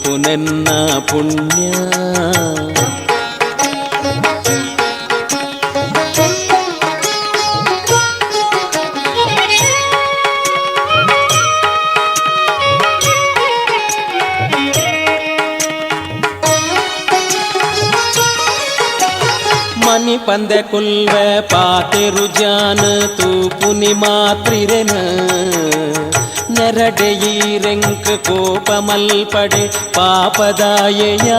ತೂಪುನೆನ್ನ ಪುಣ್ಯ. ಮನಿ ಪಂದೆ ಕುಲ್ವೆ ಪಾತೆರು ಜಾನ ತೂಪುನಿ ಮಾತ್ರಿರೆನ ನೆರಡೆಯೀರೆಂಕ್ ಕೋಪ ಮಲ್ಪಡೆ ಪಾಪದಾಯಯಾನ.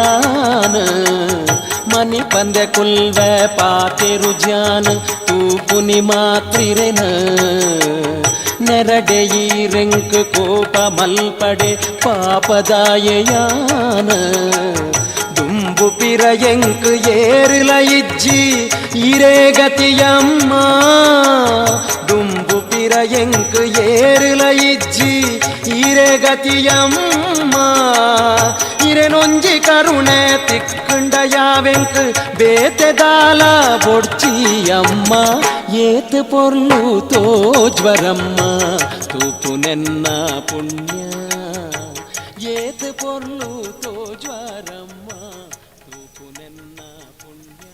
ಮನಿ ಪಂದೆ ಕುಲ್ವೆ ಪಾತೆರು ಜಾನ ತೂಪುನಿ ಮಾತ್ರಿರೆನ ನೆರಡೆಯೀರೆಂಕ್ ಕೋಪ ಮಲ್ಪಡೆ ಪಾಪದಾಯಯಾನ. ದುಂಬುಪಿರ ಎಂಕ್ ಏರಿಲ ಇಜ್ಜಿ ಇರೇ ಗತಿಯಮ್ಮ. ದುಂಬುಪಿರ ಎಂಕ್ ಏರಿಲ ಇಜ್ಜಿ ಇರೇ ಗತಿಯಮ್ಮ. ಇರೆನೊಂಜಿ ಕರುಣೆ ತಿಕ್ಕಂಡ ಯಾವೆಂಕ್ ಬೇತೆದಾಲ ಬೊಡ್ಚಿಯಮ್ಮ. ಏತ್ ಪೊರ್ಲು ತೋಜ್ವರಮ್ಮ ತೂಪುನೆನ್ನ ಪುಣ್ಯ. ಏತ್ ಪೊರ್ಲು ತೋಜ್ವರಮ್ಮ ತೂಪುನೆನ್ನ ಪುಣ್ಯ.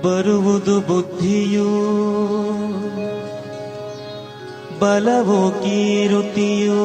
ಬರುವುದು ಬುದ್ಧಿಯೋ ಬಲವೋ ಕೀರುತಿಯೋ.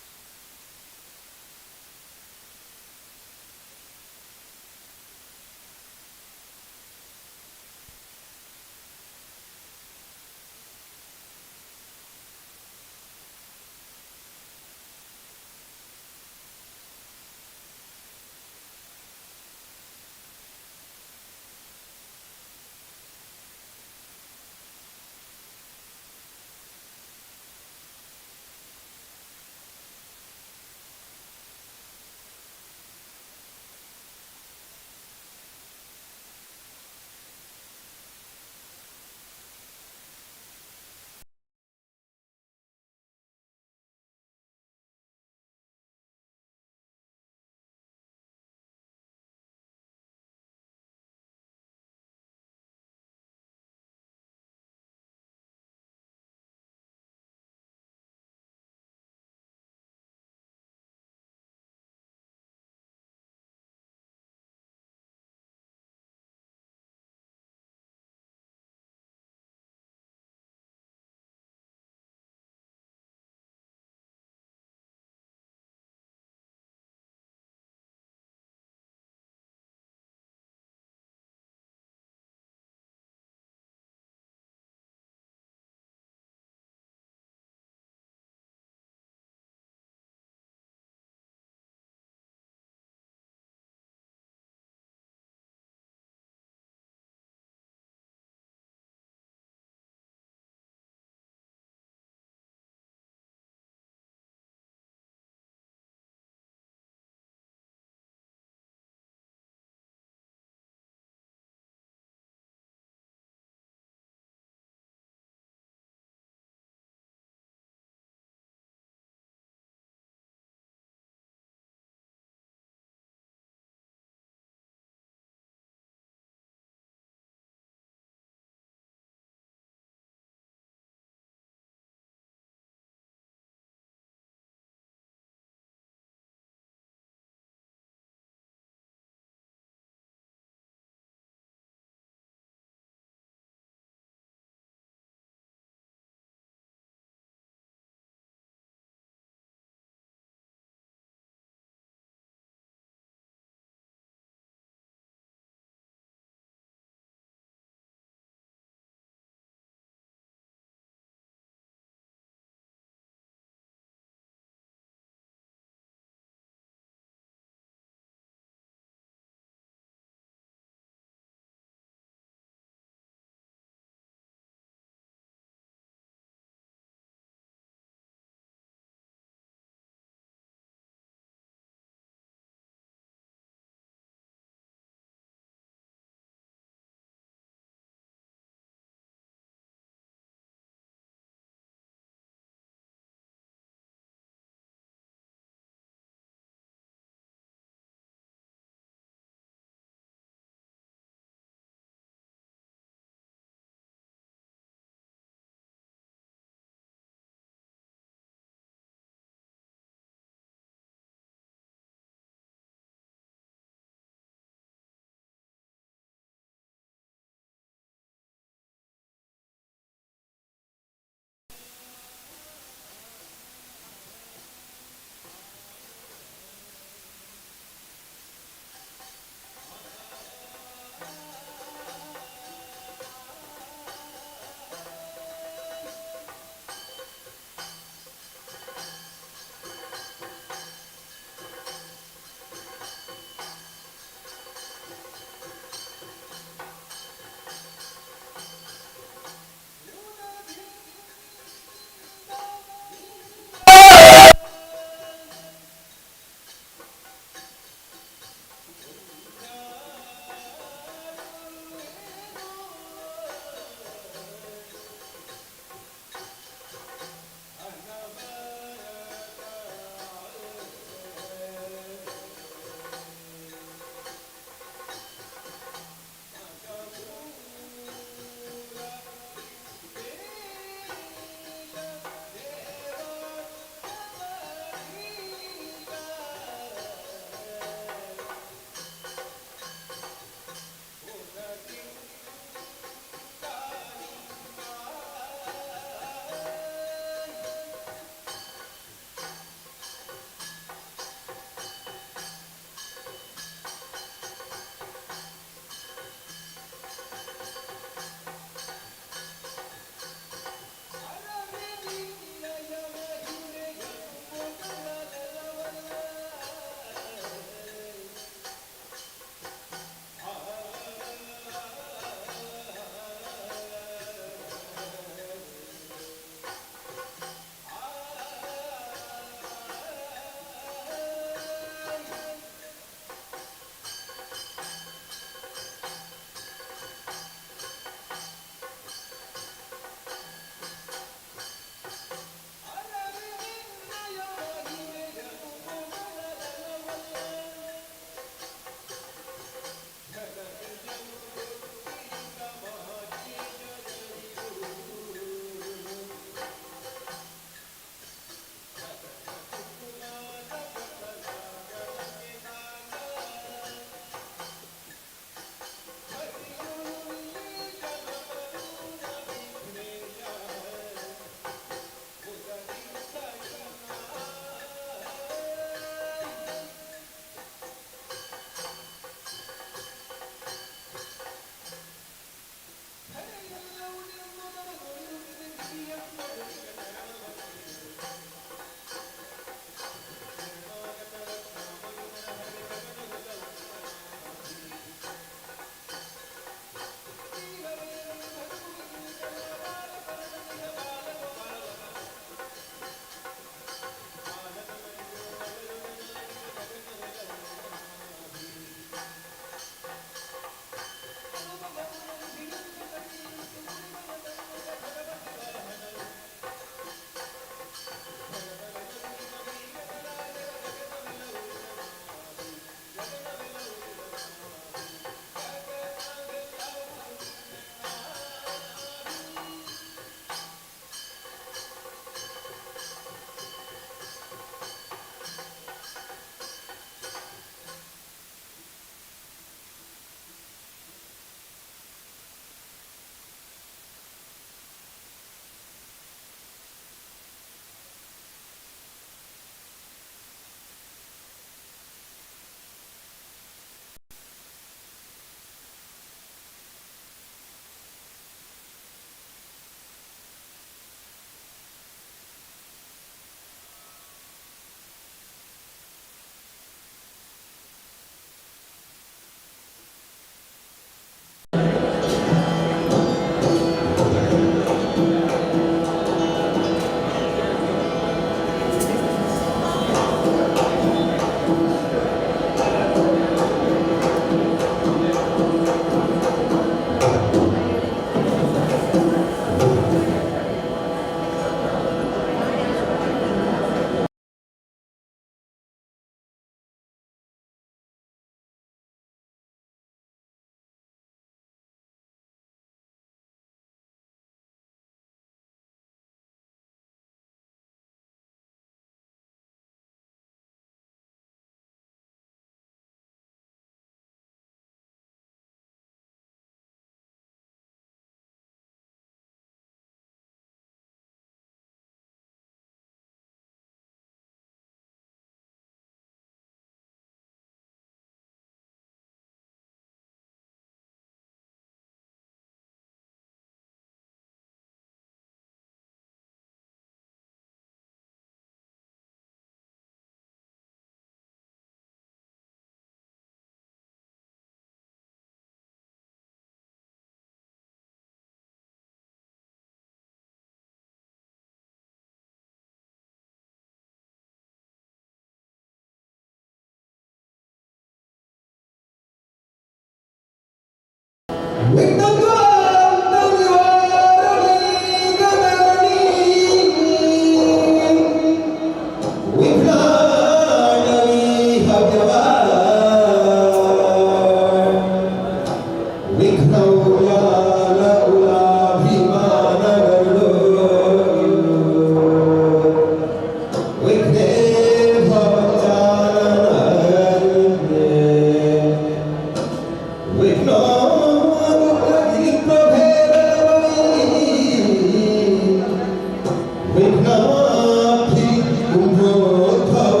ವಿಘ್ನಾಭಿ ಕುಂಭೋದ್ಭವ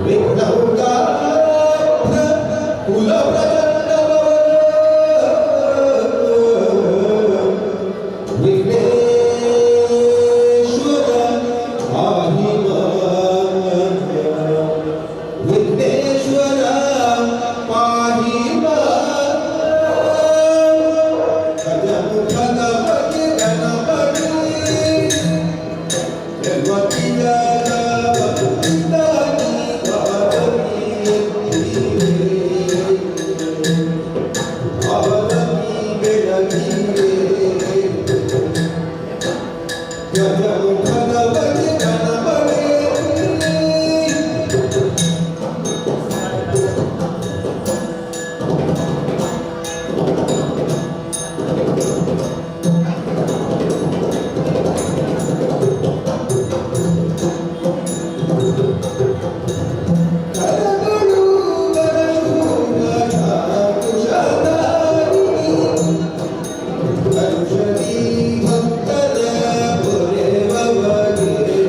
ವಿಘ್ನೌಕಾಭ್ರ ಕುಲಪ್ರಚಂಡವ ವಿಘ್ನೇಶ್ವರ ಪಾಹಿ ಮಾಂ. ವಿಘ್ನೇಶ್ವರ ಪಾಹಿ ಮಾಂ. ಗಜಮುಖ ಗಣಪತಿ ಗಣಪತಿ ಗಣಪತಿಯ ಭಕ್ತರ ಪೊರೆ ಬವಗೆ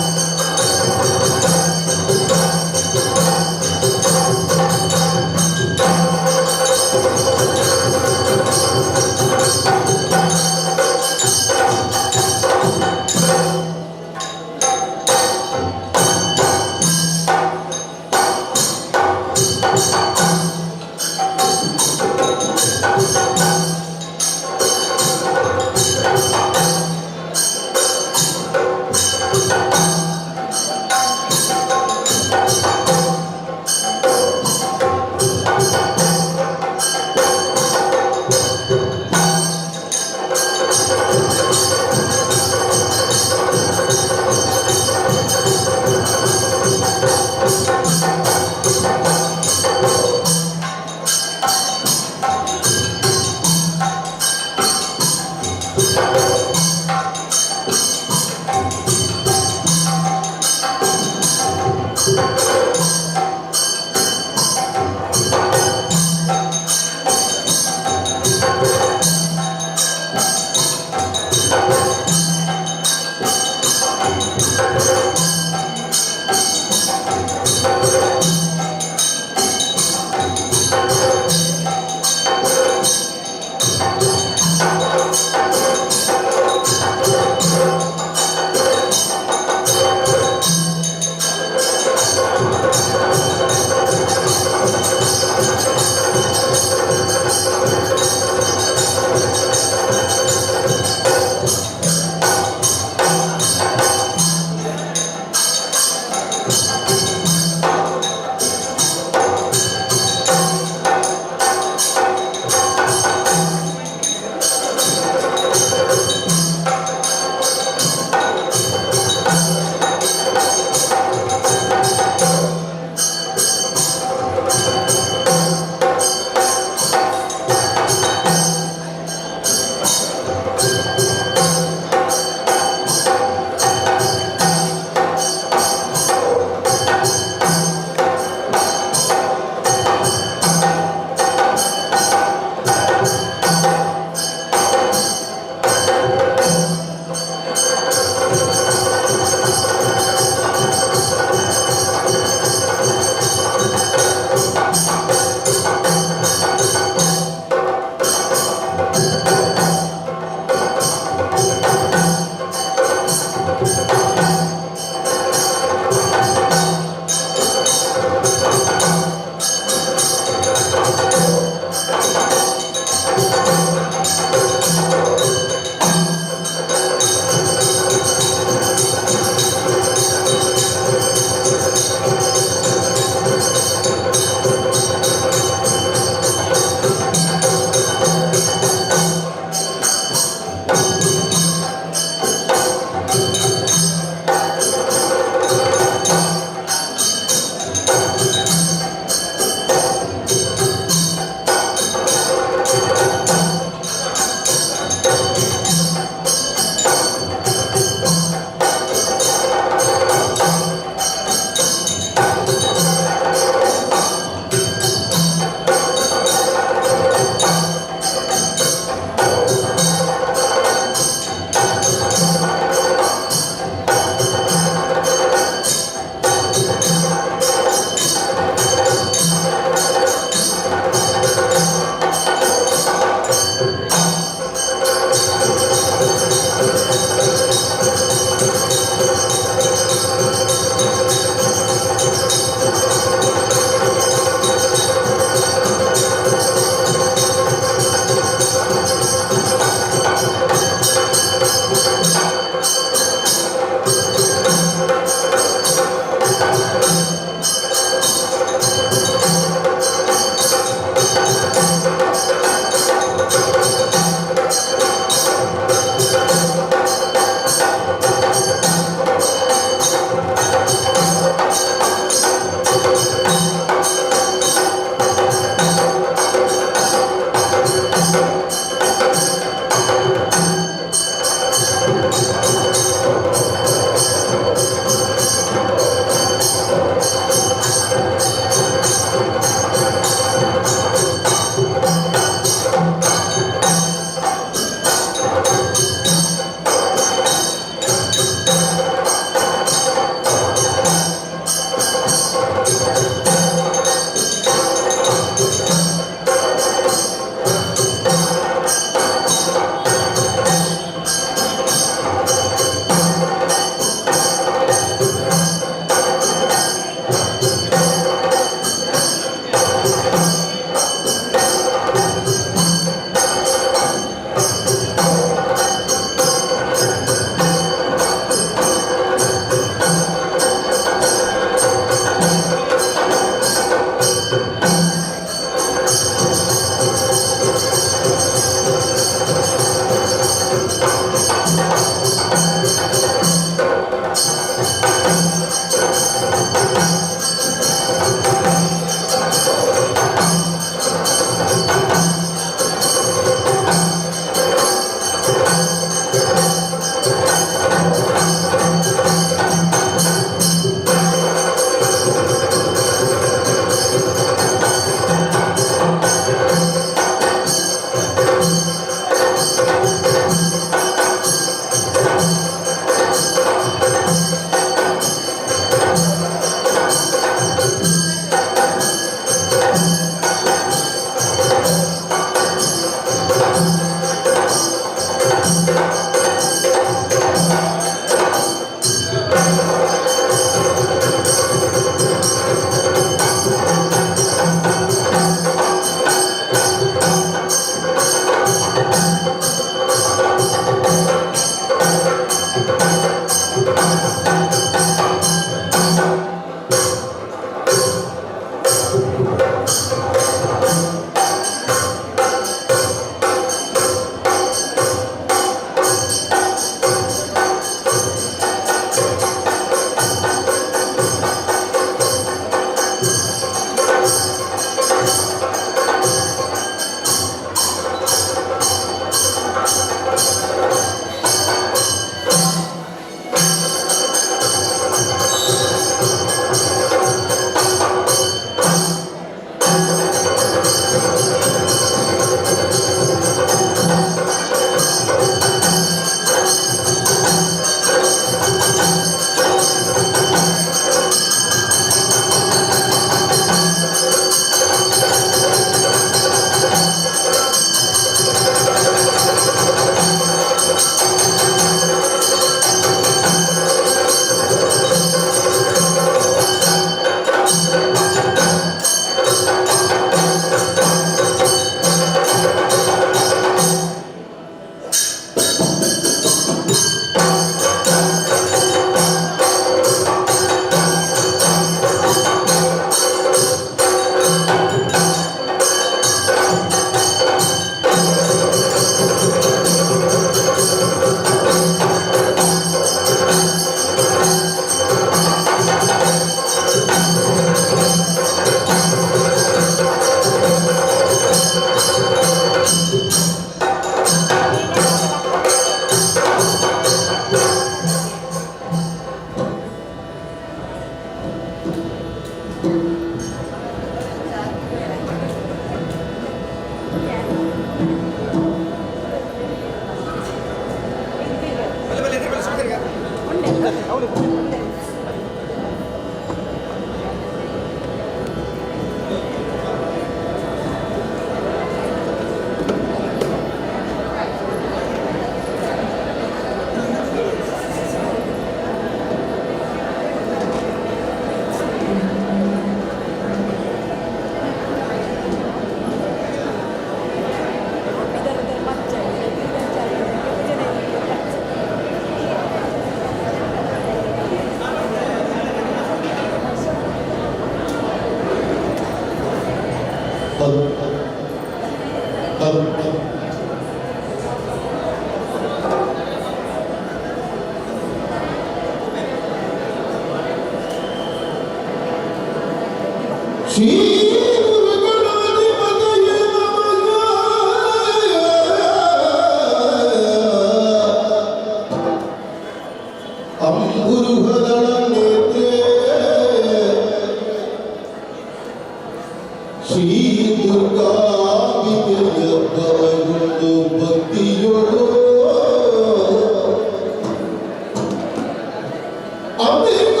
America,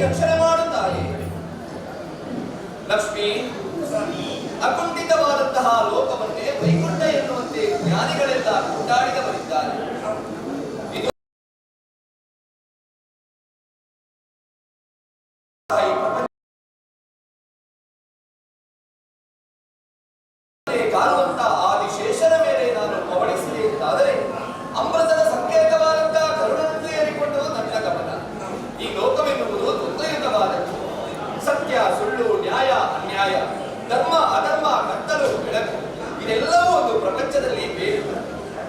ರಕ್ಷಣೆ ಮಾಡುತ್ತಾಳೆ. ಲಕ್ಷ್ಮಿ, ಅಕುಂಠಿತವಾದಂತಹ ಲೋಕವನ್ನೇ ವೈಕುಂಠ ಎನ್ನುವಂತೆ ಜ್ಞಾನಿಗಳೆಲ್ಲ ಕೊಂಡಾಡಿದವರಿದ್ದಾರೆ. ಇದು ಕಾಣುವಂತ ಆದಿಶೇಷನ ಮೇಲೆ ನಾನು ಪವಡಿಸಿದೆ ಎಂದಾದರೆ ಅಮೃತದ ಸಂಕೇತವಾದಂತಹ ಕರುಣನ್ನು ಏರಿಕೊಂಡು ನನ್ನ ಗಮನ. ಈ ಲೋಕವೆನ್ನುವುದು ದ್ವಂದ್ವಯುತವಾದದ್ದು. ಸತ್ಯ ಸುಳ್ಳು, ನ್ಯಾಯ ಅನ್ಯಾಯ, ಧರ್ಮ ಅಧರ್ಮ, ಕತ್ತಲು ಬೆಳಕು, ಇದೆಲ್ಲವೂ ಒಂದು ಪ್ರಪಂಚದಲ್ಲಿ ಬೇರು.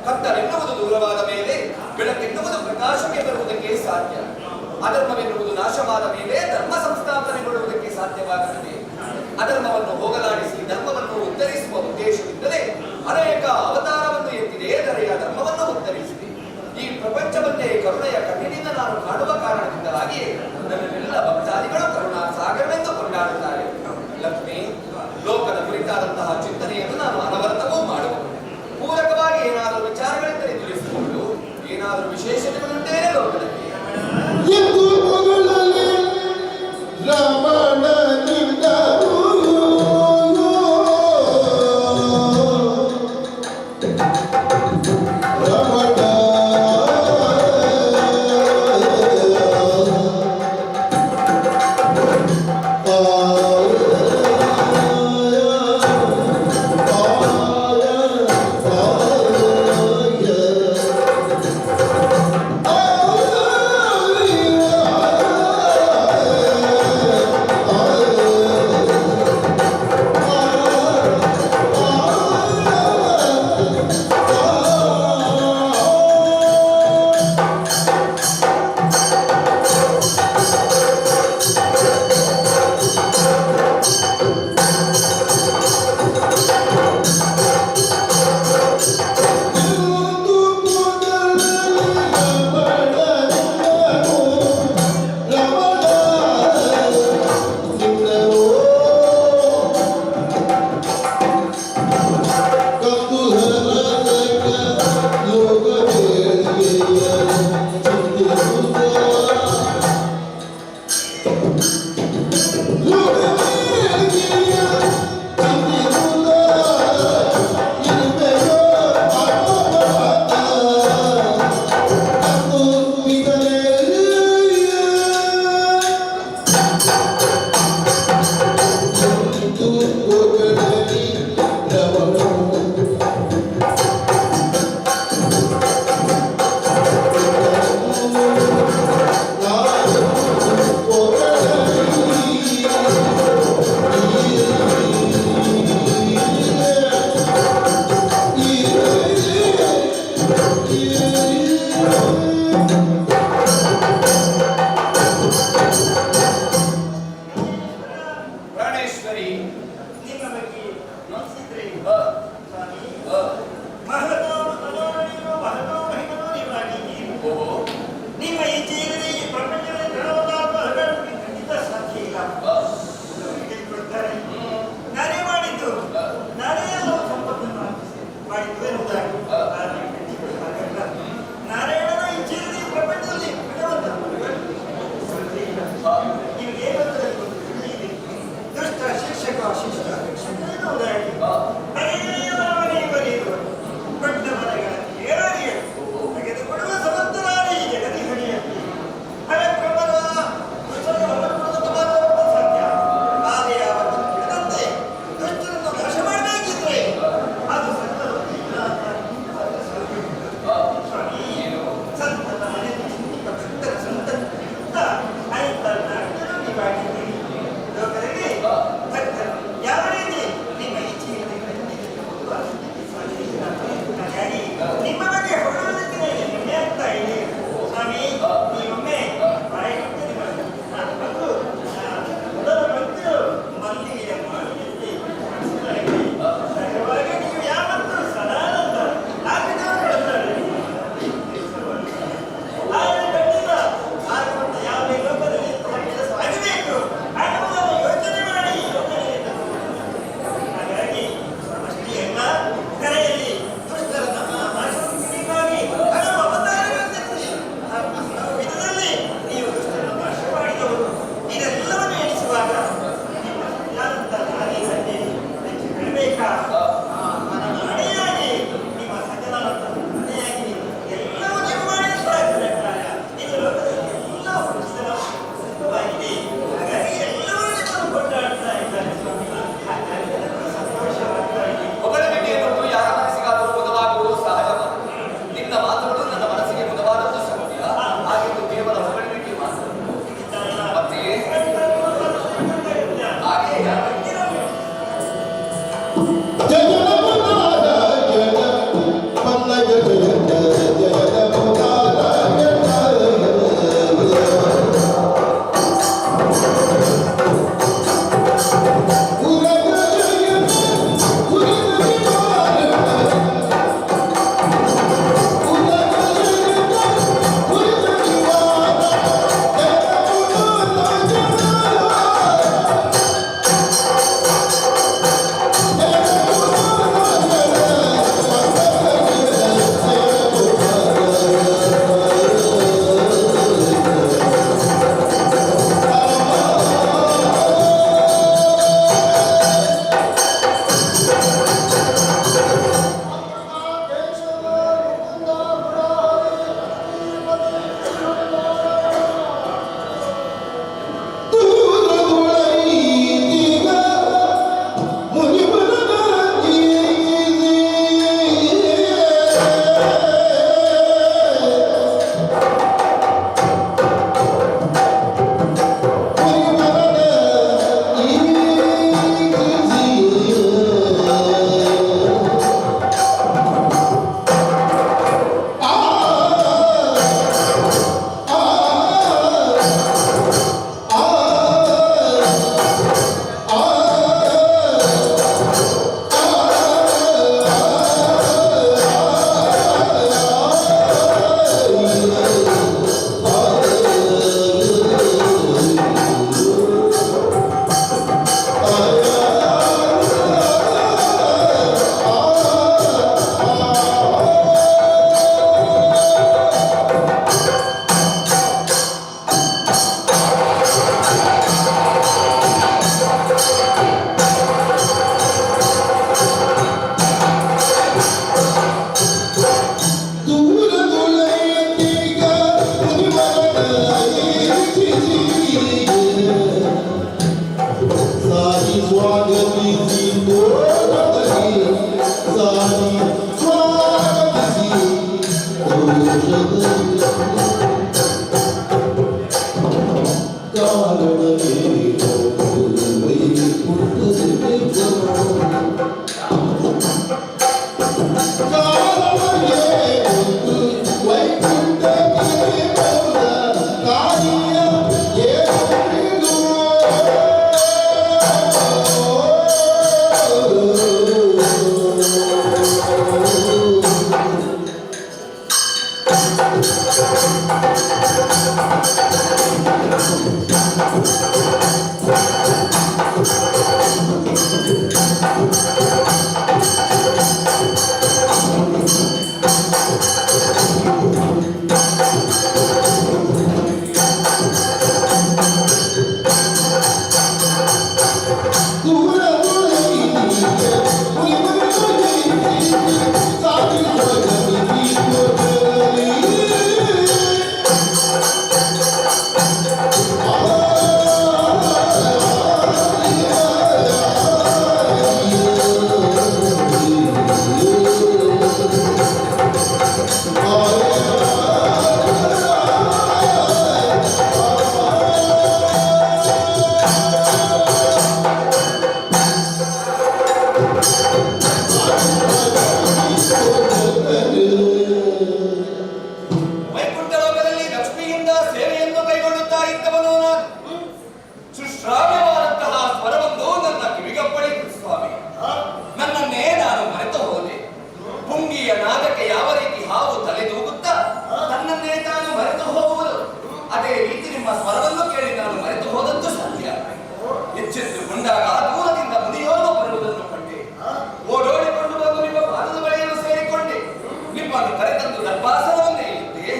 ಕತ್ತಲೆನ್ನುವುದು ದೂರವಾದ ಮೇಲೆ ಬೆಳಕೆನ್ನುವುದು ಪ್ರಕಾಶಕ್ಕೆ ಬರುವುದಕ್ಕೆ ಸಾಧ್ಯ. ಅಧರ್ಮವೆನ್ನುವುದು ನಾಶವಾದ ಮೇಲೆ ಧರ್ಮ ಸಂಸ್ಥಾಪನೆಗೊಳ್ಳುವುದಕ್ಕೆ ಸಾಧ್ಯವಾಗುತ್ತದೆ. ಅಧರ್ಮವನ್ನು ಹೋಗಲಾಡಿಸಿ ಧರ್ಮವನ್ನು ಉತ್ತರಿಸುವ ಉದ್ದೇಶವಿದ್ದರೆ ಅನೇಕ ಅವತಾರವನ್ನು ಎತ್ತಿದೆ, ದರೆಯ ಧರ್ಮವನ್ನು ಉತ್ತರಿಸಿದೆ. ಈ ಪ್ರಪಂಚವನ್ನೇ ಕರುಣೆಯ ಕಣ್ಣಿನಿಂದ ನಾನು ಕಾಣುವ ಕಾರಣದಿಂದಾಗಿ ನನ್ನೆಲ್ಲ ಭಕ್ತಾದಿಗಳು ಕರುಣಾ ಸಾಗರವೆಂದು ಕೊಂಡಾಡುತ್ತಾರೆ. ಲಕ್ಷ್ಮಿ, ಲೋಕದ ಕುರಿತಾದಂತಹ ಚಿಂತನೆಯನ್ನು ನಾನು ಅನವರತವೂ ಮಾಡುವುದು. ಪೂರಕವಾಗಿ ಏನಾದರೂ ವಿಚಾರಗಳಿದ್ದರೆ ತಿಳಿಸಿಕೊಂಡು, ಏನಾದರೂ ವಿಶೇಷತೆಗಳುಂಟೇ ಲೋಕದಲ್ಲಿ ಎಂದು ಮೊದಲನೇ ರಮಣನಿಂದ ಶಿಕ್ಷಕ ಶಿಷ್ಟ ಶಿಕ್ಷಣ ಸ್ವಾಗತಿಸಿ ತೋಟದಲ್ಲಿ ಸಾರಿ ಸ್ವಾಗತಿಸಿ ವೈಕುಂಠ ಲೋಕದಲ್ಲಿ ಲಕ್ಷ್ಮಿಯಿಂದ ಸೇವೆಯನ್ನು ಕೈಗೊಳ್ಳುತ್ತಾ ಇದ್ದವನು ನಾನು. ಸುಶ್ರಾವ್ಯವಾದಂತಹ ಸ್ವರವೊಂದು ನನ್ನ ಕಿವಿಗಪ್ಪಳಿತು ಸ್ವಾಮಿ. ನನ್ನನ್ನೇ ನಾನು ಮರೆತು ಹೋದೆ. ಪುಂಗಿಯ ನಾಗಕ್ಕೆ ಯಾವ ರೀತಿ ಹಾವು ತಲೆದೂಗುತ್ತಾ ತನ್ನನ್ನೇ ತಾನು ಮರೆತು ಹೋಗುವುದು, ಅದೇ ರೀತಿ ನಿಮ್ಮ ಸ್ವರವನ್ನು ಕೇಳಿ ನಾನು ಮರೆತು ಹೋದದ್ದು ಸತ್ಯ. ಎಚ್ಚೆತ್ತುಕೊಂಡಾಗ ದೂರದಿಂದ ಮುನಿಯೋರ್ವ ಬರುವುದನ್ನು ಕಂಡೆ. ಓಡೋಡಿಕೊಂಡು ಬಂದು ನಿಮ್ಮ ಪಾದದ ಬಳಿಯನ್ನು ಸೇರಿಕೊಂಡೆ. ನಿಮ್ಮನ್ನು ಕರೆತಂದು ದರ್ಭಾಸನವನ್ನೇ ಇದ್ದೆ.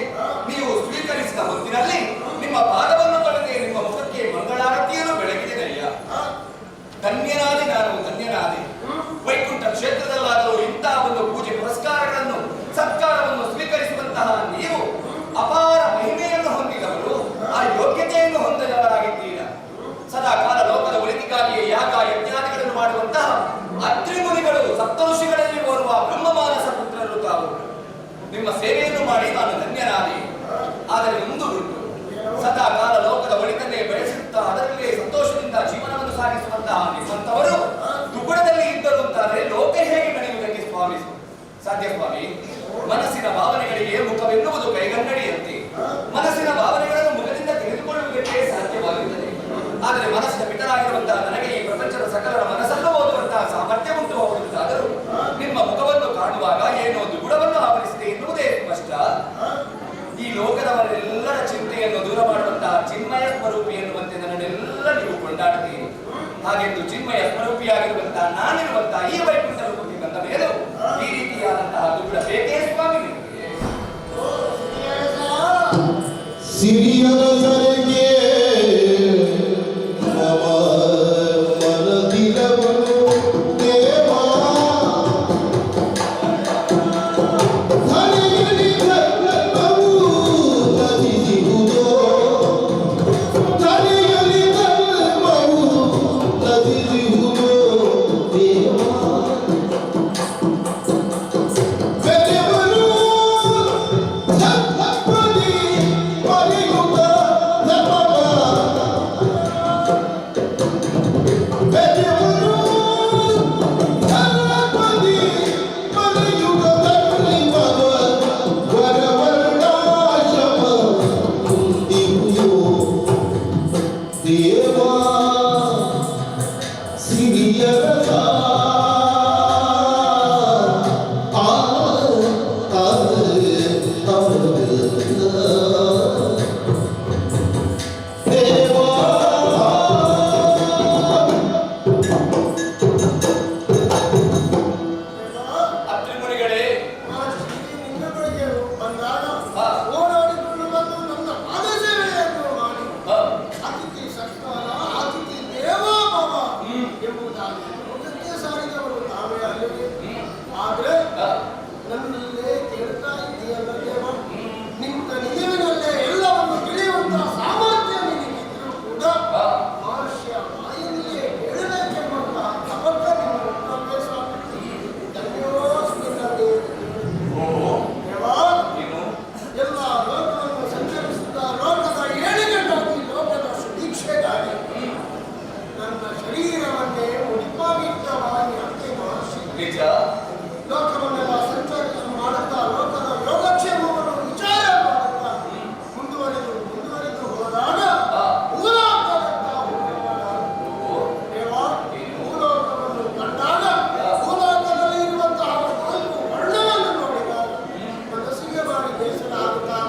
ನೀವು ಸ್ವೀಕರಿಸಿದ ಹೊತ್ತಿನಲ್ಲಿ ನಿಮ್ಮ ಪಾದವನ್ನು ತೊಳೆದೆ ನಿಮ್ಮ ಮುಖಕ್ಕೆ ಮಂಗಳಾರತಿಯನ್ನು ಬೆಳಗಿದೆನಯ್ಯ. ಧನ್ಯನಾದೆ, ನಾನು ಧನ್ಯನಾದೆ. ವೈಕುಂಠ ಕ್ಷೇತ್ರದಲ್ಲಾದರೂ ಇಂತಹ ಒಂದು ಪೂಜೆ ಪುರಸ್ಕಾರಗಳನ್ನು ಸತ್ಕಾರವನ್ನು ಸ್ವೀಕರಿಸುವಂತಹ ನೀವು ಅಪಾರ ಮಹಿಮೆಯನ್ನು ಹೊಂದಿದವರು, ಆ ಯೋಗ್ಯತೆಯನ್ನು ಹೊಂದಿದವರಾಗಿದ್ದೀರ. ಸದಾ ಕಾಲ ಲೋಕದ ಒಳಿತಿಗಾಗಿಯೇ ಯಾಗ ಯಜ್ಞಾದಿಗಳನ್ನು ಮಾಡುವಂತಹ ಅತ್ರಿ ಮುನಿಗಳು ಸಪ್ತಋಷಿಗಳಲ್ಲಿ ಓರ್ವ ಬ್ರಹ್ಮಮಾನಸ ಪುತ್ರರು ತಾವು. ನಿಮ್ಮ ಸೇವೆಯನ್ನು ಮಾಡಿ ನಾನು ಧನ್ಯನಾದೆ. ಆದರೆ ಒಂದು ಉಂಟು, ಸದಾ ಕಾಲ ಲೋಕದ ಒಳಿತನ್ನೇ ಬೆಳೆಸುತ್ತಾ ಅದರಲ್ಲೇ ಸಂತೋಷದಿಂದ ಜೀವನವನ್ನು ಸಾಗಿಸುವಂತಹ ನಿಮ್ಮಂತವರು ತುಗುಡದಲ್ಲಿ ಇದ್ದರು ಅಂತಾದರೆ ಲೋಕ ಹೇಗೆ ನಡೆಯುವುದಕ್ಕೆ ಸ್ವಾಮಿ ಸಾಧ್ಯ ಸ್ವಾಮಿ? ಮನಸ್ಸಿನ ಭಾವನೆಗಳಿಗೆ ಮುಖವೆನ್ನುವುದು ಕೈಗನ್ನಡಿಯಂತೆ. ಮನಸ್ಸಿನ ಭಾವನೆಗಳನ್ನು ಮುಖದಿಂದ ತೆಗೆದುಕೊಳ್ಳುವುದಕ್ಕೆ ಸಾಧ್ಯವಾಗುತ್ತದೆ. ಆದರೆ ಮನಸ್ಸಿನ ಪಿತರಾಗಿರುವಂತಹ ನನಗೆ ಈ ಪ್ರಪಂಚದ ಸಕಲರ ಮನಸ್ಸನ್ನು ಓದುವಂತಹ ಸಾಮರ್ಥ್ಯ ಉಂಟು ಹೋಗುವುದಾದರೂ ನಿಮ್ಮ ಮುಖವನ್ನು ಕಾಣುವಾಗ ಏನೋ ಒಂದು ಗುಣವನ್ನು ಆವರಿಸಿದೆ ಎನ್ನುವುದೇ ಸ್ಪಷ್ಟ. ಈ ಲೋಕದವರೆಲ್ಲರ ಚಿಂತೆಯನ್ನು ದೂರ ಮಾಡುವಂತಹ ಚಿನ್ಮಯ ಸ್ವರೂಪಿ ಎನ್ನುವಂತೆ ನನ್ನೆಲ್ಲ ನೀವು ಕೊಂಡಾಡುತ್ತೀರಿ. ಹಾಗೆಂದು ಚಿನ್ಮಯ ಸ್ವರೂಪಿಯಾಗಿರುವಂತಹ ನಾನಿರುವಂತಹ ಈ ವೈಕುಂಠ ಲೋಕಕ್ಕೆ ಬಂದ ಮೇಲೂ ಈ ರೀತಿಯಾದಂತಹ ದುಗುಡ ಬೇಕೇ ಸ್ವಾಮಿ ನಿಮಗೆ? ಸಿರಿಯರ ಸರಿಗೆ ಮನದಿಲವನು ದೇವ ಧರೆಯಲ್ಲಿ ಧರ್ಮವು ನದಿಸುವುದೋ, ಧರೆಯಲ್ಲಿ ಧರ್ಮವು ನದಿಸುವುದೋ ದೇವ. ಬೆಳೆವರು ಧರ್ಮಪದಿ ಪರಿಯುತ ಧರ್ಮವ, ಬೆಳೆವರು ಧರ್ಮಪದಿ ಪರಿಯುತ ಧರ್ಮವ ವರವರ್ಣಾಶ್ರಮ ಕುಂದಿರುವುದೋ ದೇವ. ಸಿರಿಯರ ದೇವ ನಿಜ. ಲೋಕವನ್ನೆಲ್ಲ ಸಂಚಾರ ಮಾಡುತ್ತಾ ಲೋಕದ ಯೋಗಕ್ಷೇಮವನ್ನು ವಿಚಾರ ಮಾಡುತ್ತಾ ಮುಂದುವರಿದು ಹೋದಾಗ ಭೂಲೋಕದತ್ತ ದೇವ ಭೂಲೋಕವನ್ನು ಕಂಡಾಗ ಭೂಲೋಕದಲ್ಲಿ ಇರುವಂತಹ ನಾಲ್ಕು ವರ್ಣವನ್ನು ನೋಡಿದಾಗ ಮನಸ್ಸಿಗೆ ಬಾರಿ ಬೇಸರ ಆಗುತ್ತಾ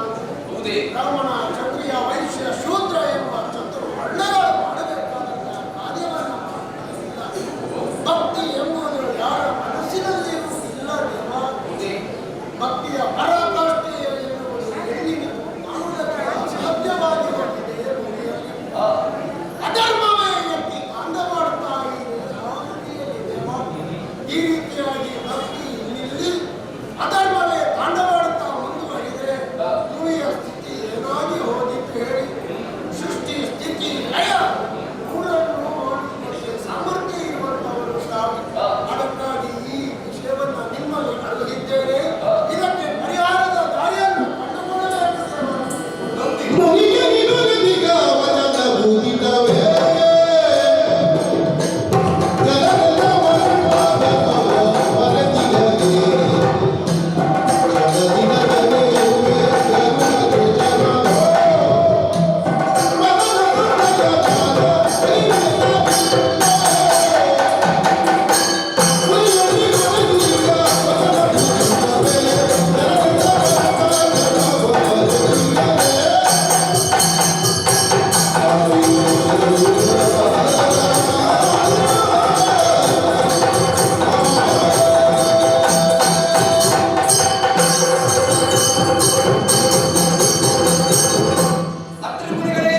ಹೌದೇ? ಬ್ರಾಹ್ಮಣ ಕ್ಷತ್ರಿಯ ವೈಶ್ಯ ಶೂದ್ರ ಎಂಬ ಚತುರ್ ವರ್ಣಗಳು ಮಾಡಬೇಕಾದಂತಹ ಕಾರ್ಯವನ್ನು ಮಾಡ್ತಾ ಭಕ್ತಿ ಎಂಬುದು ಯಾರ ಮನಸ್ಸಿನಲ್ಲಿಯೂ ಇಲ್ಲ ದೇವ. ಭಕ್ತಿಯ ಪರಾಕಾಷ್ಠೆ ಎನ್ನುವುದು ಹೆಣ್ಣಿನ ಮಾಡುವುದಕ್ಕೆ ಅಸಾಧ್ಯವಾಗಿ ಹೋಗಿದೆ ಭೂಮಿಯಲ್ಲಿ. ಅಧರ್ಮವೇ ಎತ್ತಿ ಕಾಂಡ ಮಾಡುತ್ತಾ ಇದೆ ಆ ಭಕ್ತಿಯಲ್ಲಿ ದೇವ. ಈ ರೀತಿಯಾಗಿ ಭಕ್ತಿ ನಿಲ್ಲಿ ಅಧರ್ಮವೇ ಕಾಂಡ ಮಾಡುತ್ತಾ ಮುಂದುವರಿದರೆ ಭೂಮಿಯ ಸ್ಥಿತಿ ಏನಾಗಿ ಹೋಗಿತ್ತು ಹೇಳಿ. ಸೃಷ್ಟಿ ಸ್ಥಿತಿ ಲಯ ಮೂರನ್ನು ನೋಡಿಕೊಳ್ಳಿ ಸಾಮರ್ಥ್ಯ ಇರುವಂತವರು ತಾವು. ಅದಕ್ಕಾಗಿ ಈ ವಿಷಯವನ್ನು ನಿಮ್ಮಲ್ಲಿ ಕಳುಹಿದ್ದೇನೆ. ಇದಕ್ಕೆ ಪರಿಹಾರದ ದಾರಿಯನ್ನು ಕಂಡುಕೊಳ್ಳಬೇಕು ದೇವ. ಮುನಿಗೆ ನಿನುದಿಗ ವಚನ ಭೂತಿತವೇ ಜನರೆಲ್ಲ ಮರೆತಿಗಲಿ ಅತ್ರಿಗುಣಿಗಳೇ,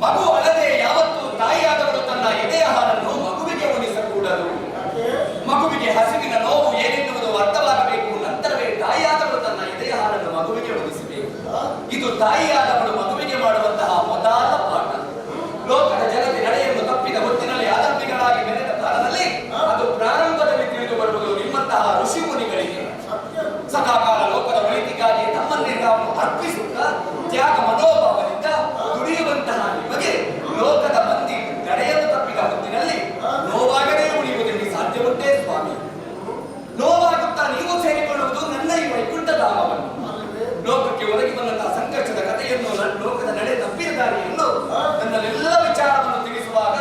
ಮಗು ಅಳದೆ ಯಾವತ್ತು ತಾಯಿಯಾದವಳು ತನ್ನ ಎದೆಯ ಹಾಲನ್ನು ಮಗುವಿಗೆ ಉಣಿಸಕೂಡದು. ಮಗುವಿಗೆ ಹಸಿವಿನ ನೋವು ಏನೆನ್ನುವುದು ಅರ್ಥವಾಗಬೇಕು. ನಂತರವೇ ತಾಯಿಯಾದವಳು ತನ್ನ ಎದೆಯ ಹಾಲನ್ನು ಮಗುವಿಗೆ ಉಣಿಸಬೇಕು. ಇದು ತಾಯಿಯಾದವಳು ಮಗುವಿಗೆ ಮಾಡುವಂತಹ ಮೊದಲ ಪಾಠ. ಲೋಕದ ಜಗತಿ ನಡೆಯನ್ನು ತಪ್ಪಿದ ಹೊತ್ತಿನಲ್ಲಿ ಆದಂಬಿಗಳಾಗಿ ಬೆಳೆದ ಕಾಲದಲ್ಲಿ ಅದು ಪ್ರಾರಂಭದಲ್ಲಿ ತಿಳಿದು ಬರುವುದು ನಿಮ್ಮಂತಹ ಋಷಿ ಮುನಿಗಳಿಗೆ. ಸದಾಕಾಲ ಲೋಕದ ಒಳಿತಿಗಾಗಿ ತಮ್ಮನ್ನೇ ತಾವು ಅರ್ಪಿಸುತ್ತಾ ತ್ಯಾಗ ಮನೋಭಾವದಿಂದ ದುಡಿಯುವಂತಹ ನಿಮಗೆ ಲೋಕದ ಮಂದಿ ನಡೆಯನ್ನು ತಪ್ಪಿದ ಹೊತ್ತಿನಲ್ಲಿ ನೋವಾಗದೇ ಉಳಿಯುವುದಕ್ಕೆ ಸಾಧ್ಯವುಂಟೇ ಸ್ವಾಮಿ? ನೋವಾಗುತ್ತಾ ನೀವು ಸೇರಿಕೊಳ್ಳುವುದು ನನ್ನ ಈ ವೈಕುಂಠ ಧಾಮವನ್ನು. ಲೋಕಕ್ಕೆ ಒದಗಿ ಬಂದಂತಹ ಸಂಘರ್ಷದ ಕಥೆಯನ್ನು ಲೋಕದ ನಡೆ ತಪ್ಪಿದ ದಾರಿಯನ್ನು ನನ್ನೆಲ್ಲ ವಿಚಾರವನ್ನು ತಿಳಿಸುವಾಗ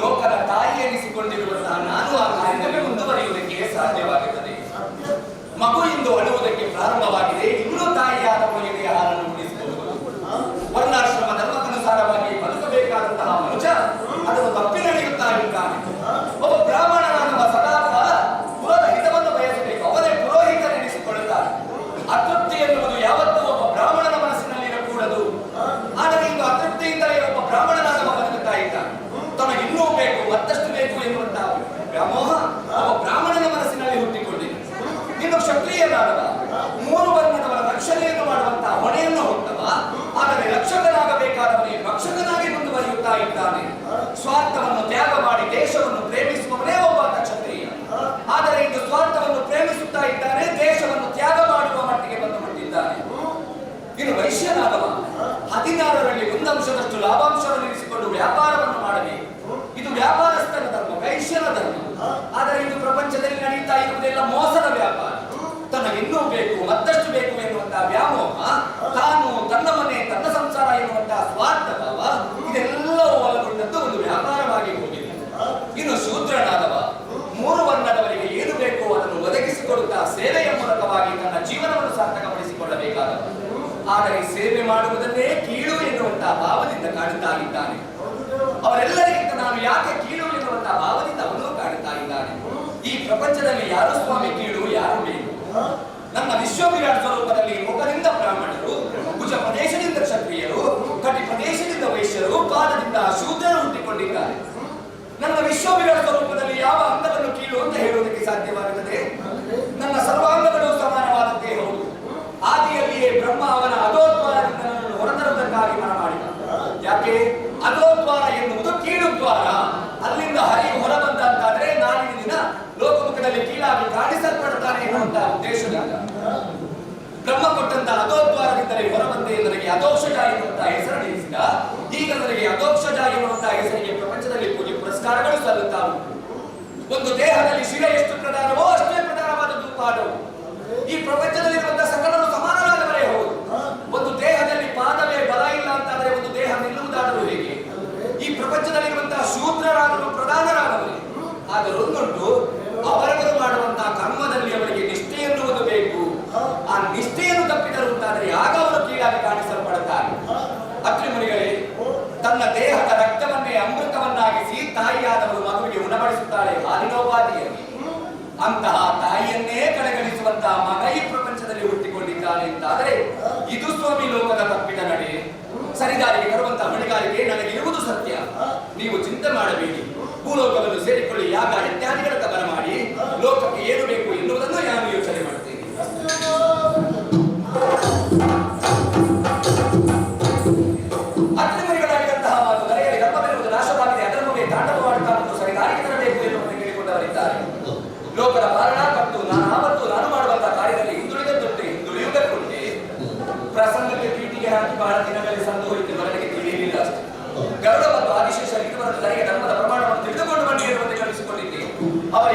ಲೋಕದ ತಾಯಿ ಎನಿಸಿಕೊಂಡಿರುವಂತಹ ನಾನು ಆ ಕಾರ್ಯದಲ್ಲಿ ಮುಂದುವರಿಯುವುದಕ್ಕೆ ಸಾಧ್ಯವಾಗುತ್ತದೆ. ಮಗು ಇಂದು ಅಳುವುದಕ್ಕೆ ಪ್ರಾರಂಭವಾಗಿದೆ. ಇನ್ನೂ ತಾಯಿಯಾದವಳು ಎದೆಯ ಹಾಲನ್ನು ಉಳಿಸಬಹುದು. ವರ್ಣಾಶ್ರಮ ಧರ್ಮಕ್ಕನುಸಾರವಾಗಿ ಬದುಕಬೇಕಾದಂತಹ ಮನುಷ್ಯ ಅದನ್ನು ತಪ್ಪಿ ನಡೆಯುತ್ತಾ ಇದ್ದಾನೆ. ಒಬ್ಬ ಬ್ರಾಹ್ಮಣನಾದ ಸದಾಕಾಲ ಕುಲದ ಹಿತವನ್ನು ಬಯಸಬೇಕು. ಅವನೇ ಪುರೋಹಿತನೆನಿಸಿಕೊಳ್ಳುತ್ತಾನೆ. ಅತೃಪ್ತಿ ಎನ್ನುವುದು ಯಾವತ್ತೂ ಒಬ್ಬ ಬ್ರಾಹ್ಮಣನ ಮನಸ್ಸಿನಲ್ಲಿ ಇರಕೂಡದು. ಆದರೆ ಇಂದು ಅತೃಪ್ತಿಯಿಂದಲೇ ಒಬ್ಬ ಬ್ರಾಹ್ಮಣನಾದವ ಬದುಕುತ್ತಾ ಇದ್ದಾನೆ. ತನಗಿನ್ನೂ ಬೇಕು, ಮತ್ತಷ್ಟು ಬೇಕು ಎನ್ನುವಂತಹ ವ್ಯಾಮೋಹ ಒಬ್ಬ ಬ್ರಾಹ್ಮಣನ ಮನಸ್ಸಿನಲ್ಲಿ ಹುಟ್ಟಿಕೊಂಡಿದೆ. ಇನ್ನು ಕ್ಷತ್ರಿಯನಾದವ ಮೂರು ವರ್ಣದವರ ರಕ್ಷಣೆಯನ್ನು ಮಾಡುವಂತಹ ಹೊಣೆಯನ್ನು ಹೊತ್ತವ. ಆದರೆ ರಕ್ಷಕನಾಗಬೇಕಾದವನೇ ರಕ್ಷಕನಾಗಿ ಮುಂದುವರಿಯುತ್ತಾ ಇದ್ದಾನೆ. ಸ್ವಾರ್ಥವನ್ನು ತ್ಯಾಗ ಮಾಡಿ ದೇಶವನ್ನು ಪ್ರೇಮಿಸುವವನೇ ಒಬ್ಬ ಕ್ಷತ್ರಿಯ. ಆದರೆ ಇಂದು ಸ್ವಾರ್ಥವನ್ನು ಪ್ರೇಮಿಸುತ್ತಾ ಇದ್ದಾನೆ, ದೇಶವನ್ನು ತ್ಯಾಗ ಮಾಡುವ ಮಟ್ಟಿಗೆ ಬಂದು ಬಿಟ್ಟಿದ್ದಾನೆ. ಇನ್ನು ವೈಶ್ಯನಾದವ 16ರಲ್ಲಿ 1% ಲಾಭಾಂಶವನ್ನು ಇರಿಸಿಕೊಂಡು ವ್ಯಾಪಾರವನ್ನು ಮಾಡಬೇಕು. ಇದು ವ್ಯಾಪಾರಸ್ಥನ ಧರ್ಮ, ವೈಶ್ಯನ ಧರ್ಮ. ಆದರೆ ಇದು ಪ್ರಪಂಚದಲ್ಲಿ ನಡೀತಾ ಇರುವುದೆಲ್ಲ ಮೋಸದ ವ್ಯಾಪಾರ. ತನಗಿನ್ನೂ ಬೇಕು, ಮತ್ತಷ್ಟು ಬೇಕು ಎನ್ನುವಂತಹ ವ್ಯಾಮೋಹ, ತಾನು ತನ್ನ ಮನೆ ತನ್ನ ಸಂಸಾರ ಎನ್ನುವಂತಹ ಸ್ವಾರ್ಥ ಭಾವ, ಇದೆಲ್ಲವೂ ಒಳಗೊಂಡದ್ದು ಒಂದು ವ್ಯಾಪಾರವಾಗಿ ಹೋಗಿದೆ. ಇನ್ನು ಶೂದ್ರನಾದವ ಮೂರು ವರ್ಣದವರಿಗೆ ಏನು ಬೇಕೋ ಅದನ್ನು ಒದಗಿಸಿಕೊಡುತ್ತಾ ಸೇವೆಯ ಮೂಲಕವಾಗಿ ತನ್ನ ಜೀವನವನ್ನು ಸಾರ್ಥಕಪಡಿಸಿಕೊಳ್ಳಬೇಕಾದವ. ಆದರೆ ಸೇವೆ ಮಾಡುವುದನ್ನೇ ಕೀಳು ಎನ್ನುವಂತಹ ಭಾವದಿಂದ ಕಾಡುತ್ತಾ ಇದ್ದಾನೆ. ಅವರೆಲ್ಲರಿಗಿಂತ ನಾನು ಯಾಕೆ ಕೀಳು ಎನ್ನುವಂತಹ ಭಾವದಿಂದ ಅವನು ಕಾಡುತ್ತಾ ಇದ್ದಾನೆ. ಈ ಪ್ರಪಂಚದಲ್ಲಿ ಯಾರು ಸ್ವಾಮಿ ಕೀಳು, ಯಾರು ಮೇಲು? ನನ್ನ ವಿಶ್ವವಿರಾಟ್ ಸ್ವರೂಪದಲ್ಲಿ ಮುಖದಿಂದ ಬ್ರಾಹ್ಮಣರು, ಭುಜ ಪ್ರದೇಶದಿಂದ ಕ್ಷತ್ರಿಯರು, ಕಟಿ ಪ್ರದೇಶದಿಂದ ವೈಶ್ಯರು, ಪಾದದಿಂದ ಶೂದ್ರರು ಹುಟ್ಟಿಕೊಂಡಿದ್ದಾರೆ. ನನ್ನ ವಿಶ್ವವಿರಾಟ್ ಸ್ವರೂಪದಲ್ಲಿ ಯಾವ ಅಂಗವನ್ನು ಕೀಳು ಅಂತ ಹೇಳುವುದಕ್ಕೆ ಸಾಧ್ಯವಾಗುತ್ತದೆ? ನನ್ನ ಸರ್ವಾಂಗಗಳು ಸಮಾನವಾದಂತೆ ಹೌದು. ಆದಿಯಲ್ಲಿಯೇ ಬ್ರಹ್ಮ ಅವನ ಅಧೋದ್ವಾರದಿಂದ ನನ್ನನ್ನು ಹೊರತರುವುದಕ್ಕಾಗಿ ಮನ ಮಾಡಿದ. ಯಾಕೆ? ಅಧೋದ್ವಾರ ಎನ್ನುವುದು ಕೀಳು ದ್ವಾರ. ಅಲ್ಲಿಂದ ಹರಿವು ಹೊರಬಂದ ಅಂತಾದ್ರೆ ನಾಳಿನ ದಿನ ಲೋಕಮುಖದಲ್ಲಿ ಕೀಳಾಗಿ ಕಾಣಿಸಲ್ಪಡುತ್ತಾನೆ ಎನ್ನುವಂತಹ ಉದ್ದೇಶದಿಂದ ಬ್ರಹ್ಮ ಕೊಟ್ಟಂತಹ ಅಧೋದ್ವಾರದಿಂದಲೇ ಹೊರಬಂದೆ. ನನಗೆ ಅಧೋಕ್ಷಜ ಎನ್ನುವಂತಹ ಹೆಸರನ್ನಿಸಿದ. ಈಗ ನನಗೆ ಅಧೋಕ್ಷಜ ಎನ್ನುವಂತಹ ಹೆಸರಿಗೆ ಪ್ರಪಂಚದಲ್ಲಿ ಪೂಜೆ ಪುರಸ್ಕಾರಗಳು ಸಲ್ಲುತ್ತಾವು. ಒಂದು ದೇಹದಲ್ಲಿ ಶಿರ ಎಷ್ಟು ಪ್ರಧಾನವೋ ಅಷ್ಟೇ ಪ್ರಧಾನವಾದದ್ದು ಪಾದವು. ಈ ಪ್ರಪಂಚದಲ್ಲಿರುವಂತಹ ಸಕಲರು ಸಮಾನರಾದವರೇ ಹೌದು. ಒಂದು ದೇಹದಲ್ಲಿ ಪಾದವೇ ಬಲ ಇಲ್ಲ ಅಂತಾದರೆ ಒಂದು ದೇಹ ನಿಲ್ಲುವುದಾದರೂ ಹೇಗೆ? ಈ ಪ್ರಪಂಚದಲ್ಲಿರುವಂತಹ ಶೂದ್ರರಾದರೂ ಪ್ರಧಾನರಾದವರೇ. ಆದರೆ ಒಂದುಂಟು, ಅವರವರು ಮಾಡುವಂತಹ ಕರ್ಮದಲ್ಲಿ ಅವರಿಗೆ ನಿಷ್ಠೆ ಎನ್ನುವುದು ಬೇಕು. ಆ ನಿಷ್ಠೆಯನ್ನು ತಪ್ಪಿದರು ಅಂತಾದರೆ ಆಗ ಅವರು ಕೀಳಾಗಿ ಕಾಣಿಸಲ್ಪಡುತ್ತಾರೆ. ಅತ್ರಿಮುನಿಗಳೇ, ತನ್ನ ದೇಹದ ರಕ್ತವನ್ನೇ ಅಮೃತವನ್ನಾಗಿಸಿ ತಾಯಿಯಾದವರು ಮಗುವಿಗೆ ಉಣಬಡಿಸುತ್ತಾಳೆ ಹಾಲಿನೋಪಾದಿಯಲ್ಲಿ. ಅಂತಹ ತಾಯಿಯನ್ನೇ ಕಡೆಗಣಿಸುವಂತಹ ಮಗ ಈ ಪ್ರಪಂಚದಲ್ಲಿ ಹುಟ್ಟಿಕೊಂಡಿದ್ದಾನೆ ಅಂತಾದರೆ ಇದು ಸ್ವಾಮಿ ಲೋಕದ ತಪ್ಪಿದ ನಡೆ. ಸರಿದಾರಿಗೆ ಬರುವಂತಹ ಹೊಣೆಗಾರಿಕೆ ನನಗಿರುವುದು ಸತ್ಯ. ನೀವು ಚಿಂತೆ ಮಾಡಬೇಡಿ. ಭೂಲೋಕವನ್ನು ಸೇರಿಕೊಳ್ಳಿ, ಯಾಗ ಇತ್ಯಾದಿಗಳ ಬರಮಾಡಿ ಲೋಕಕ್ಕೆ ಏನು ಬೇಕು ಎನ್ನುವುದನ್ನು ನಾನು ಯೋಚನೆ ಮಾಡುತ್ತೇನೆ. ಅತ್ರಿಮುನಿಗಳಾಗಿದ್ದಂತಹ ಮಾತು ನನಗೆ ಧರ್ಮವೆನ್ನುವುದು ನಾಶವಾಗಿದೆ, ಅಧರ್ಮವೇ ತಾಂಡವವಾಡುತ್ತಾ ಮತ್ತು ಸರಿದಾರಿಗೆ ತರಬೇಕು ಎನ್ನುವುದನ್ನು ಕೇಳಿಕೊಂಡವರಿದ್ದಾರೆ. ಲೋಕದ ಕಾರಣ ಮತ್ತು ನಾನು ಮಾಡುವಂತಹ ಕಾರ್ಯದಲ್ಲಿ ಹಿಂದುಳಿದದ್ದುಂಟೆ, ಹಿಂದುಳಿಯುವುದಕ್ಕುಂಟೆ. ಪ್ರಸಂಗಕ್ಕೆ ಪೀಠಿಗೆ ಹಾಕಿ ಬಹಳ ದಿನಗಳಲ್ಲಿ ಸಂದು ಹೋಯಿತು, ನನಗೆ ತಿಳಿಯಲಿಲ್ಲ ಅಷ್ಟೇ. ಗರುಡ ಮತ್ತು ಆದಿಶೇಷ ಇರುವರನ್ನು ನನಗೆ ಧರ್ಮದ ಪ್ರಮಾಣವನ್ನು ತಿಳಿದುಕೊಂಡು ಬನ್ನಿ ಎನ್ನುವಂತೆ ಕಳಿಸಿಕೊಂಡಿದ್ದೆ. ಅವರ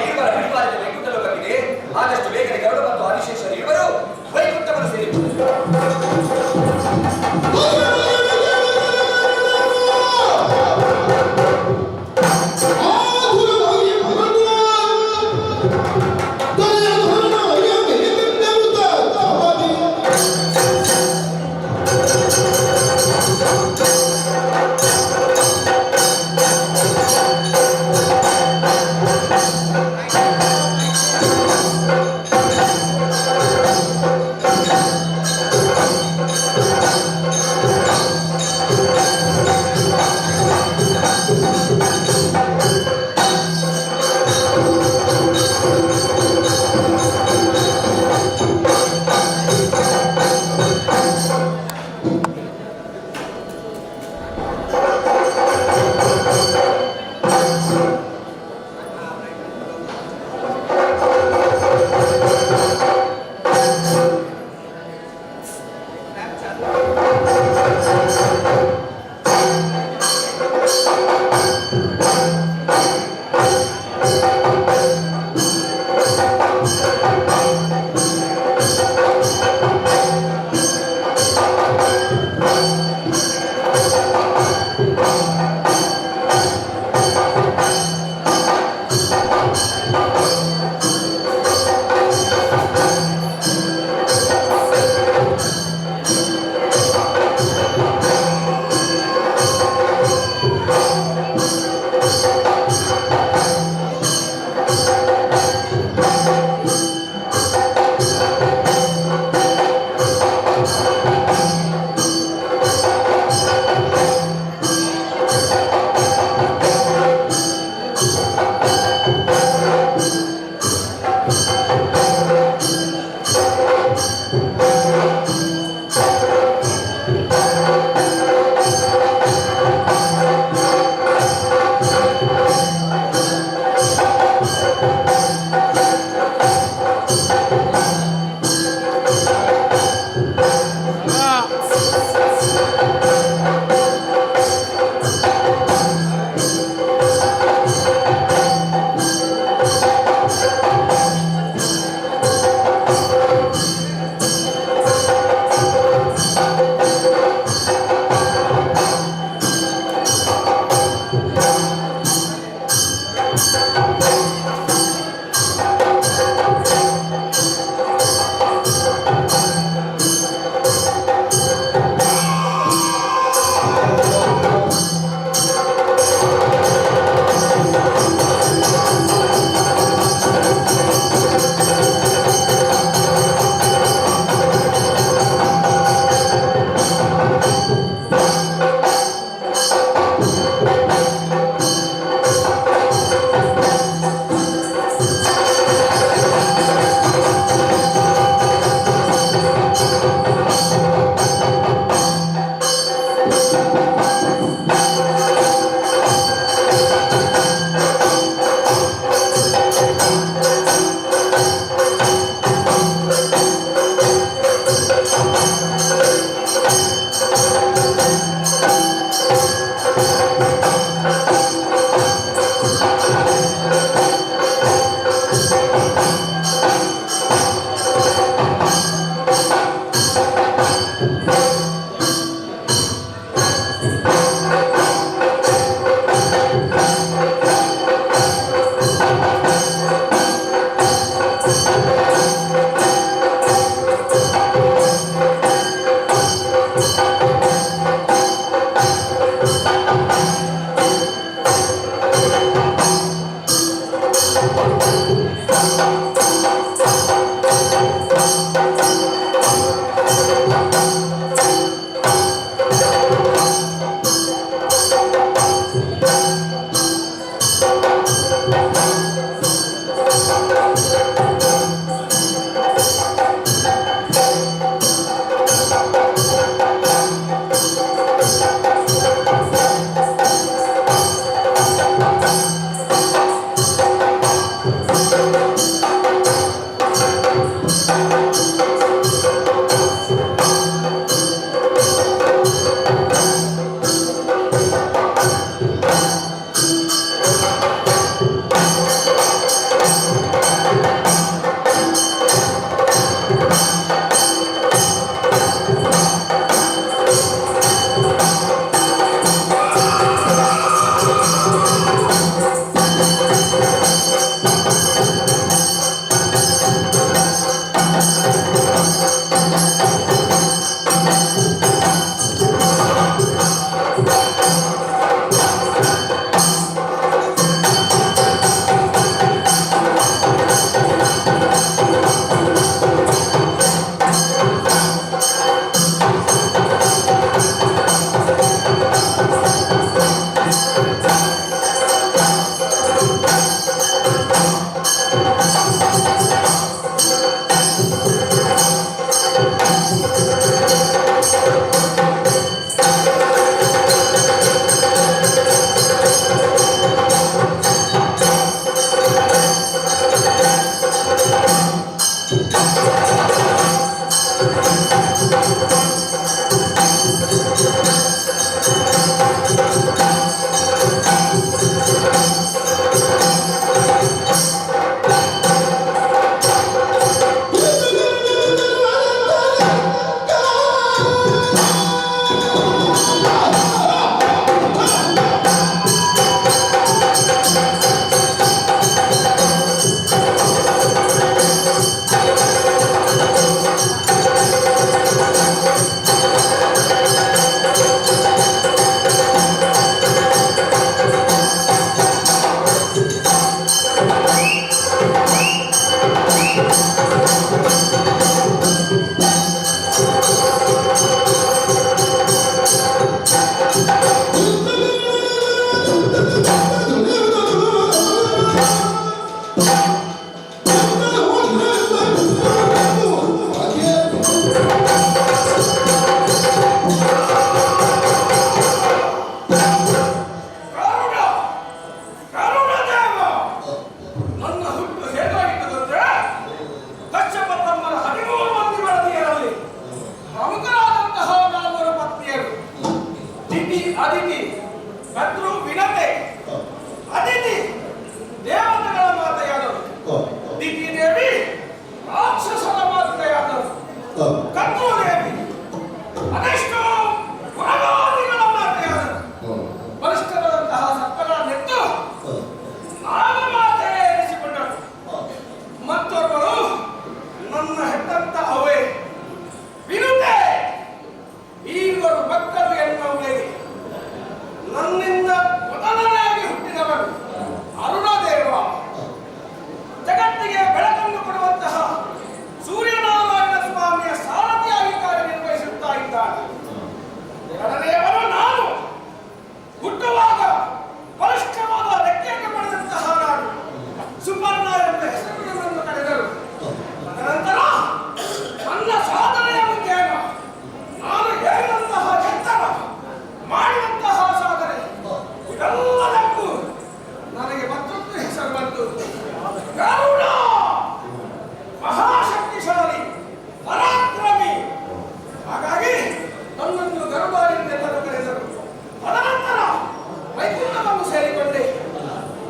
ಸೇರಿಕೊಂಡೆ.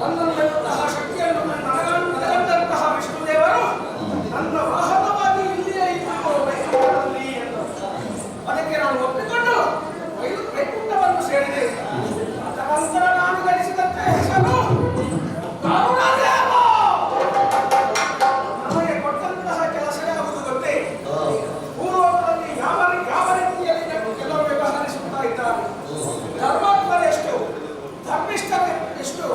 ನನ್ನಂತಹ ಶಕ್ತಿಯನ್ನು ನನಗಂತಹ ವಿಷ್ಣುದೇವರು ನನ್ನ ವಾಹನವಾಗಿ ಇಲ್ಲಿಯೇ ಇದ್ದು ವೈಕುಂಠದಲ್ಲಿ ಎಂದು ಅದಕ್ಕೆ ನಾನು ಒಪ್ಪಿಕೊಂಡು ವೈಕುಂಠವನ್ನು ಸೇರಿದೆ. ಅದನಂತರ ನಾನು ಗಳಿಸಿದಂತೆ ಹೆಸರು ಕರುಣಾದೇವ. ನಮಗೆ ಕೊಟ್ಟಂತಹ ಕೆಲಸ ಯಾವುದು ಗೊತ್ತೇ? ಪೂರ್ವದಲ್ಲಿ ಯಾವ ರೀತಿಯಲ್ಲಿ ಕೆಲವು ವ್ಯವಹರಿಸುತ್ತಾ ಇದ್ದಾರೆ. ಧರ್ಮಾತ್ಮರೆಷ್ಟು, ಧರ್ಮಿಷ್ಠರೆಷ್ಟು,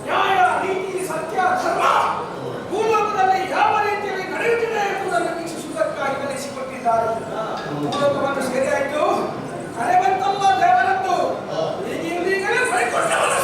ನ್ಯಾಯ ನೀತಿ ಸತ್ಯ ಧರ್ಮ ಭೂಲೋಕದಲ್ಲಿ ಯಾವ ರೀತಿಯಲ್ಲಿ ನಡೆಯುತ್ತಿದೆ ಎಂಬುದನ್ನು ವೀಕ್ಷಿಸುವುದಕ್ಕಾಗಿ ಕಲಿಸಿಕೊಟ್ಟಿದ್ದಾರೆ. ಭೂಲೋಕವನ್ನು ಸೇರಿಯಾಯಿತು, ಕರೆ ಬಂತಲ್ಲ ದೇವರದ್ದು. ಈಗಲೇ ಬೈಕೊಂಡವನು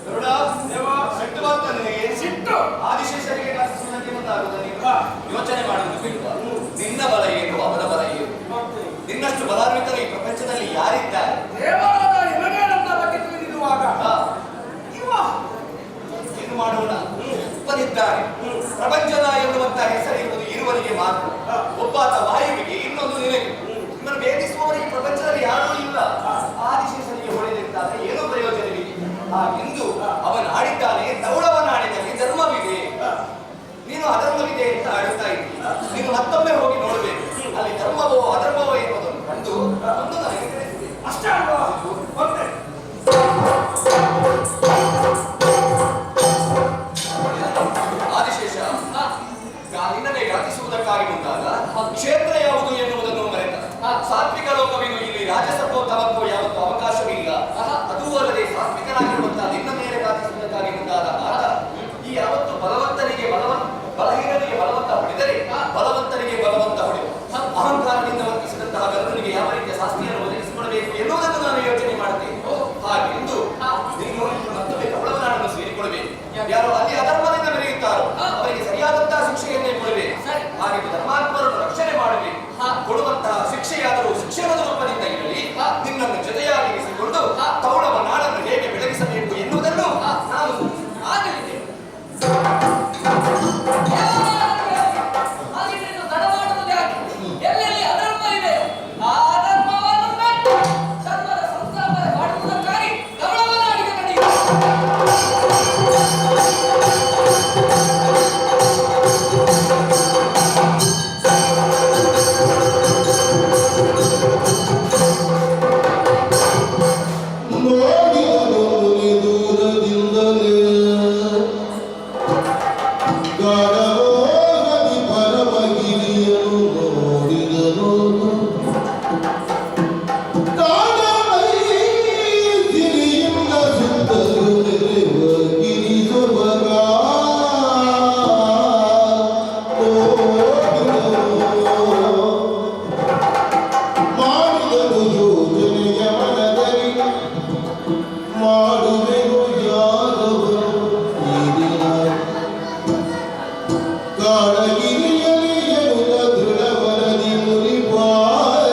ಗರುಡ, ಸಿಟ್ಟು ಬಂತ ನಿನಗೆ? ಸಿಟ್ಟು ಆದಿಶೇಷರಿಗೆ ಕಾಣಿಸುವುದಕ್ಕೆ ಮುಂದಾಗುವುದ ನೀನು? ಯೋಚನೆ ಮಾಡುವುದು ಬೇಡ. ನಿನ್ನ ಬಲ ಏನು, ಅವನ ಬಲ ಏನು? ನಿನ್ನಷ್ಟು ಬಲಾನ್ವಿತರು ಈ ಪ್ರಪಂಚದಲ್ಲಿ ಯಾರಿದ್ದಾರೆ? ದೇವರಾದ ನಿನಗೆ ನನ್ನ ಬಗ್ಗೆ ತಿಳಿದಿರುವಾಗ ಹಾ, ಇವ ಏನು ಮಾಡೋಣ? ಒಬ್ಬನಿದ್ದಾನೆ. ಪ್ರಪಂಚದ ಎನ್ನುವಂತ ಹೆಸರಿರುವುದು ಇರುವನಿಗೆ ಮಾತ್ರ. ಒಬ್ಬಾತ ವಾಯುವಿಗೆ, ಇನ್ನೊಂದು ನಿನಗೆ. ನಿಮ್ಮನ್ನು ಭೇದಿಸುವವರು ಈ ಪ್ರಪಂಚದಲ್ಲಿ ಯಾರೂ ಇಲ್ಲ. ಆದಿಶೇಷನಿಗೆ ಹೊಳೆದಿದ್ದಾನೆ, ಏನೂ ಪ್ರಯೋಜನವಿದೆ. ಹಾಗೆಂದು ಅವನು ಆಡಿದ್ದಾನೆ, ದೌಡವನ್ನಾಡಿದ್ದಾನೆ, ಧರ್ಮವಿದೆ. ನೀನು ಅಧರ್ಮವಿದೆ ಅಂತ ಆಡುತ್ತಾ ಇದ್ದೀನಿ. ನೀನು ಮತ್ತೊಮ್ಮೆ ಹೋಗಿ ನೋಡಬೇಕು. ಅಲ್ಲಿ ಧರ್ಮವೋ ಅಧರ್ಮವೋ ಎನ್ನುವುದನ್ನು ಕಂಡು ಒಂದು ನನಗೆ ತಿಳಿಸಿದೆ. ಅಷ್ಟೇ ಅಲ್ವಾ? ಮತ್ತೆ ಆದಿಶೇಷ ನಿನ್ನನ್ನೇ ಘಾತಿಸುವುದಕ್ಕಾಗಿ ಮುಂದಾದ ಕ್ಷೇತ್ರ ಯಾವುದು ಎನ್ನುವುದನ್ನು ಮರೆತ. ಸಾತ್ವಿಕ ಲೋಕವೇನು, ಇಲ್ಲಿ ರಾಜಸತ್ವೋತ್ತಮಕ್ಕೂ ಯಾವತ್ತೂ ಅವಕಾಶವಿಲ್ಲ. ಅದೂ ಅಲ್ಲದೆ ಸಾತ್ವಿಕನಾಗಿರುವಂತಹ ನಿನ್ನ ಮೇಲೆ ಘಾತಿಸುವುದಕ್ಕಾಗಿ ಮುಂದಾದ ಆತ ಈ ಯಾವತ್ತು ಬಲಹೀನನಿಗೆ ಬಲವಂತ ಹೊಡೆದರೆ ಬಲವಂತನಿಗೆ ಬಲವಂತ ಹೊಡೆದು ಅಹಂಕಾರದಿಂದ ವರ್ತಿಸಿದಂತಹ ಗರುಡನಿಗೆ ಯಾವ ರೀತಿಯ ಶಾಸ್ತಿಯನ್ನು ಒದಗಿಸಿಕೊಡಬೇಕು ಎನ್ನುವುದನ್ನು ನಾನು ಯೋಚನೆ ಮಾಡುತ್ತೇನೆ. ಹಾಗೆಂದು ನೀನು ಮತ್ತೊಮ್ಮೆ ಕಪಳವನಾಡನ್ನು ಸೇರಿಕೊಳ್ಳಬೇಕು. ಯಾರು ಅಲ್ಲಿ ಅಧರ್ಮದಿಂದ ಮೆರೆಯುತ್ತಾರೋ ಅವರಿಗೆ ಸರಿಯಾದಂತಹ ಶಿಕ್ಷೆಯನ್ನೇ ಕೊಡಬೇಕು. ಹಾಗೆ ಧರ್ಮಾತ್ಮರನ್ನು ರಕ್ಷಣೆ ಮಾಡಬೇಕು. ಕೊಡುವಂತಹ ಶಿಕ್ಷೆಯಾದರೂ ಶಿಕ್ಷಣದ ರೂಪದಿಂದ ಇರಲಿ. ನಿನ್ನನ್ನು ಜೊತೆಯಾಗಿರಿಸಿಕೊಂಡು ಕೌಳವ ನಾಡನ್ನು ಹೇಗೆ ಬೆಳಗಿಸಬೇಕು ಎನ್ನುವುದನ್ನು ನಾನು ಆಗಲಿದ್ದೇನೆ. ಎಲ್ಲೆಲ್ಲಿ ಅಧರ್ಮ ಇದೆ ಆ ಅಧರ್ಮವನ್ನು ಬಿಟ್ಟು ಧರ್ಮದ ಸಂಸ್ಥಾಪನೆ ಮಾಡುವುದಕ್ಕಾಗಿ ಗಮನವನ್ನಾಡಿದ ಕಡೆಗೆ ನೋಡಿದನು ಮುನಿ ದೂರದಿಂದಲೇ ಗಾಢಮೋಹದಿ ಪರಮಗಿರಿಯನು ನೋಡಿದನು. ಗಾಢಮೈಸಿರಿಯಿಂದ ಸುತ್ತಲೂ ನೆರೆವ ಗಿರಿಸೊಬಗ ಮಾಡಿದನು ಯೋಜನೆಯ ಮನದಲ್ಲಿ ಮಾಡುವೆನು ಯಾದವರು ನೀರಿನ ಕಾಡಗಿರಿಯಲಿ ಎನ್ನುವ ದೃಢವರದಿ ಮುನಿಪಾಯ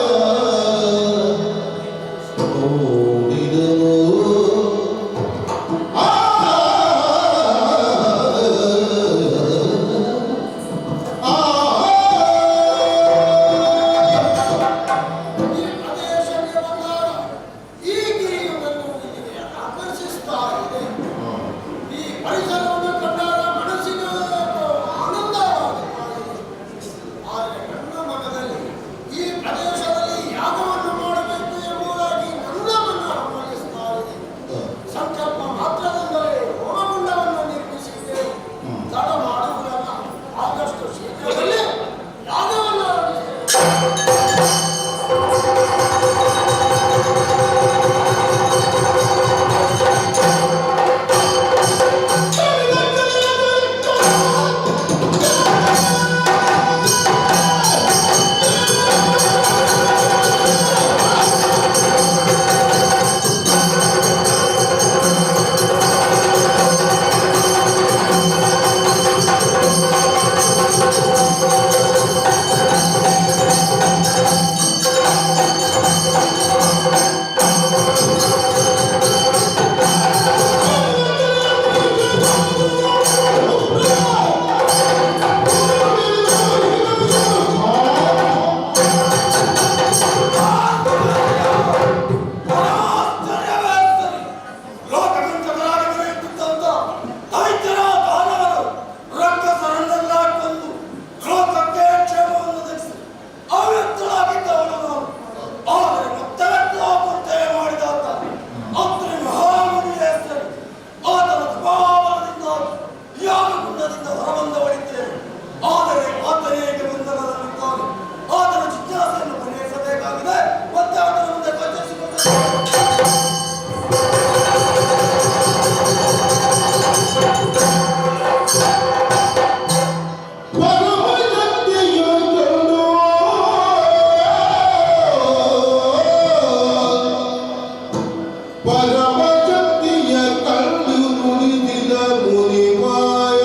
ನೋಡಿದನು. ಆ ಈ ಪ್ರದೇಶಕ್ಕೆ ಬಂದಾಗ ಈ ಗಿರಿಯು ನನ್ನೊಂದಿಗೆ ಆಕರ್ಷಿಸ್ತಾ ಇದೆ. ಈ ಪರಿಸರವನ್ನು ಕಂಡಾಗ ಮನಸ್ಸಿಗೆ ಆನಂದವಾಗುತ್ತಾ ಇದೆ. ಆದರೆ ನನ್ನ ಮನದಲ್ಲಿ ಈ ಪ್ರದೇಶದಲ್ಲಿ ಯಾಗವನ್ನು ಮಾಡಬೇಕು ಎಂಬುದಾಗಿ ನನ್ನ ಮನ ಹಮ್ಮಲಿಸ್ತಾ ಇದೆ. ಸಂಕಲ್ಪ ಮಾತ್ರದಿಂದಲೇ ಹೋಮಗುಂಡವನ್ನು ನಿರ್ಮಿಸಿದ್ದೇನೆ. ತಡ ಮಾಡುವುದಲ್ಲ, ಆದಷ್ಟು ಶೀಘ್ರದಲ್ಲೇ ಯಾಗವನ್ನು ಆರಂಭಿಸಿದ್ದೇನೆ. ಪರಮ ಶಕ್ತಿಯ ಕಂಡು ನುಡಿದಿದ ಮುನಿಮಾಯ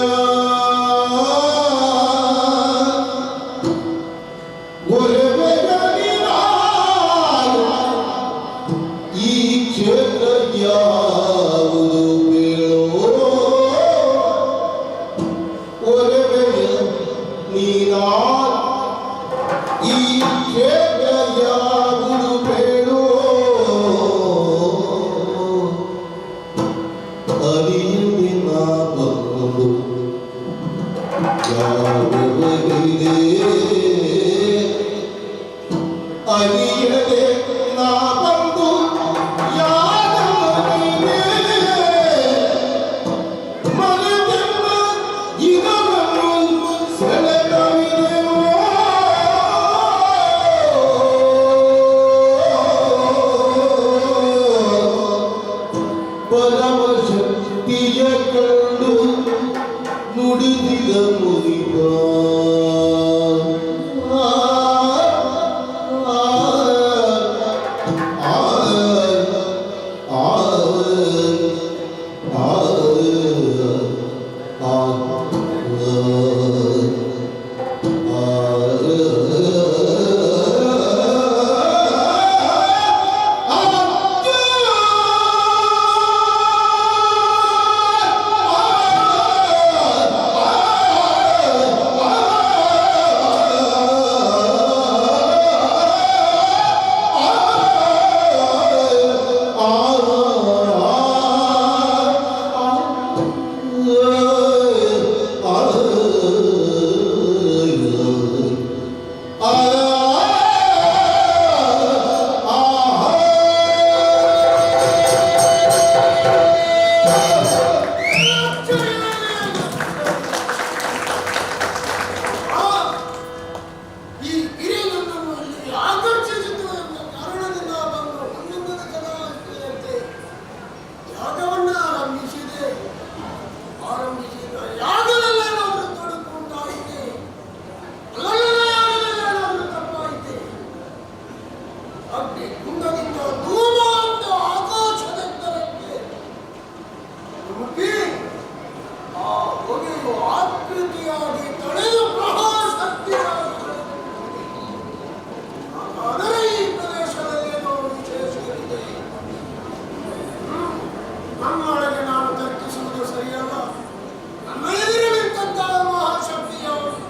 ಈ ಕ್ಷೇತ್ರ ಯಾವುದು ಬೇಳೋ ಒರೆವೆಯ ನೀನಾ ಈ ಕ್ಷೇತ್ರ ಯಾವುದು ಬೇಳೋ ಅರಿಯದೆ ನಾ ಬಂದು ಯಾರಿದೆ ಅರಿಯದೆ ನಾ ಬಂದು ಯಾರಿದೆ ಮನದೆಲ್ಲ ಇದನ್ನು ಸೆಳೆದವಿದೆಯೋ ಪರಮ ಶಕ್ತಿಯ ಕಂಡು ನುಡಿದಿದ ಮುನಿಪ ಈ ಗಿರಿ ನನ್ನನ್ನು ಅಲ್ಲಿ ಆಕರ್ಷಿಸಿತು ಎಂಬ ಕಾರಣದಿಂದ ಬಂದು ಹನ್ನೊಂದನೇ ಜನಾಂಗದಂತೆ ಯಾಗವನ್ನ ಆರಂಭಿಸಿದ ಯಾಗದಲ್ಲೇ ನಾವು ತೊಡಗುಂಟಾಯಿತೆ ಅಲ್ಲಲ್ಲ ಯಾಗದಲ್ಲೇನಾದರೂ ತಪ್ಪಾಯಿತೆ ಅಗ್ನಿ ಕುಂಡದಿಂದ ಧೂಮ ಅಂತ ಆಕಾಶದೆತ್ತರಕ್ಕೆ ನುಗ್ಗಿ ಆ ಹೊಗೆಯು ಆಕೃತಿಯಾಗಿ ತಳೆದು ಪ್ರಭಾಶಕ್ತಿಯಾಗಿ ಆದರೆ ಈ ಪ್ರದೇಶದಲ್ಲಿ ನಾವು ವಿಶೇಷವಿದೆ ನನ್ನೊಳಗೆ ನಾನು ತರ್ಕಿಸುವುದು ಸರಿಯಲ್ಲ. ನನ್ನ ಎದುರು ನಿಂತಹ ಮಹಾಶಕ್ತಿ ಯಾವುದು,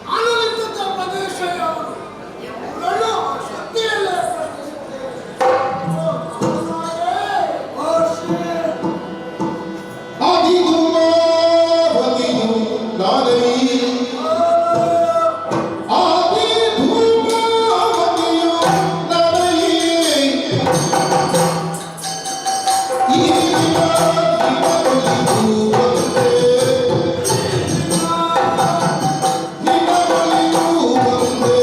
ನಾನು ನಿಂತಹ ಪ್ರದೇಶ ಯಾವುದು ಎಂಬುದನ್ನು ಆ ಶಕ್ತಿಯಲ್ಲೇ ಪ್ರಶ್ನಿಸುತ್ತೇನೆ. ಆದಿಧೂಮಾವತಿಯು ನಾನೈ ಆದಿಧೂಮಾವತಿಯು ನಾನೈ ಈ ನಿಮಗಲಿ ಧೂಮಂತೆ ನಿಮಗಲಿ ಧೂಮಂತೆ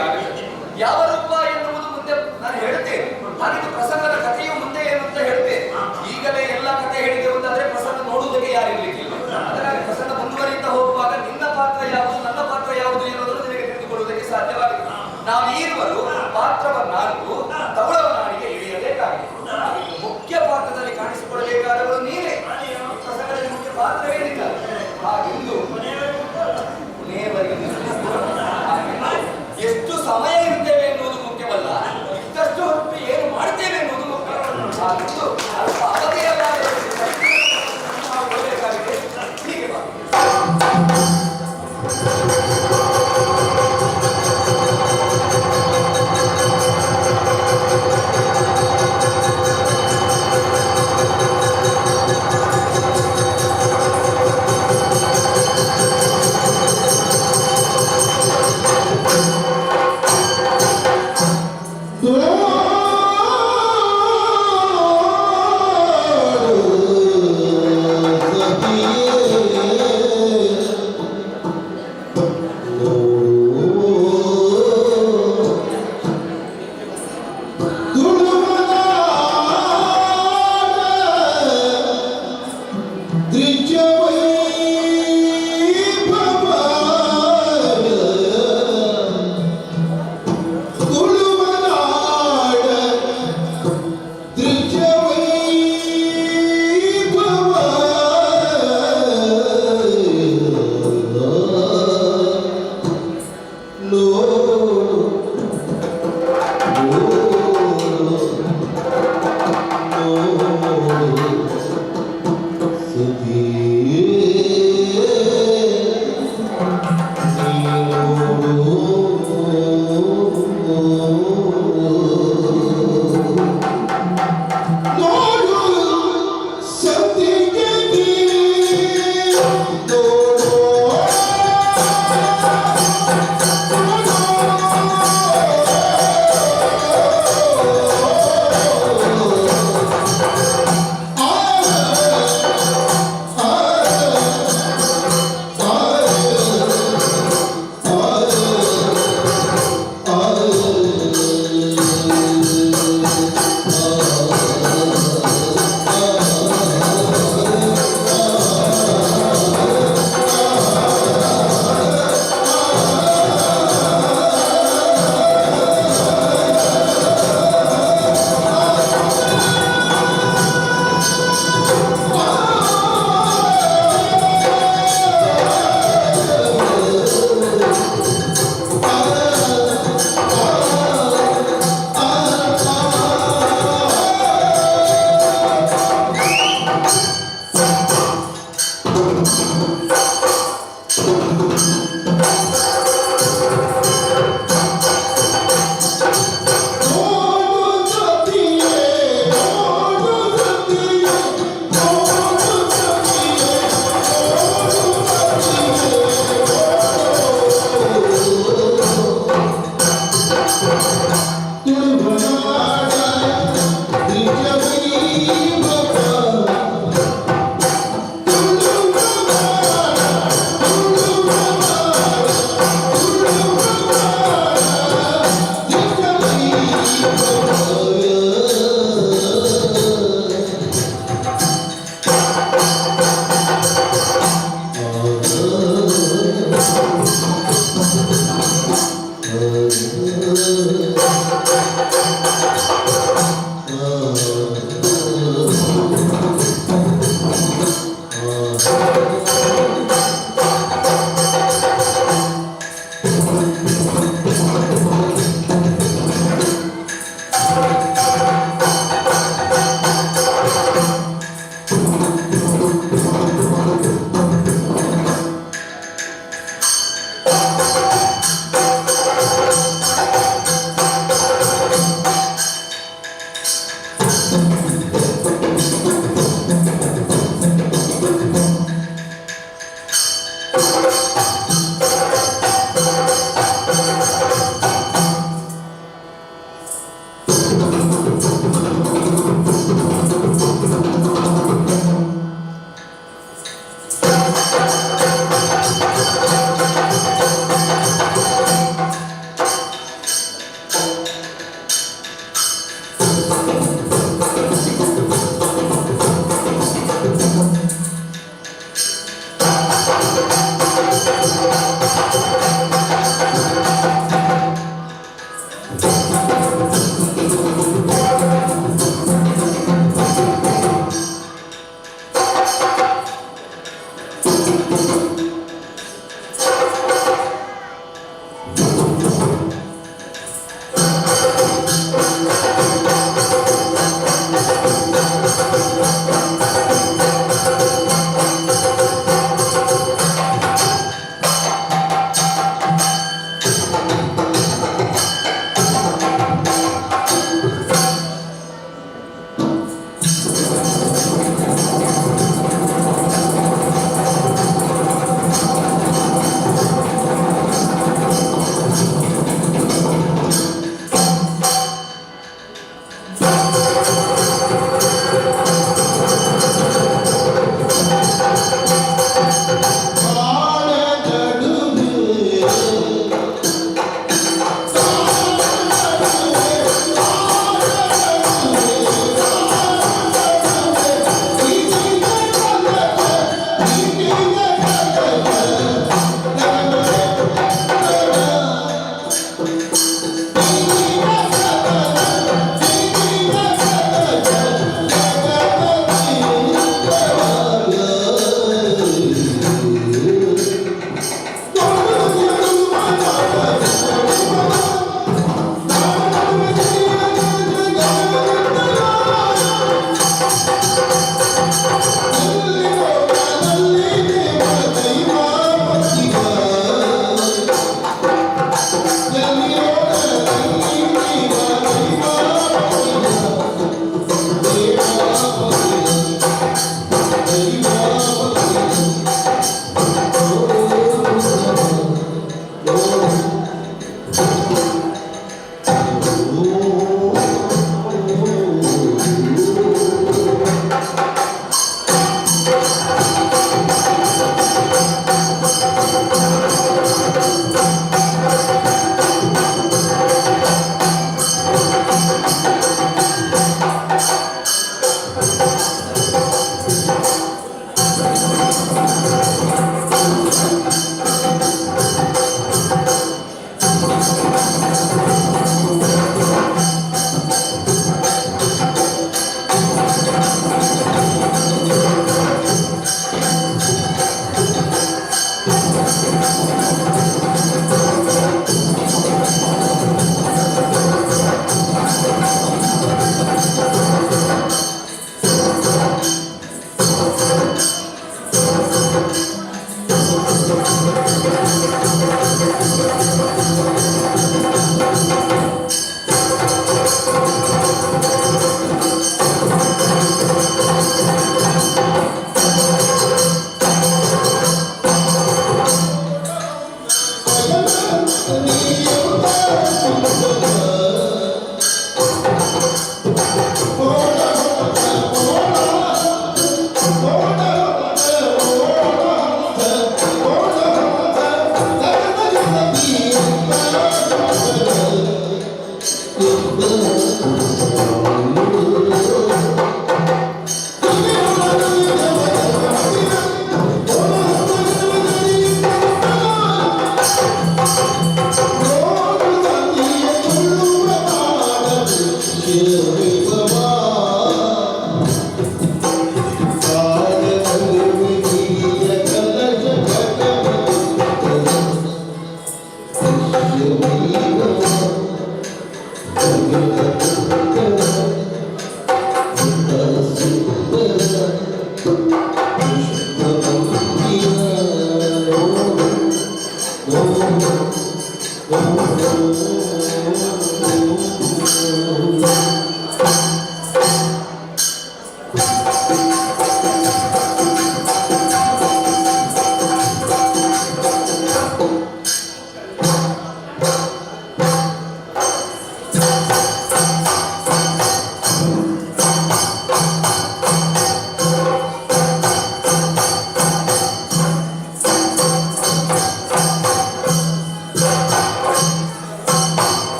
ನೋಡಬೇಕಾಗುತ್ತದೆ. ಯಾವ ರೂಪ ಎನ್ನುವುದು ಮುಂದೆ ನಾನು ಹೇಳ್ತೇನೆ. ನಾನಿದು ಪ್ರಸಂಗದ ಕಥೆಯು ಮುಂದೆ ಏನು ಅಂತ ಹೇಳ್ತೇನೆ. ಈಗಲೇ ಎಲ್ಲ ಕಥೆ ಹೇಳಿದೆವು ಅಂತಾದ್ರೆ ಪ್ರಸಂಗ ನೋಡುವುದಕ್ಕೆ ಯಾರಿರ್ಲಿಕ್ಕಿಲ್ಲ. ಅದಕ್ಕಾಗಿ ಪ್ರಸಂಗ ಮುಂದುವರಿಯುತ್ತಾ ಹೋಗುವಾಗ ನಿನ್ನ ಪಾತ್ರ ಯಾವುದು, ನನ್ನ ಪಾತ್ರ ಯಾವುದು ಎನ್ನುವುದನ್ನು ನಿನಗೆ ತಿಳಿದುಕೊಳ್ಳುವುದಕ್ಕೆ ಸಾಧ್ಯವಾಗಿದೆ. ನಾವು ಈರುವರು ಪಾತ್ರವನ್ನಾರು ತವಳವನಾಡಿಗೆ ಇಳಿಯಬೇಕಾಗಿದೆ. ಮುಖ್ಯ ಪಾತ್ರದಲ್ಲಿ ಕಾಣಿಸಿಕೊಳ್ಳಬೇಕಾದವರು ನೀವೇ. ಪ್ರಸಂಗದಲ್ಲಿ ಮುಖ್ಯ ಪಾತ್ರವೇನಿಲ್ಲ. ಹಾಗೆಂದು ಎಷ್ಟು ಸಮಯ ಇರ್ತೇವೆ ಎನ್ನುವುದು ಮುಖ್ಯವಲ್ಲ, ಇದ್ದಷ್ಟು ಹೊತ್ತು ಏನು ಮಾಡ್ತೇವೆ ಎನ್ನುವುದು ಮುಖ್ಯ. ಹಾಗೆಂದು ಅಲ್ಪ ಅವಧಿಯಲ್ಲಾದ ನಾವು ಕೊಡಬೇಕಾಗಿದೆ. ಹೀಗೆ ಬಾ.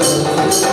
Thank you.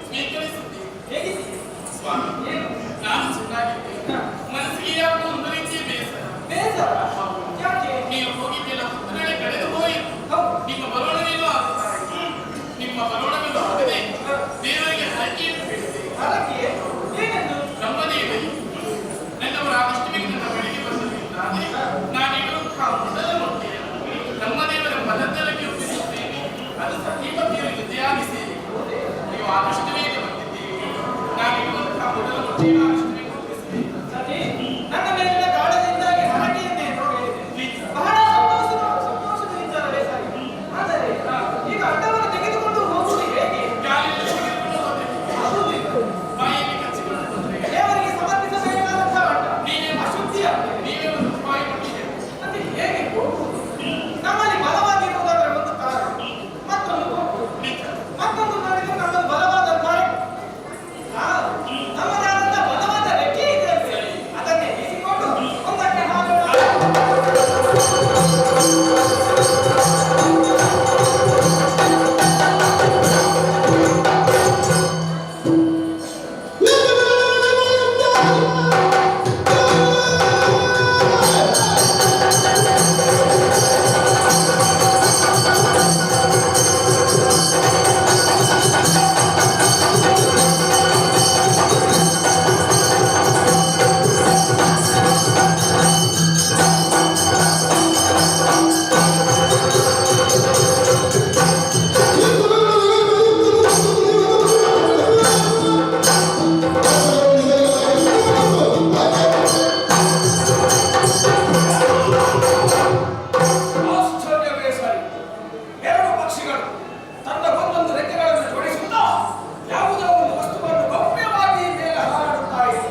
ಸ್ವೀಕರಿಸುತ್ತೇನೆ. ಹೇಗಿದ್ದೀರಿ? ಸ್ವಾಮಿ, ಏನು? ನಾನು ಚೆನ್ನಾಗಿದ್ದೇನೆ. ಮನಸ್ಸಿಗೆ ಯಾಕೋ ಒಂದು ರೀತಿಯ ಬೇಸರ. ಬೇಸರ? ಯಾಕೆ? ನೀವು ಹೋಗಿದ್ದೆಲ್ಲ ಹೊತ್ತುಗಳೇ ಕಳೆದು ಹೋಯಿತು. ಹೌದು. ನಿಮ್ಮ ಬರೋಣವೇನೋ ಆಗ್ತಾ ಇದೆ. ನಿಮ್ಮ ಬರೋಣವೆಂದು ಆಗದೆ ದೇವರಿಗೆ ಹರಕೆಯನ್ನು ಹೇಳಿದೆ. ಅದಕ್ಕೆ ಏನೆಂದು? ಬ್ರಹ್ಮದೇವರಿ ನನ್ನವರಾದಷ್ಟು ಬೇಗ ನನ್ನ ಬಳಿಗೆ ಬಂದದಿಲ್ಲಾದರೆ ನಾನಿರುವಂತಹ ಮೊದಲ ಮೊಟ್ಟೆಯನ್ನು ಬ್ರಹ್ಮದೇವರ ಮನದೊಳಗೆ ಒಪ್ಪಿಸುತ್ತೇನೆ. ಅದು ಸತೀಪತಿಯವರಿಗೆ ತ್ಯಾಗಿಸಿ ನೀವು ಆದಷ್ಟು ಬೇಗ ಬಂದಿದ್ದೇವೆ. ನಾನಿರುವಂತಹ ಮೊದಲ ಮೊಟ್ಟೆಯನ್ನು ಆದಷ್ಟು ಬೇಗ ಒಪ್ಪಿಸುತ್ತೇನೆ. ಸತಿ, ನನ್ನ ಮೇಲಿನ ಕಾಳಜಿಯಿಂದಾಗಿ ಹರಕೆಯನ್ನೇ ಹೇಳಿದೆ. ಬಹಳ ಸಂತೋಷದ ವಿಚಾರವೇ ಸರಿ. ಆದರೆ ಈಗ ಅಡ್ಡವನ್ನು ತೆಗೆದುಕೊಂಡು ಹೋಗುವುದು ಹೇಗೆ? ಕಾಲಿನ ತೆಗೆದುಕೊಂಡು ಹೋದರೆ ಆಗುವುದಿಲ್ಲ. ಬಾಯಲ್ಲಿ ಕಚ್ಚಿಕೊಂಡು ಹೋದರೆ ದೇವರಿಗೆ ಸಮರ್ಪಿಸಬೇಕಾದಂತಹ ಅಡ್ಡ ನೀವೇ ಅಶುದ್ಧಿಯ ನೀವೇ ಒಂದು ಉಪಾಯ ಕೊಟ್ಟಿದ್ದೀರಿ. ಮತ್ತೆ ಹೇಗೆ ಹೋಗುವುದು? ನಮ್ಮಲ್ಲಿ ಬಲವಾಗಿರುವುದಾದರೆ ಒಂದು ಕಾರಣ, ಮತ್ತೊಂದು ಹೋಗುವುದು. ಮತ್ತೊಂದು ನೋಡಿದ್ರೆ ನಮ್ಮಲ್ಲಿ ಬಲವಾದ ಕಾರಣ. ನಮ್ಮದಾದಂತಹ ಬಲವಾದ ರೆಕ್ಕೆ ಇದೆ ಅಲ್ವೇ? ಅದನ್ನೇ ಬೀಸಿಕೊಂಡು ಒಂದಕ್ಕೆ ಹಾಕೋಣ. ಆಶ್ಚರ್ಯವೇ ಸರಿ. ಎರಡು ಪಕ್ಷಿಗಳು ತನ್ನ ಒಂದೊಂದು ರೆಕ್ಕೆಗಳನ್ನು ಜೋಡಿಸುತ್ತಾ ಯಾವುದೋ ಒಂದು ವಸ್ತುವನ್ನು ಗೌಪ್ಯವಾಗಿ ಮೇಲೆ ಹಾರಾಡುತ್ತಾ ಇದೆ.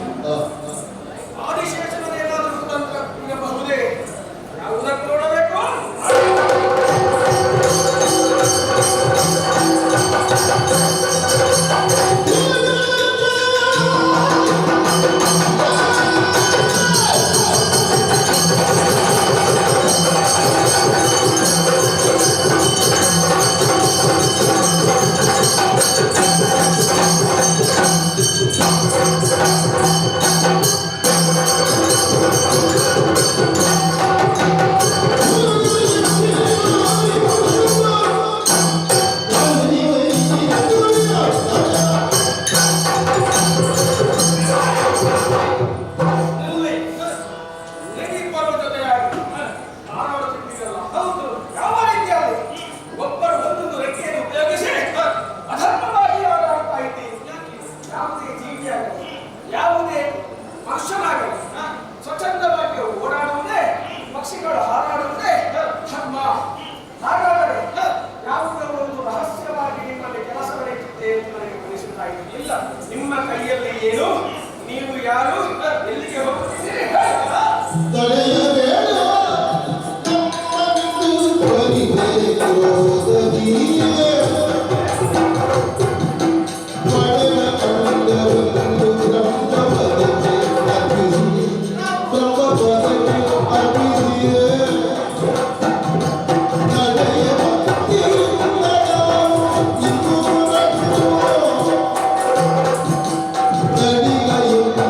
ಆದಿಶೇಷನ ಏನಾದರೂ ತಂತ್ರ ಇರಬಹುದೇ? ಯಾವುದನ್ನು ನೋಡಬೇಕು? ಅಲ್ವೇ? ನೆನಪಿಬ್ಬರ ಜೊತೆಯಾಗಿ ಹಾರಾಡುತ್ತಿದ್ದೀರಲ್ಲ. ಹೌದು. ಯಾವ ರೀತಿಯಲ್ಲಿ ಒಬ್ಬರು ಒಂದೊಂದು ರೆಕ್ಕೆಯನ್ನು ಉಪಯೋಗಿಸಿ ಅಧರ್ಮವಾಗಿ ಹಾರಾಡ್ತಾ ಇದ್ದೀರಿ. ಯಾವುದೇ ಜೀವಿಯಾಗಲಿ ಯಾವುದೇ ಮನುಷ್ಯನಾಗಲಿ ಸ್ವಚ್ಛಂದವಾಗಿ ಓಡಾಡುವುದೇ, ಪಕ್ಷಿಗಳು ಹಾರಾಡುವುದೇ ಧರ್ಮ. ಹಾಗಾದರೆ ಯಾವುದೋ ಒಂದು ರಹಸ್ಯವಾಗಿ ನಿಮ್ಮಲ್ಲಿ ಕೆಲಸ ನಡೆಯುತ್ತೆ ಎಂದು ನನಗೆ ಅನಿಸುತ್ತಾ ಇದೆ. ಇಲ್ಲ, ನಿಮ್ಮ ಕೈಯಲ್ಲಿ ಏನು? ನೀವು ಯಾರು? ಎಲ್ಲಿಗೆ ಹೋಗುತ್ತೀರಿ? ತಡೆಯಬೇಡ ನಮ್ಮನ್ನು ಪರಿಹರಿಸೋದೀಯೇ. ಪಡೆದ ಅಂಡವನ್ನು ಬ್ರಹ್ಮಪದಕ್ಕೆ ಅರ್ಪಿಸಿ, ಬ್ರಹ್ಮಪದಕ್ಕೆ ಅರ್ಪಿಸಿಯೇ. ನಡೆಯ ಭಕ್ತಿಯಿಂದ ನಾವು ಇಂದು ನಡಿಗ ಎಂಬ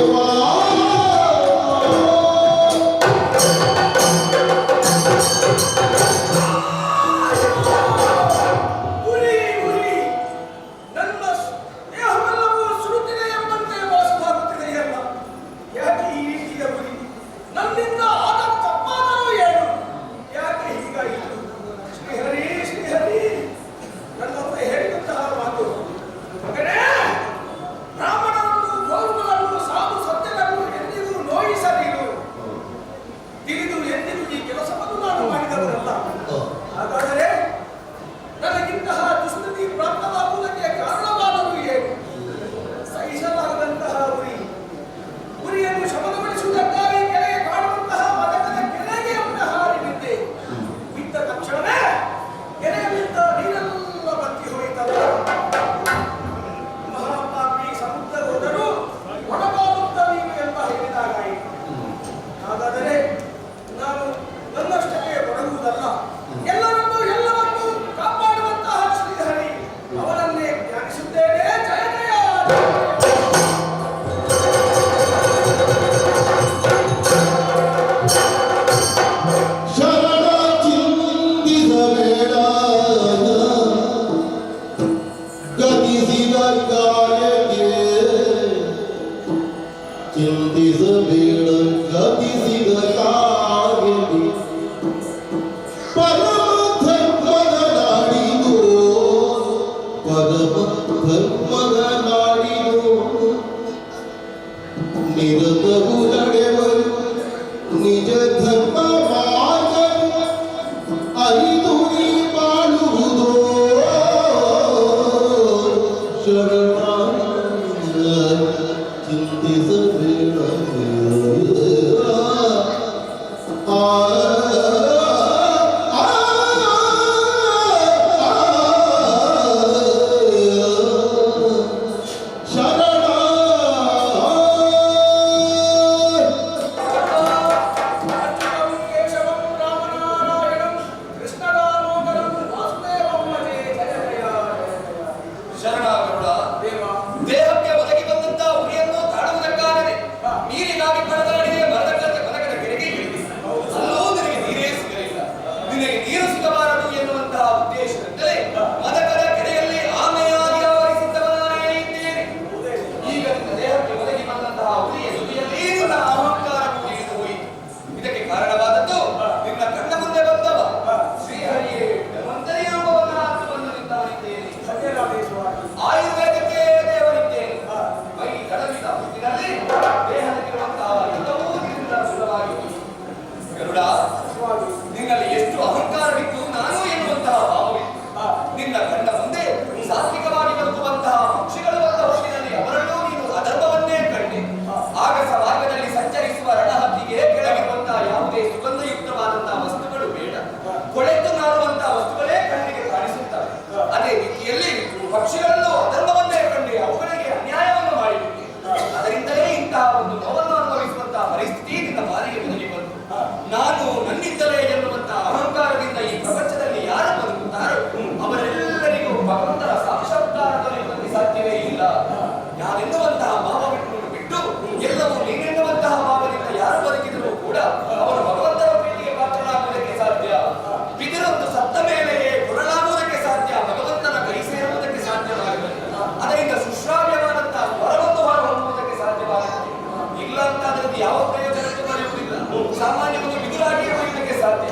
ದೇವಾ ಉರಿ ಉರಿ ನನ್ನ ದೇಹವೆಲ್ಲವೂ ಸುಡುತ್ತಿದೆ ಎಂಬಂತೆ ಭಾಸವಾಗುತ್ತಿದೆಯಲ್ಲ. ಯಾಕೆ ಈ ರೀತಿಯ ಉರಿ? ನನ್ನಿಂದ ಆದ ತಪ್ಪಾದರೂ ಏನು? ಯಾಕೆ ಹೀಗಾಯಿತು? ಶ್ರೀಹರಿ ಶ್ರೀಹರಿ ನನ್ನ ಹತ್ರ ಹೇಳಿದಂತಹ ಮಾತು ಮಗನೇ, ಬ್ರಾಹ್ಮಣರನ್ನು ಗೌರವಗಳನ್ನು ಸಾಧು ಸತ್ಯಗಳನ್ನು ಎಂದಿಗೂ ನೋಯಿಸಲಿರು. ತಿಳಿದು ಎಂದಿಗೂ ಈ ಕೆಲಸವನ್ನು ನಾನು ಮಾಡಿದವರಲ್ಲ. ಹಾಗಾದರೆ ನನಗಿಂತಹ ದುಸ್ಥಿತಿ ಪ್ರಾಪ್ತವಾಗುವುದಕ್ಕೆ ಕಾರಣವಾದರೂ ಏನು? ಸಹಿಸಲಾಗದಂತಹ ಉರಿಯನ್ನು ಶಮನಗೊಳಿಸುವುದಕ್ಕಾಗಿ ಕೆಳಗೆ ಕಾಣುವಂತಹ ಮದಕದ ಕೆರೆಗೆ ಹಾರಿ ಬಿದ್ದೆ. ಬಿದ್ದ ತಕ್ಷಣವೇ ಕೆರೆಯಲ್ಲಿದ್ದ ನೀರೆಲ್ಲ ಬತ್ತಿ ಹೋಯಿತಲ್ಲ. ಮಹಾಪಾಪಿ ಸಮುದ್ರ ಹೋದರೂ ಒಣಗಾಗುತ್ತ ನೀನು ಎಂಬ ಹೇಳಿದಾಗಾಯಿತು. ಹಾಗಾದರೆ ನಾನು ನನ್ನಷ್ಟಕ್ಕೆ ಒಡಗುವುದಲ್ಲ, ಎಲ್ಲವನ್ನೂ ಕಾಪಾಡುವಂತಹ ಶ್ರೀಹರಿ ಅವನನ್ನೇ ಧ್ಯಾನಿಸುತ್ತೇನೆ. ಜಯ ಜಯ. ಶರಣ ಚಿಂತಿಸಬೇಡ ಗತಿಸಿದ ಕಾರ್ಯಕ್ಕೆ ಚಿಂತಿಸಬೇಡ ಗತಿಸಿದ ಕಾರ್ಯಕ್ಕೆ ಪರಮ ಧರ್ಮದ ನಾಡಿದು ಪರಮ ಧರ್ಮದ ನಾಡಿದು ನಿರತವು ನಡೆವರು ನಿಜ ಧರ್ಮ ಮಾರ್ಗ ಅರಿತು ನೀ ಬಾಳುವುದೋ ಶರಣ ಚಿಂತಿಸಬೇಡ ಆ ಅಚ್ಯುತಂ ಕೇಶವಂ ರಾಮನಾರಾಯಣಂ ಕೃಷ್ಣದಾಮೋದರಂ ವಾಸುದೇವಂ ಭಜೆ. ಜಯ ಜಯ ಶರಣಾಗರುಡ ದೇವ. ದೇಹಕ್ಕೆ ಒದಗಿ ಬಂದಂತ ಉರಿಯನ್ನು ತಾಡುವುದಕ್ಕಾಗದೆ ನೀರಿಗಾಗಿ ಪರದಾಡಿದೆ ಮರದಕ್ಕಂತೆ ಮನಗದ ಕೆರೆಗೆ ಇಳಿದೆ. ಅಲ್ಲೂ ನಿನಗೆ ನೀರೇ ಸಿಗಲಿಲ್ಲ. ನಿನಗೆ ನೀರು ಸಿಗಬಾರದು ಎನ್ನುವಂತಹ ಉದ್ದೇಶದಿಂದಲೇ ಮದಕದ ಕೆರೆಯಲ್ಲಿ ಆಮೆಯಾಗಿ ಆವರಿಸಿದ್ದವನಾನೇ ಇದ್ದೇನೆ. ಈಗ ನಿನ್ನ ದೇಹಕ್ಕೆ ಒದಗಿ ಬಂದಂತಹ ಉರಿಯ ಜೊತೆಯಲ್ಲಿ ನಿನ್ನ ಅಹಂಕಾರವು ಇಳಿದು ಹೋಯಿತು. ಇದಕ್ಕೆ ಕಾರಣವಾದದ್ದು ನಿನ್ನ ಕಣ್ಣ ಮುಂದೆ ಬಂದವ ಶ್ರೀಹರಿಯೇ ಧನ್ವಂತರಿ ರೂಪವನ್ನು ಹಾಕಿ ಬಂದು ನಿಂತವನಿದ್ದೇನೆ. ಸತ್ಯರಾಮೇಶ್ವರಾಗಿ ಆಯುರ್ವೇದಕ್ಕೆ ದೇವರಿದ್ದೇನೆ. ಮೈ ಕಳವಿದ ಹೊತ್ತಿನಲ್ಲಿ ದೇಹದಲ್ಲಿರುವಂತಹ ಎಲ್ಲವೂ ನಿನ್ನಿಂದ ಸುಲಭವಾಗಿ ಹೋಯಿತು. ಗರುಡ, ಸ್ವಾಮಿ. ನಿನ್ನಲ್ಲಿ ಎಷ್ಟು ಅಹಂಕಾರವಿತ್ತು ನಾನು ಎನ್ನುವಂತಹ ಭಾವವಿತ್ತು. ನಿನ್ನ ಕಣ್ಣ ಮುಂದೆ ಸಾತ್ವಿಕವಾಗಿ ಬದುಕುವಂತಹ ಪಕ್ಷಿಗಳು ಬಂದ ಹೊತ್ತಿನಲ್ಲಿ ಅವರಲ್ಲೂ ನೀನು ಅಧರ್ಮವನ್ನೇ ಕಂಡೆ. ಆಗಸ ಮಾರ್ಗದಲ್ಲಿ ಸಂಚರಿಸುವ ರಣಹಕ್ಕಿಗೆ ಕೆಳಗಿರುವಂತಹ ಯಾವುದೇ ಸುಗಂಧಯುಕ್ತವಾದಂತಹ ವಸ್ತುಗಳು ಬೇಡ. ಕೊಳೆತು ನಾರುವಂತಹ ವಸ್ತುಗಳೇ ಕಣ್ಣಿಗೆ ಕಾಣಿಸುತ್ತವೆ. ಅದೇ ರೀತಿಯಲ್ಲಿ ಪಕ್ಷಿಗಳಲ್ಲೂ ಅಧರ್ಮವನ್ನೇ ಕಂಡು ಅವುಗಳಿಗೆ ಅನ್ಯಾಯವನ್ನು ಮಾಡಿಬಿಟ್ಟೆ. ಅದರಿಂದಲೇ ಇಂತಹ ಒಂದು ನೋವನ್ನು ಅನುಭವಿಸುವಂತಹ ಪರಿಸ್ಥಿತಿ ನಿನ್ನ ಬಾರಿಗೆ ಒದಗಿ ಬಂತು. ನಾನು ನನ್ನಿಂದಲೇ ಎನ್ನುವಂತಹ ಅಹಂಕಾರದಿಂದ ಈ ಪ್ರಪಂಚದಲ್ಲಿ ಯಾರು ಬದುಕುತ್ತಾರೋ ಅವರೆಲ್ಲರಿಗೂ ಭಗವಂತನ ಸಾಕ್ಷಾತ್ಕಾರ ದೊರೆಯುವುದಕ್ಕೆ ಸಾಧ್ಯವೇ ಇಲ್ಲ. ನಾನೆನ್ನುವಂತಹ ಭಾವವನ್ನು ಬಿಟ್ಟು ಎಲ್ಲವೂ ನೀನೆನ್ನುವಂತಹ ಭಾವದಿಂದ ಯಾರು ಬದುಕಿದರೂ ಕೂಡ ಅವರು ಭಗವಂತನ ಪ್ರೀತಿಗೆ ಪಾತ್ರರಾಗುವುದಕ್ಕೆ ಸಾಧ್ಯ. ಬಿದಿರೊಂದು ಸತ್ತ ಮೇಲೆಯೇ ಕೊರಳಾಗುವುದಕ್ಕೆ ಸಾಧ್ಯ, ಭಗವಂತನ ಕೈ ಸೇರುವುದಕ್ಕೆ ಸಾಧ್ಯವಾಗುತ್ತದೆ. ಅದರಿಂದ ಸುಶ್ರಾವ್ಯವಾದಂತಹ ಸ್ವರವನ್ನು ಹೊರಹೊಮ್ಮುವುದಕ್ಕೆ ಸಾಧ್ಯವಾಗುತ್ತದೆ. ಇಲ್ಲ ಅಂತ ಅದರಲ್ಲಿ ಯಾವ ಪ್ರಯೋಜನಕ್ಕೂ ಬರೆಯುವುದಿಲ್ಲ. ಸಾಮಾನ್ಯವಾಗಿ ಬಿದುರಾಗಿಯೇ ಬರೆಯುವುದಕ್ಕೆ ಸಾಧ್ಯ.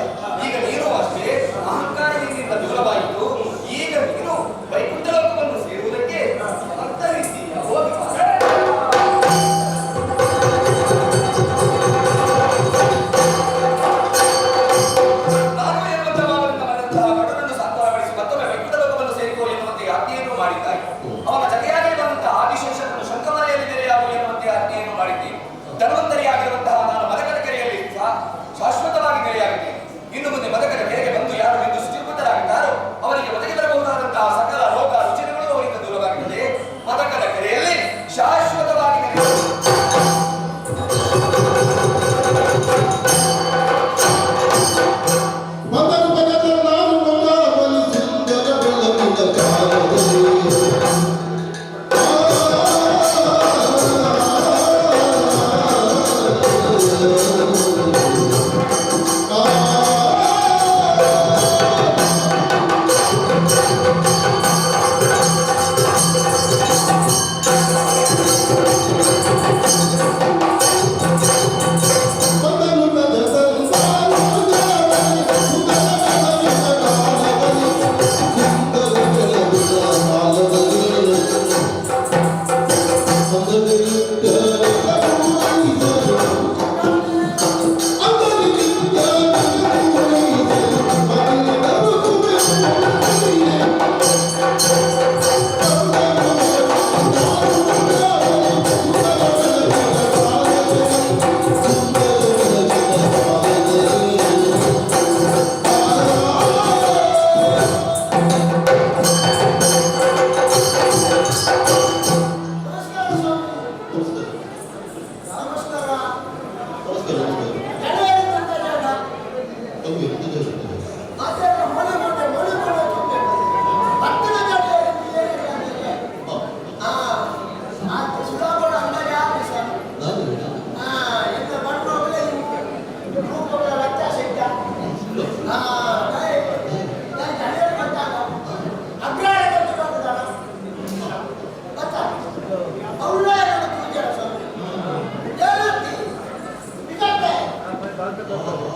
ಈಗ ನೀನು ಅಷ್ಟೇ ಅಹಂಕಾರ ನಿನ್ನಿಂದ ದೂರವಾಯಿತು. ಈಗ ನೀನು ವೈಕುಂಠ ಲೋಕವನ್ನು ಸೇರುವುದಕ್ಕೆ ಸಮರ್ಥ ರೀತಿಯ ಹೋಗಿ ಬಾ. ನಾನು ಎನ್ನುವಂತಹ ಭಾವದಿಂದ ಬಂದಂತಹ ಗರುಡನನ್ನು ಸಾಂತ್ವನಗೊಳಿಸಿ ಮತ್ತೊಮ್ಮೆ ವೈಕುಂಠ ಲೋಕವನ್ನು ಸೇರಿಕೋ ಎನ್ನುವಂತೆ ಆಜ್ಞೆಯನ್ನು ಮಾಡಿದ್ದಾನೆ. ಅವನ ಜತೆಯಾಗಿ ಬಂದಂತಹ ಆದಿಶೇಷನನ್ನು ಶಂಕಮನೆಯಲ್ಲಿ ನೆಲೆಯಾಗು ಎನ್ನುವಂತೆ ಆಜ್ಞೆಯನ್ನು ಮಾಡಿದ್ದೇನೆ. ಧನ್ವಂತರಿಯಾಗಿರುವಂತಹ ನಾನು ಮದಕದ ಕೆರೆಯಲ್ಲಿ ಶಾಶ್ವತವಾಗಿ ನೆಲೆಯಾಗಿದ್ದೇನೆ. ಇನ್ನು ಮುಂದೆ ಮದಕದ ಕೆರೆಗೆ ಬಂದು ಯಾರು ಎಂದು ಸ್ಥಿರಪುತರಾಗಿದ್ದಾರೋ ಅವರಿಗೆ ಒದಗಿ ಬರಬಹುದಾದಂತಹ ಸಕಲ ರೋಗ ರುಚಿನಗಳು ಅವರಿಂದ ದೂರವಾಗುತ್ತದೆ. ಮದಕದ ಕೆರೆಯಲ್ಲಿ ಶಾಶ್ವತವಾಗಿ ಮಗನ ಮಗನ ನಾನು ಮಗಾವಲಿ ಸುಂದರ ಬೆಳಗಿನ ಕಾಲದಲ್ಲಿ Wonderful.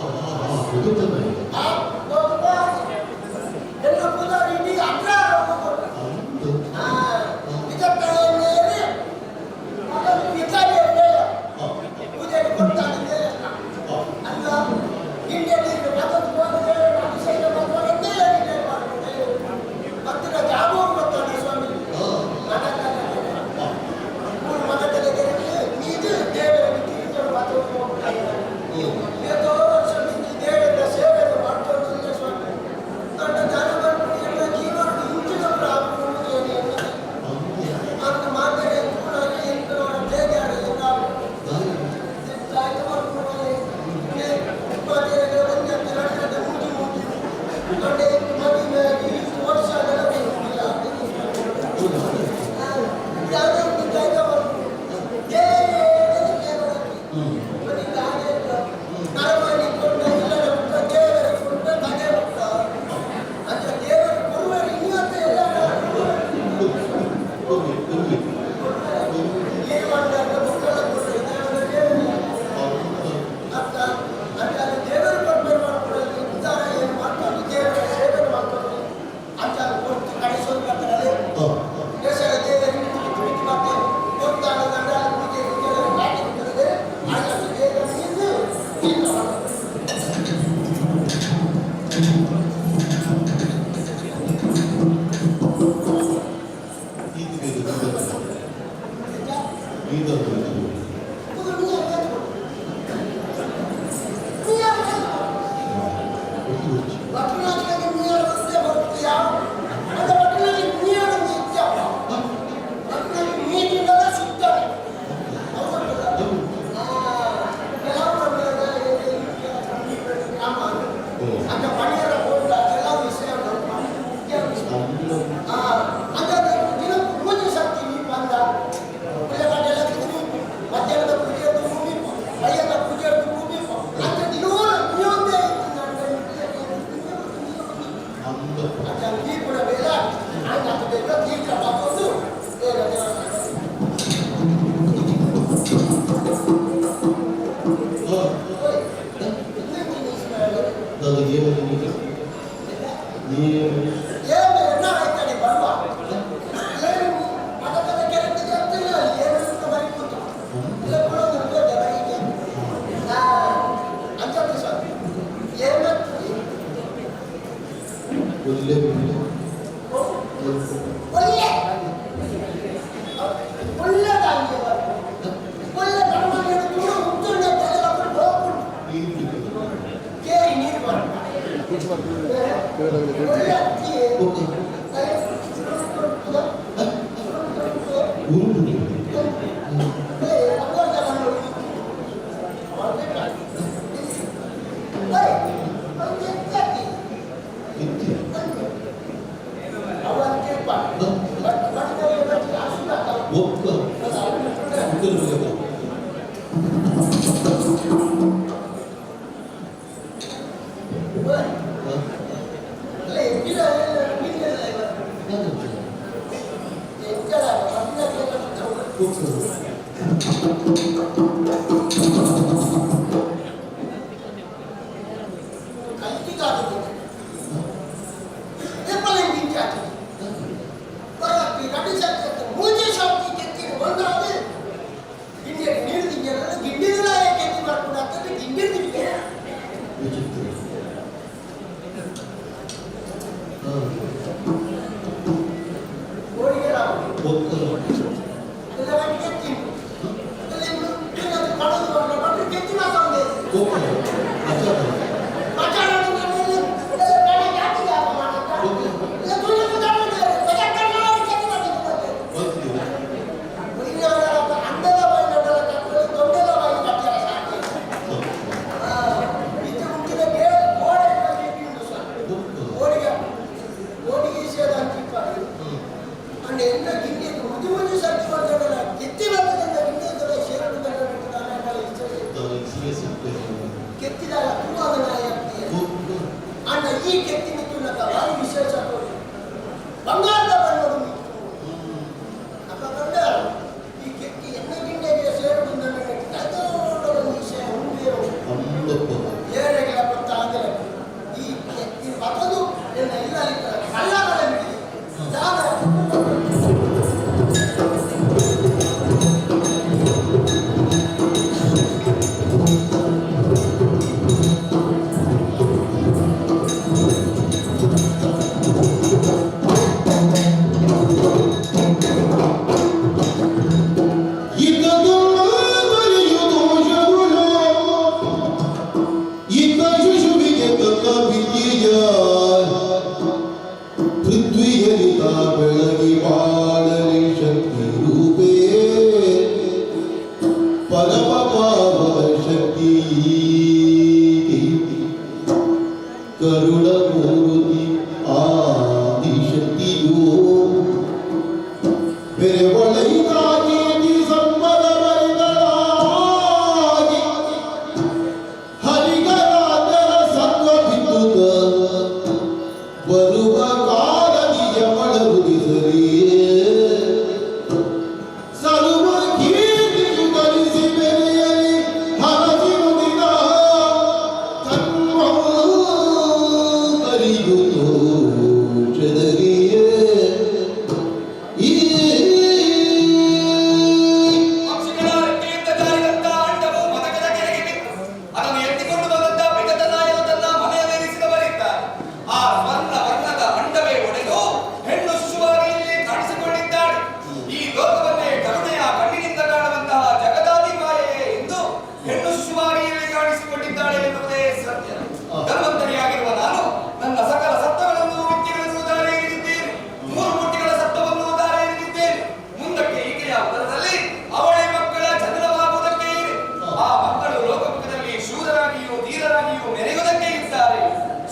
ಇನ್ನು ಮೆರೆಯುವುದಕ್ಕೆ ಇದ್ದಾರೆ.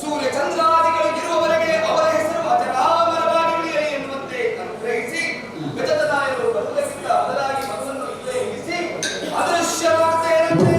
ಸೂರ್ಯ ಚಂದ್ರಾದಿಗಳು ಇರುವವರೆಗೆ ಅವರ ಹೆಸರು ಅಜರಾಮರವಾಗಿ ಉಳಿಯಲಿ ಎನ್ನುವಂತೆ ಅನುಗ್ರಹಿಸಿ ಗಜತನಾಯರು ಬರುವುದಕ್ಕಿಂತ ಬದಲಾಗಿ ಮಗನನ್ನು ಇಲ್ಲೇ ಇರಿಸಿ ಅದೃಶ್ಯವಾಗ್ತೇನೆ.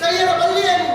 ಸೈಯದ ಬಲ್ಲಿಯನ್ನು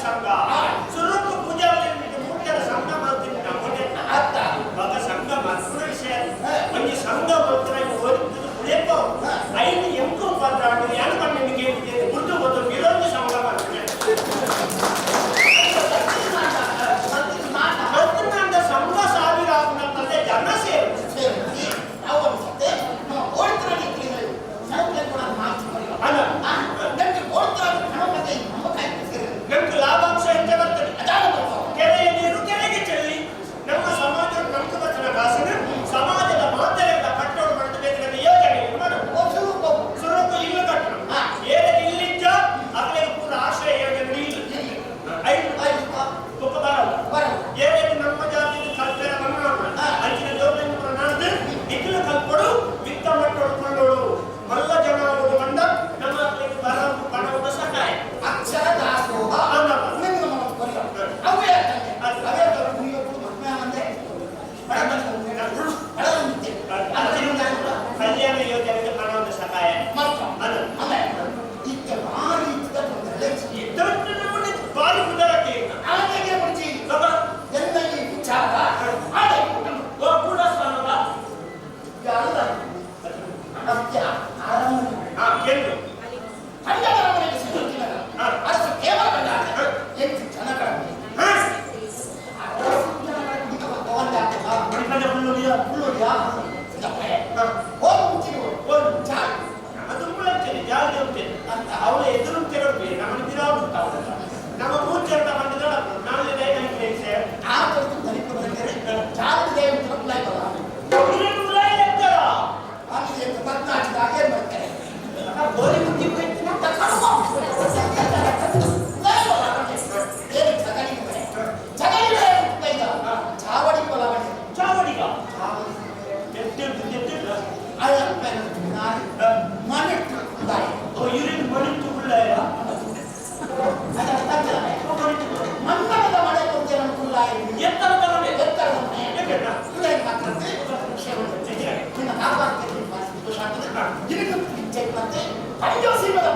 ಸಂಘ ಸುರುಕು ಪೂಜಾವಳಿ ಮೂರ್ತಿಯ ಸಂಘ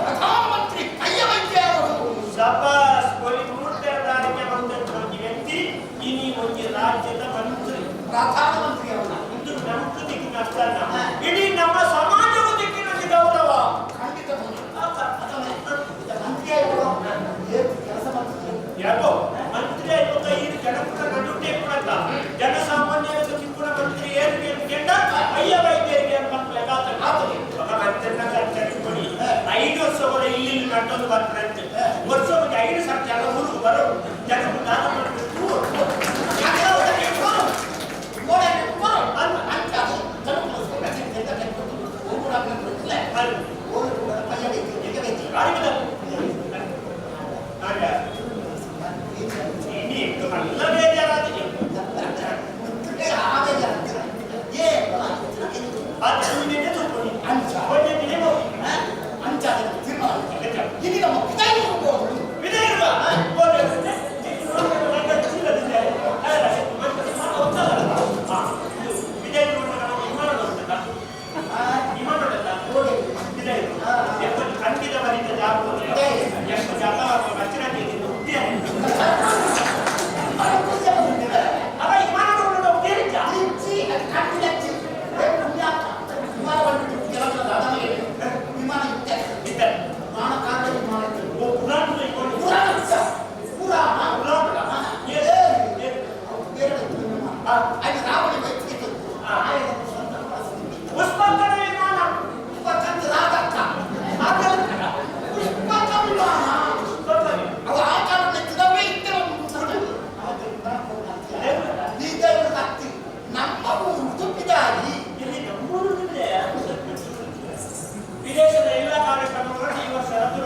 ಪ್ರಧಾನಮಂತ್ರಿ ಕೈಯ ವೈದ್ಯ ಶಬಾಸ್ ಕೊಲಿ ಮೂರ್ತಿದಾರಿಗೆ ಬಂದದ್ದು ವ್ಯಕ್ತಿ ಇನಿ ಒಂದು ರಾಜ್ಯದ ಮಂತ್ರಿ ಪ್ರಧಾನಮಂತ್ರಿ ಅವರ ಇದು ನಮ್ದು ದಿಕ್ಕಿನ ಅಷ್ಟಲ್ಲ ಇಡೀ ನಮ್ಮ ಸಮಾಜದ ದಿಕ್ಕಿನಲ್ಲಿ ಗೌರವ ಖಂಡಿತ ಮಂತ್ರಿ ಆಯ್ತು ಕೆಲಸ ಮಾಡ್ತಾರೆ ಯಾಕೋ ಮಂತ್ರಿ ಆಯ್ತು ಇದು ಜನಪದ ನಡುಟೆ ಕೂಡ ಜನಸಾಮಾನ್ಯರ ಚಿಕ್ಕುಣ ಮಂತ್ರಿ ಏನಿಗೆ ಕೆಂಡ ಅಯ್ಯ ವೈದ್ಯರಿಗೆ ಮಕ್ಕಳ ಗಾತರಿ ಕೊಡಿ 5 ವರ್ಷಗಳ ಇಲ್ಲಿ ಕಟ್ಟೋದು ಬರ್ತಾರೆ ವರ್ಷಕ್ಕೆ 5 ಸರ್ತಿ ಎಲ್ಲ ಊರಿಗೆ ಬರೋ ಜನರು ದಾನ ಮಾಡಬೇಕು ವಿದೇಶದ ಎಲ್ಲ ಕಾರ್ಯಕ್ರಮಗಳು ಈ ವರ್ಷ ರದ್ದು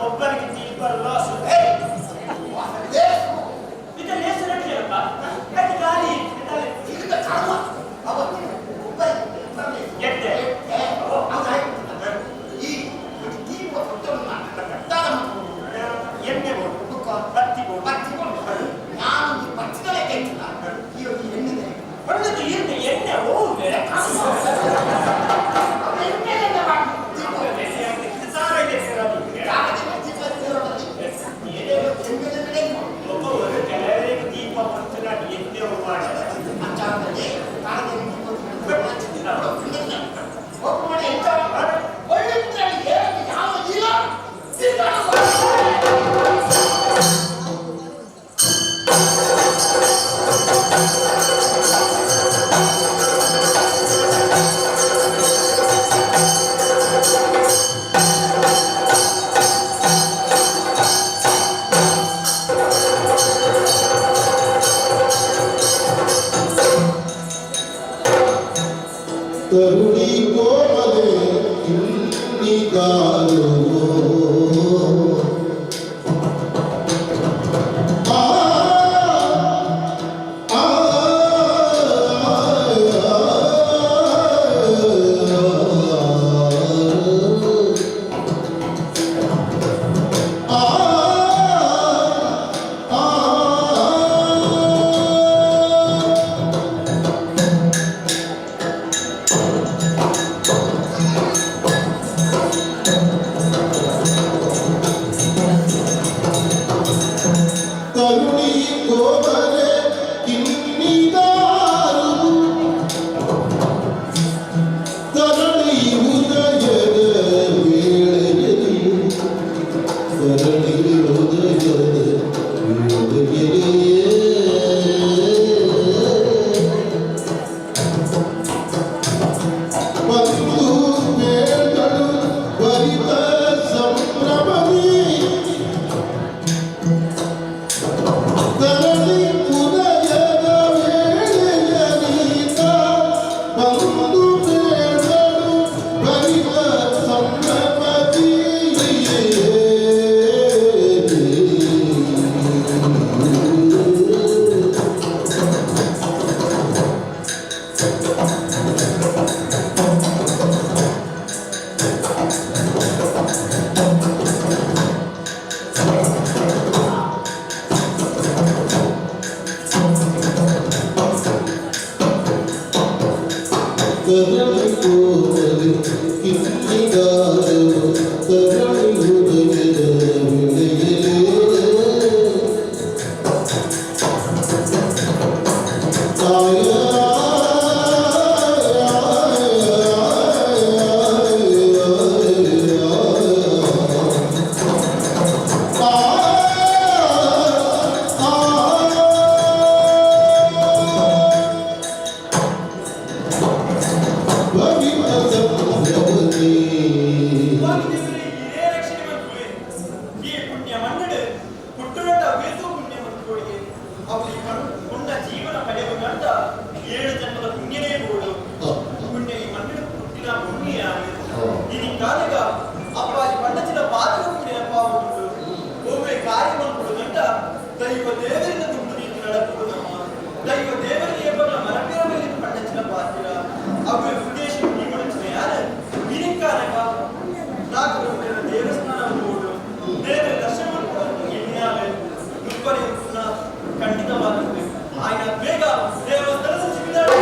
ಒಬ್ಬರಿಗೆ ಇಬ್ಬರು ಲಾಸ್ ಇದನ್ನು ಹೆಸರು ಗಾಳಿ ಎದ್ದೆ ಎಣ್ಣೆ ಬತ್ತಿ ಎಣ್ಣೆ ಹೋಗಿ ದೀಪ ಮಂತ್ರ ಎಣ್ಣೆ ತರುಣಿ ಕೋಮಲೆ ಇನ್ನಿಗಾಲು வாங்கினவரே, இதே ரட்சணை மன்றுவே. ಈ ಪುಣ್ಯ ಮನ್ನಡೆ ಹುಟ್ಟುಗಟ್ಟ ವೇದು ಪುಣ್ಯ ಮನ್ಕೋಳಿಗೆ ಅವಳಿ ಕೊಂಡ ಜೀವನ ಪಡೆಯುವ ಗಂಡ 7 ಜನ್ಮದ ಪುಣ್ಯನೇ ಬೋಳು ಪುಣ್ಯ ಈ ಮನ್ನಡೆ ಹುಟ್ಟಿನ ಪುಣ್ಯ ಇನಿ ಕಾಲಗ ಅಪ್ಪಾಜಿ ಪಂಡಚಿನ ಪಾದಕ ಪುಣ್ಯ ಪಾವುಂಟು ಒಮ್ಮೆ ಕಾರ್ಯ ಮಾಡ್ಕೊಡು ಗಂಟ ದೈವ ದೇವರಿಂದ ತುಂಬ ನೀತಿ ನಡೆದುವುದು ದೈವ ದೇವರಿಗೆ ಬಂದ ಮರಪಿನ ಮೇಲೆ ಪಂಡಚಿನ ಪಾತ್ರ ಅವರ ಉದ್ದೇಶ ಮುಗಿಗೊಳಿಸಿದ ಯಾರು ಇನಿಕಾಲಗ ನಾಲ್ಕು ದೇವಸ್ಥಾನ ಬೋಳು ದೇವರ ದರ್ಶನ ಮಾಡ್ಕೊಂಡು ಎಣ್ಣೆ ದುರ್ಬಲಿ ಖಂಡಿತವಾಗುತ್ತೆ ಆಯ್ನ ಬೇಗ ದೇವಸ್ಥಾನದ ಸಿಗಿದಾರೆ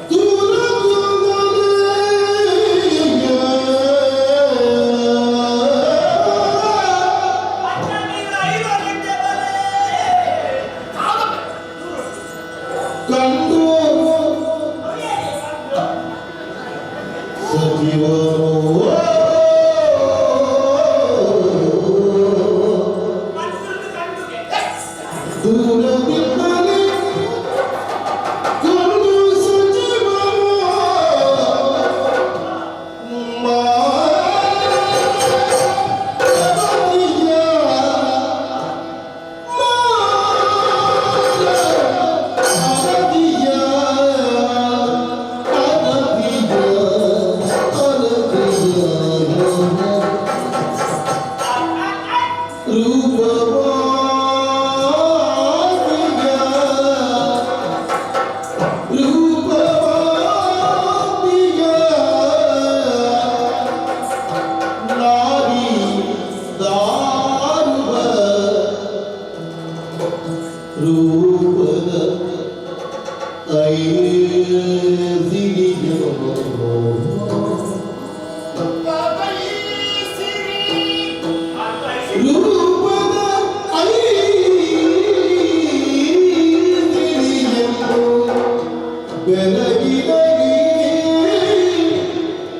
Dura ಮನುಷ್ಯರನ್ನು ಕಂಡುಗೆ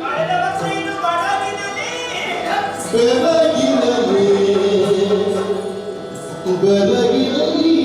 ಕಳೆದ ವರ್ಷ ಇದು ಬಡಗಿನಲ್ಲಿ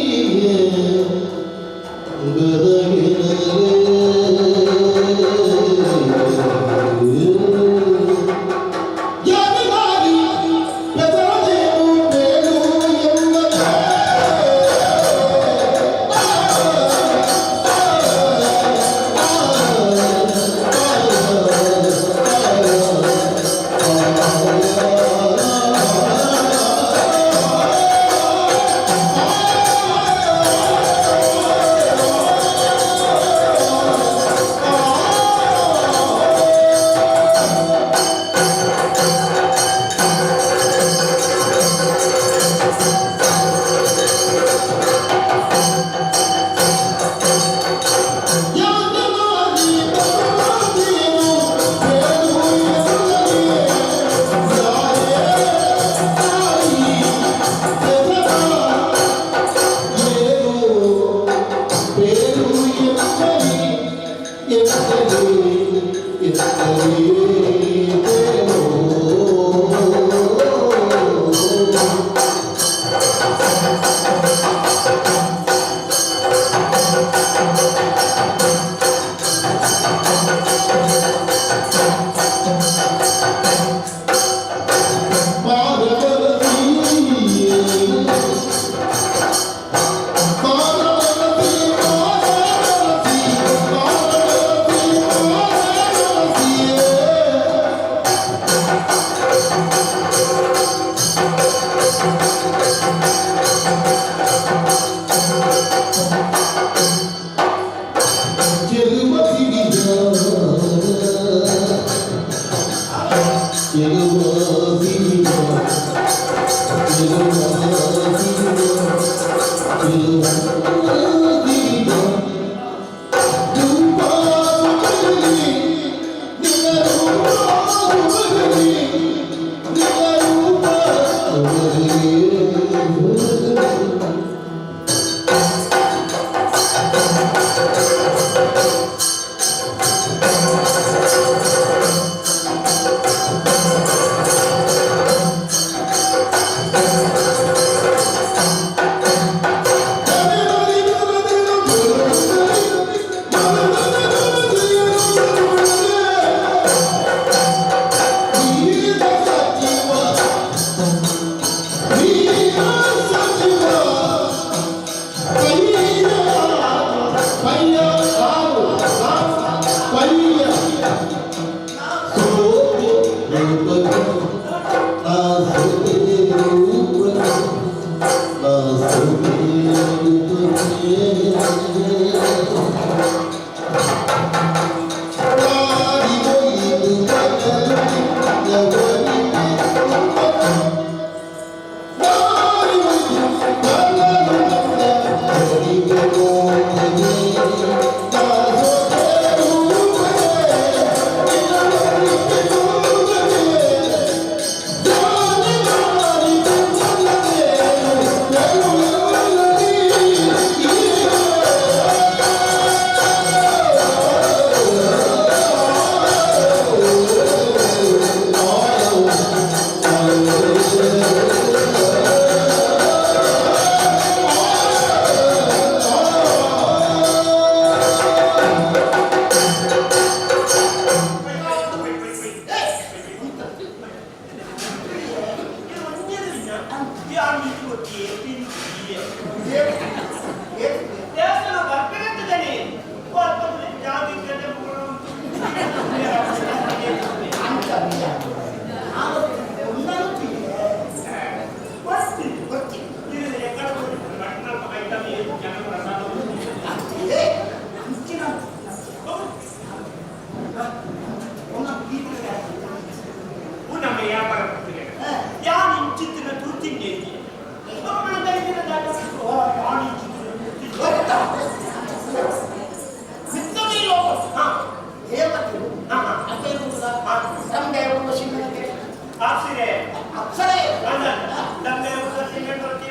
ತಿಂಡಿ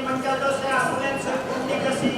ಮಂಜಾ ದೋಸೆ ಆಂಬುಲೆನ್ಸ್ ಕುಂಡಿ ಕಸಿ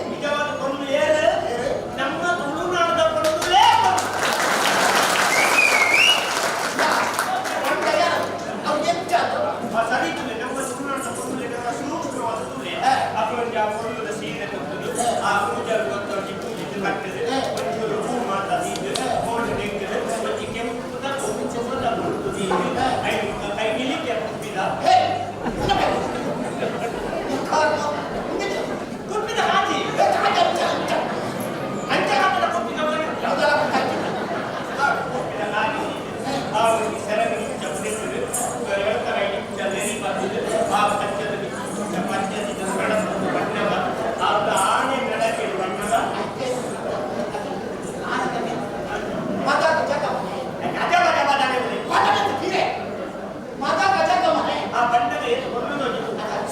ನಿಜವಾದ ಕೊಂದು ಏರು ನಮ್ಮ ತುಳುನಾಡದ ಕೊಂದುಲೇ ಸರಿತದೆ ನಮ್ಮ ತುಳುನಾಡದ ಕೊಂದುಲೆ ನಮ್ಮ ಸೂಕ್ಷ್ಮವಾದ ತುಲೆ ಅಕ್ಕಳಿಗೆ ಆ ಕೊಂದುದ ಸೀರೆ ಕೊಟ್ಟದು ಆ ಪೂಜಾರು ಗೊತ್ತವರಿಗೆ ಪೂಜೆ ಕಟ್ಟದೆ ಒಂಚೂರು ಹೂ ಮಾತಾಡಿದ್ದು ಕೋಣೆ ನೆಗ್ಗದು ಒಂಚಿ ಕೆಂಪುದ ಕೊಂಚದ ಮುಟ್ಟುದು ಕೈ ನಿಲಿಕೆ ಮುಟ್ಟಿದ ಕುಪ್ಪಿದ ಹಾಜಿ ಅಂಚೆ ಹಾಕದ ಕುಪ್ಪಿದ ಕುಪ್ಪಿದ ಹಾಜಿ ಅವರಿಗೆ ಸೆರಗಿ ಚಪ್ಪಲಿದ್ದು ಹೇಳ್ತಾರೆ ನೆರಿ ಬಂದಿದ್ದು ಆ ಪಂಚದ ಪಂಚದ ಬೆಳಕು ಬಣ್ಣವ ಅವರ ಆಣೆ ಬೆಳಕಿನ ಬಣ್ಣವ ಆ ಬಣ್ಣದ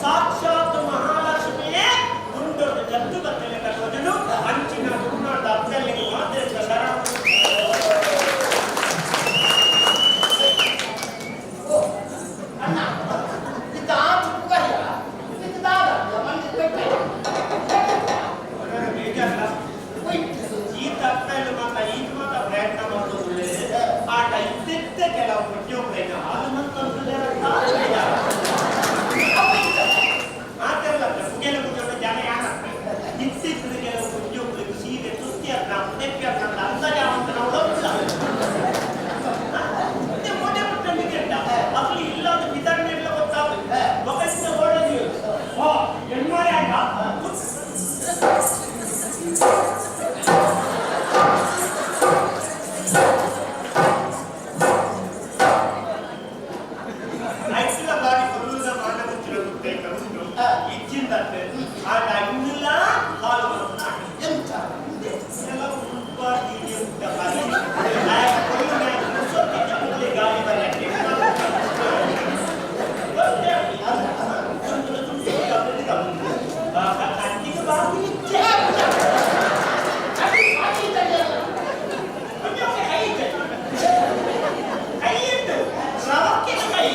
ಸಾಕ್ಷಾತ್ ಮಹಾಲಕ್ಷ್ಮಿಯೇ ಗುಂಡೊಂದು ಜತ್ತು ಬತ್ತಲೆ ಕಟ್ಟೋದನ್ನು ಅಂಚಿನ ತುಳುನಾಡ ಅಪ್ಪಲ್ಲಿಗೆ ಮಾತ್ರ ಶರಣ ಈತ ಅಪ್ಪಲ್ಲಿ ಮಾತ್ರ ಈಗ ಮಾತ್ರ ಪ್ರಯತ್ನ ಮಾಡೋದು ಆಟ ಇದ್ದಿದ್ದ ಕೆಲವು ಉದ್ಯೋಗ ಅದು ಮತ್ತೊಂದು ಮಾತೆಲ್ಲ ಮುಗಿಯಲು ಮುಗಿಯೋಣ ಜನ ಯಾರ ಇತ್ತೀಚಿನ ಕೆಲವು ಉದ್ಯೋಗಗಳಿಗೆ ಸೀರೆ ತುಸ್ತಿ ಅಂತ ಮುದಕ್ಕೆ ಅಂತ ಅಂದಾಜ ಅಂತ ನಾವು ಮೊನ್ನೆ ಮುಟ್ಟಲಿಕ್ಕೆ ಅಸಲು ಇಲ್ಲದ ವಿತರಣೆ ಎಲ್ಲ ಗೊತ್ತಾಗುತ್ತೆ ಮಗಸಿನ ಒಳ್ಳೆದು ಹೆಣ್ಮಾರೆ ಆಗ ಇಚ್ಚಿಂದಂತೆ ಆಗ ಇನ್ನಿಲ್ಲ ಹಾಲು ಗಾಳಿ ಬರಕ್ಕೆ ಕೈ ಇಟ್ಟು ಶ್ರವಕ್ಕೆ ಕೈ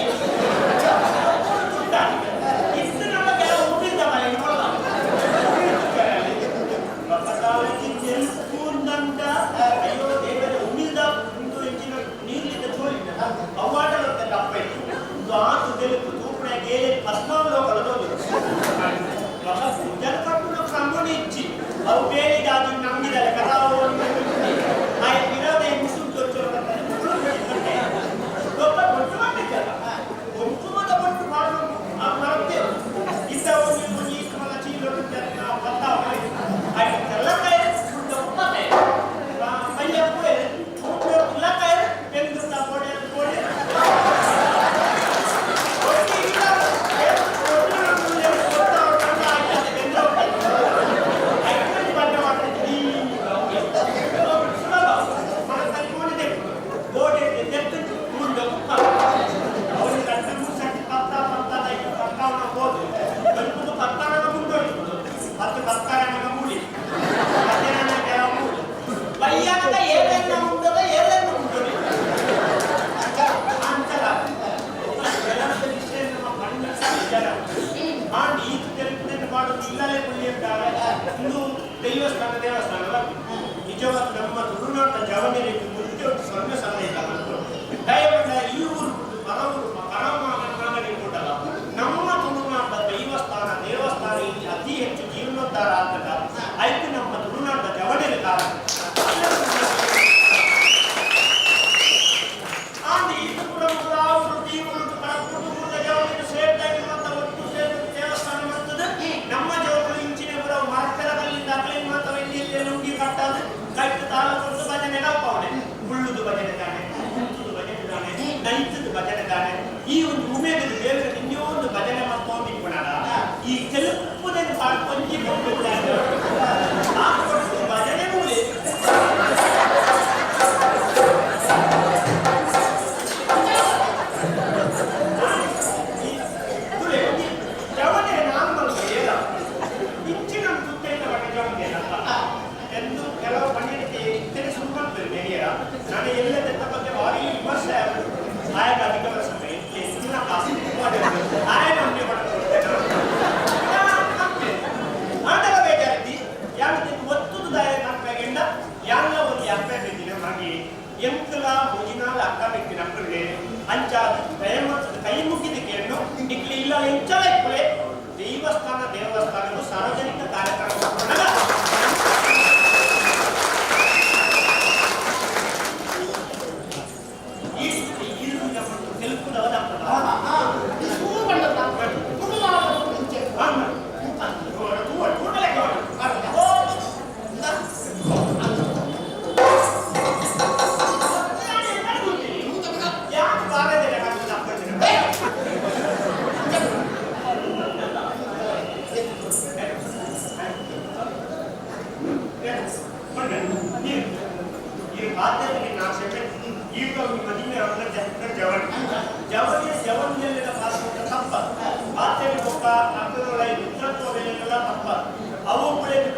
ಅಯ್ಯೋ ದೇವರ ಉಮಿದ ಹೆಚ್ಚಿನ ನೀರಿನಿಂದ ಚೋಳಿದ್ದ ಅವಾಟಲಂತೆ ದಪ್ಪ ಇತ್ತು ಇದು ಆತು తెలుపు ತೂಪಣೆ ಗೇಲೆ ಪದ್ಮಾವಲೋ ಕಳೆದೋದು ಜನ ಕಟ್ಟು ಕ್ರಮಣಿ ಇಚ್ಚಿ ಅವು ಬೇಲಿಗೆ ಅದು ನಂಬಿದರೆ ಕರಾವು ಆ ವಿರೋಧ ಮುಸುಕು ತೋರಿಸೋದು ಒಬ್ಬ ಬೊಟ್ಟು ಮಾಡಿದ್ದಲ್ಲ ಕುಂಕುಮದ ಬೊಟ್ಟು ಮಾಡಲು ಮರತ್ತೇವೆ ಇದ್ದವು ನೀವು ಈ ಕ್ರಮದ ಚೀಲ ಬತ್ತಾವ ಎಲ್ಲ ಕೈ ದೇವಸ್ಥಾನ ನಿಜವಾದ ನಮ್ಮ ತುಳುನಾಡ ಜವನಿಗೆ ಒಂದು ಸೊನ್ನೆ ಸಣ್ಣ ಇಲ್ಲ ದಯವಿಟ್ಟು ಈ ಊರು ಪರಮಾಗಣಿ ಕೊಟ್ಟಲ್ಲ ನಮ್ಮ ತುಳುನಾಡ ದೇವಸ್ಥಾನ ಇಲ್ಲಿ ಅತಿ ಹೆಚ್ಚು ಜೀರ್ಣೋದ್ಧಾರ ಆಗ್ತದ ಆಯ್ತು ನಮ್ಮ ತುಳುನಾಡ ಜವಳಿನ ಕಾರಣ ನಮ್ಮ ಜವಗಳು ಇಂಚಿನ ಬರೋ ಮರಕರದಲ್ಲಿಂದ ಅಕಲಿನ ಮಾತ್ರ ಎಲ್ಲಿ ನುಂಗಿ ಕಟ್ಟದು ಕಟ್ಟು ತಾಳ ಕೊಟ್ಟು ಭಜನೆ ಕಾಪಾವಣೆ ಮುಳ್ಳುದು ಭಜನೆ ತಾನೆ ಮುತ್ತುದು ಭಜನೆ ತಾನೆ ನೈತದು ಭಜನೆ ತಾನೆ ಈ ಒಂದು ಉಮೇದದ ದೇವರ ಇನ್ನೂ ಒಂದು ಭಜನೆ ಮತ್ತೊಂದು ಇಟ್ಕೊಳಾರ ಈ ಕೆಲಪುದನ್ನು ಪಾಡ್ಕೊಂಡಿ ಬಂದಿದ್ದಾರೆ ಆ ಕೊಟ್ಟು ಭಜನೆ ಮೂಲೆ ನಾನು ಎಲ್ಲದ ಬಗ್ಗೆ ಭಾರಿ ವಿಮರ್ಶೆ ಆಗ ಅಧಿಕ ವರ್ಷ ಆಯ ನಮಗೆ ಆಟಗ ಬೇಜಾರಿದ್ದಿ ಯಾಕೆ ಒತ್ತುದು ದಾಯ ಹಾಕ್ಬೇಕಂಡ ಎಲ್ಲ ಒಂದು ಯಾತ್ರೆ ಬೇಕಿನ ಹಾಗೆ ಎಂಕಲ ಮುಗಿನಾಲ ಅಕ್ಕ ಬೇಕಿನ ಅಕ್ಕಳಿಗೆ ಅಂಚಾದ ಕೈ ಮುಗಿದಿಕೆಯನ್ನು ನಿಕ್ಲಿ ಇಲ್ಲ ಎಂಚಲ ಇಪ್ಪಳೆ ದೇವಸ್ಥಾನಗಳು ಸಾರ್ವಜನಿಕ ಕಾರ್ಯಕ್ರಮ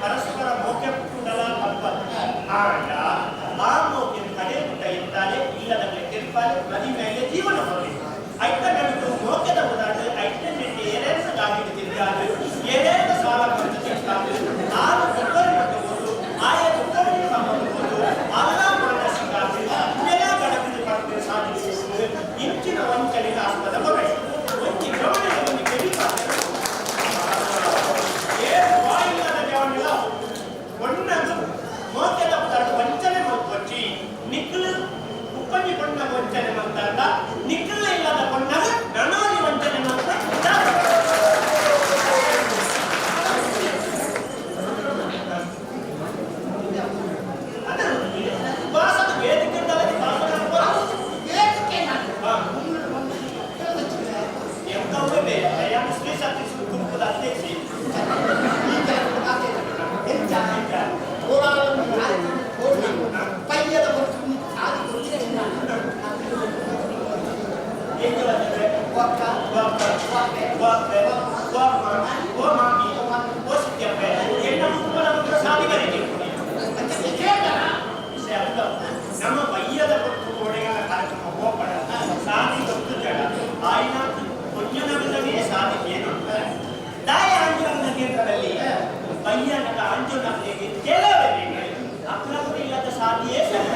ಪರಸ್ಪರ ಮೋಕೆ ಪುಟ್ಟುಂಡಲ ಆ ಮೋಕೆ ಕಡೆ ಪುಟ್ಟ ಇರ್ತಾರೆ ಇಲ್ಲದಂತೆ ತಿರುಪಾಲೆ ನದಿ ಮೇಲೆ ಜೀವನ ಬರಲಿ ಐತ ನಡುವೆ ಮೋಕೆದ ಉದಾಹರಣೆ ಐಟೆಂಟ್ ಏನೇನು ಗಾಡಿ ತಿರುಗಾಡು ಏನೇನು ಸಾಲ ಬಂದು ತಿರುಗಾಡು ಆರು ಒಬ್ಬರು ಮಟ್ಟಬಹುದು ಆಯಾ ಒಬ್ಬರಿಗೆ ಸಂಬಂಧಬಹುದು ಅಲ್ಲ ಮಾನಸಿಕ ನೆಲ ಗಡಪಿನ ಪಡೆದು ಸಾಧಿಸುವುದು ಇಂಚಿನ ವಂಚನೆಗೆ ಆಸ್ಪದ ಬರಬೇಕು ಒಂದು ಗಮನವನ್ನು ಕೆಡಿಪಾಲೆ ಒಣ್ಣದು ಮೋಕೆದ ಪದಾರ್ಥ ವಂಚನೆ వచ్చి ನಿಕ್ಕಲು ಉಪ್ಪನಿ ಕೊಂಡ ವಂಚನೆ ಮಾತಾಡ ನಿಕ್ಕಲ ಇಲ್ಲದ ಕೊಂಡಾಗ ನನಾದಿ ವಂಚನೆ ಭಾಷದ ವೇದಿಕೆ ಎಂತವೇ ಮುಸ್ಲಿಂ ಶಾಸ್ತ್ರಿ ಗುಂಪುದ ಅಧ್ಯಕ್ಷೆ ಪಯ್ಯದ ನಮ್ಮ ಬಯ್ಯದ ಕಾರ್ಯಕ್ರಮ ಹೋಗಬೇಡ ಸಾಧಿ ಗೊತ್ತಿಲ್ಲ ಆಯ್ನ ಕೊಜ್ಜನವಿಲ್ಲವೇ ಸಾಧಿಕೇನು ದಾಯ ಆಂಜನ ಕೇಂದ್ರದಲ್ಲಿ ಬಯ್ಯನಕ ಆಂಜನಕ್ಕೆ ಕೆಲವೇ ಅಕ್ರಮ ಇಲ್ಲದ ಸಾಧಿಯೇ ಸರಿ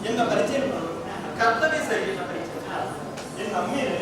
என்ன பரிச்சயம் கர்த்தவே சரி என்ன பரிச்சயம் என் அம்மீர்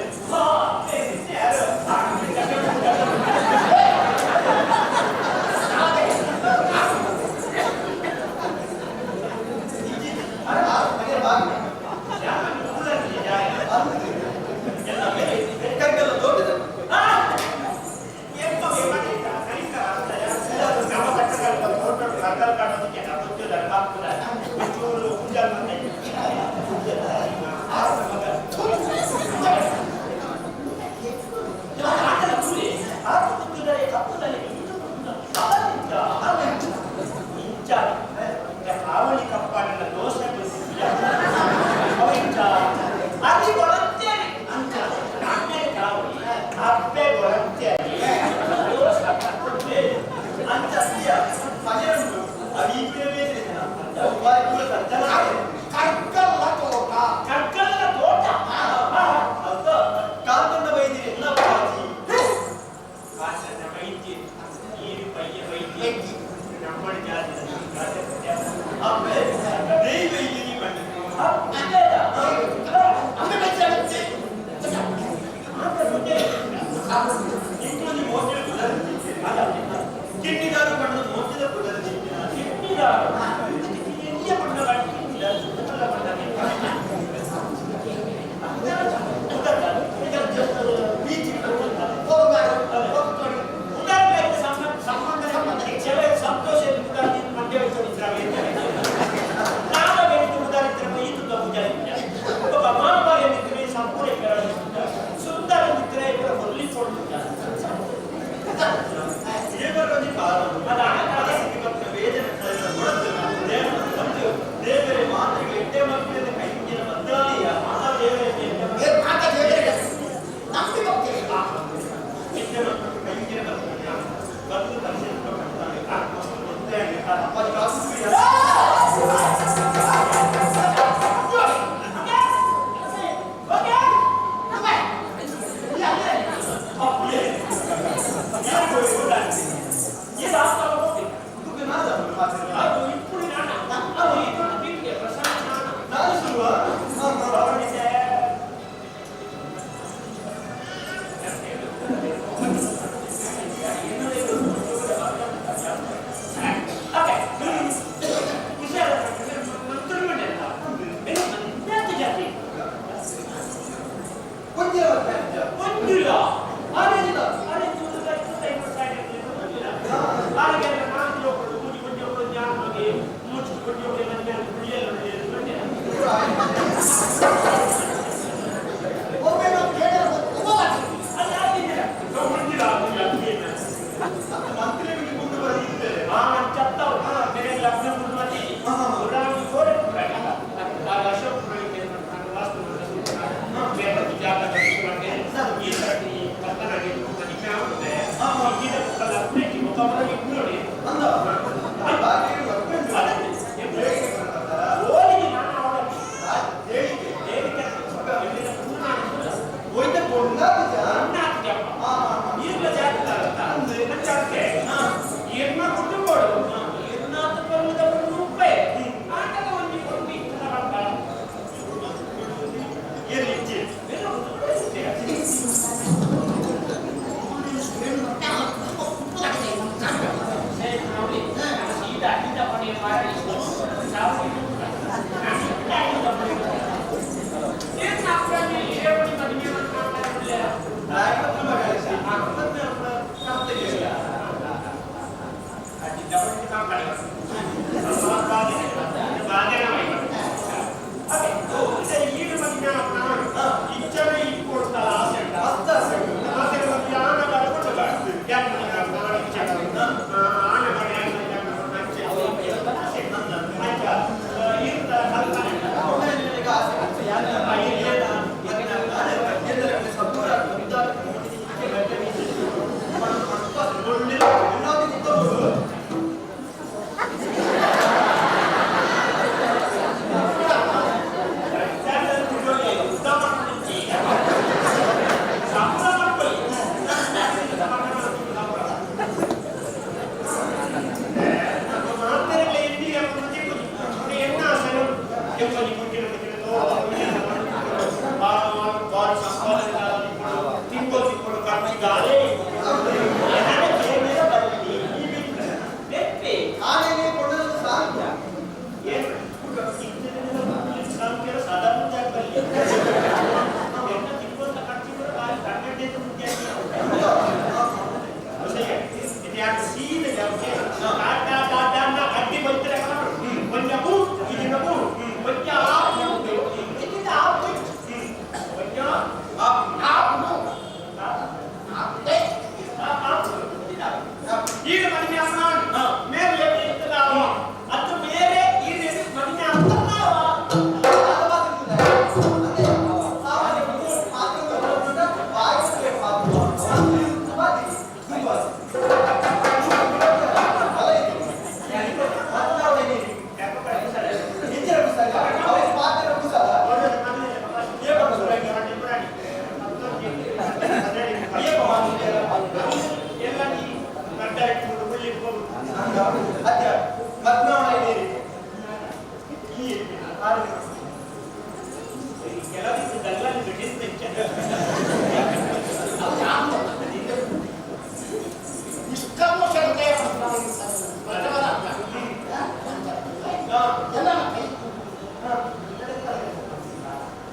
Yang ತಿಂಗಳು ಖರ್ಚಿಗಾಲೆ ಆನೆಗೆ ಕೊಡಲು ಸಾಧ್ಯ ಸಾಧಾರಣ ಜಾಗದಲ್ಲಿ ತಿಂಗಳು ಖರ್ಚಿಗಳು ಕನ್ನಡ ಸೀದಾ ಅಡ್ಡಿ ಬಂದರೆ ಒಂಜು ಇದನ್ನು ಒಂಜ ಈಗ ಮನೆ ಮೇಲೆ ಅದು ಬೇರೆ ಈ ಮನೆ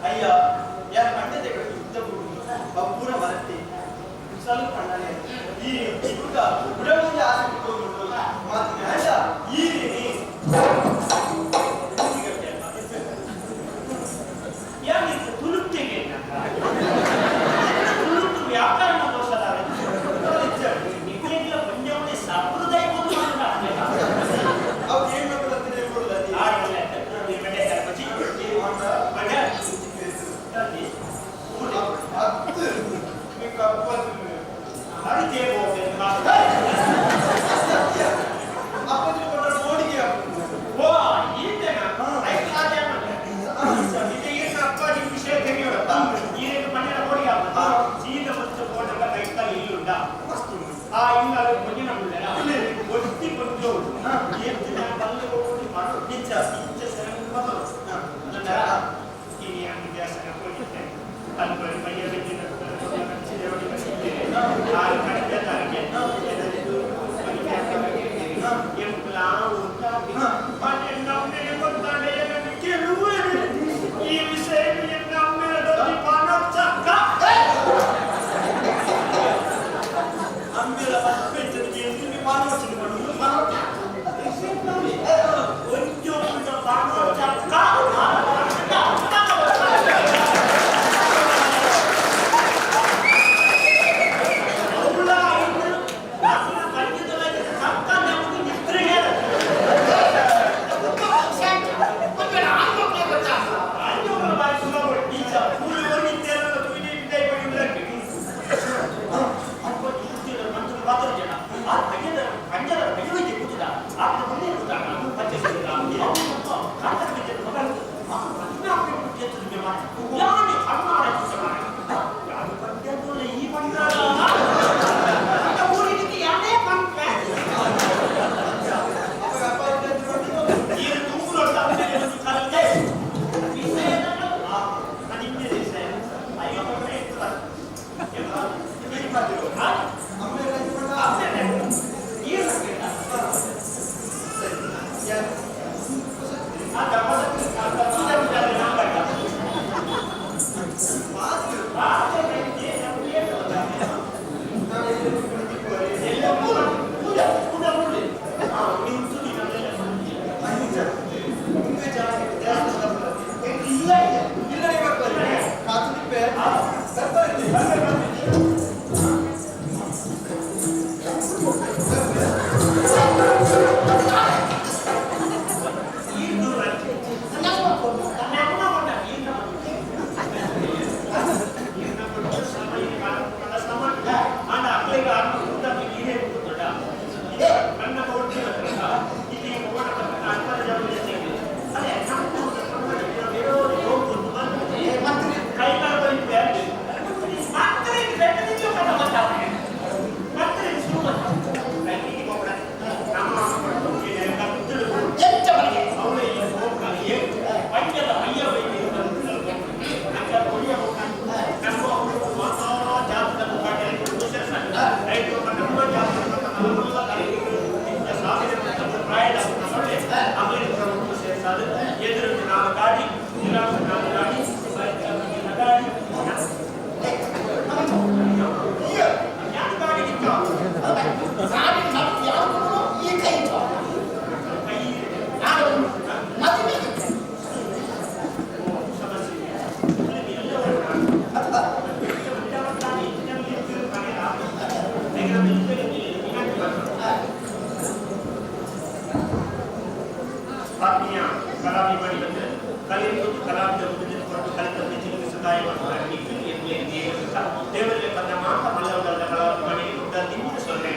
ಅಯ್ಯ ಯಾರ ಮಂಡ್ಯತೆ ಪೂರ ಬರುತ್ತೆ ಸ್ವಲ್ಪ ಕಣ್ಣನೆ ಈ ಹುಡುಗ ಹುಡುಗನಿಗೆ ಆಸೆ ಬಿಟ್ಟು ಮಾತಿನ ಈ ಕಲಿಯುವುದು ಕಲಾವಿದ ಕೊಂಡು ಕಲಿತಂತೆ ಜೀವನ ಸಹಾಯ ಮಾಡಿ ದೇವರಿಗೆ ಬಂದ ಮಾತ ಮಲ್ಲವಲ್ಲ ಮನೆ ನಿಂತ ಸೊನ್ನೆ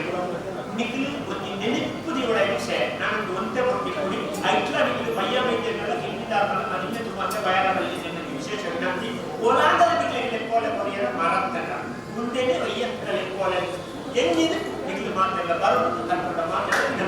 ನಿಖಿಲು ಒಂದು ನೆನಪು ವಿಷಯ ನಾನು ಒಂದೇ ಕೊಟ್ಟು ಕೂಡಿ ಐಟ್ಲ ನಿಖಿಲು ಪಯ್ಯ ವೈದ್ಯರೆಲ್ಲ ಹಿಂದಿದ್ದಾರಲ್ಲ ನಿನ್ನೆ ತುಂಬ ಬಯಲಾದಲ್ಲಿ ವಿಶೇಷ ವಿನಂತಿ ಓಲಾದ ನಿಖಿಲಿಗೆ ಕೋಲೆ ಕೊರಿಯರ ಮಾರಾಟಲ್ಲ ಮುಂದೆನೆ ವೈಯಕ್ತಿಕ ಕೋಲೆ ಹೆಂಗಿದೆ ನಿಖಿಲು ಮಾತೆಲ್ಲ ಬರೋದು ತನ್ನದ ಮಾತೆಲ್ಲ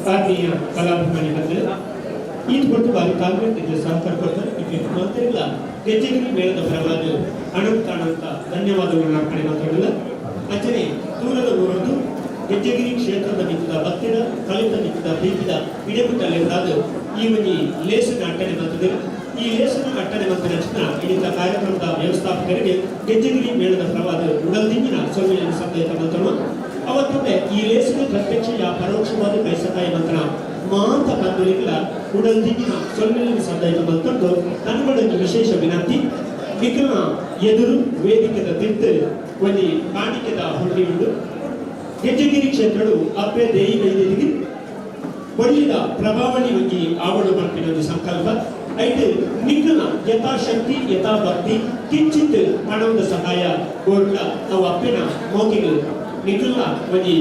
ಆತ್ಮೀಯ ಕಲಾಭಿಮಾನಿಗಳೇ ಈ ಹೊರತು ಬಾರಿ ಕಾಂಗ್ರೆಸ್ ಸಹಕಾರ ಕೊಡ್ತಾರೆ ಮಾತೆಲ್ಲ ಗೆಜ್ಜೆಗಿರಿ ಮೇಳದ ಪರವಾಗಿ ಅಣಂತ ಧನ್ಯವಾದಗಳನ್ನ ಕಡೆ ಮಾತಾಡಲ್ಲ ಅಂಚನೆ ದೂರದ ಊರದ್ದು ಗೆಜ್ಜೆಗಿರಿ ಕ್ಷೇತ್ರದ ನಿಂತಿದ ಭಕ್ತಿದ ಕಲಿತ ನಿಂತಿದ ಪ್ರೀತಿದ ಇಡಪುಟ್ಟಲ್ಲಿರುವುದು ಈ ಒಂದು ಲೇಸನ ಅಟ್ಟಣೆ ಮಾಡ್ತದೆ ಈ ಲೇಸನ ಅಟ್ಟಣೆ ಮತ್ತು ರಚನಾ ಇಡಿದ ಕಾರ್ಯಕ್ರಮದ ವ್ಯವಸ್ಥಾಪಕರಿಗೆ ಗೆಜ್ಜೆಗಿರಿ ಮೇಳದ ಪರವಾದ ಉಡಲ್ದಿಂಗಿನ ಸೊಲ್ಮೆಯನ್ನು ಸಂದೇಶ ಮಂತ್ರನು ಅವತ್ತೊಂದೆ ಈ ಲೇಸಿನ ಪ್ರತ್ಯಕ್ಷ ಪರೋಕ್ಷವಾದ ಕೈಸಕಾಯ ಮಂತ್ರ ಮಾತ ಬಂಧುಗಳಿಲ್ಲ ಉಡಲ್ದಿಂಗಿನ ಸೊಲ್ಮೆಯನ್ನು ಸಂದೇಶ ಮಂತ್ರದ್ದು ತನ್ನಗಳನ್ನು ವಿಶೇಷ ವಿನಂತಿ ನಿಖಿಲ ಎದುರು ವೇದಿಕೆದ ತಿರ್ತು ಒಂದು ಕಾಣಿಕೆದ ಹುಂಡಿ ಉಂಡು ಗೆಜ್ಜೆಗಿರಿ ಕ್ಷೇತ್ರಗಳು ಅಪ್ಪೆ ದೇಯಿ ವೈದ್ಯರಿಗೆ ಒಳ್ಳೆಯ ಪ್ರಭಾವಳಿ ಒಂಜಿ ಆವಡು ಮಲ್ಪಿನ ಒಂದು ಸಂಕಲ್ಪ ಐದು ನಿಖಿಲ ಯಥಾಶಕ್ತಿ ಯಥಾಭಕ್ತಿ ಕಿಂಚಿತ್ ಹಣದ ಸಹಾಯ ಕೋರ್ಲ ನಾವು ಅಪ್ಪಿನ ಮೋಕಿಗೆ ನಿಖಿಲ ಒಂಜಿ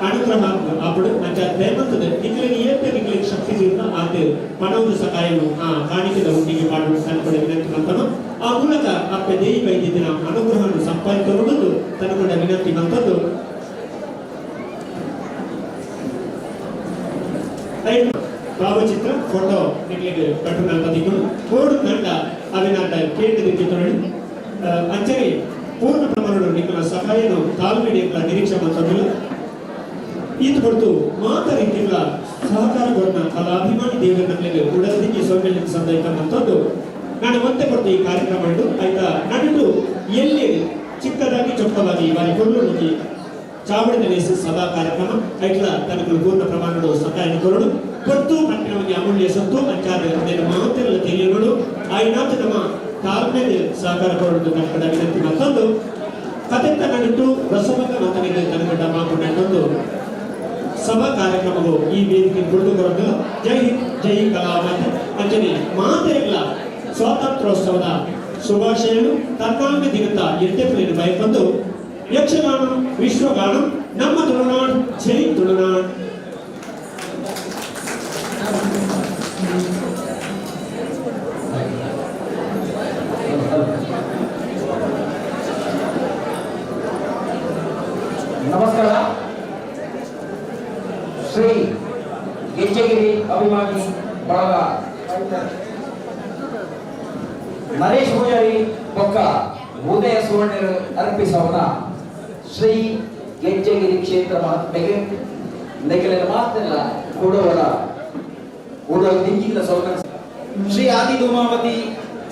ಅನುಗ್ರಹ ಆಪಡು ನಂಚ ದಯಮಂತದ ನಿಖಿಲಿಗೆ ಏತ ನಿಖಿಲಿಗೆ ಶಕ್ತಿ ಇರುತ್ತ ಆತ ಹಣದ ಸಹಾಯವು ಆ ಕಾಣಿಕೆದ ಹುಟ್ಟಿಗೆ ಮಾಡುವ ತನ್ನಕಡೆ ವಿನಂತಿ ಮಂತನು ಆ ಮೂಲಕ ಅಪ್ಪೆ ದೇಯಿ ವೈದ್ಯದಿನ ಅನುಗ್ರಹವನ್ನು ಸಂಪಾದಿಸಿರುವುದು ತನ್ನಕಡೆ ವಿನಂತಿ ಮಂತದ್ದು ಭಾವಚಿತ್ರ ಫೋಟೋ ನಿಮಗೆ ಕಟ್ಟುನ ತದಿಕೊಂಡು ಕೋಡು ನಂಡ ಅವಿನಾಟ ಕೇಂದ್ರಕ್ಕೆ ತೊರಳಿ ಅಂಚನೆ ಪೂರ್ಣ ಪ್ರಮಾಣದ ನಿಖಿಲ ಸಹಾಯನು ತಾಳ್ಮೆಡಿಗಳ ನಿರೀಕ್ಷೆ ಮಂತದ್ದು ಈತ ಹೊರತು ಮಾತ ರೀತಿಗಳ ಸಹಕಾರಗಳನ್ನ ಕಲಾಭಿಮಾನಿ ದೇವರ ನಮಗೆ ಉಡಲ್ದಿಗೆ ಸೌಮ್ಯ ಸಂದೈತ ಮಂತದ್ದು ನಾನು ಮತ್ತೆ ಕೊಟ್ಟು ಈ ಕಾರ್ಯಕ್ರಮ ಆಯ್ತಾ ನನ್ನದು ಎಲ್ಲಿ ಚಿಕ್ಕದಾಗಿ ಚೊಕ್ಕವಾಗಿ ಬಾರಿ ಕೊಲ್ಲುಣಿಗೆ ಚಾವಡಿನಲ್ಲಿ ಸಭಾ ಕಾರ್ಯಕ್ರಮ ಐಟ್ಲ ತನಕ ಪೂರ್ಣ ಪ್ರಮಾಣದ ಸಹಾಯ ಕೊರಡು ಕೊಟ್ಟು ಪಟ್ಟಣವಾಗಿ ಅಮೂಲ್ಯ ಸತ್ತು ಅಂಚಾರ ಮಾತೆಲ್ಲ ತಿಳಿಯಗಳು ಆಯ್ನಾಥ ನಮ್ಮ ತಾಳ್ಮೆ ಸಹಕಾರ ಕೊರಡು ತನಕದ ವಿನಂತಿ ಮತ್ತೊಂದು ಕತೆ ತನ್ನಿಟ್ಟು ರಸಮಗ ಮಾತನಿಗೆ ತನಕದ ಮಾತನಾಡೊಂದು ಸಭಾ ಕಾರ್ಯಕ್ರಮವು ಈ ವೇದಿಕೆ ಕುಳಿತು ಬರೋದು ಜೈ ಹಿಂದ್ ಜೈ ಕಲಾಮಾತೆ ಅಂಜನೆ ಮಾತೆಗಳ ಸ್ವಾತಂತ್ರ್ಯೋತ್ಸವದ ಶುಭಾಶಯಗಳು ತನ್ನಾಲ್ಮೆ ದಿನದ ಎಟ್ಟೆಪ್ಪಲಿನ ಬಯಕೊಂಡು ಯಕ್ಷಗಾನ ವಿಶ್ವಗಾನ ನಮ್ಮ ತುಳುನಾಡು ಜೈ ತುಳುನಾಡು ನಮಸ್ಕಾರ. ಶ್ರೀ ಗೆಜ್ಜೆಗಿರಿ ಅಭಿಮಾನಿ ಬಳಗ ನರೇಶ್ ಪೂಜಾರಿ ಪೊಕ್ಕ ಉದಯ ಸುವರ್ಣರು ಅರ್ಪಿಸೋಣ ಶ್ರೀ ಗೆಜ್ಜೆಗಿರಿ ಕ್ಷೇತ್ರ ಮಹಾತ್ಮೆಗೆ ನೆಗಲಿನ ಮಾತೆಲ್ಲ ಕೊಡುವರ ಉಡಲ್ ದಿಕ್ಕಿನ ಸೌಕರ್ಯ ಶ್ರೀ ಆದಿಧೂಮಾವತಿ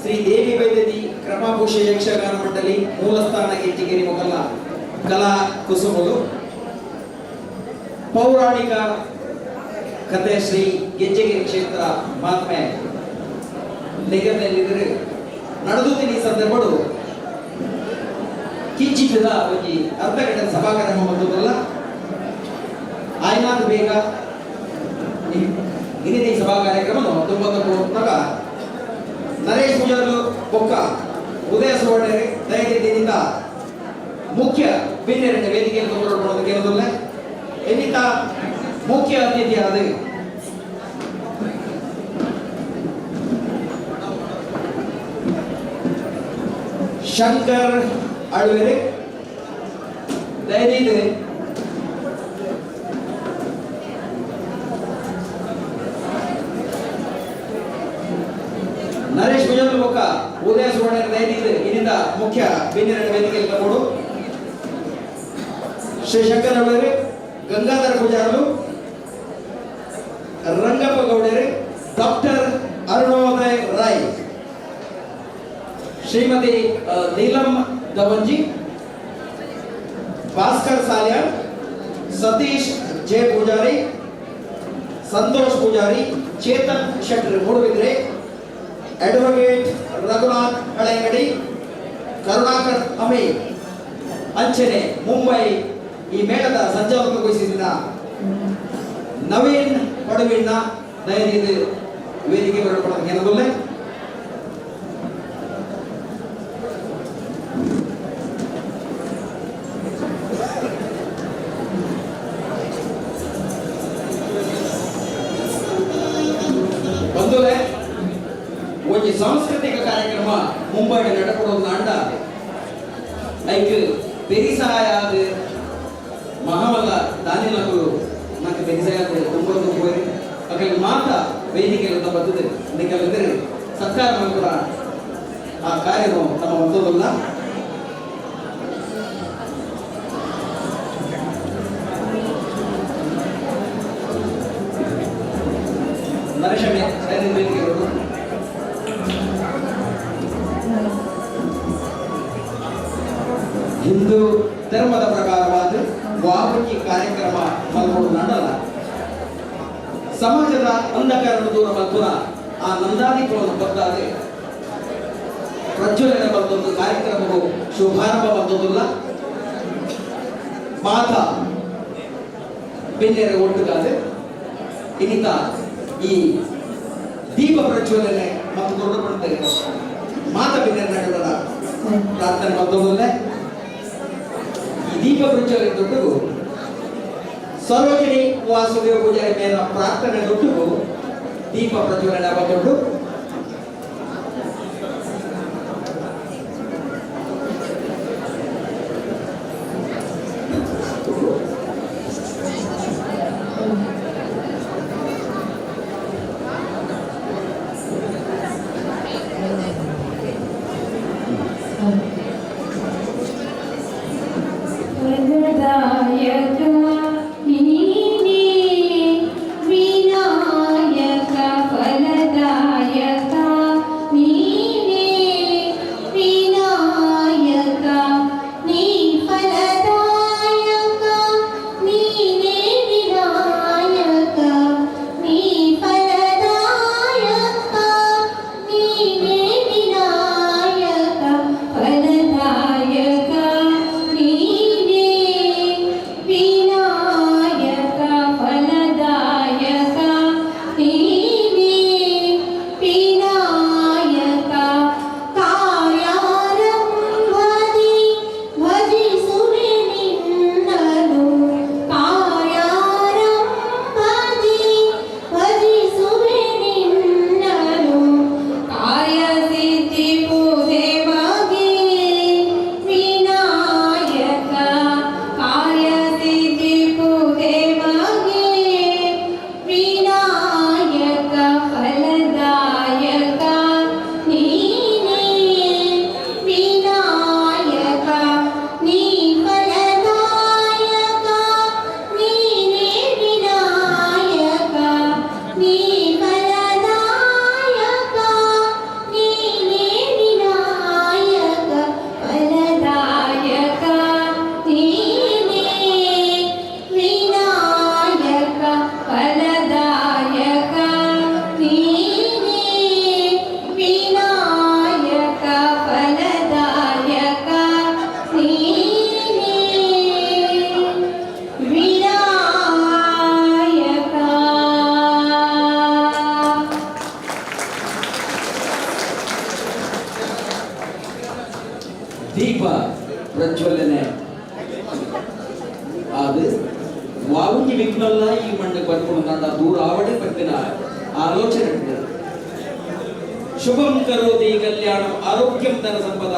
ಶ್ರೀ ದೇವಿ ವೈದ್ಯದಿ ಕ್ರಮಭೂಷ ಯಕ್ಷಗಾನ ಮಂಡಳಿ ಮೂಲಸ್ಥಾನ ಗೆಜ್ಜೆಗಿರಿ ಮೊಗಲ ಕಲಾ ಕುಸುಮಗಳು ಪೌರಾಣಿಕ ಕಥೆ ಶ್ರೀ ಗೆಜ್ಜೆಗಿರಿ ಕ್ಷೇತ್ರ ಮಹಾತ್ಮೆ ನಿಗಮದಲ್ಲಿ ನಡೆದುತ್ತಿನ ಈ ಸಂದರ್ಭಗಳು ಕಿಂಚಿತದ ಒಂದು ಅರ್ಧ ಗಂಟೆ ಸಭಾ ಕಾರ್ಯಕ್ರಮ ಬಂದದಲ್ಲ ಆಯ್ನಾದ ಬೇಗ ಇನ್ನಿನ ಸಭಾ ಕಾರ್ಯಕ್ರಮ ತುಂಬ ನರೇಶ್ ಪೂಜಾರು ಪೊಕ್ಕ ಉದಯ ಸುವರ್ಣರೆ ದಯದಿಂದ ಮುಖ್ಯ ಭಿನ್ನರನ್ನ ವೇದಿಕೆಯನ್ನು ತಗೊಂಡು ಕೇಳೋದಿಲ್ಲ ಎನ್ನಿತ ಮುಖ್ಯ ಅತಿಥಿಯಾದ ಶಂಕರ್ ಅಳ್ವೆರೆ ದಯದಿಂದ ನರೇಶ್ ಭುಜಲ್ ಬೊಕ್ಕ ಉದಯ ಸುವರ್ಣ ದಯನಿಂದ ಇನ್ನಿಂದ ಮುಖ್ಯ ಬೆನ್ನಿನ ವೇದಿಕೆಯಲ್ಲಿ ತಗೊಂಡು ಶ್ರೀ ಶಂಕರ್ ಅವರೇ, ಗಂಗಾಧರ ಪೂಜಾರರು, ರಂಗಪ್ಪ ಗೌಡರೇ, doctor Arunoday Rai, Shrimati Neelam Davanji, Bhaskar Salian, Satish J Poojary, Santosh Poojary, Chetan Shetty Moodbidri, advocate Raghunath Halengadi, Karunakar ಅಮೇ ಅಂಚನೆ ಮುಂಬೈ ಈ ಮೇಳದ ಸಂಚಾಲಕಗೊಳಿಸಿದ ನವೀನ್ ಪಡುವಿನ ದಯನಿಂದ ವೇದಿಕೆ ಬರಪಡದ ಕೆಲವೊಮ್ಮೆ ಬಂಧುಗಳೇ, ಒಂದು ಸಾಂಸ್ಕೃತಿಕ ಕಾರ್ಯಕ್ರಮ ಮುಂಬೈ ನಡಪಡೋದು ಅಂಡ ಐಕ್ ಬೆರಿಸಾಯಾದ ಮಹಾವಲ್ಲ ದಾನಿಲಗಳು నాకు ಬೆರಿಸಾಯಾದ ತುಂಬೊಂದು ಹೋಗಿ ಅಕಲ್ ಮಾತ ವೇದಿಕೆಯಲ್ಲಿ ಬರ್ತದೆ ಅದಕ್ಕೆಲ್ಲಂದ್ರೆ ಸರ್ಕಾರ ಕೂಡ ಆ ಕಾರ್ಯನು ತಮ್ಮ ಹೊಂದೋದಲ್ಲ. ನರೇಶಮೆ ವೇದಿಕೆಗಳು ಹಿಂದೂ ಧರ್ಮದ ಪ್ರಕಾರವಾದ ವಾಲ್ಮೀಕಿ ಕಾರ್ಯಕ್ರಮ ಮಲ್ಕೊಂಡು ನಡಲ್ಲ ಸಮಾಜದ ಅಂಧಕಾರಣ ದೂರ ಮಲ್ಪುರ ಆ ನಂದಾದೀಪವನ್ನು ಬದ್ದಾದೆ ಪ್ರಜ್ವಲನೆ ಬಂದೊಂದು ಕಾರ್ಯಕ್ರಮವು ಶುಭಾರಂಭ ಬಂದೋದಿಲ್ಲ. ಮಾತ ಬೆನ್ನೆರೆ ಒಟ್ಟುಗಾದೆ ಇನ್ನಿತ ಈ ದೀಪ ಪ್ರಜ್ವಲನೆ ಮತ್ತು ದೊಡ್ಡಪಡ್ತೇನೆ ಮಾತ ಬೆನ್ನೆರೆ ನಡೆದ ಪ್ರಾರ್ಥನೆ ಬಂದೋದಿಲ್ಲ. ಈ ದೀಪ ಪ್ರಜ್ವಲನೆ ದೊಡ್ಡದು ಸರೋಜಿನಿ ವಾಸುದೇವ ಪೂಜಾರಿ ಮೇಲ ಪ್ರಾರ್ಥನೆ ದೊಡ್ಡದು ದೀಪ ಪ್ರಜ್ವಲನೆ ದೊಡ್ಡು. ದೀಪ ಪ್ರಜ್ವಲನೆ ಅದು ವಾವುಂಜಿ ವಿಘ್ನಲ್ಲ ಈ ಮಣ್ಣು ಬರ್ಕೊಂಡು ದೂರ ಆವಡೆ ಬರ್ತಿನ ಆಲೋಚನೆ ಶುಭಂ ಕರೋತಿ ಕಲ್ಯಾಣಂ ಆರೋಗ್ಯಂ ಧನ ಸಂಪದ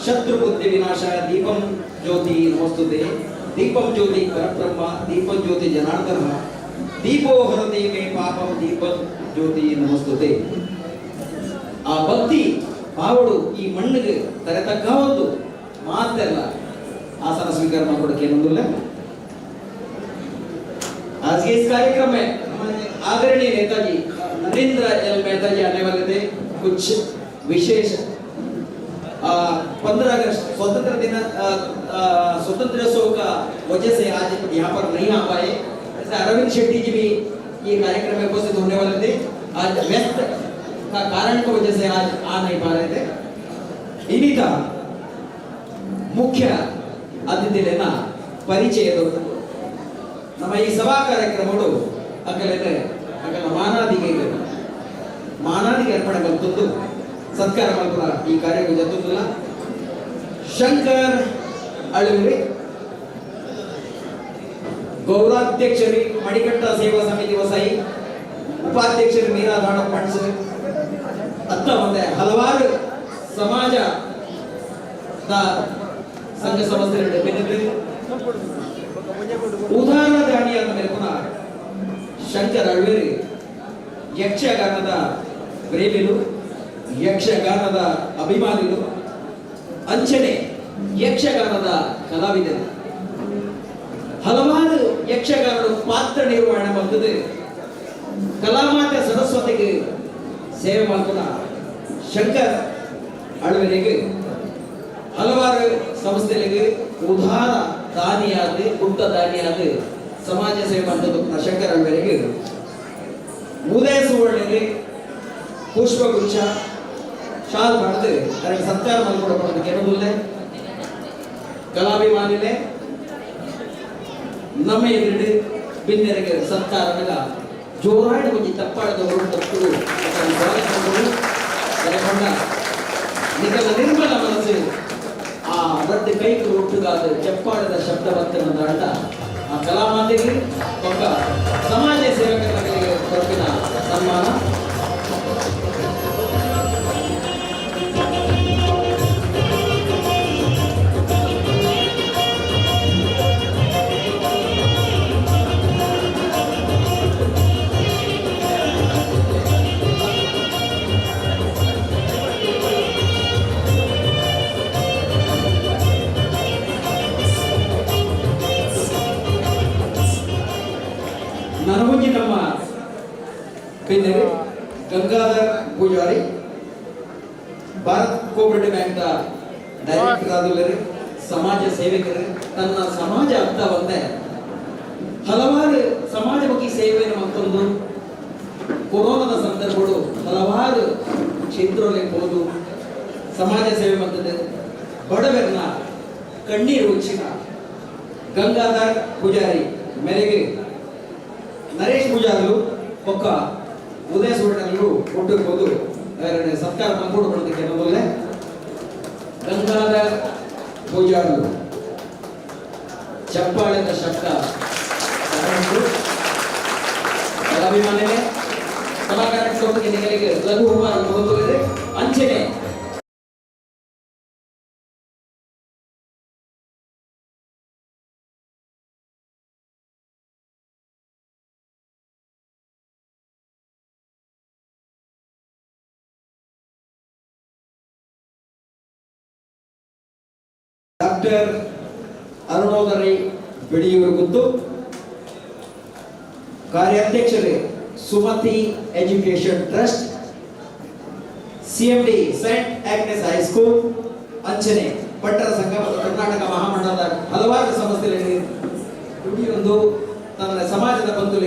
ಶತ್ರು ಬುದ್ಧಿ ವಿನಾಶ ದೀಪಂ ಜ್ಯೋತಿ ನಮಸ್ತುತೆ ದೀಪಂ ಜ್ಯೋತಿ ಪರಬ್ರಹ್ಮ ದೀಪಂ ಜ್ಯೋತಿ ಜನಾರ್ದನ ದೀಪೋ ಹರತಿ ಮೇ ಪಾಪಂ ದೀಪಂ ಜ್ಯೋತಿ ನಮಸ್ತುತೆ. ಆ ಭಕ್ತಿ ಭಾವಡು ಈ ಮಣ್ಣಿಗೆ ತರತಕ್ಕ ಒಂದು ಮಾತೆಲ್ಲ आसन स्वीकार ಮಾಡ್ಕೊಡಕ್ಕೆ ಏನೊಂದಿಲ್ಲ आज के इस कार्यक्रम में आदरणीय नेताजी नरेंद्र एल मेहता जी आने वाले थे कुछ विशेष 15 अगस्त स्वतंत्रोत्सव का वजह से आज यहाँ पर नहीं आ पाए। ऐसे अरविंद शेट्टी जी भी ये कार्यक्रम में उपस्थित होने वाले थे, आज व्यस्त का कारण की वजह से आज आ नहीं पा रहे थे। इन्हीं का मुख्य ಅತಿಥಿಗಳನ್ನ ಪರಿಚಯದವರು ನಮ್ಮ ಈ ಸಭಾ ಕಾರ್ಯಕ್ರಮಗಳು ಅಕಲ ಮಾನಾದಿಗೆ ಅರ್ಪಣೆ ಬಂತದ್ದು ಸತ್ಕಾರ ಮಲ್ಪುರ ಈ ಕಾರ್ಯಕ್ರಮ ಜೊತೆಲ್ಲ ಶಂಕರ್ ಅಳುವಿರಿ ಗೌರವಾಧ್ಯಕ್ಷರಿ ಮಡಿಕಟ್ಟ ಸೇವಾ ಸಮಿತಿ ವಸೈ ಉಪಾಧ್ಯಕ್ಷರು ಮೀರಾ ದಾಣ ಪಣ್ಸ್ ಅತ್ತ ಮತ್ತೆ ಹಲವಾರು ಸಮಾಜ ಸಂಘ ಸಂಸ್ಥೆಗಳ ಉದಾಹರಣ ದಾನಿಯಾದ ಮೇಲೆ ಪುನಃ ಶಂಕರ್ ಅಳ್ವೇರಿ ಯಕ್ಷಗಾನದ ಪ್ರೇಮಿಗಳು, ಯಕ್ಷಗಾನದ ಅಭಿಮಾನಿಗಳು, ಅಂಚನೆ ಯಕ್ಷಗಾನದ ಕಲಾವಿದರು, ಹಲವಾರು ಯಕ್ಷಗಾನದ ಪಾತ್ರ ನಿರ್ವಹಣೆ ಮಾಡ್ತದೆ ಕಲಾಮಾತೆ ಸರಸ್ವತಿಗೆ ಸೇವೆ ಮಾಡ್ತಾನ ಶಂಕರ್ ಅಳ್ವೇರಿಗೆ ಹಲವಾರು ಸಂಸ್ಥೆಗಳಿಗೆ ಉದಾರ ದಾನಿಯಾದ ಪುಟ್ಟ ದಾನಿಯಾದ ಸಮಾಜ ಸೇವೆ ಮಾಡ್ತಕ್ಕಂಥ ಶಂಕರ್ ಅಳ್ವೇರಿಗೆ ಉದಯ ಸುವರ್ಣಗೆ ಪುಷ್ಪಗುಚ್ಛ ಶಾಲ್ ಮಾಡಿದ್ರೆ ಅದಕ್ಕೆ ಸತ್ಕಾರ ಮಾಡ್ಕೊಡಕ್ಕೆ ಏನೋದಿಲ್ಲ ಕಲಾಭಿಮಾನಿಲೆ ನಮ್ಮ ಎದುರು ಬಿನ್ನೆರಿಗೆ ಸತ್ಕಾರನಾಗ ಜೋರಾಡಿ ಒಂದು ತಪ್ಪಾಡದವರು ತಪ್ಪು ನಿಗಮ ನಿರ್ಮಲ ಮನಸ್ಸು ಆ ರದ್ದು ಕೈಗೆ ಒಟ್ಟುಗಾದ ಚಪ್ಪಾಡದ ಶಬ್ದವಂತನ ದಾಟ ಆ ಕಲಾಮಾತೆಗೆ ಒಬ್ಬ ಸಮಾಜ ಸೇವಕರಿಗೆ ಕೊರಕಿನ ಸನ್ಮಾನ. ನನಗೆ ನಮ್ಮ ಪಿನ್ನರು Gangadhar Poojary Bharat cooperative bank director ಆದವರು ಸಮಾಜ ಸೇವಕರು ತನ್ನ ಸಮಾಜ ಅರ್ಥ ಒಂದೇ ಹಲವಾರು ಸಮಾಜಮುಖಿ ಸೇವೆಯನ್ನು ಮತ್ತೊಂದು ಕೊರೋನಾದ ಸಂದರ್ಭಗಳು ಹಲವಾರು ಕ್ಷೇತ್ರಗಳಿಗೆ ಹೋದು ಸಮಾಜ ಸೇವೆ ಮಾಡ್ತದೆ ಬಡವರನ್ನ ಕಣ್ಣೀರು ಉಚ್ಚಿನ ಗಂಗಾಧರ್ ಪೂಜಾರಿ ಮೇರೆಗೆ ನರೇಶ್ ಪೂಜಾರಿಗಳು ಒಕ್ಕ ಉದಯ ಸುವರ್ಣಗಳು ಕೊಟ್ಟಿರ್ಬೋದು ಸತ್ಕಾರ ತಂದ್ಕೊಂಡು ಕೊಡೋದಕ್ಕೆ ಅನ್ನೋದಲ್ಲೇ ಗಂಗಾಧರ್ ಪೂಜಾರಿಗಳು ಚಪ್ಪಾಳೆದ ಶಬ್ದ ಅಭಿಮಾನಿಗೆ ಸಭಾ ಕಾರ್ಯಕ್ರಮಕ್ಕೆ ನಿಮಗೆ ಲಘು ಬಹುಮಾನ ಅಂಚನೆ ಡಾಕ್ಟರ್ ಅರುಣೋದಯ ಬೆಳೆಯೂರು ಗುತ್ತು ಕಾರ್ಯಾಧ್ಯಕ್ಷರೇ Sumati education trust CMD saint Agnes high school ಅಂಚನೆ ಪಟ್ಟಣ ಸಂಘ ಮತ್ತು ಕರ್ನಾಟಕ ಮಹಾಮಂಡಲದ ಹಲವಾರು ಸಂಸ್ಥೆಗಳಲ್ಲಿ ದುಡಿಯೊಂದು ತನ್ನ ಸಮಾಜದ ಬಂಧು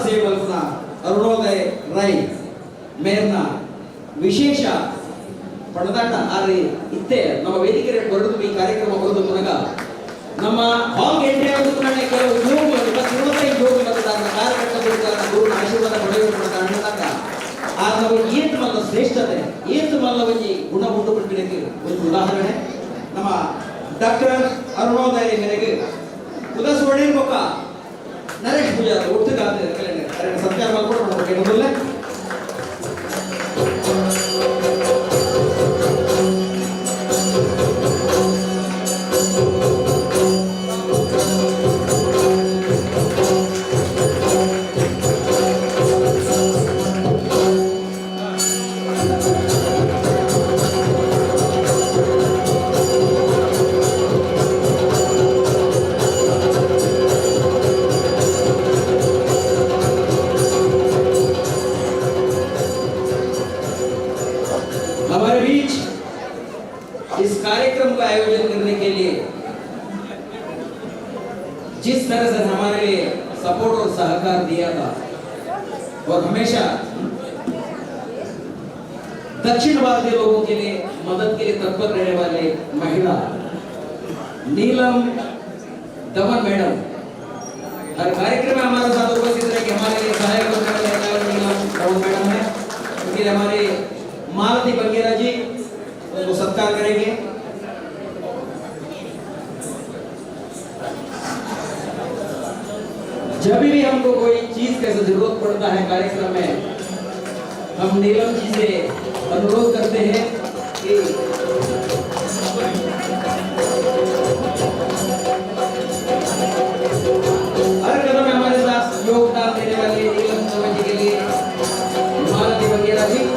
ಸೇವೆ ಮಲ್ಪುನ ಅರುಣೋದಯ ರೈ ಮೇರ್ನ ವಿಶೇಷ ಪಡೆದಾಟ ಆದ್ರೆ ಇತ್ತೆ ನಮ್ಮ ವೇದಿಕೆ ಹೊರಡು ಈ ಕಾರ್ಯಕ್ರಮ ಹೊರದು ಮುನಗ ನಮ್ಮ ಹಾಲ್ ಎಂಟ್ರಿ ಆಗೋದು ನನ್ನ ಕೆಲವು ಯೋಗ 25 ಯೋಗ ಮತದಾರರ ಕಾರ್ಯಕರ್ತರ ಗುರುನ ಆಶೀರ್ವಾದ ಪಡೆಯುವ ಅನ್ನದಾಗ ಆ ನಾವು ಏತ್ ಮಲ್ಲ ಶ್ರೇಷ್ಠತೆ ಏತ್ ಮಲ್ಲ ಒಂಜಿ ಗುಣ ಉಂಟು ಪಡಿಕೆ ಒಂದು ಉದಾಹರಣೆ ನಮ್ಮ ಡಾಕ್ಟರ್ ಅರುಣೋದಯ ಮೇರೆಗೆ ಉದಯ ಸುವರ್ಣ ಬೊಕ್ಕ ನರೇಶ್ ಪೂಜಾರಿ ಒಟ್ಟುಗಾದ ಸತ್ಕಾರ ಮಾಡ್ಕೊಂಡು ಕೇಳೋದಿಲ್ಲ कार्यक्रम का आयोजन करने के लिए जिस तरह से हमारे लिए सपोर्ट और सहकार दिया था और हमेशा दक्षिण भारतीय लोगों के लिए मदद के लिए तत्पर रहने वाले महिला नीलम दमन मैडम हर कार्यक्रम में हमारे साथ उपस्थित रहे कि हमारे लिए सहायक करने वाले नीलम दमन मैडम है, क्योंकि हमारे मालती बंगेरा जी उनको सत्कार करेंगे। जब भी हमको कोई चीज का जरूरत पड़ता है कार्यक्रम में, हम नीलम जी से अनुरोध करते हैं कि हर कदम में हमारे साथ योगदान देने वाले नीलम दमन जी के लिए मालती बंगेरा जी।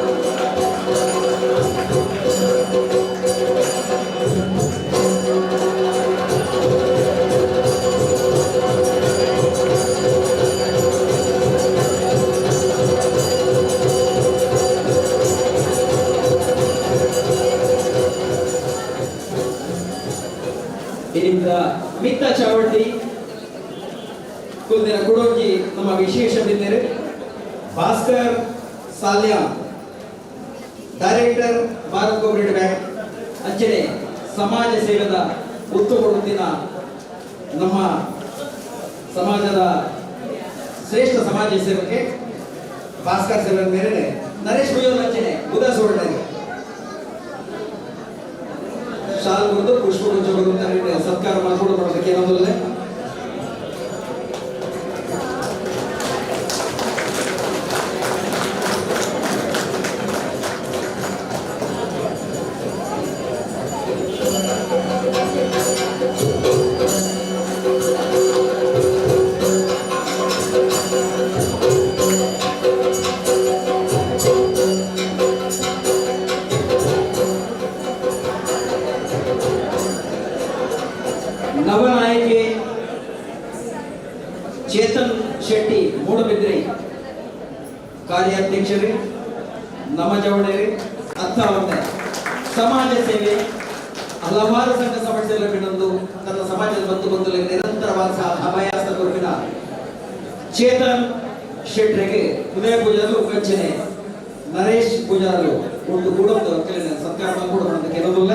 ಇದರಿಂದ ಮಿತ್ತ ಚಾವಟಿ ಕುಲ್ದಿನ ಕುಡೋಜಿ ನಮ್ಮ ವಿಶೇಷ ಬಿದ್ದರೆ ಭಾಸ್ಕರ್ ಸಾಲ್ಯ ಡೈರೆಕ್ಟರ್ ಭಾರತ್ ಕೋಆಪರೇಟಿವ್ ಬ್ಯಾಂಕ್ ಅಂಚನೆ ಸಮಾಜ ಸೇವೆದ ಒತ್ತು ಕೊಡುತ್ತಿನ ನಮ್ಮ ಸಮಾಜದ ಶ್ರೇಷ್ಠ ಸಮಾಜ ಸೇವಕ್ಕೆ ಭಾಸ್ಕರ್ ಸೇವೆ ಮೇರೆಗೆ ನರೇಶ್ ಭುಜೋಲ್ ಅಂಚನೆ ಉದಾ ಸೋಡನೆ ಶಾಲ್ ಗುರುತು ಪುಷ್ಪ ಗುಂಚಗಳು ಸತ್ಕಾರ ಮಾಡಿಕೊಡೋದಕ್ಕೆ ಏನೊಂದಿಲ್ಲ। ನವನಾಯಕಿ ಚೇತನ್ ಶೆಟ್ಟಿ ಮೂಡಬಿದ್ರಿ ಕಾರ್ಯಾಧ್ಯಕ್ಷರೇ ನಮಜವಣೆರೆ ಅರ್ಥವಂತೆ ಸಮಾಜ ಸೇವೆ ಹಲವಾರು ಸಂಘ ಸಂಸ್ಥೆಗಳ ಬಿಡೊಂದು ತನ್ನ ಸಮಾಜದ ಬಂಧುಗಳಿಗೆ ನಿರಂತರವಾದ ಅಭಯಾಸ ಕೊರವಿನ ಚೇತನ್ ಶೆಟ್ರಿಗೆ ಉದಯ ಪೂಜಾರು ಕಂಚನೆ ನರೇಶ್ ಪೂಜಾರು ಒಂದು ಕೂಡೊಂದು ಸತ್ಕಾರ ಕೂಡ ಕೆಲವಲ್ಲ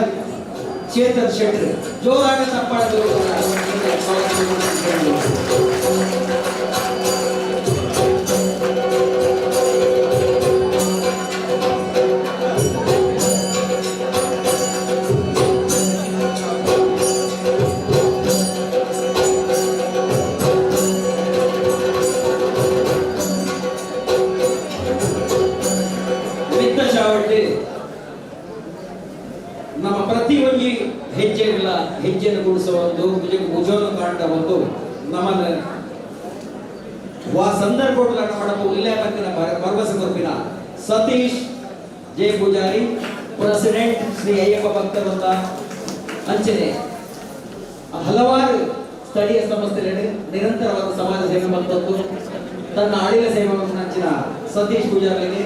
ಚೇತನ್ ಶೆಟ್ಟಿ ಜೋರಾಗಿ ತಪ್ಪಾಡಲು ಮಿತ್ತ ಚಾವಟಿ ನಮ್ಮ ಪ್ರತಿಯೊಂದು ಹೆಜ್ಜೆಗಳ ಹೆಜ್ಜೆಯನ್ನು ಗುಡಿಸುವ ಒಂದು ಭುಜವನ್ನು ಕಾಣುವ ಒಂದು ನಮ್ಮನ್ನ ಸಂದರ್ಭಗಳ ಮಾಡಲು ಇಲಾಖೆಯ ಭರವಸೆ ಕೊರಪಿನ ಸತೀಶ್ ಜೆ ಪೂಜಾರಿ ಪ್ರೆಸಿಡೆಂಟ್ ಶ್ರೀ ಅಯ್ಯಪ್ಪ ಭಕ್ತವೃಂದ ಅಂಚನೆ ಹಲವಾರು ಸ್ಥಳೀಯ ಸಂಸ್ಥೆಗಳಲ್ಲಿ ನಿರಂತರವಾದ ಸಮಾಜ ಸೇವೆ ಮತ್ತು ತನ್ನ ಆಡಿನ ಸೇವೆಯನ್ನು ಹಂಚಿನ ಸತೀಶ್ ಪೂಜಾರಿಗೆ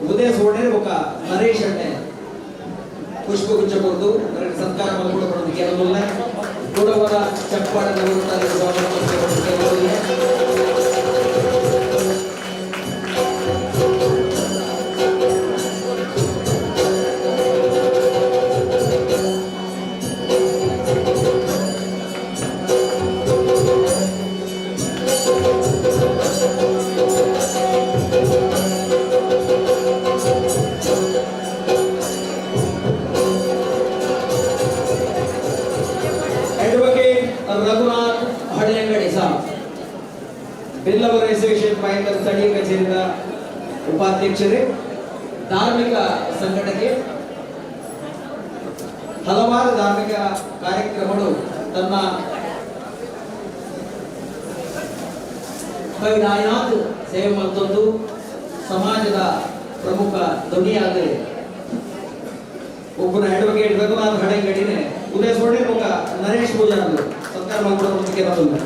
ಉದಯ ಸೋಣೆ ఒక ನರೇಶ್ ಅಣ್ಣೆ ಪುಷ್ಪಗುಚ್ಛ ಕೊಟ್ಟು ಸತ್ಕಾರ ಮಾಡಿಕೊಡೋದಕ್ಕೆ ಕೆಲವೊಂದಿಲ್ಲ ಕೂಡವರ ಚಪ್ಪಾಡನ್ನು ರಘುನಾಥ್ ಹಳೆಯಂಗಡಿ ಸಾಬ್ ಬಿಲ್ಲವರ ಅಸೋಸಿಯೇಷನ್ ಪಾಯಿಂಟ್ ಸ್ಥಳೀಯ ಕಚೇರಿಯ ಉಪಾಧ್ಯಕ್ಷರೇ ಧಾರ್ಮಿಕ ಸಂಘಟನೆ ಹಲವಾರು ಧಾರ್ಮಿಕ ಕಾರ್ಯಕ್ರಮಗಳು ತನ್ನ ಕೈನಾಯನಾಥ್ ಸೇವೆ ಮತ್ತೊಂದು ಸಮಾಜದ ಪ್ರಮುಖ ಧ್ವನಿಯಾದರೆ ಒಬ್ಬನ ಅಡ್ವೊಕೇಟ್ ರಘುನಾಥ್ ಹಳೆಯಂಗಡಿನೇ ಉದಯ ಸೋಣೆ ಮುಖ ನರೇಶ್ ಪೂಜಾರು ಸತ್ಕಾರ ಮಾಡಿಕೊಡೋದಕ್ಕೆ ಬರೋದು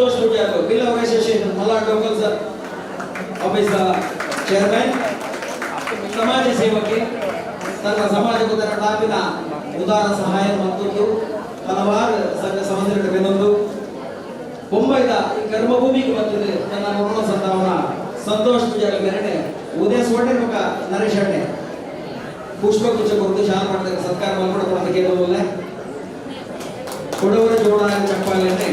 Santosh ಪೂಜಾರು bill association ಮಲಾಡ್ local sir office chairman ಸಮಾಜ ಸೇವಕಿ ತನ್ನ ಸಮಾಜಕ್ಕೆ ತನ್ನ ಟಾಪಿನ ಉದಾರ ಸಹಾಯ ಮತ್ತು ಹಲವಾರು ಸಂಘ ಸಂಸ್ಥೆಗಳ ಬೆನ್ನೊಂದು ಮುಂಬೈದ ಈ ಕರ್ಮಭೂಮಿಗೆ ಬಂದಿದೆ ತನ್ನ ಋಣ ಸಂತಾವನ ಸಂತೋಷ್ ಪೂಜಾರಿ ಬೇರೆ ಉದಯ ಸೋಟೆ ಮುಖ ನರೇಶ್ ಅಣ್ಣೆ ಪುಷ್ಪಗುಚ್ಛ ಕೊಟ್ಟು ಶಾಲೆ ಮಾಡ್ತಾರೆ ಸರ್ಕಾರ ಮಲ್ಪಡ ಕೊಡೋದಕ್ಕೆ ಇರೋದಿಲ್ಲ ಕೊಡವರ ಜೋಡ ಚಪ್ಪಾಲೆಯನ್ನೇ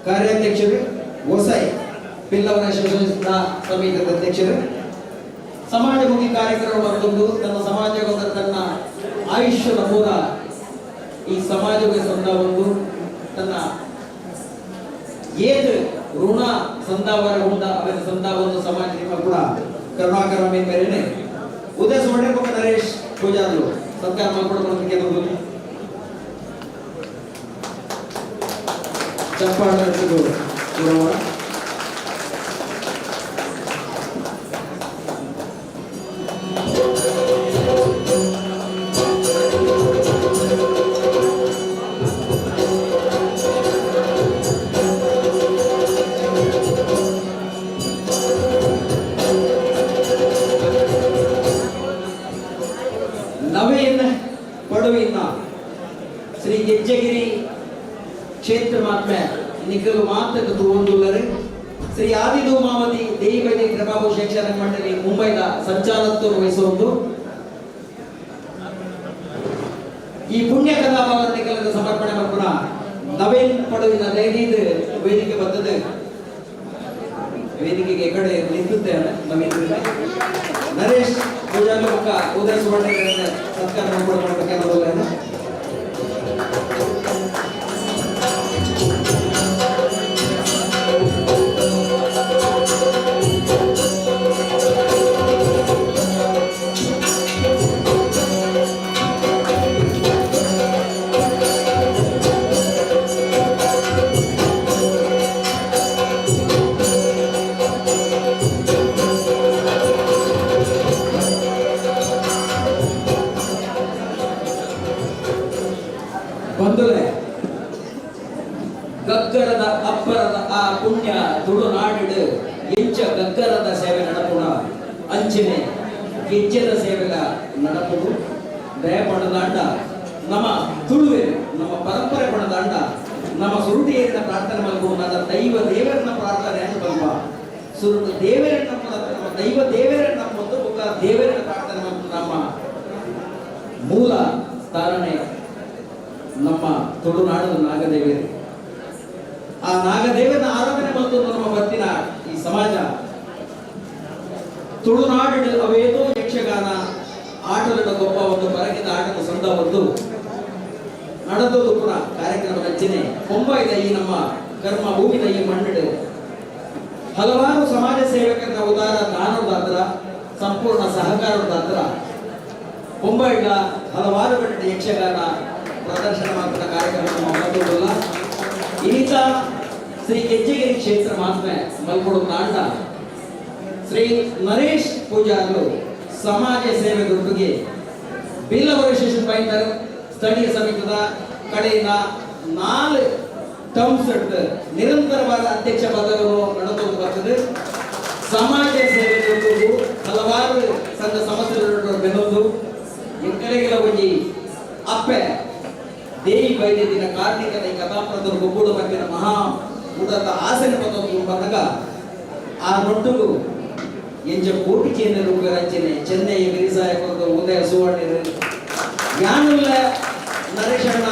ಕಾರ್ಯಾಧ್ಯಕ್ಷರು ಹೊಸೈ ಪಿಲ್ಲವರ ಶಿವಸಂಸ್ಥಾ ಸಮಿತಿಯ ಅಧ್ಯಕ್ಷರು ಸಮಾಜಮುಖಿ ಕಾರ್ಯಕ್ರಮ ಮತ್ತೊಂದು ತನ್ನ ಸಮಾಜದ ತನ್ನ ಆಯುಷ್ಯದ ಮೂಲ ಈ ಸಮಾಜಕ್ಕೆ ಸಂದ ಒಂದು ತನ್ನ ಏದು ಋಣ ಸಂದಾವರ ಉಂಡ ಅವರ ಸಂದಾವನ್ನು ಸಮಾಜ ಕೂಡ ಕರುಣಾಕರ ಮೇರೆನೆ ಉದಯ ಸುವರ್ಣ ಪಕ್ಕ ನರೇಶ್ ಪೂಜಾರ್ಲು ಸರ್ಕಾರ ಮಾಡ್ಕೊಡೋದಕ್ಕೆ ಬಂದು ಚಪ್ಪಾಳೆ ನವೀನ್ ಪಡುವಿನ ಶ್ರೀ ಗೆಜ್ಜಗಿರಿ ಕ್ಷೇತ್ರ ಮಾತ್ಮೆ ನಿಖಲು ಮಾತಕ್ಕೆ ತಗೊಂಡುಳ್ಳರೆ ಶ್ರೀ ಆದಿಧೂಮಾವತಿ ದೇವಿ ಪ್ರಭಾವ ಶೈಕ್ಷಣಿಕ ಮಂಡಳಿ ಮುಂಬೈನ ಸಂಚಾಲಕತ್ವ ವಹಿಸುವುದು ಈ ಪುಣ್ಯ ಕಥಾಭಾವ ನಿಖಲದ ಸಮರ್ಪಣೆ ಮಾಡ್ಕೊಳ ನವೀನ್ ಪಡುವಿನ ದೈನಿಕ ವೇದಿಕೆ ಬರ್ತದೆ ವೇದಿಕೆಗೆ ಈ ಕಡೆ ನಿಂತುತ್ತೇನೆ ನವೀನ್ ನರೇಶ್ ಪೂಜಾರಿ ಮುಖ ಉದಯ ಸುವರ್ಣ ಸತ್ಕಾರ ಮಾಡ್ಕೊಳ್ಬೇಕೇನೋಲ್ಲ ಬಂಧುಗಳೇ, ಗಗ್ಗರದ ಅಪ್ಪರದ ಆ ಪುಣ್ಯ ತುಳುನಾಡಿಡು ಎಂಚ ಗಗ್ಗರದ ಸೇವೆ ನಡಪುಣ ಅಂಚನೆ ಗೆಜ್ಜೆದ ಸೇವೆಗ ನಡಪುಡು ದಯ ಪಣದಾಂಡ ನಮ್ಮ ತುಳುವೆ ನಮ್ಮ ಪರಂಪರೆ ಪಣದಾಂಡ ನಮ್ಮ ಸುರುಟಿಯರಿನ ಪ್ರಾರ್ಥನೆ ಮಲ್ಕೊಂಡು ನನ್ನ ದೈವ ದೇವರನ್ನ ಪ್ರಾರ್ಥನೆ ಅಂತ ಬರುವ ಸುರುಟು ದೇವರನ್ನ ನಮ್ಮ ದೈವ ದೇವರನ್ನ ಒಂದು ಮುಖ ದೇವರನ್ನ ಪ್ರಾರ್ಥನೆ ಮಾಡ್ಕೊಂಡು ನಮ್ಮ ಮೂಲ ಸ್ಥಾನನೆ ನಮ್ಮ ತುಳುನಾಡಿನ ನಾಗದೇವರೇ ಆ ನಾಗದೇವನ ಆರಾಧನೆ ಮತ್ತು ನಮ್ಮ ಬತ್ತಿನ ಈ ಸಮಾಜ ತುಳುನಾಡಿನ ಅವೇದೋ ಯಕ್ಷಗಾನ ಆಟದ ಗೊಬ್ಬ ಒಂದು ಬರಗಿದ ಆಟದ ಸಂದ ಒಂದು ನಡೆದದು ಕೂಡ ಕಾರ್ಯಕ್ರಮ ರಚನೆ ಮುಂಬೈದ ಈ ನಮ್ಮ ಕರ್ಮ ಭೂಮಿದ ಈ ಮಣ್ಣಿಡು ಹಲವಾರು ಸಮಾಜ ಸೇವಕರ ಉದಾರ ದಾನದಾದ್ರ ಸಂಪೂರ್ಣ ಸಹಕಾರದಾದ್ರ ಮುಂಬೈನ ಹಲವಾರು ಗಂಟೆ ಯಕ್ಷಗಾನ ಪ್ರದರ್ಶನ ಮಾಡಿದ ಕಾರ್ಯಕ್ರಮ ಈತ ಶ್ರೀ ಗೆಜ್ಜಗಿರಿ ಕ್ಷೇತ್ರ ಮಾತ್ಮೆ ಮಲ್ಕೊಡು ನಾಂಡ ಶ್ರೀ ನರೇಶ್ ಪೂಜಾರ್ಲು ಸಮಾಜ ಸೇವೆ ಗುಂಪಿಗೆ ಬಿಲ್ಲವರ ಶಿಶು ಪೈಂಟರ್ ಸ್ಥಳೀಯ ಸಮಿತಿದ ಕಡೆಯಿಂದ 4 ಟರ್ಮ್ಸ್ ನಿರಂತರವಾದ ಅಧ್ಯಕ್ಷ ಪದವನ್ನು ನಡೆದು ಬರ್ತದೆ. ಸಮಾಜ ಸೇವೆ ಗುಂಪಿಗೂ ಹಲವಾರು ಸಂಘ ಸಂಸ್ಥೆಗಳು ಬೆನ್ನೊಂದು ಎಕರೆಗಳ ಒಂಜಿ ಅಪ್ಪೆ ದೇವಿ ವೈದ್ಯದಿನ ಕಾರ್ಮಿಕದ ಈ ಕಥಾಪ್ರದರು ಒಬ್ಬುಡು ಬಂದಿನ ಮಹಾ ಉಡದ ಆಸನ ಪದವು ಬಂದಾಗ ಆ ನೊಟ್ಟುಗು ಎಂಜ ಕೋಟಿ ಚೇಂದ್ರ ರಚನೆ ಚೆನ್ನೈ ಗಿರಿಸಾಯಕರು ಉದಯ ಸುವರ್ಣ ಯಾನುಲ್ಲ ನರೇಶಣ್ಣ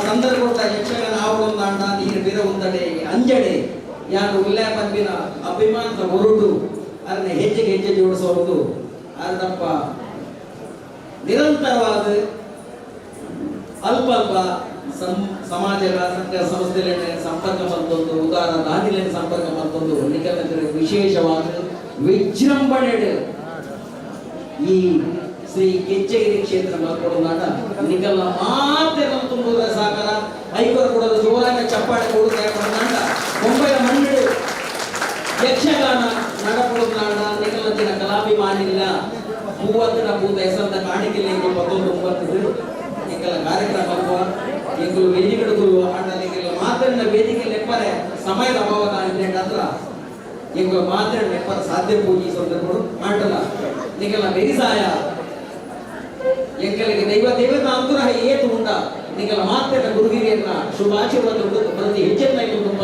ಸಂದರ್ಭದ ಯಕ್ಷಗಾನ ಆವಡೊಂದು ಅಂಡ ನೀರು ಬಿರ ಒಂದಡೆ ಅಂಜಡೆ ಯಾನು ಉಲ್ಲೇ ಬಂದಿನ ಅಭಿಮಾನದ ಹೊರಟು ಅದನ್ನ ಹೆಜ್ಜೆಗೆ ಹೆಜ್ಜೆ ಜೋಡಿಸೋದು ಅದಪ್ಪ ನಿರಂತರವಾದ ಅಲ್ಪ ಅಲ್ಪ ಸಮಾಜ ಸಂಘ ಸಂಸ್ಥೆಗಳ ಸಂಪರ್ಕ ಮತ್ತೊಂದು ಉದಾರ ದಾನಿಲ ಸಂಪರ್ಕ ಮತ್ತೊಂದು ನಿಖರ ವಿಶೇಷವಾದ ವಿಜೃಂಭಣೆ ಈ ಶ್ರೀ ಕೆಚ್ಚಗಿರಿ ಕ್ಷೇತ್ರ ಮಲ್ಕೊಡೋದಾಟ ನಿಗಲ್ಲ ಮಾತ್ರ ತುಂಬುವುದರ ಸಾಕಾರ ಐವರ ಕೊಡೋದು ಜೋರಾಗ ಚಪ್ಪಾಳೆ ಕೊಡುದು ಯಾಕಂದ ಮುಂಬೈಯ ಮಂಡಳಿ ಯಕ್ಷಗಾನ ನಡಪಡುವುದಾಡ ನಿಗಲತ್ತಿನ ಕಲಾಭಿಮಾನಿಲ್ಲ ಮೂವತ್ತಿನ ಭೂತ ಹೆಸರದ ಕಾಣಿಕೆಲ್ಲ ಎಂಬ 19 ನಿಗಲ ಕಾರ್ಯಕ್ರಮ ಎಂಗುಲು ವೇದಿಕೆಗಳು ಆಟ ನಿಗಲ ಮಾತಿನ ವೇದಿಕೆ ಲೆಪ್ಪರೆ ಸಮಯದ ಅಭಾವ ಕಾಣಿದ್ರೆ ಎಂಗುಲ ಮಾತ್ರ ಲೆಪ್ಪರ ಸಾಧ್ಯ ಪೂಜಿ ಸಂದರ್ಭಗಳು ಆಟಲ ನಿಗಲ ಬೆರಿಸಾಯ ಎಂಕಲಿಗೆ ದೇವತಾ ಅನುಗ್ರಹ ಏತು ಉಂಡ ನಿಗಲ ಮಾತ್ರ ಗುರುಗಿರಿಯನ್ನ ಶುಭಾಶೀರ್ವಾದ ಪ್ರತಿ ಹೆಚ್ಚಿನ ತುಂಬ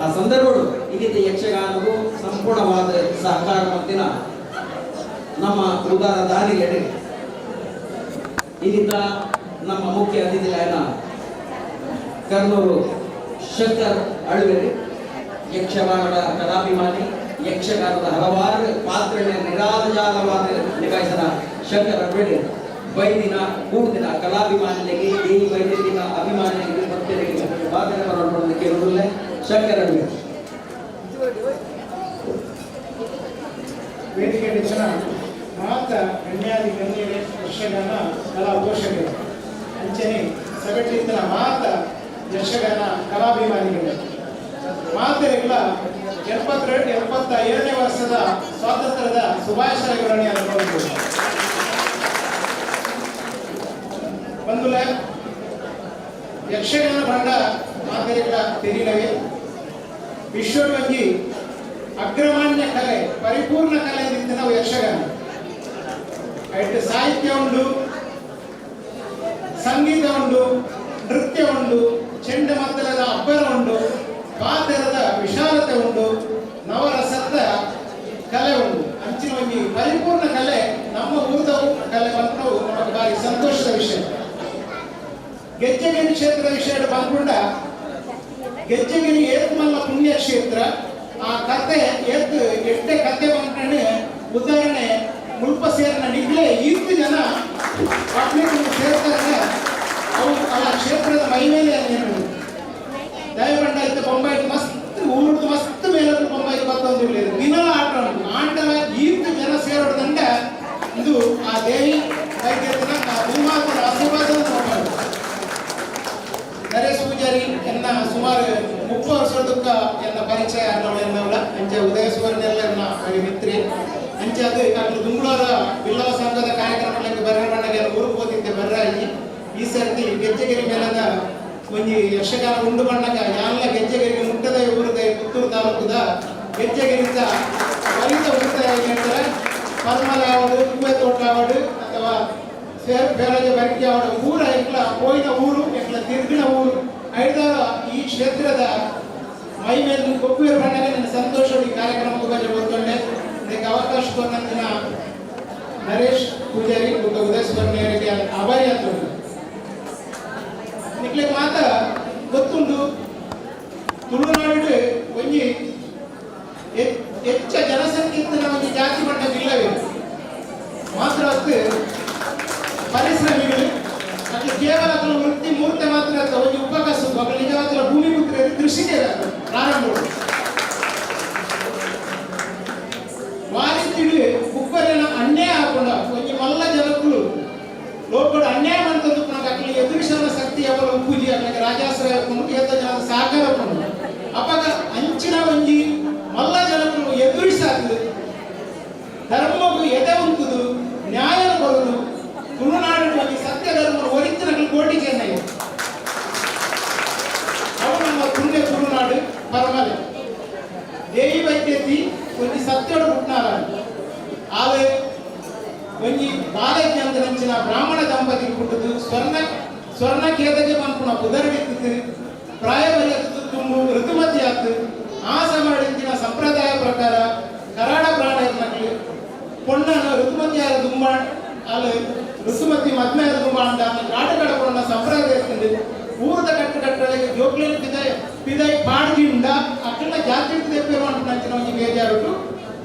ಆ ಸಂದರ್ಭಗಳು ಇದೀಗ ಯಕ್ಷಗಾನವು ಸಂಪೂರ್ಣವಾದ ಸಹಕಾರ ಮಂತಿನ ನಮ್ಮ ಉದಾರ ದಾರಿಯಲ್ಲಿ ಇದೀಗ ನಮ್ಮ ಮುಖ್ಯ ಅತಿಥಿಗಳಾದ ಕರ್ನೂರು ಶಂಕರ್ ಅಳ್ವೇರಿ ಯಕ್ಷಗಾನದ ಕಲಾಭಿಮಾನಿ ಯಕ್ಷಗಾನದ ಹಲವಾರು ಪಾತ್ರಗಳನ್ನು ನಿರಾಜಾಲವಾದ ನಿಭಾಯಿಸಿದ ಶಂಕರ್ ಅಳ್ವೇರಿ ಬೈದಿನ ಮೂರ್ದಿನ ಕಲಾಭಿಮಾನಿಗಳಿಗೆ ಈ ಬೈದಿನ ಅಭಿಮಾನಿಗಳಿಗೆ ಭಕ್ತರಿಗೆ ವಾದನ ಮಾಡೋದಕ್ಕೆ ಕೇಳುವುದಿಲ್ಲ ಶಂಕರ್ ಅಳ್ವೇರಿ ವೇದಿಕೆ ಜನ ಮಾತ ಗಣ್ಯಾದಿ ಗಣ್ಯರೇ ಯಕ್ಷಗಾನ ಕಲಾ ಪೋಷಕರು ಅಂಚನೆ ಸಗಟಿನ ಮಾತ ಯಕ್ಷಗಾನ ಕಲಾಭಿಮಾನಿಗಳು ಮಾತೆರೆಗಳ 72-75ನೇ ವರ್ಷದ ಸ್ವಾತಂತ್ರ್ಯದ ಶುಭಾಶಯಗಳನ್ನು ಅನುಭವಿಸಿದರು. ಬಂಧುಲ ಯಕ್ಷಗಾನ ಬಂಡ ಮಾತೆರೆಗಳ ತೆರಿಲವೇ ವಿಶ್ವವಾಗಿ ಅಗ್ರಮಾನ್ಯ ಕಲೆ ಪರಿಪೂರ್ಣ ಕಲೆ ಅಂತ ನಾವು ಯಕ್ಷಗಾನ ಐಟ್ ಸಾಹಿತ್ಯ ಉಂಟು, ಸಂಗೀತ ಉಂಟು, ನೃತ್ಯ ಉಂಟು, ಚೆಂಡಮದ್ದಲದ ಅಬ್ಬರ ಉಂಟು, ಪಾತ್ರದ ವಿಶಾಲತೆ ಉಂಟು, ನವರಸದ ಕಲೆ ಉಂಟು. ಅಂಚಿನ ಒಂದು ಪರಿಪೂರ್ಣ ಕಲೆ ನಮ್ಮ ಊರದ ಕಲೆ ಬಂದು ನಮಗೆ ಭಾರಿ ಸಂತೋಷದ ವಿಷಯ. ಗೆಜ್ಜೆಗಿರಿ ಕ್ಷೇತ್ರದ ವಿಷಯ ಬಂದ್ಕೊಂಡ ಗೆಜ್ಜೆಗಿರಿ ಏತ್ಮಲ್ಲ ಪುಣ್ಯ ಕ್ಷೇತ್ರ. ಆ ಕತೆ ಎಟ್ಟೆ ಕತೆ ಬಂದ್ರೆ ಉದಾಹರಣೆ ಮುಲ್ಪ ಸೇರಿನ ನಿಗ್ಲೆ 20 ಜನ ಸೇರ್ತಾರೆ. ಅವು ಆ ಕ್ಷೇತ್ರದ ಮೈ ಮೇಲೆ ದಯಬಂಡ ಇತ್ತು ಬೊಂಬೈ ಮಸ್ತ್ ಊರ್ದು ಮಸ್ತ್ ಮೇಲೆ ಬೊಂಬೈ ಬತ್ತೊಂದು ದಿನಲ ಆಟ ಉಂಟು. ಆಟಲ 20 ಜನ ಸೇರೋದಂಡ ಇದು ಆ ದೇವಿ ವೈದ್ಯನ ಭೂಮಾತನ ಆಶೀರ್ವಾದ. ನರೇಶ್ ಪೂಜಾರಿ ಎನ್ನ ಸುಮಾರು 30 ವರ್ಷದಕ್ಕ ಎನ್ನ ಪರಿಚಯ ಅನ್ನೋಳೆನ್ನವಳ ಅಂಚೆ ಉದಯ ಸುವರ್ಣೆಲ್ಲ ಎನ್ನ ಮಿತ್ರಿ ಅಂಚೆ ಅದು ನಾನು ದುಂಗಳೂರ ಬಿಲ್ಲವ ಸಂಘದ ಕಾರ್ಯಕ್ರಮಗಳಿಗೆ ಬರವಣಿಗೆ ಊರಿಗೆ ಹೋಗಿದ್ದೆ ಬರ್ರಾಗಿ. ಈ ಸರ್ತಿ ಗೆಜ್ಜೆಗಿರಿ ಮೇಲದ ಒಂದು ಯಕ್ಷಗಾನ ಉಂಡು ಬಣ್ಣಕ ಎಲ್ಲ ಗೆಜ್ಜೆಗಿರಿಗೆ ಮುಟ್ಟದ ಊರದೆ ಪುತ್ತೂರು ತಾಲೂಕದ ಗೆಜ್ಜೆಗಿರಿತ ಫಲಿತ ಉಳಿತಾಯ ಹೇಳ್ತಾರೆ. ಪರ್ಮಲ ಆವಡು, ಕುವೆ ತೋಟ ಆವಡು ಅಥವಾ ಬೇರಾಜ ಬರ್ಗಿ ಆವಡ ಊರ ಎಕ್ಲ ಹೋಯ್ನ ಊರು ಎಕ್ಲ ತಿರ್ಗಿನ ಊರು ಐದಾರ ಈ ಕ್ಷೇತ್ರದ ಮೈ ಮೇಲೆ ಕೊಪ್ಪೂರು ಬಣ್ಣಗೆ ನನ್ನ ಸಂತೋಷ ಈ ಕಾರ್ಯಕ್ರಮಕ್ಕೆ ಬಗ್ಗೆ ಗೊತ್ತೊಂಡೆ. ಇದಕ್ಕೆ ಅವಕಾಶ ಕೊಟ್ಟಂತಿನ ನರೇಶ್ ಪೂಜಾರಿ ಉದಯ ಸುವರ್ಣರಿಗೆ ಆಭಾರಿ ಅಂತ ನಿಕ್ಲಿಕ್ಕೆ ಮಾತ ಗೊತ್ತುಂಟು. ತುಳುನಾಡು ಒಂಜಿ ಹೆಚ್ಚ ಜನಸಂಖ್ಯೆಯಿಂದ ಒಂದು ಜಾತಿ ಮಟ್ಟಕ್ಕಿಲ್ಲವೇ ಮಾತ್ರ ಅಷ್ಟು ಪರಿಶ್ರಮಿಗಳು ಅದು ಕೇವಲ ವೃತ್ತಿ ಮೂರ್ತಿ ಮಾತ್ರ ಒಂದು ಉಪಕಸು ಮಕ್ಕಳು ನಿಜವಾದ ಭೂಮಿ ಪುತ್ರ ಕೃಷಿಗೆ ಪ್ರಾರಂಭ ವಾರಿತಿಡು ಕುಕ್ಕರಿನ ಅನ್ಯಾಯ ಹಾಕೊಂಡ ಒಂದು ಮಲ್ಲ ಜನಕ್ಕಳು ಲೋಕಗಳು ಅನ್ಯಾಯ ಮಾಡ್ತದ್ದು ಅಕ್ಕಳಿಗೆ ಎದುರಿಸಲು ಶಕ್ತಿ ಅವರ ಪೂಜೆ ಅಕ್ಕಳಿಗೆ ರಾಜಾಶ್ರಯ ಹಾಕೊಂಡು ಜನ ಸಾಕಾರ ಹಾಕೊಂಡು ಅವಾಗ ಅಂಚಿನ ಒಂಜಿ ಮಲ್ಲ ಜನಕ್ಕಳು ಎದುರಿಸಾದು ಧರ್ಮವು ಎದೆ ಉಂಟುದು ನ್ಯಾಯ ಬರುದು ತುಳುನಾಡಿನ ಸತ್ಯ ಧರ್ಮ ಒರಿತಿನ ಕೋಟಿ ಚೆನ್ನೈ ಅವು ನಮ್ಮ ಪುಣ್ಯ ತುಳುನಾಡು ಪರಮಲೆ ದೇವಿ ವೈದ್ಯತಿ ಒಂದು ಸತ್ಯಡ ಹುಟ್ನಾರ ಆವೆ ಒಂಜಿ ಬಾಲಜ್ಞ ಅಂತ ನಂಚಿನ ಬ್ರಾಹ್ಮಣ ದಂಪತಿ ಹುಟ್ಟುದು ಸ್ವರ್ಣ ಕೇದಗೆ ಬಂಪುಣ ಉದರವಿತ್ತು ಪ್ರಾಯಬಲ ತುಂಬು ಋತುಮತಿ ಆತು ಆ ಸಮಯದ ಸಂಪ್ರದಾಯ ಪ್ರಕಾರ ಕರಾಡ ಪ್ರಾಣ ಮಕ್ಕಳು ಪೊಣ್ಣನ ಋತುಮತಿಯಾದ ದುಂಬ ಅಲ್ಲಿ ಋತುಮತಿ ಮದ್ಮೆಯಾದ ದುಂಬ ಅಂತ ಕಾಡುಗಳ ಪೊಣ್ಣ ಸಂಪ್ರದಾಯ ಊರದ ಕಟ್ಟಡಗಳಿಗೆ ಜೋಕ್ಲೇನ್ ಪಿದೈ ಪಾಡ್ಗಿಂಡ ಅಕ್ಕಳ ಜಾತಿ ತೆಪ್ಪೇರು ಅಂತ ನಂಚಿನ ಒಂದು ಬೇಜಾರುಟ್ಟು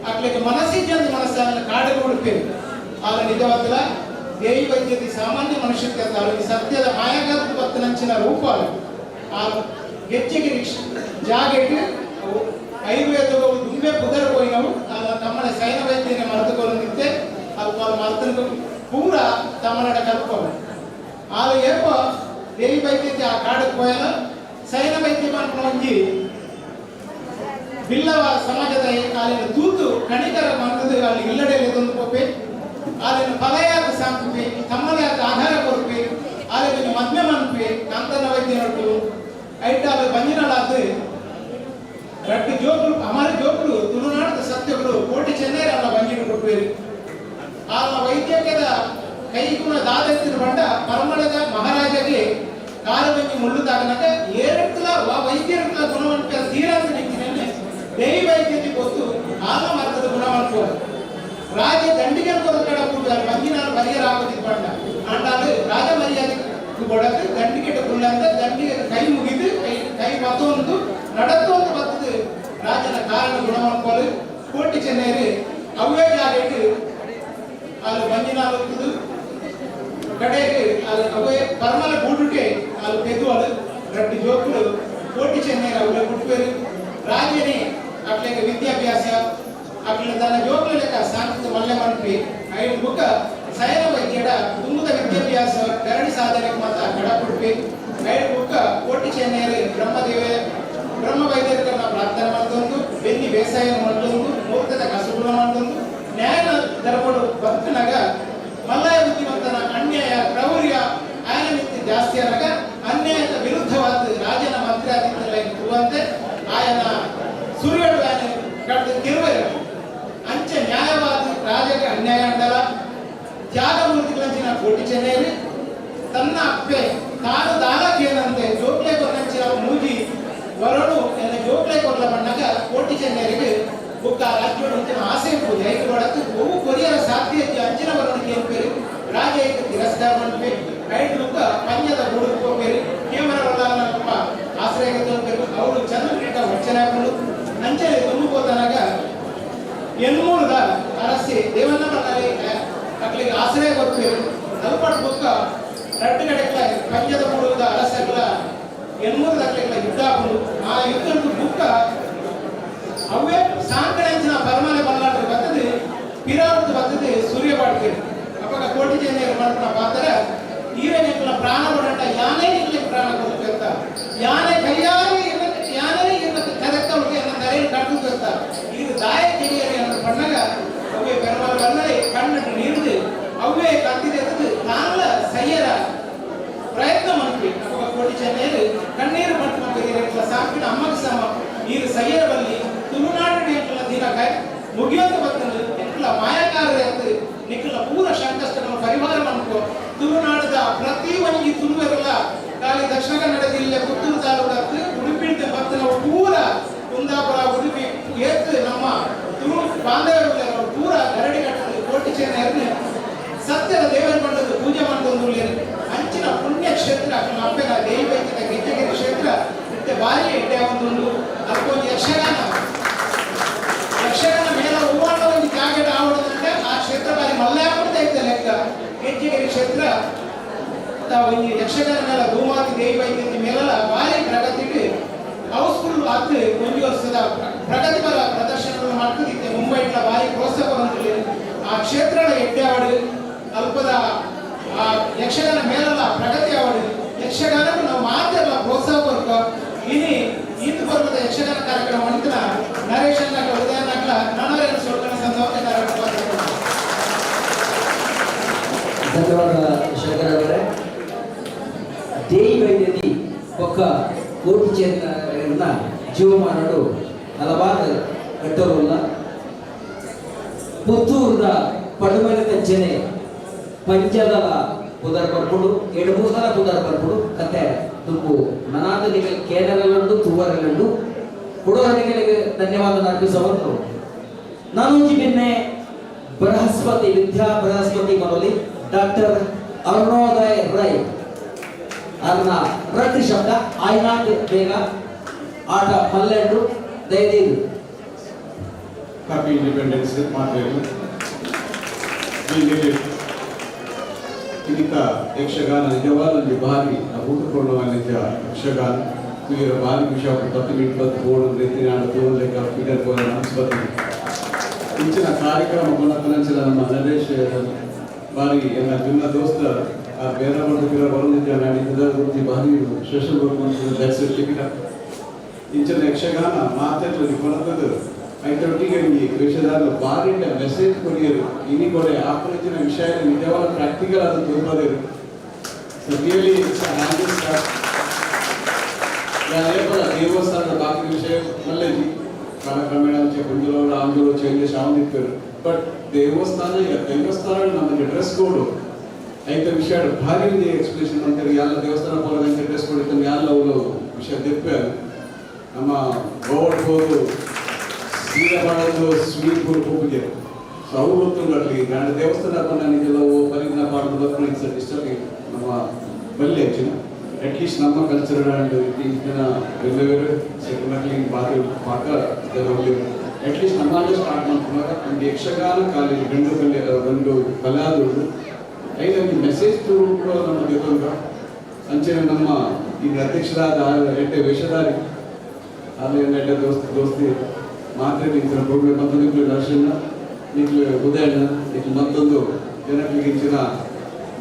ಅಕ್ಕಳಿಗೆ ಮನಸ್ಸಿದ್ದ ಮನಸ್ಸನ್ನು ಕಾಡುಗಳು ಹುಡುಕೇರು ಆಗ ನಿಜವಾದ ದೇವಿ ವೈದ್ಯತಿ ಸಾಮಾನ್ಯ ಮನುಷ್ಯಕ್ಕೆ ಈ ಸತ್ಯದ ಮಾಯಾಗಾದ ಪತ್ತು ನಂಚಿನ ರೂಪ ಆ ಗೆಜ್ಜೆಗಿರಿ ಜಾಗೆಗೆ ಆಯುರ್ವೇದ ದುಂಬೆ ಪುದರ್ ಹೋಯಿನವು ತಮ್ಮನೆ ಸೈನ ವೈದ್ಯನೇ ಮರೆತುಕೊಂಡು ಅರ್ಥನಿಗೆ ಪೂರ ತಮ್ಮನಡ ಕಲ್ಪನೆ ಆಗ ಏಪ ದೇವಿ ಬೈದ್ಯತೆ ಆ ಕಾಡಕ್ಕೆ ಹೋಯಲ್ಲ ಸೈನ ಬೈದ್ಯ ಮಾಡ್ಕೊಂಡು ಒಂಜಿ ಬಿಲ್ಲವ ಸಮಾಜದ ಅಲ್ಲಿನ ತೂತು ಕಣಿಕರ ಮಂದದು ಅಲ್ಲಿ ಇಲ್ಲಡೆಯಲ್ಲಿ ತಂದು ಕೊಪ್ಪೆ ಅಲ್ಲಿನ ಫಲಯಾದ ಸಾಂಪೆ ತಮ್ಮಲಾದ ಆಧಾರ ಕೊರಪೆ ಅಲ್ಲಿನ ಮದ್ಮೆ ಮನ್ಪೆ ಕಾಂತನ ವೈದ್ಯ ನೋಡು ಐಟಾದ ಬಂಜಿನಳಾದ ರಟ್ಟು ಜೋಕುಲು ಅಮರ ಜೋಕುಲು ತುಳುನಾಡದ ಸತ್ಯಗಳು ಕೋಟಿ ಚೆನ್ನೈ ಅಲ್ಲ ಬಂಜಿನ ಕೊಪ್ಪೇರಿ ಆ ವೈದ್ಯಕದ ಕೈಗುಣ ದಾದತ್ತಿನ ಬಂಡ ಪರಮಳದ ಮಹಾರಾಜಗೆ ಕಾಲಬಂಜಿ ಮುಳ್ಳುದಾಗನಕ ಏರಕ್ಕಲ ವೈದ್ಯರ ಗುಣವಂತ ತೀರಾಂತ ನಿಂತಿನಲ್ಲಿ ದೇವಿ ವೈದ್ಯತೆ ಗೊತ್ತು ಆಗ ಮಾರ್ಗದ ಗುಣವಂತ ರಾಜ ದಂಡಿಗೆ ಕೊರಕಡ ಬಂಜಿನಾಳು ಪರಿಹಾರ ಆಗೋದಿತ್ತು ಬಂಡ ಅಂಡಾಲು ರಾಜ ಮರ್ಯಾದೆ ಕೊಡಕ್ಕೆ ದಂಡಿಗೆ ಕುಳ್ಳಂತ ದಂಡಿಗೆ ಕೈ ಮುಗಿದು ಕೈ ಮತ್ತೊಂದು ನಡತ್ತೊಂದು ಬರ್ತದೆ ರಾಜನ ಕಾರಣ ಗುಣವಂತರು ಕೋಟಿ ಚೆನ್ನೈರಿ ಅವೇ ಜಾಗಕ್ಕೆ ಅಲ್ಲಿ ಬಂಜಿನಾಳು ಕಡೆಗೆ ಅಲ್ಲಿ ಅವೇ ಪರಮಲ ಬೂಡುಗೆ ಅಲ್ಲಿ ಪೆದುವಳು ರಟ್ಟು ಜೋಕುಲು ಕೋಟಿ ಚೆನ್ನೈ ಅವೇ ಬಿಟ್ಬೇರು ರಾಜನೇ ಅಟ್ಲೆಗೆ ವಿದ್ಯಾಭ್ಯಾಸ ಅಟ್ಲ ತನ್ನ ಜೋಕುಲ ಲೆಕ್ಕ ಸಾಂಸ್ಕೃತಿಕ ಮಲ್ಲೆ ಮನ್ಪಿ ಐದು ಬುಕ್ಕ ಸೈನ ವೈದ್ಯಡ ತುಂಬದ ವಿದ್ಯಾಭ್ಯಾಸ ಕರಡಿ ಸಾಧನೆಗೆ ಮಾತ್ರ ಕಡ ಕೊಡ್ಪಿ ಐದು ಬುಕ್ಕ ಕೋಟಿ ಚೆನ್ನೈ ಬ್ರಹ್ಮ ವೈದ್ಯರನ್ನ ಪ್ರಾರ್ಥನೆ ಮಾಡ್ತೊಂದು ಬೆನ್ನಿ ಬೇಸಾಯ ಮಾಡ್ತೊಂದು ಮುಹೂರ್ತದ ಕಸುಗುಣ ಮಾಡ್ತೊಂದು ನ್ಯಾಯ ದರಪಡು ಭಕ್ತನಾಗ ಮಲ್ಲಾಯ ಬುದ್ಧಿವಂತನ ಅನ್ಯಾಯ ಕ್ರೌರ್ಯ ಆಯನ ಮಿತಿ ಜಾಸ್ತಿ ಆದಾಗ ಅನ್ಯಾಯದ ವಿರುದ್ಧವಾದ ರಾಜನ ಮಂತ್ರಾಧಿಕಾರಿಗಳ ಇರುವಂತೆ ಆಯನ ಸುರಿಯಡು ಆಯನ ಕಡ್ದು ತಿರುವರು ಅಂಚೆ ನ್ಯಾಯವಾದ ರಾಜಗೆ ಅನ್ಯಾಯ ಅಂಡಲ ತ್ಯಾಗಮೂರ್ತಿಗಳಂಚಿನ ಕೋಟಿ ಚೆನ್ನೈರಿ ತನ್ನ ಅಪ್ಪೆ ತಾನು ದಾಲಕೇನಂತೆ ಜೋಕ್ಲೆ ಕೊರಂಚಿನ ಮೂಜಿ ವರಡು ಎನ್ನ ಜೋಕ್ಲೆ ಕೊರ್ಲ ಬಣ್ಣಗ ಕೋಟಿ ಚೆನ್ನೈರಿಗೆ ಬುಕ್ಕ ರಾಜ್ಯೋಡ ಆಸೆ ಎಂಬುದು ಐದು ಒಳತ್ತು ಬಹು ಕೊರಿಯರ ಸಾಧ್ಯತೆ ಅಂಚಿನ ವರಣಿಗೆ ಏನ್ಪೇರು ರಾಜ ಏಕ ತಿರಸ್ಕಾರ ಮಾಡ್ಪೇ ಐದು ಬುಕ್ಕ ಪಂಜದ ಬುಡುಕು ಹೋಗ್ಬೇರು ಕೇಮರ ವಲ್ಲ ಆಶ್ರಯ ತೋರ್ಪೇರು ಅವರು ಚಂದ್ರಕೀಟ ವಚನ ಹಾಕೊಂಡು ಅಂಚನೆ ತುಂಬಿಕೋತನಾಗ ಎನ್ಮೂಲದ ಅರಸಿ ದೇವನ್ನ ಮಣ್ಣಲ್ಲಿ ಅಕ್ಲಿಗೆ ಆಶ್ರಯ ಕೊಡ್ಪೇರು ನಲ್ಪಟ್ಟು ಬುಕ್ಕ ರಟ್ಟು ಕಡೆಗಳ ಪಂಜದ ಬುಡುದ ಅರಸಗಳ ಎನ್ಮೂಲದ ಅಕ್ಲಿಗಳ ಯುದ್ಧ ಹಾಕೊಂಡು ಆ ಯುದ್ಧದ ಬುಕ್ಕ ಅವೇ ಸಾಂಕಳಿಂಚಿನ ಪರಮಾಲೆ ಬಲ್ಲಾಡ್ರೆ ಬರ್ತದೆ ಪಿರಾವೃತ್ತು ಬರ್ತದೆ ಸೂರ್ಯ ಬಾಡ್ಕೆ ಅವಾಗ ಕೋಟಿ ಚೆನ್ನೈ ಮಾಡ್ಕೊಂಡ ಪಾತ್ರ ಈರನೆಕ್ಕಲ ಪ್ರಾಣ ಕೊಡಂಟ ಯಾನೇ ಇರ್ಲಿ ಪ್ರಾಣ ಕೊಡ್ಬೇಕ ಯಾನೇ ಕೈಯಾರೆ ಯಾನೇ ಇರ್ಬೇಕು ಕರೆಕ್ಟವ್ರಿಗೆ ನನ್ನ ತಲೆಯಲ್ಲಿ ಕಟ್ಟುತ್ತ ಇದು ದಾಯ ತೆಗೆಯರಿ ಅನ್ನೋ ಬಣ್ಣಗ ಅವೇ ಪರಮಾಲೆ ಬಲ್ಲರೆ ಕಣ್ಣು ನೀರಿದು ಅವೇ ಕತ್ತಿದೆ ತಾನಲ ಸಯ್ಯರ ಪ್ರಯತ್ನ ಮಾಡ್ತೀವಿ ಅವಾಗ ಕೋಟಿ ಚೆನ್ನೈ ಕಣ್ಣೀರು ಮಾಡ್ಕೊಂಡು ಸಾಕಿನ ಅಮ್ಮಗೆ ಸಮ ಈ ಸಯ್ಯರ ಬಲ್ಲಿ ತುಳುನಾಡಿನ ಎಂಕಲ ದಿನಕ ಮುಗಿಯೋದು ಬರ್ತದೆ ಎಂಕಲ ಮಾಯಕಾರರೇ ಅಂತ ನಿಕ್ಕಲ ಪೂರ ಸಂಕಷ್ಟಗಳನ್ನು ಪರಿಹಾರ ಮಾಡ್ಕೋ ತುಳುನಾಡದ ಪ್ರತಿ ಒಂದು ತುಳುವರೆಲ್ಲ ಖಾಲಿ ದಕ್ಷಿಣ ಕನ್ನಡ ಜಿಲ್ಲೆ ಪುತ್ತೂರು ತಾಲೂಕು ಉಡುಪಿ ಬರ್ತನ ಪೂರ ಕುಂದಾಪುರ ಉಡುಪಿ ಏತ್ ನಮ್ಮ ತುಳು ಬಾಂಧವರು ಪೂರ ಗರಡಿ ಕಟ್ಟದು ಕೋಟಿ ಚೆನ್ನೈ ಸತ್ಯದ ದೇವರ ಮಂಡದ ಪೂಜೆ ಮಾಡ್ಕೊಂಡು ಅಂಚಿನ ಪುಣ್ಯ ಕ್ಷೇತ್ರ ಅಪ್ಪನ ದೇವಿ ವೈದ್ಯದ ಗೆಜ್ಜೆಗೆರೆ ಕ್ಷೇತ್ರ ಮತ್ತೆ ಭಾರಿ ಎಡ್ಡೆ ಒಂದು ಅದಕ್ಕೊಂದು ಯಕ್ಷಗಾನ ಮೇಲ ಹೂವಾಡ ಒಂದು ಜಾಗದ ಆವಡದಂತೆ ಆ ಕ್ಷೇತ್ರ ಬಾರಿ ಮಲ್ಲಾಪುರದ ಇದ್ದ ಲೆಕ್ಕ ಗೆಜ್ಜೆಗೆರೆ ಕ್ಷೇತ್ರ ಒಂದು ಯಕ್ಷಗಾನ ಮೇಲ ಧೂಮಾತಿ ದೇವಿ ವೈದ್ಯತೆ ಮೇಲೆಲ್ಲ ಭಾರಿ ಪ್ರಗತಿಗೆ ಹೌಸ್ಫುಲ್ ಆತು ಒಂದು ವರ್ಷದ ಪ್ರಗತಿಪರ ಪ್ರದರ್ಶನಗಳು ಮಾಡ್ತಿದ್ದೆ ಮುಂಬೈನ ಭಾರಿ ಪ್ರೋತ್ಸಾಹ ಬಂದಿಲ್ಲ ಆ ಕ್ಷೇತ್ರದ ಎಡ್ಡೆ ಆವಡು ಅಲ್ಪದ ಆ ಯಕ್ಷಗಾನ ಮೇಲೆಲ್ಲ ಪ್ರಗತಿ ಆವಡು ಯಕ್ಷಗಾನಕ್ಕೂ ನಾವು ಮಾತೆಲ್ಲ ಪ್ರೋತ್ಸಾಹ ಬರ್ಕ ಇನಿ ಇಂದು ಬರ್ತದ ಯಕ್ಷಗಾನ ಕಾರ್ಯಕ್ರಮ ಅಂತಿನ ನರೇಶ್ ಅನ್ನ ಉದಯ ನಗಲ ನನರೇನ ಸೋಲ್ಕನ ಸಂದರ್ಭ ಕಾರ್ಯಕ್ರಮ ಧನ್ಯವಾದ ಶಂಕರ್ ಅವರೇ. ದೇವಿ ವೈದ್ಯದಿ ಒಕ್ಕ ಕೋಟಿ ಚೆನ್ನೈನ ಜೀವಮಾನಗಳು ಹಲವಾರು ಕಟ್ಟೋರಲ್ಲ ಪುತ್ತೂರದ ಪಡುಮರದ ಜನೆ ಪಂಚದಲ ಪುದರ್ ಬರ್ಪುಡು 2-3 ಸಲ ಪುದರ್ ಬರ್ಪುಡು ಕತೆ ತುಂಬು ಮನಾದನಿಗೆ ಕೇರಳಲ್ಲಂಡು ತೂವರಲ್ಲಂಡು ಕೊಡೋರನಿಗಳಿಗೆ ಧನ್ಯವಾದ ಅರ್ಪಿಸಬಹುದು. ನಾನು ಬಿನ್ನೆ ಬೃಹಸ್ಪತಿ ವಿದ್ಯಾ ಬೃಹಸ್ಪತಿ ಮರಳಿ ಡಾಕ್ಟರ್ ಅರುಣೋದಯ ರೈ ಅರ್ನ ರಟ್ಟಿ ಶಬ್ದ ಆಯ್ನಾಟ್ ಬೇಗ ಆಟ ಮಲ್ಲೆಂಡು ದಯದೀರು ಹ್ಯಾಪಿ ಇಂಡಿಪೆಂಡೆನ್ಸ್ ಮಾಡಬೇಕು. ಇದಕ್ಕ ಯಕ್ಷಗಾನ ನಿಜವಾದ ಭಾರಿ ಊಟಕೊಳ್ಳುವ ನಿಜ ಯಕ್ಷಗಾನ ಇವರ ಭಾರಿ ವಿಷಯ 10-20 ರೀತಿಯಾದ ತೋರಲೆಕ್ಕ ಪೀಡರ್ ಬೋರ ಅನಿಸ್ಬರ್ತೀವಿ. ಇಂಚಿನ ಕಾರ್ಯಕ್ರಮ ನಮ್ಮ ನರೇಶ್ ಬಾರಿ ಎಲ್ಲ ಜುನ್ನ ದೋಸ್ತ ಆ ಬೇರೆ ಬಂದಿರ ಬರೋದಿದ್ದ ನಾಡಿದ್ದದ ಗುರುತಿ ಬಾರಿ ಸ್ಪೆಷಲ್ ವರ್ಕ್ ಮಾಡ್ತಿದ್ದ ದಟ್ಸ್ ಟಿಕೆಟ್ ಇಂಚನ ಯಕ್ಷಗಾನ ಮಾತೆಲ್ಲ ಕೊನಕದ ಐತೊಟ್ಟಿಗೆ ಈ ವಿಷಯದಾಗ ಬಾರಿ ಮೆಸೇಜ್ ಕೊಡಿಯರು ಇನಿ ಕೊಡೆ ಆಪರಿಚಿನ ವಿಷಯ ನಿಜವಾದ ಪ್ರಾಕ್ಟಿಕಲ್ ಆದ ತೋರ್ಪದೇರು ಸೊ ರಿಯಲಿ ದೇವಸ್ಥಾನದ ಬಾಕಿ ವಿಷಯ ಮಲ್ಲೆಜಿ ಕಾಲಕ್ರಮೇಣ ಕುಂಜಲವರು ಆಂಜೋರು ಚೇಂಜಸ್ ಆಗುತ್ತಿದ್ದರು ಬಟ್ ದೇವಸ್ಥಾನ ನಮಗೆ ಡ್ರೆಸ್ ಕೋಡ್ ಐತ ವಿಷಯ ಭಾರಿ ಎಕ್ಸ್ಪ್ರೆಷನ್ ಅಂತಾರೆ ಎಲ್ಲ ದೇವಸ್ಥಾನ ಪೋಲದಂತೆ ಡ್ರೆಸ್ ಕೋಡ್ ಇತ್ತು ಎಲ್ಲ ಅವರು ವಿಷಯ ತೆಪ್ಪೆ ನಮ್ಮ ಗೋವಡ್ ಹೋದು ಸೀರೆ ಮಾಡೋದು ಸ್ವೀಟ್ ಹೋಗಿದೆ ಸೊ ಅವ್ರು ಗೊತ್ತುಂಗಟ್ಲಿ ನಾನು ದೇವಸ್ಥಾನ ಬಂದಿದ್ದೆಲ್ಲವೋ ಪರಿಜ್ಞಾನ ಮಾಡೋದು ಇಷ್ಟಲ್ಲಿ ನಮ್ಮ ಬಲ್ಲೆ ಹೆಚ್ಚಿನ ಅಟ್ಲೀಸ್ಟ್ ನಮ್ಮ ಕಲ್ಚರ್ ಅಂಡ್ ಈಗಿನ ಬೇರೆ ಬೇರೆ ಸೆಕ್ಯುಲರ್ಲಿ ಬಾರಿ ಪಾಕ ಅಟ್ಲೀಸ್ಟ್ ನಮ್ಮಲ್ಲೇ ಸ್ಟಾರ್ಟ್ ಮಾಡ್ಕೊಂಡಾಗ ಒಂದು ಯಕ್ಷಗಾನ ಕಾಲೇಜ್ ಗಂಡು ಕಲಾದವರು ಐದೊಂದು ಮೆಸೇಜ್ ಕೂಡ ನಮ್ಮ ಗೆದ್ದಂಗ ಅಂಚೆನೆ ನಮ್ಮ ಈಗ ಅಧ್ಯಕ್ಷರಾದ ಎಡ್ಡೆ ವೇಷಧಾರಿ ಅಲ್ಲಿ ಎಡ್ಡೆ ದೋಸ್ತಿ ಮಾತ್ರ ನಿಂತಿನ ಪ್ರೋಗ್ರಾಮ್ ಮತ್ತು ನಿಕ್ಲು ದರ್ಶನ ನಿಕ್ಲು ಉದಯಣ್ಣ ನಿಕ್ಲು ಮತ್ತೊಂದು ಜನಕ್ಕೆ ಹೆಚ್ಚಿನ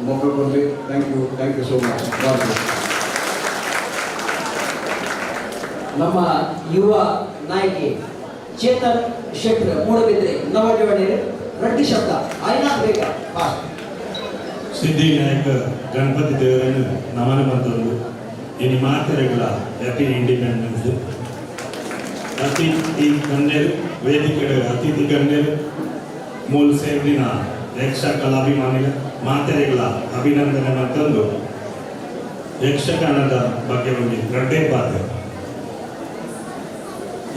ಮೌಕ ಕೊಡಲಿ ಥ್ಯಾಂಕ್ ಯು ಸೋ ಮಚ್ ನಮ್ಮ ಯುವ ನಾಯಕಿ ಚೇತನ್ ಶೆಟ್ಟರ್ ಮೂಡಬಿದ್ರೆ ನವಜೋಡಣೆ ರಡ್ಡಿ ಶಬ್ದ ಆಯ್ನಾ ಬೇಗ ಫಾಸ್ಟ್ ಸಿದ್ಧಿವಿನಾಯಕ ಗಣಪತಿ ದೇವರನ್ನು ನಮನ ಬಂದವರು ಇನ್ನು ಮಾತೆರೆಗಳ ಹ್ಯಾಪಿ ಇಂಡಿಪೆಂಡೆನ್ಸ್ ಅತಿಥಿ ಗಣ್ಯರು ವೇದಿಕೆಯ ಅತಿಥಿ ಗಣ್ಯರು ಮೂಲ ಸೇರಿನ ಯಕ್ಷ ಕಲಾಭಿಮಾನಿಗಳ ಮಾತೆರೆಗಳ ಅಭಿನಂದನೆ ಮತ್ತೊಂದು ಯಕ್ಷಗಾನದ ಬಗ್ಗೆ ಒಂದು ಗಡ್ಡೆ ಪಾತ್ರ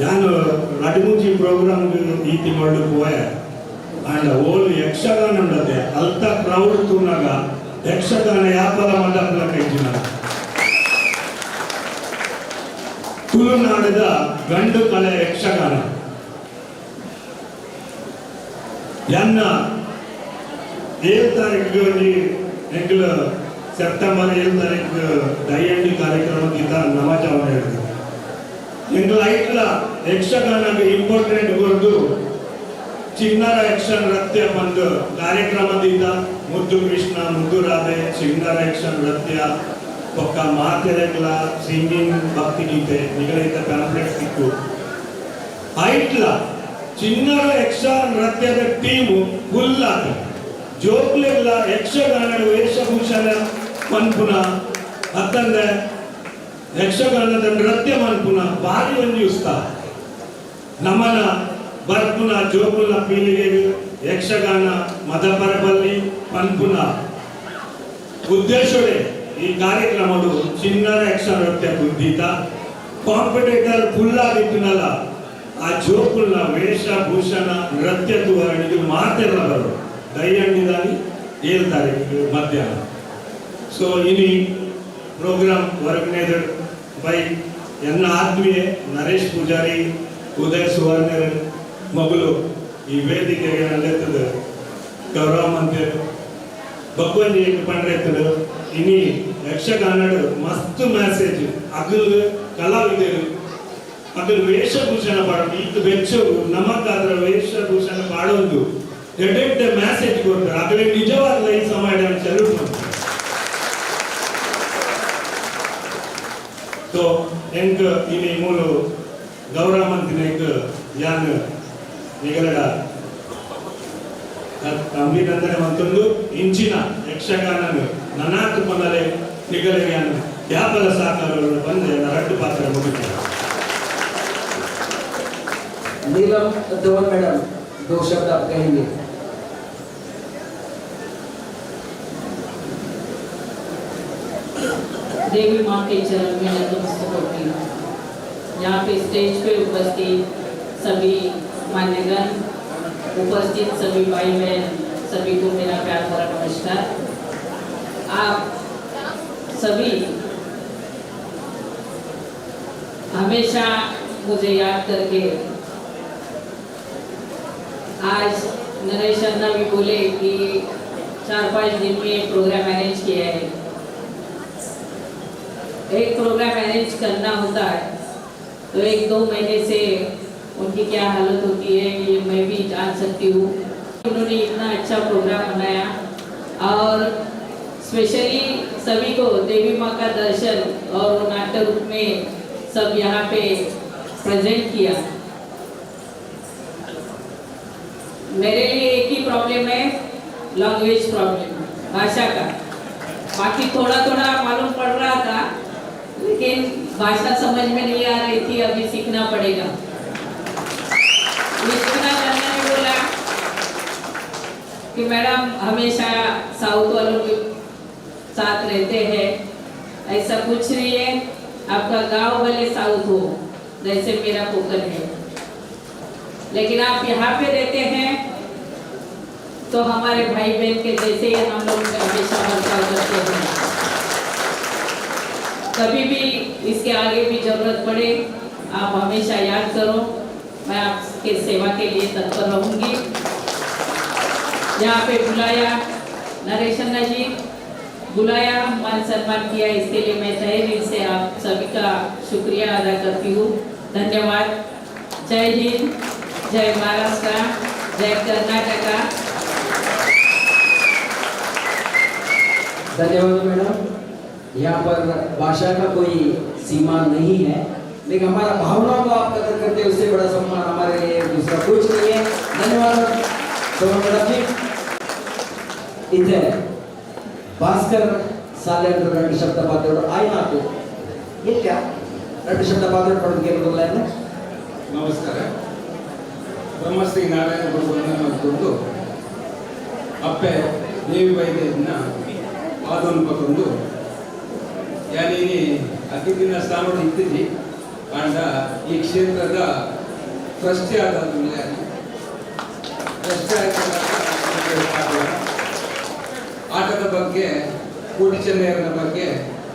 ನಾನು ರಡಿಮುಂಜಿ ಪ್ರೋಗ್ರಾಮ್ ಈತಿ ಮಾಡಲಿಕ್ಕೆ ಹೋಯ ಅಂಡ್ ಓಲ್ ಯಕ್ಷಗಾನ ಉಂಡದೆ ಅಲ್ತ ಕ್ರೌಡ್ ತೂನಾಗ ಯಕ್ಷಗಾನ ಯಾಪಲ ಮಂಡಪಲ ಕೈಜಿನ ತುಳುನಾಡಿದ ಗಂಡು ಕಲೆ ಯಕ್ಷಗಾನ ಎನ್ನ 7 ತಾರೀಕಿಗೆ ಎಂಗ್ಲ ಸೆಪ್ಟೆಂಬರ್ 7 ತಾರೀಕು ದೈಯಂಡಿ ಕಾರ್ಯಕ್ರಮಕ್ಕಿಂತ ನವಜಾವನ ಹೇಳಿದೆ ಎಂಗ್ಲ ಐಟ್ಲ ಯಕ್ಷಗಾನಕ್ಕೆ ಇಂಪಾರ್ಟೆಂಟ್ ಕೊರದು ಚಿನ್ನರ ಯಕ್ಷ ನೃತ್ಯ ಬಂದು ಕಾರ್ಯಕ್ರಮದಿಂದ ಮುದ್ದು ಕೃಷ್ಣ ಮುದ್ದು ರಾಧೆ ಚಿನ್ನರ ಯಕ್ಷ ನೃತ್ಯ ಪಕ್ಕ ಮಾತೆರೆಗಳ ಸಿಂಗಿಂಗ್ ಭಕ್ತಿಗೀತೆ ನಿಗದಿತ ಪ್ಯಾಂಪ್ಲೆಟ್ ಸಿಕ್ಕು ಐಟ್ಲ ಚಿನ್ನರ ಯಕ್ಷ ನೃತ್ಯದ ಟೀಮು ಫುಲ್ ಆದ ಜೋಕ್ಲೆಲ್ಲ ಯಕ್ಷಗಾನದ ವೇಷಭೂಷಣ ಮನ್ಪುನ ಅತ್ತಂದೆ ಯಕ್ಷಗಾನದ ನೃತ್ಯ ಮನ್ಪುನ ಭಾರಿ ಒಂದು ಉತ್ಸಾಹ ನಮನ ಬರ್ಪುನ ಜೋಕುಲ ಪೀಳಿಗೆ ಯಕ್ಷಗಾನ ಮದಪರಬಲ್ಲಿ ಪನ್ಪುನ ಉದ್ದೇಶವೇ ಈ ಕಾರ್ಯಕ್ರಮಗಳು ಚಿನ್ನರ ಯಕ್ಷ ನೃತ್ಯ ಬುದ್ಧಿತ ಕಾಂಪಿಟೇಟರ್ ಫುಲ್ ಆಗಿತ್ತನಲ್ಲ ಆ ಜೋಕುಲ್ನ ವೇಷಭೂಷಣ ನೃತ್ಯ ಇದು ಮಾತೆಲ್ಲ ಬರೋದು ದೈಯಂಡಿದಾಗಿ 7 ತಾರೀಕು ಮಧ್ಯಾಹ್ನ ಸೊ ಇನಿ ಪ್ರೋಗ್ರಾಮ್ ವರ್ಗನೇದ ಬೈ ಎನ್ನ ಆತ್ಮೀಯ ನರೇಶ್ ಪೂಜಾರಿ ಉದಯ್ ಸುವರ್ಣ ಮಗಳು ಈ ವೇದಿಕೆಗೆ ನಡೆಯುತ್ತದೆ ಗೌರವ ಮಂತ್ರಿ ಬಗ್ವಂಜಿ ಪಂಡ್ರೆತ್ತದು ಇನಿ ಯಕ್ಷಗಾನ ಮಸ್ತ್ ಮೆಸೇಜ್ ಅಗಲ್ ಕಲಾವಿದರು ಅಗಲ್ ವೇಷಭೂಷಣ ಪಾಡೋದು ಇದು ಬೆಚ್ಚವು ನಮಗಾದ್ರ ವೇಷಭೂಷಣ ಪಾಡೋದು ಎಡೆಡ್ಡೆ ಮೆಸೇಜ್ ಕೊಡ್ತಾರೆ ಅಗಲೇ ನಿಜವಾದ ಈ ಸಮಾಜ ಸಲ್ಯೂಟ್ ಮಾಡ್ತಾರೆ ಸೊ ಎಂಕ್ ಇನಿ ಮೂಲು ಗೌರವ ಮಂತ್ರಿ ಯಾನ್ ನಿಗಲಡ ಅಭಿನಂದನೆ ಮತ್ತೊಂದು ಇಂಚಿನ ಯಕ್ಷಗಾನ ನನಾತ್ ಪನಲೆ ನಿಗಲಿಗೆ ವ್ಯಾಪಾರ ಸಹಕಾರಗಳು ಬಂದು ರಟ್ಟು ಪಾತ್ರ ಮುಗಿತಾರೆ नीलम धवन मैडम 2 शब्द आप कहेंगे देवी माँ के चरण में नतमस्तक होती हूँ। यहाँ पे स्टेज पे उपस्थित सभी मान्यगण, उपस्थित सभी भाई बहन, सभी को मेरा प्यार भरा नमस्कार। आप सभी हमेशा मुझे याद करके आज नरेश अन्ना भी बोले कि 4-5 दिन में प्रोग्राम अरेंज किया है। एक प्रोग्राम अरेंज करना होता है तो 1-2 महीने से उनकी क्या हालत होती है ये मैं भी जान सकती हूँ। उन्होंने इतना अच्छा प्रोग्राम बनाया, और स्पेशली सभी को देवी माँ का दर्शन और नाट्य रूप में सब यहाँ पे प्रेजेंट किया। मेरे लिए एक ही प्रॉब्लम है, लैंग्वेज प्रॉब्लम, भाषा का। बाकी थोड़ा थोड़ा मालूम पड़ रहा था, लेकिन भाषा समझ में नहीं आ रही थी, अभी सीखना पड़ेगा। इतना करने में बोला कि मैडम हमेशा साउथ वालों के साथ रहते हैं, ऐसा कुछ नहीं है। आपका गांव भले साउथ हो, जैसे मेरा कोकण है, लेकिन आप यहाँ पे रहते हैं तो हमारे भाई बहन के जैसे ही हम लोग हमेशा बर्ताव करते हैं। कभी भी इसके आगे भी जरूरत पड़े, आप हमेशा याद करो, मैं आपके सेवा के लिए तत्पर रहूंगी। यहाँ पे बुलाया नरेश अन्ना जी, बुलाया, मान सम्मान किया, इसके लिए मैं तहे दिल से आप सभी का शुक्रिया अदा करती हूँ। धन्यवाद। जय हिंद, जय महाराष्ट्र, जय कर्नाटका। धन्यवाद मैडम। यहाँ पर भाषा का कोई सीमा नहीं है, लेकिन हमारा भावनाओं को आप कदर करते हैं, उससे बड़ा सम्मान हमारे लिए दूसरा कुछ नहीं है। धन्यवाद सोनम मैडम जी। इथे भास्कर सालेंद्र రెండు ಶಬ್ದಪಾತ್ರಗಳು ಆಯ್ನಾಕು ಇಲ್ಲ రెండు ಶಬ್ದಪಾತ್ರ ಪಡೆದುಕೊಳ್ಳಲ್ಲ ನಮಸ್ಕಾರ. ಬ್ರಹ್ಮಶ್ರೀ ನಾರಾಯಣ ಗುರುಗಳನ್ನು ಅಪ್ಪೆ ದೇವಿ ವೈದ್ಯನ ಆದೊಂದು ಯಾನೇನಿ ಅತಿಥಿನ ಸ್ಥಾನ ಇತ್ತಿದ್ದಿ ಅಂಡ ಈ ಕ್ಷೇತ್ರದ ಟ್ರಸ್ಟಿ ಆದಾದ್ಮೇಲೆ ಆಟದ ಬಗ್ಗೆ ಕೋಟಿ ಚೆನ್ನೈಯರ ಬಗ್ಗೆ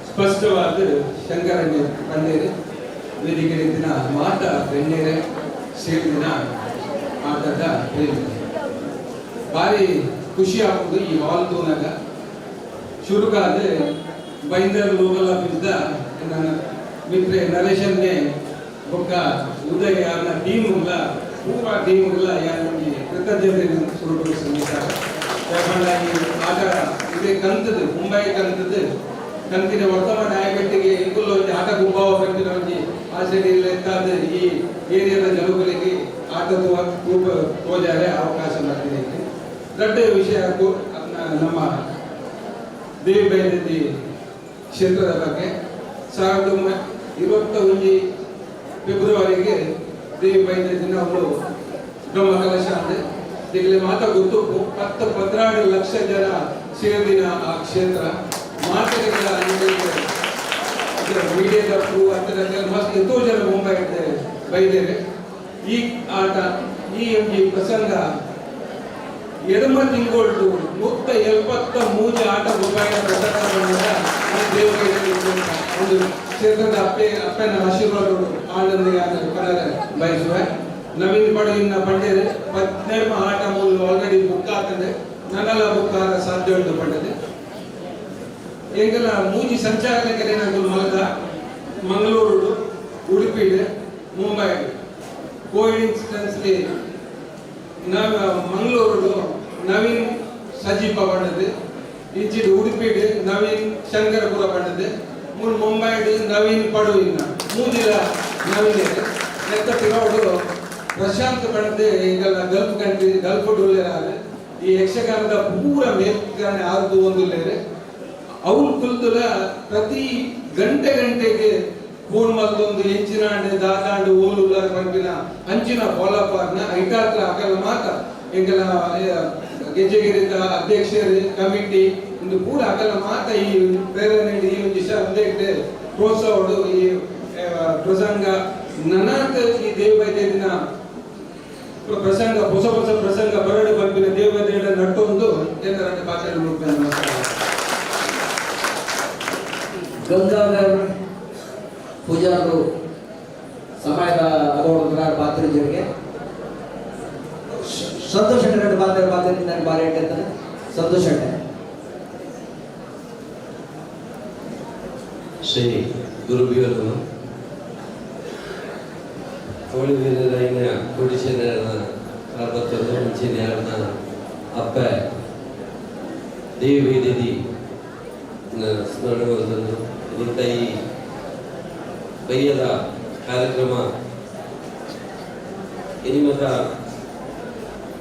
ಸ್ಪಷ್ಟವಾದ ಶಂಕರಣ್ಯ ಕಂಡೇರಿ ವೇದಿಕೆ ದಿನ ಮಾತ ಬೆಣ್ಣೇರೆ ಸೇರಿದಿನ ಆಟದ ಹೇಳಿದೆ. ಭಾರಿ ಖುಷಿ ಆಗುವುದು ಈ ಹಾಲ್ ತೋನಾಗ ಶುರುಕಾದ ಬೈಂದರ್ ಲೋಕಲ್ ಆಫೀಸ್ದ ನನ್ನ ಮಿತ್ರ ನರೇಶನ್ನೇ ಒಕ್ಕ ಉದಯ ಅನ್ನ ಟೀಮ್ಗಳ ಪೂರ ಟೀಮ್ಗಳ ಯಾರಿಗೆ ಕೃತಜ್ಞತೆ ಶುರುಪಡಿಸಿದ್ದಾರೆ. ಯಾಕಂದ್ರೆ ಈ ಆಟ ಇದೇ ಕಂತದ್ದು ಮುಂಬೈ ಕಂತದ್ದು ಕಂತಿನ ವರ್ತಮಾನ ಆಯಕಟ್ಟಿಗೆ ಇಂಕುಲ್ಲ ಒಂದು ಆಟ ಗುಂಬಾವ ಕಂತಿನ ಒಂದು ಆಚರಣೆಯಲ್ಲಿ ಎತ್ತಾದ ಈ ಏರಿಯಾದ ಜನಗಳಿಗೆ ಆಟದ ತೋಜಾರೆ ಅವಕಾಶ ಮಾಡ್ತಿದೆ. ದೊಡ್ಡ ವಿಷಯ ನಮ್ಮ ದೇವಿ ಬೈದ್ಯತಿ ಕ್ಷೇತ್ರದ ಬಗ್ಗೆ 1921 ಫೆಬ್ರವರಿಗೆ ದೇವಿ ಬೈದ್ಯತಿನ ಅವರು ಬ್ರಹ್ಮ ಕಲಶ ಅಂದ್ರೆ ಈಗಲೇ ಮಾತಾ ಗೊತ್ತು 12 ಲಕ್ಷ ಜನ ಸೇರಿದಿನ ಆ ಕ್ಷೇತ್ರ ಮಾತುಗಳ ಮೀಡಿಯಾದ ಥ್ರೂ ಅಂತ ಮಸ್ತ್ ಎಷ್ಟೋ ಜನ ಮುಂಬೈ ಬೈದೇವೆ. ಈ ಆಟ ಈ ಪ್ರಸಂಗ ಎಡಮ ತಿಂಗಳು 173 ಆಟ ರೂಪಾಯಿಯ ಪ್ರಸಂಗ ಒಂದು ಕ್ಷೇತ್ರದ ಅಪ್ಪನ ಆಶೀರ್ವಾದಗಳು ಆನಂದಿಗೆ ಬಯಸುವೆ. ನವೀನ್ ಪಡೆಯಿನ ಪಂಡ್ಯದೆ 17 ಆಟ ಮೂಲ ಆಲ್ರೆಡಿ ಬುಕ್ ಆಗ್ತದೆ, ನನ್ನೆಲ್ಲ ಬುಕ್ ಆಗ ಸಾಧ್ಯ ಉಂಟು ಪಂಡದೆ. ಈಗೆಲ್ಲ ಮೂಜಿ ಸಂಚಾರಕ್ಕೆ ಏನಾದ್ರು ಮಲದ ಮಂಗಳೂರು, ಉಡುಪಿ, ಮುಂಬೈ ಕೋಇನ್ಸಿಡೆನ್ಸ್ಲಿ ಮಂಗಳೂರು ನವೀನ್ ಸಜೀಪ ಪಂಡದೆ, ಇಂಚಿಡು ಉಡುಪಿ ನವೀನ್ ಶಂಕರಪುರ ಪಂಡದೆ, ಮುಂಬೈ ನವೀನ್ ಪಡುವಿನ ಮೂಜಿಲ ನವೀನ್ ಎತ್ತಟ್ಟಿರೋಡು ಪ್ರಶಾಂತ್ ಪಂಡದೆ. ಈಗೆಲ್ಲ ಗಲ್ಫ್ ಕಂಟ್ರಿ ಗಲ್ಫ್ ಡೂಲೇರಾದ್ರೆ ಈ ಯಕ್ಷಗಾನದ ಪೂರ ಮೇಲ್ಗಾನೆ ಆರ್ದು ಒಂದು ಲೇರೆ ಅವ್ರು ಕುಲ್ತುಲ ಪ್ರತಿ ಗಂಟೆಗೆ ಫೋನ್ ಮಲ್ದೊಂದು ಎಂಚಿನಾಂಡೆ ದಾದಾಂಡು ಓಲು ಉಲ್ಲಾರ ಪಂಪಿನ ಅಂಚಿನ ಫಾಲೋಅಪ್ನ ಐಟಾತ್ರ ಆಗಲ್ಲ ಮಾತ ಎಂಗೆಲ್ಲ ಗೆಜ್ಜೆಗಿರಿದ ಅಧ್ಯಕ್ಷರು ಕಮಿಟಿ ಒಂದು ಪೂರ ಆಗಲ್ಲ ಮಾತ ಈ ಪ್ರೇರಣೆ ಈ ಒಂದು ದಿಶ ಒಂದೇ ಪ್ರೋತ್ಸಾಹಗಳು ಈ ಪ್ರಸಂಗ ನನಾತ್ ಈ ದೇವೈದ್ಯದಿನ ಪ್ರಸಂಗ ಹೊಸ ಪ್ರಸಂಗ ಬರಡು ಪಂಪಿನ ದೇವೈದ್ಯ ನಟ್ಟೊಂದು ಜನರ ಭಾಷೆ ನಮಸ್ಕಾರ. ಗಂಗಾಧರ್ ಪೂಜಾರು ಸಮಯದ ಅಗೌಡ ಪಾತ್ರಿಜರಿಗೆ ಸಂತೋಷ ಎರಡು ಪಾತ್ರಿಂದ ಬಾರಿ ಇಟ್ಟಿರ್ತಾರೆ. ಸಂತೋಷ ಶ್ರೀ ಗುರುಬಿಯರು ಕೋಳಿವೀರನ ಕುಡಿಸಿನ ಅರಬತ್ತೊಂದು ಮುಂಚಿನ ಅಪ್ಪ ದೇವಿ ದೇದಿ ಸ್ಮರಣವನ್ನು ಇಂಥ ಈ ಬಯ್ಯದ ಕಾರ್ಯಕ್ರಮ ಇನಿಮದ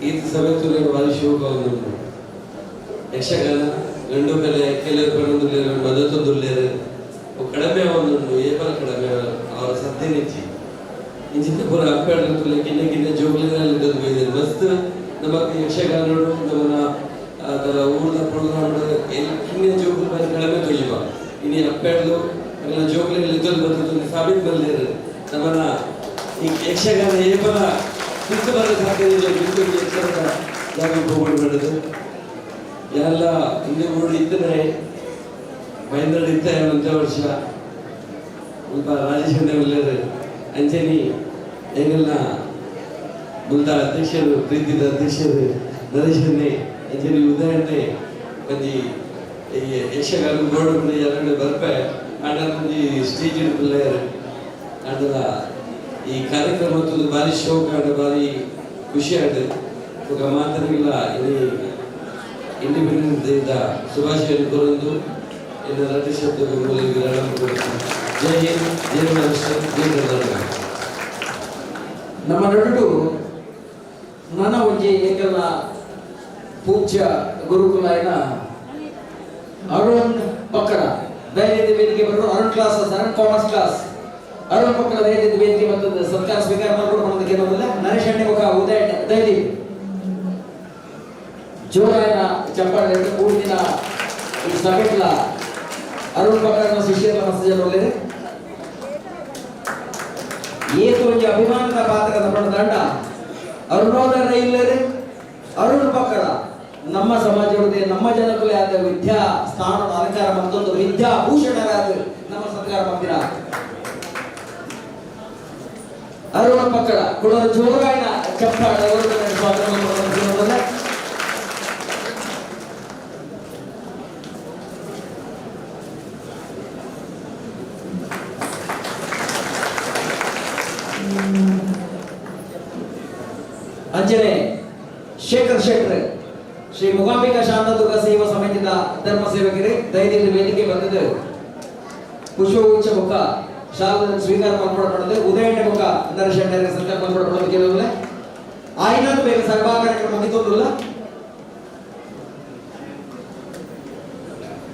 ಈ ಸಮಯದಲ್ಲಿ ಭಾರಿ ಶೋಕವನ್ನು ಯಕ್ಷಗಾನ ಗಂಡು ಕಲೆ ಕೆಲವರು ಪಡೆದುಲ್ಲೇರು ಮದತೊಂದುಲ್ಲೇರು ಕಡಿಮೆ ಒಂದೊಂದು ಏಪಲ ಕಡಿಮೆ ಅವರ ಸತ್ಯನಿಚ್ಚಿ ಇಂಚಿನ ಪೂರ ಅಪ್ಪಾಡಲು ಕಿನ್ನ ಕಿನ್ನ ಜೋಗ್ಲಿನಲ್ಲಿ ಬೈದರು ಮಸ್ತ್ ನಮಗೆ ಯಕ್ಷಗಾನಗಳು ನಮ್ಮನ್ನ ಅದರ ಊರ್ದ ಪ್ರೋಗ್ರಾಮ್ ಕಿನ್ನ ಜೋಗ್ಲು ಮೇಲೆ ಕಡಿಮೆ ತೊಯ್ಯುವ ಇನ್ನು ಅಪ್ಪಾಡಲು ಎಲ್ಲ ಜೋಗ್ಲಿನಲ್ಲಿ ಇದ್ದಲು ಬರ್ತದೆ ಸಾಬೀತು ಬಲ್ಲೇರು ನಮ್ಮನ್ನ ಈ ಯಕ್ಷಗಾನ ಏಪಲ ಬಿಟ್ಟು ಬರೋ ಸಾಧ್ಯ ಬಿಟ್ಟು ಯಕ್ಷಗಾನ ಜಾಗಕ್ಕೆ ಹೋಗ್ಬಿಟ್ಟು ಮಾಡೋದು ಎಲ್ಲ ಹಿಂದೆ ಊರು ಇತ್ತನೆ ಮೈಂದ್ರಡ್ ಇತ್ತ ಒಂದೇ ವರ್ಷ ಸ್ವಲ್ಪ ರಾಜೇಶ್ ಒಳ್ಳೆಯರು ಅಂಜನಿ ಹೆಂಗೆಲ್ಲ ಮುಂದ ಅಧ್ಯಕ್ಷರು ಪ್ರೀತಿದ ಅಧ್ಯಕ್ಷರು ನರೇಶನ್ನೇ ಅಂಜನಿ ಉದಾಹರಣೆ ಒಂಜಿ ಯಕ್ಷಗಾನ ಗೋಡು ಎರಡು ಬರ್ಪೆ ಆಡ ಒಂಜಿ ಸ್ಟೇಜ್ ಪ್ಲೇಯರ್ ಆಡಲ ಈ ಕಾರ್ಯಕ್ರಮ ಭಾರಿ ಶೋಕ ಆಡ ಭಾರಿ ಖುಷಿ ಆಡ ఒక ಮಾತರಿಲ್ಲ ಇಂಡಿಪೆಂಡೆನ್ಸ್ ಡೇದ ಶುಭಾಶಯವನ್ನು ಕೋರೊಂದು ಇನ್ನು ರಟಿ ಶಬ್ದ ವಿರಾಮ ಕೊಡುತ್ತಾರೆ. ಜೈ ಹಿಂದ್, ಜೈ ಮಹಾರಾಷ್ಟ್ರ, ಜೈ ಕರ್ನಾಟಕ. ನಮ್ಮ ನಡುಡು ನನ್ನ ಒಂಜಿ ಏಕಲ ಪೂಜ್ಯ ಗುರುಕುಲಾಯನ ಅರುಣ್ ಪಕ್ಕಡ ಧೈರ್ಯದ ವೇದಿಕೆ ಬರೋದು Arun class Arun commerce class Arun ಪಕ್ಕಡ ಧೈರ್ಯದ ವೇದಿಕೆ ಮತ್ತು ಸತ್ಕಾರ ಸ್ವೀಕಾರ ಮಾಡ್ಕೊಂಡು ಮಾಡೋದಕ್ಕೆ ಏನೋದಿಲ್ಲ ನರೇಶ್ ಅಣ್ಣೆ ಮುಖ ಉದಯ ಧೈರ್ಯ ಜೋರಾಯನ ಚಪ್ಪಾಳೆ ಕೂಡಿನ ಈ ಸಭೆಗಳ ಅರುಣ್ ಪಕ್ಕಡ ಶಿಷ್ಯರ ಮಸಜರು ಒಳ್ಳೆಯದು ಏತು ಒಂದು ಅಭಿಮಾನದ ಪಾತ್ರದ ದಂಡ ಅರುಣೋದರ ಇಲ್ಲದೆ ಅರುಣ್ ಪಕ್ಕಡ ನಮ್ಮ ಸಮಾಜದ ನಮ್ಮ ಜನಕುಲೇ ಆದ ವಿದ್ಯಾ ಸ್ಥಾನದ ಅಲಂಕಾರ ಮತ್ತೊಂದು ವಿದ್ಯಾ ಭೂಷಣರಾದ ನಮ್ಮ ಸತ್ಕಾರ ಮಂದಿರ ಅರುಣ್ ಪಕ್ಕಡ ಕೊಡೋ ಜೋರಾಯನ ಚಪ್ಪಾಳೆ ಸ್ವಾಗತ. ಅಂಜನೆ ಶೇಖರ್ ಶೆಟ್ರ್ ಶ್ರೀ ಮೂಕಾಂಬಿಕಾ ಶಾಂತದುರ್ಗ ಸೇವಾ ಸಮಿತಿಯ ಧರ್ಮ ಸೇವಕರೇ ದಯವಿಟ್ಟು ವೇದಿಕೆ ಬಂದಿದ್ದು ಪುಷ್ಪಗುಚ್ಛ ಮುಖ ಶಾಲಾ ಸ್ವೀಕಾರ ಮಾಡ್ಕೊಡೋದು ಉದಯಣ್ಣ ಮುಖ ನರಶಣ್ಣರಿಗೆ ಸಂಕಲ್ಪ ಮಾಡ್ಕೊಡೋದು ಕೆಲವೊಮ್ಮೆ ಆಯ್ನಾದ್ರು ಬೇಗ ಸಭಾ ಕಾರ್ಯಕ್ರಮ ಮುಗಿತೋದಿಲ್ಲ.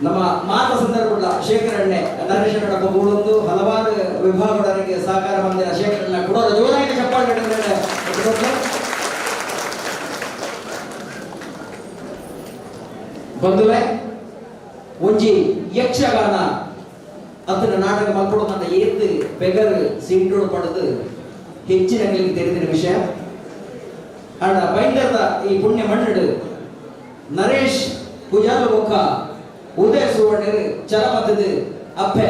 ನಮ್ಮ ಮಾತ ಸಂದರ್ಭದ ಶೇಖರಣ್ಣೆ ನರೇಶಣ್ಣ ಮೂಡೊಂದು ಹಲವಾರು ವಿಭಾಗಗಳಿಗೆ ಸಹಕಾರ ಮಂದಿರ ಶೇಖರಣ್ಣ ಕೊಡೋರ ಜೋರಾಗಿ ಚಪ್ಪಾಳೆ ಬಂಧುವೆ ಒಂಜಿ ಯಕ್ಷಗಾನ ಅದನ್ನ ನಾಟಕ ಮಲ್ಪಡೋದನ್ನ ಏತ್ ಬೆಗರ್ ಸಿಂಡೋಡು ಪಡೆದು ಹೆಚ್ಚಿನ ತೆರೆದಿನ ವಿಷಯ ಅಣ್ಣ ಬೈಂಡರ್ದ ಈ ಪುಣ್ಯ ಮಣ್ಣಡು ನರೇಶ್ ಪೂಜಾಲ ಮುಖ ಉದಯ ಸುವರ್ಣರು ಚಲಮತದ ಅಪ್ಪೆ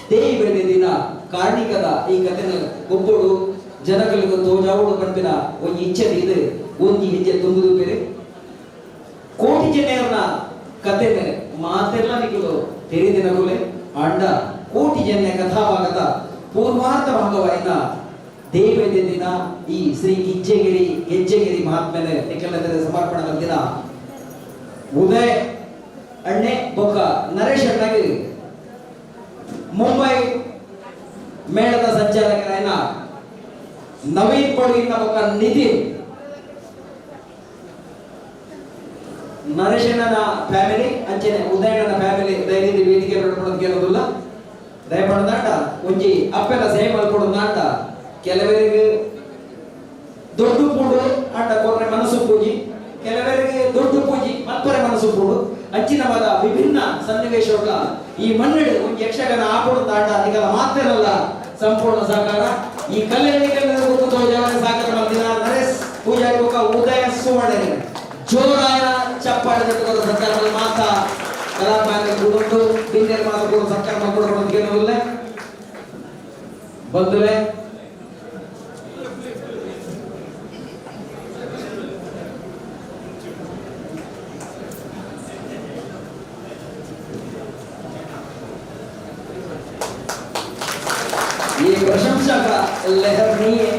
ದೇಯಿ ಬೆಳೆ ದಿನ ಕಾರ್ಣಿಕದ ಈ ಕಥೆನ ಒಬ್ಬಳು ಜನಗಳಿಗೆ ತೋಜಾವುಡು ಪಂಪಿನ ಒಂದು ಇಚ್ಛೆ ಇದು ಒಂಜಿ ಹೆಜ್ಜೆ ತುಂಬುದು ಬೇರೆ ಕೋಟಿ ಜನರನ್ನ ಕಥೆನ ಮಾತೆಲ್ಲ ನಿಗಳು ತೆರೆದಿನಗುಲೆ ಅಂಡ ಕೋಟಿ ಜನ ಕಥಾಭಾಗದ ಪೂರ್ವಾರ್ಧ ಭಾಗವಾಯಿನ ದೇವತೆ ದಿನ ಈ ಶ್ರೀ ಹೆಜ್ಜೆಗಿರಿ ಮಹಾತ್ಮನೆ ನಿಖಲದ ಸಮರ್ಪಣಾ ದಿನ ಉದಯ ಅಣ್ಣೆ ಬೊಕ್ಕ ನರೇಶ್ ಅಣ್ಣಗೆ ಮುಂಬೈ ಮೇಳದ ಸಂಚಾಲಕರಾಯನ ನವೀನ್ ಪಡುಗಿನ ಬೊಕ್ಕ ನಿತಿನ್ ನರೇಶಣ್ಣನ ಫ್ಯಾಮಿಲಿ ಅಂಚನೆ ಉದಯಣ್ಣನ ಫ್ಯಾಮಿಲಿ ದಯವಿಟ್ಟು ವೇದಿಕೆ ಪಡ್ಕೊಳ್ಳೋದು ಕೇಳೋದಿಲ್ಲ ದಯಪಡದಾಟ ಒಂಜಿ ಅಪ್ಪೆಲ್ಲ ಸೇಮ್ ಮಲ್ಕೊಡೋದಾಟ ಕೆಲವರಿಗೆ ದೊಡ್ಡ ಪೂಡು ಆಟ ಕೊರ್ರೆ ಮನಸ್ಸು ಪೂಜಿ ಕೆಲವರಿಗೆ ದೊಡ್ಡ ಪೂಜಿ ಮತ್ತೊರೆ ಮನಸ್ಸು ಪೂಡು ಅಂಚಿನವಾದ ವಿಭಿನ್ನ ಸನ್ನಿವೇಶಗಳ ಈ ಮಣ್ಣೆಡು ಒಂದು ಯಕ್ಷಗಾನ ಆಪಡು ತಾಟ ನಿಗಲ ಮಾತ್ರಲ್ಲ ಸಂಪೂರ್ಣ ಸಹಕಾರ ಈ ಕಲ್ಯಾಣಿಕರ ಸಹಕಾರ ಮಂದಿರ ನರೇಶ್ ಪೂಜಾರಿ ಮುಖ ಉದಯ ಸುವರ್ಣ ಜೋರಾಯ ಚಪ್ಪಾಳೆ ತಟ್ಟುವ ಸರ್ಕಾರದ ಮಾತ ಕಲಾಪಾಯ ಕೂಡೊಂದು ಬಿಂದೆರ ಮಾತ ಕೂಡ ಸರ್ಕಾರ ಮಾಡ್ಕೊಡೋದು ಕೇಳೋದಿಲ್ಲ. ಬಂಧುವೆ ये प्रशंसा का लहर नहीं है,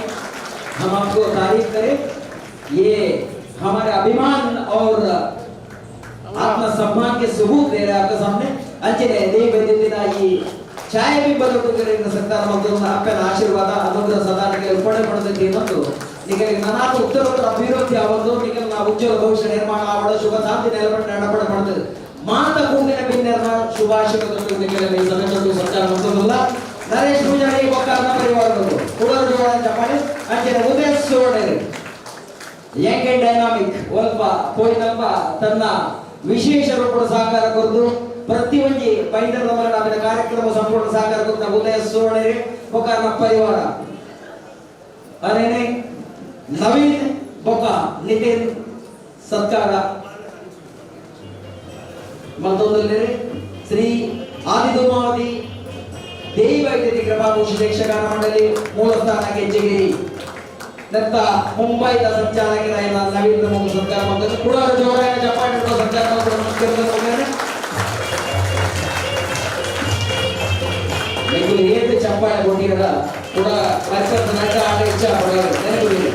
हम आपको तारीफ करें, ये हमारे अभिमान और आत्मसम्मान के सबूत दे रहे हैं आपके सामने अंचने देव वैद्यतिना ಈ ಛಾಯಾಬಿಂಬದ ಹುಡುಗರಿಂದ ಸರ್ಕಾರ ಮತ್ತು ಅಪ್ಪನ ಆಶೀರ್ವಾದ ಅದೊಂದು ಸದಾ ನಿಮಗೆ ಉಪಣೆ ಪಡೆದಕ್ಕೆ ಮತ್ತು ನಿಮಗೆ ನಾನಾದ ಉತ್ತರೋತ್ತರ ಅಭಿವೃದ್ಧಿ ಆವದು ನಿಮಗೆ ನಾವು ಉಜ್ವಲ ಭವಿಷ್ಯ ನಿರ್ಮಾಣ ಆವಡ ಶುಭ ಶಾಂತಿ ನೆಲಪಟ್ಟು ನಡಪಡ ಮಾಡುತ್ತದೆ ಮಾತ ಕೂಡಿನ ಬಿನ್ನೆರನ ಶುಭಾಶಯದೊಂದಿಗೆ ನಿಮಗೆ ಈ ಸಭೆಯನ್ನು ಸರ್ಕಾರ ಮಂತ್ರವಲ್ಲ ನರೇಶ್ ಪೂಜಾರಿ ಒಕ್ಕರ್ನ ಪರಿವಾರಗಳು ಕುಡರ ಜೋಳ ಚಪಾಳಿ ಅಂಚನೆ ಉದಯ ಸುವರ್ಣರು ಯಂಗ್ ಅಂಡ್ ಡೈನಾಮಿಕ್ ಸ್ವಲ್ಪ ಪೋಯಿನಪ್ಪ ತನ್ನ ವಿಶೇಷ ರೂಪದ ಸಹಕಾರ ಕೊರದು ಪ್ರತಿಯೊಂದು ಬೈಂಡರ್ ನಾವಿನ ಕಾರ್ಯಕ್ರಮ ಸಂಪೂರ್ಣ ಸಹಕಾರ ಕೊರತ ಉದಯ ಸುವರ್ಣರು ಒಕ್ಕರ್ನ ಪರಿವಾರ ಅನೇನೆ ನವೀನ್ ಬೊಕ್ಕ ನಿತಿನ್ ಸತ್ಕಾರ ಮತ್ತೊಂದಲ್ಲಿ ಶ್ರೀ ಆದಿದುಮಾದಿ ದೇವಿ ವೈದ್ಯತಿ ಕೃಪಾಭೂಷಣ ಯಕ್ಷಗಾನ ಮಂಡಳಿ ಮೂಲಸ್ಥಾನ ಕೆಂಚಗಿರಿ ದತ್ತ ಮುಂಬೈದ ಸಂಚಾಲಕರಾದ ನವೀನ್ ಪ್ರಮುಖ ಸರ್ಕಾರ ಮಂಡಳಿ ಕೂಡ ಜೋರಾಯ ಜಪಾನ್ ಸರ್ಕಾರ ಮಂಡಳಿ ನೀವು ಏಳು ಚಪ್ಪಾಳೆ ಕೊಟ್ಟಿರ ಕೂಡ ಪರಿಸರದ ನಟ ಆಟ ಹೆಚ್ಚ ನೆನಪಿದೆ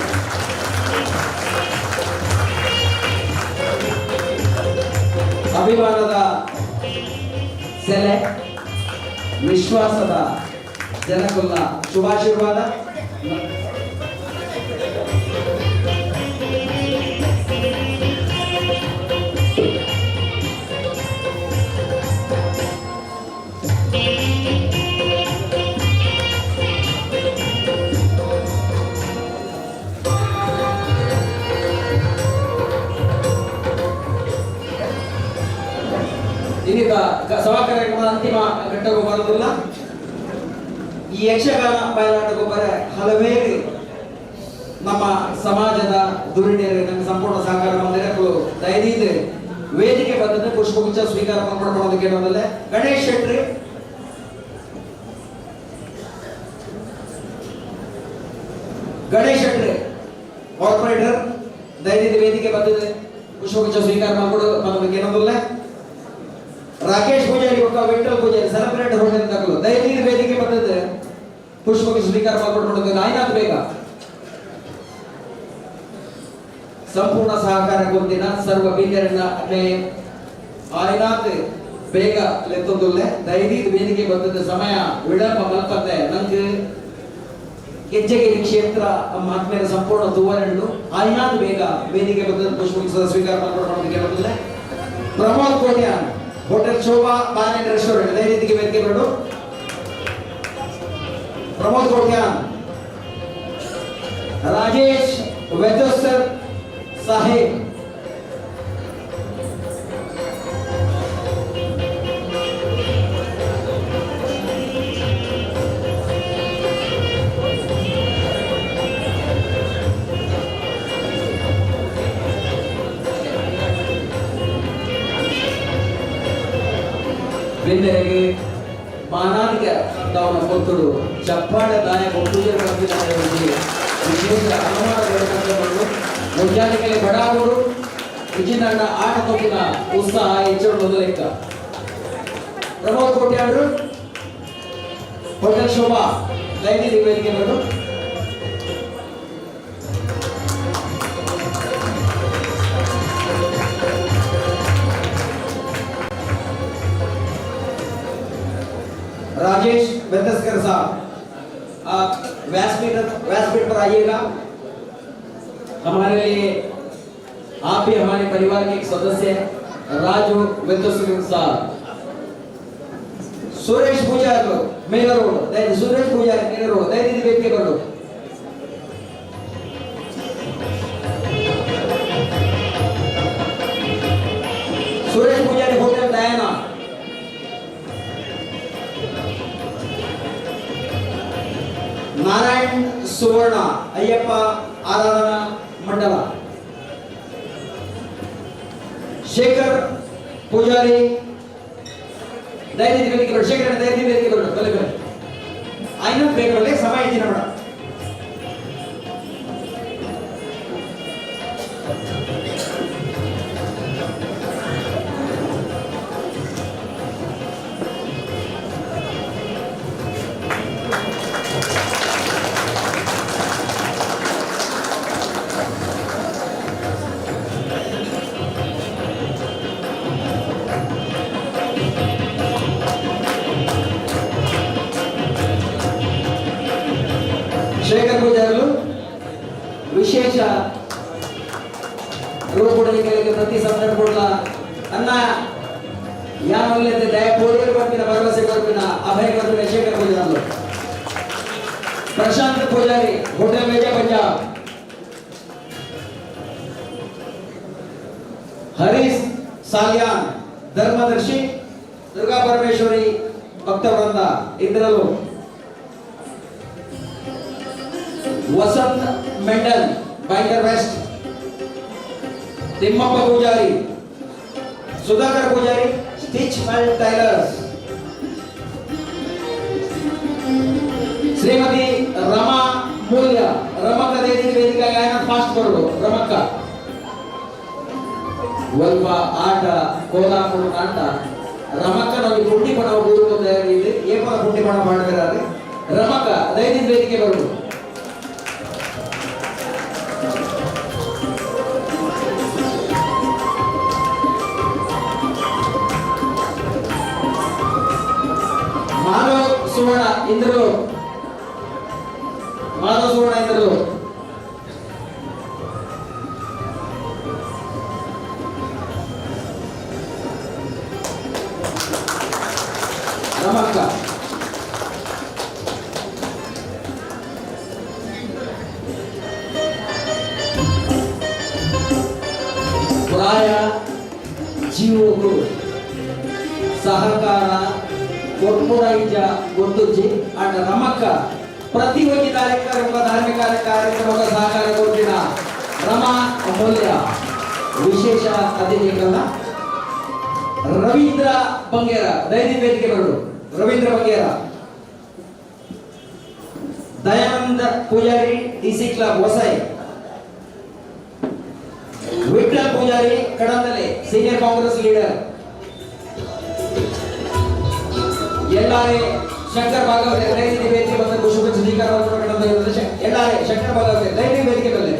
ಅಭಿಮಾನದ ಸೆಲೆ ವಿಶ್ವಾಸದ ಜನಕುಲ್ಲ ಶುಭಾಶೀರ್ವಾದ ಇದೀಗ ಸಭಾ ಕಾರ್ಯಕ್ರಮದ ಅಂತಿಮ ಘಟ್ಟಕ್ಕೂ ಬರುವುದಿಲ್ಲ ಈ ಯಕ್ಷಗಾನ ಬಯಲಾಟಕ್ಕೂ ಬರ ಹಲವೇರು ನಮ್ಮ ಸಮಾಜದ ದುರಿಣಿಯರು ನಮ್ಮ ಸಂಪೂರ್ಣ ಸಹಕಾರ ಮಂದಿರಗಳು ದಯವಿಟ್ಟು ವೇದಿಕೆ ಬಂದದ್ದು ಪುಷ್ಪಗುಚ್ಛ ಸ್ವೀಕಾರ ಮಾಡ್ಕೊಳ್ಳೋದಕ್ಕೆ ಏನೋದಲ್ಲೇ ಗಣೇಶ್ ಶೆಟ್ಟಿ ಕಾರ್ಪೊರೇಟರ್ ದಯವಿಟ್ಟು ವೇದಿಕೆ ಬಂದಿದೆ ಪುಷ್ಪಗುಚ್ಛ ಸ್ವೀಕಾರ ಮಾಡ್ಕೊಳ್ಳೋದಕ್ಕೆ ಏನೋದಲ್ಲೇ ರಾಕೇಶ್ ಪೂಜಾರಿ ಒಬ್ಬ ವಿಠಲ್ ಪೂಜಾರಿ ಸೆಲೆಬ್ರೇಟ್ ಹೋಟೆಲ್ ತಗೊಳ್ಳು ದಯವಿಟ್ಟು ವೇದಿಕೆ ಬಂದಿದೆ ಪುಷ್ಪಕ್ಕೆ ಸ್ವೀಕಾರ ಮಾಡ್ಕೊಂಡು ಆಯ್ನಾಥ್ ಬೇಗ ಸಂಪೂರ್ಣ ಸಹಕಾರ ಗೊಂದಿನ ಸರ್ವ ಬಿಲ್ಲರನ್ನ ಆಯ್ನಾಥ್ ಬೇಗ ಲೆತ್ತೊಂದುಲ್ಲೆ ದಯವಿಟ್ಟು ವೇದಿಕೆ ಬಂದಿದ್ದ ಸಮಯ ವಿಳಂಬ ಮಲ್ಪತ್ತೆ ನಂಗೆ ಕೆಂಚಗಿರಿ ಕ್ಷೇತ್ರ ಆತ್ಮೀಯ ಸಂಪೂರ್ಣ ತೂವರೆಂಡು ಆಯ್ನಾಥ್ ಬೇಗ ವೇದಿಕೆ ಬಂದಿದ್ದ ಪುಷ್ಪಕ್ಕೆ ಸ್ವೀಕಾರ ಮಾಡ್ಕೊಂಡು Pramod Kotian hotel Shobha bar and restaurant दयविಟ್ಟು ವೇದಿಕೆ ಬರಡು ಪ್ರಮೋದ್ ಕೋಟ್ಯಾನ್ ರಾಜೇಶ್ ವೆದೋಸರ್ ಸಾಹೇಬ್ ಬೆನ್ನೆರೆಗೆ ಮಾನಾದಿಕ ತಾವನ ಕೊತ್ತುಡು ಚಪ್ಪಾಳ ದಾಯಕ ಪೂಜೆ ವಿಶೇಷ ಅನುಮಾನಗಳು ಮುಂಜಾನೆಗೆ ಬಡಾವರು ವಿಜಯನಗರ ಆಟ ತೊಟ್ಟಿನ ಉತ್ಸಾಹ ಹೆಚ್ಚಿಡುವುದು ಲೆಕ್ಕ ಪ್ರಮೋದ್ ಕೋಟ್ಯಾಡ್ರು ಹೋಟೆಲ್ ಶೋಭಾ ದಯವಿಟ್ಟು ವೇದಿಕೆ ಬರಲು राजेश बेतस्कर साहब आप व्यासपीठ पर आइएगा हमारे लिए आप भी हमारे परिवार के एक सदस्य हैं राजू बेतस्कर साहब सुरेश पूजारी मेरा रोड सुरेश पूजारी मेरा रोड दयविಟ್ಟು ವೇದಿಕೆ ಬರಲು सुरेश पूजारी होटल डयाना नारायण सुवर्ण अय्यप्प आराधना मंडल शेखर पूजारी दयविಟ್ಟು ವೇದಿಕೆ ಬರಲು शेखर दयविಟ್ಟು ವೇದಿಕೆ ಬರಲು ಬಲೆ ಆಯ್ನಾಥ್ ಬೇಗ ಬರಲಿ ಸಮಯ ಇದೆ ನೋಡ ವಿಶೇಷ ರೂಪುಡೆಗಳಿಗೆ ಪ್ರತಿ ಸಂದರ್ಭ ಅನ್ನ ಯಾವಲ್ಲದೆ ದಯ ಪೂರ್ವಕ ಬರ್ಪಿನ ಭರವಸೆ ಬರ್ಪಿನ ಅಭಯ ಬರ್ಪಿನ ಶೇಖರ್ ಪೂಜಾರಿ ಪ್ರಶಾಂತ್ ಪೂಜಾರಿ ಹೋಟೆಲ್ ಮೇಜಾ ಪಂಜಾಬ್ हरीश सालियान धर्मदर्शी दुर्गा परमेश्वरी भक्तवृंद इंद्रलो वसंत मेंडल बाइकर वेस्ट तिम्मप्प पूजारी सुधाकर पूजारी स्टिच मेल टाइलर्स श्रीमती रमा मूल्य रमक्का देवी वेदिका गायन फास्ट करो रमक्का वल्व आट कोलापुर आट रमक्क नಮಗೆ ಪುಂಡಿ ಪಣ ಊರು ಇದೆ ಏಪಲ ಪುಂಡಿ ಪಣ ಮಾಡಿದ್ದಾರೆ ರಮಕ್ಕ ದೈನಿಕ ವೇದಿಕೆ ಬರುವುದು ಮಾನವ ಸುವರ್ಣ ಇಂದ್ರರು ರಮಕ್ಕ ಪ್ರಾಯ ಜೀವಗಳು ಸಹಕಾರ ಕೊಟ್ಮುರೈಜ ಗುರುತುಜಿ ಅಂಡ್ ರಮಕ್ಕ ಪ್ರತಿ ಒಂದು ಕಾರ್ಯಕ್ರಮ ಧಾರ್ಮಿಕ ಕಾರ್ಯಕ್ರಮದ ಸಹಕಾರ ಕೊಟ್ಟಿನ ರಮಾ ಅಮೂಲ್ಯ ವಿಶೇಷ ಅತಿಥಿಗಳನ್ನ ರವೀಂದ್ರ ಬಂಗೇರ ದೈನಿಕ ವೇದಿಕೆ ಬರಲು ರವೀಂದ್ರ ಬಂಗೇರ ದಯಾನಂದ ಪೂಜಾರಿ ಡಿಸಿ ಕ್ಲಬ್ ಹೊಸೈ ವಿಠಲ್ ಪೂಜಾರಿ ಕಡಂದಲೆ ಸೀನಿಯರ್ ಕಾಂಗ್ರೆಸ್ ಲೀಡರ್ ಎಲ್ಲಾರೆ ಶಂಕರ್ ಭಾಗವತ ದೈನಿಕ ವೇದಿಕೆ ಬಂದ ಕುಶುಭ ಸ್ವೀಕಾರ ಎಲ್ಲಾರೆ ಶಂಕರ್ ಭಾಗವತ ದೈನಿಕ ವೇದಿಕೆ ಬಂದೆ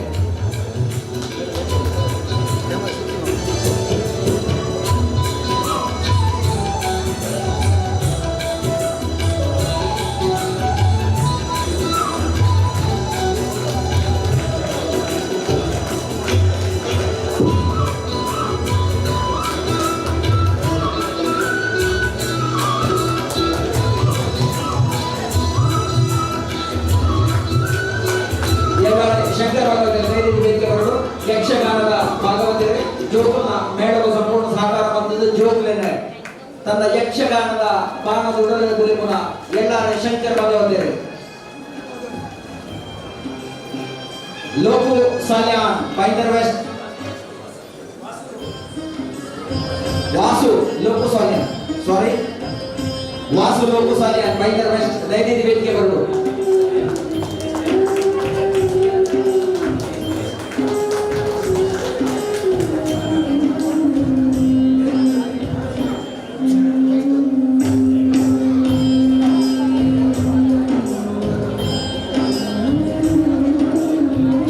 ಶಂಕರ್ ಭಾಗವತ ದೈನಿಕ ವೇದಿಕೆ ಬರಲು ಯಕ್ಷಗಾನದ ಭಾಗವತರೇ ಜೋಕುನ ಮೇಳದ ಸಂಪೂರ್ಣ ಸಹಕಾರ ಬಂದಿದ್ದು ಜೋಕ್ಲೇನೆ ತನ್ನ ಯಕ್ಷಗಾನದ ಬಾಣದ ಉಡಲಿನ ಗುರಿಮುನ ಎಲ್ಲಾರೆ ಶಂಕರ್ ಭಾಗವತರೇ ಲೋಕು ಸಾಲ್ಯಾನ್ ಬೈಂದರ್ ವೆಸ್ಟ್ ವಾಸು ಲೋಕು ಸಾಲ್ಯಾನ್ ವಾಸು ಲೋಕು ಸಾಲ್ಯಾನ್ ಬೈಂದರ್ ವೆಸ್ಟ್ ದೈನಿಕ ವೇದಿಕೆ ಬರಲು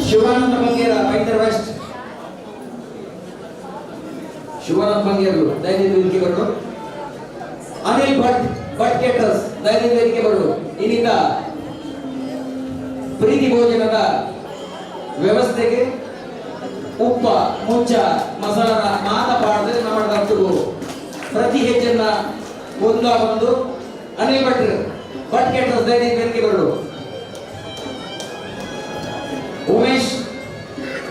ಶಿವಾನಂದ ಬಂಗೇರ ಬೈಂದರ್ ವೆಸ್ಟ್ ಶಿವಾನಂದ ಬಂಗೇರು ದೈನಿಕ ವೇದಿಕೆ ಬರಲು ಅನಿಲ್ ಭಟ್ ಕೇಟರ್ಸ್ ದೈನಿಕ ವೇದಿಕೆ ಬರಲು ಇನ್ನಿಂದ ಪ್ರೀತಿ ಭೋಜನದ ವ್ಯವಸ್ಥೆಗೆ ಉಪ್ಪ ಮುಂಚ ಮಸಾಲ ಮಾತಪಾಡದೆ ನಮ್ಮ ಪ್ರತಿ ಹೆಜ್ಜೆನ್ನ ಒಂದು ಅನಿಲ್ ಭಟ್ ಕೇಟರ್ಸ್ ದೈನಿಕ ವೇದಿಕೆ ಬರಲು ಉಮೇಶ್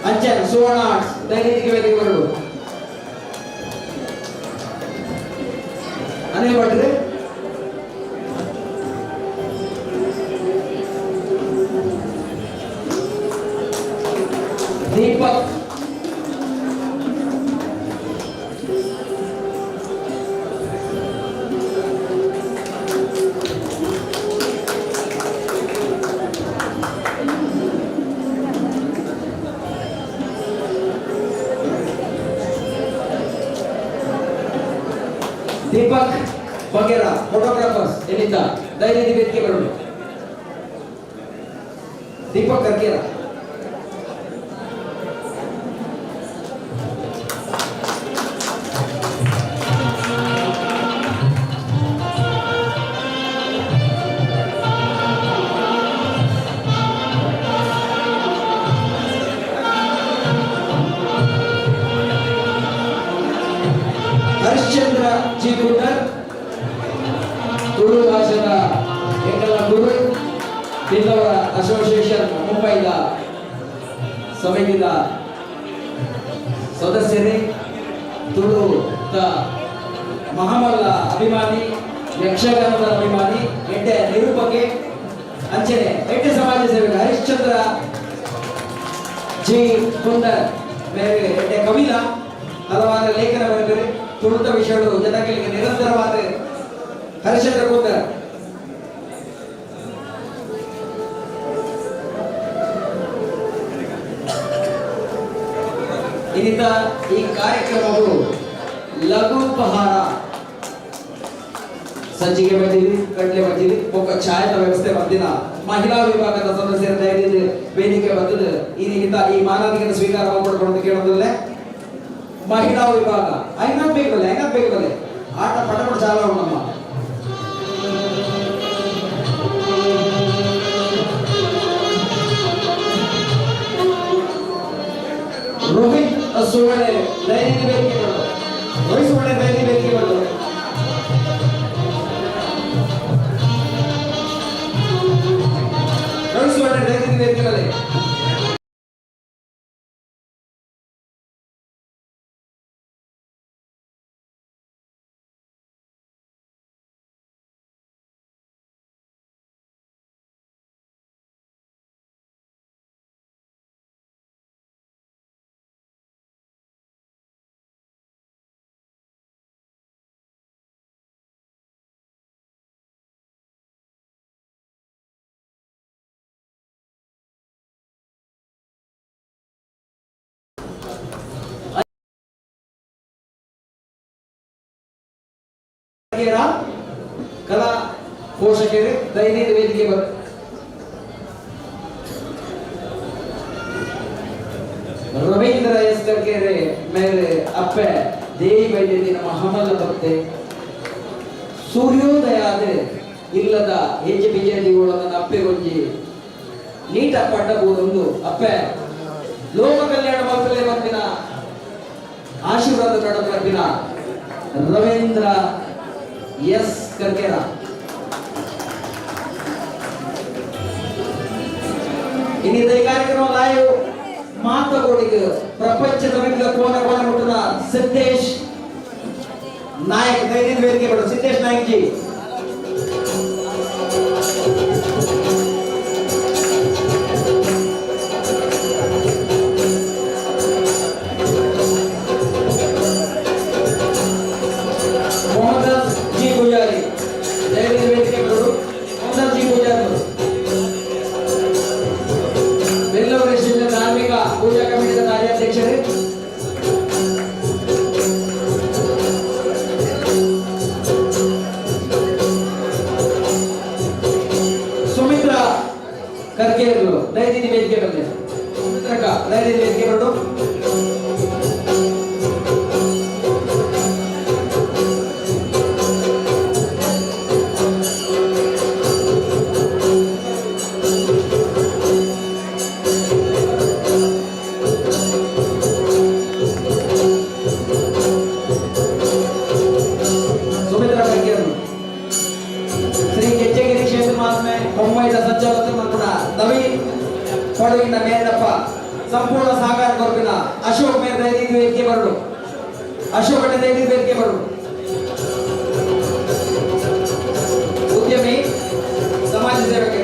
ಅಂಚನ್ ಸುವರ್ಣ ಆರ್ಟ್ಸ್ ದೈನಿಕ ವೇದಿಕೆ ಬರಲು ಅನಿಲ್ ಭಟ್ರೆ ದೀಪಕ್ ದೀಪಕ್ ಬಗೇರ ಫೋಟೋಗ್ರಾಫರ್ಸ್ ಎಲ್ಲಿಂದ ದೈನಿಕ ವೇದಿಕೆ ಬರಲು ದೀಪಕ್ ಕರ್ಕೇರ ಹರಿಶ್ಚಂದ್ರ ಜಿ ಗುಡ್ಡರ್ ತುಳು ಭಾಷೆಯ ಎಂಕಲ ಗುರು ಬಿಲ್ಲವರ ಅಸೋಸಿಯೇಷನ್ ಮುಂಬೈದ ಸಮಿತಿದ ಸದಸ್ಯರೇ ತುಳು ಮಹಾಮಲ್ಲ ಅಭಿಮಾನಿ ಯಕ್ಷಗಾನದ ಅಭಿಮಾನಿ ಎಡ್ಡೆ ನಿರೂಪಕೆ ಅಂಚನೆ ಎಡ್ಡೆ ಸಮಾಜ ಸೇವಕ ಹರಿಶ್ಚಂದ್ರ ಜಿ ಕುಂದರ್ ಮೇರೆ ಎಡ್ಡೆ ಕವಿಲ ಹಲವಾರು ಲೇಖನ ಬರೆದರೆ ತುಳಿದ ವಿಷಯಗಳು ಜನಗಳಿಗೆ ನಿರಂತರವಾದ ಹರಿಶ್ಚಂದ್ರ ಕುಂದರ್ ಇನ್ನಿತ ಈ ಕಾರ್ಯಕ್ರಮವು ಲಘು ಉಪಹಾರ ಸಂಚಿಗೆ ಬಂದಿದೆ ಕಡಲೆ ಬಂದಿದೆ ಒಬ್ಬ ಛಾಯದ ವ್ಯವಸ್ಥೆ ಬಂದಿನ ಮಹಿಳಾ ವಿಭಾಗದ ಸದಸ್ಯರ ಧೈರ್ಯದ ವೇದಿಕೆ ಬಂದದ್ದು ಈ ನಿಮಿತ್ತ ಈ ಮಾನವಿಕನ ಸ್ವೀಕಾರ ಮಾಡಿಕೊಂಡು ಕೇಳೋದಿಲ್ಲ ಮಹಿಳಾ ವಿಭಾಗ ಐನಾತ್ ಬೇಕಲ್ಲ ಆಟ ಪಟಪಟ ಚಾಲ ಉಂಟಮ್ಮ ರೋಹಿತ್ ಸುವರ್ಣ ಧೈರ್ಯದ ವೇದಿಕೆಗಳು ರೋಹಿತ್ ಸುವರ್ಣ ಧೈರ್ಯದ ವೇದಿಕೆಗಳು ರೋಹಿತ್ ಸುವರ್ಣ ಧೈರ್ಯದ ವೇದಿಕೆಗಳೇ ಕಲಾ ಪೋಷಕರು ಧೈರ್ಯದ ವೇದಿಕೆ ರವೀಂದ್ರ ಎಸ್ ಕರ್ಕೆರೆ ಮೇಲೆ ಅಪ್ಪೆ ದೇವಿ ವೈದ್ಯದಿನ ಮಹಮಲ್ಲ ಭಕ್ತೆ ಸೂರ್ಯೋದಯ ಆದ್ರೆ ಇಲ್ಲದ ಹೆಜ್ಜೆ ಬಿಜೆಡಿಗಳನ್ನ ಅಪ್ಪೆಗೊಂಜಿ ನೀಟ ಪಟ್ಟಬಹುದೊಂದು ಅಪ್ಪೆ ಲೋಕ ಕಲ್ಯಾಣ ಮಂತ್ರಾಲಯ ಬಂದಿನ ಆಶೀರ್ವಾದ ಕಡದ ಬಂದಿನ ರವೀಂದ್ರ ಎಸ್ ಕರ್ಕೆರ ಇನ್ನಿದ ಈ ಕಾರ್ಯಕ್ರಮ ಲೈವ್ ಮಾತುಗೋಡಿಗೆ ಪ್ರಪಂಚದ ವಿವಿಧ ಕೋನ ಮುಟ್ಟಿನ ಸಿದ್ದೇಶ್ ನಾಯಕ್ ಧೈರ್ಯದ ವೇದಿಕೆ ಬಡ ಸಿದ್ದೇಶ್ ನಾಯಕ್ ಜಿ पूजा कमेटी का कार्याध्यक्ष है सुमित्रा करके ಧೈರ್ಯ ವೇದಿಕೆ ಬಂದಿದೆ ಸುಮಿತ್ರಾ ಧೈರ್ಯ ವೇದಿಕೆ ಬರೋದು संपूर्ण सहकार कोरपिन अशोक मेरे ಧೈರ್ಯ ವೇದಿಕೆ ಬರಲು अशोक ಧೈರ್ಯ ವೇದಿಕೆ ಬರಲು उद्यमी समाज सेवक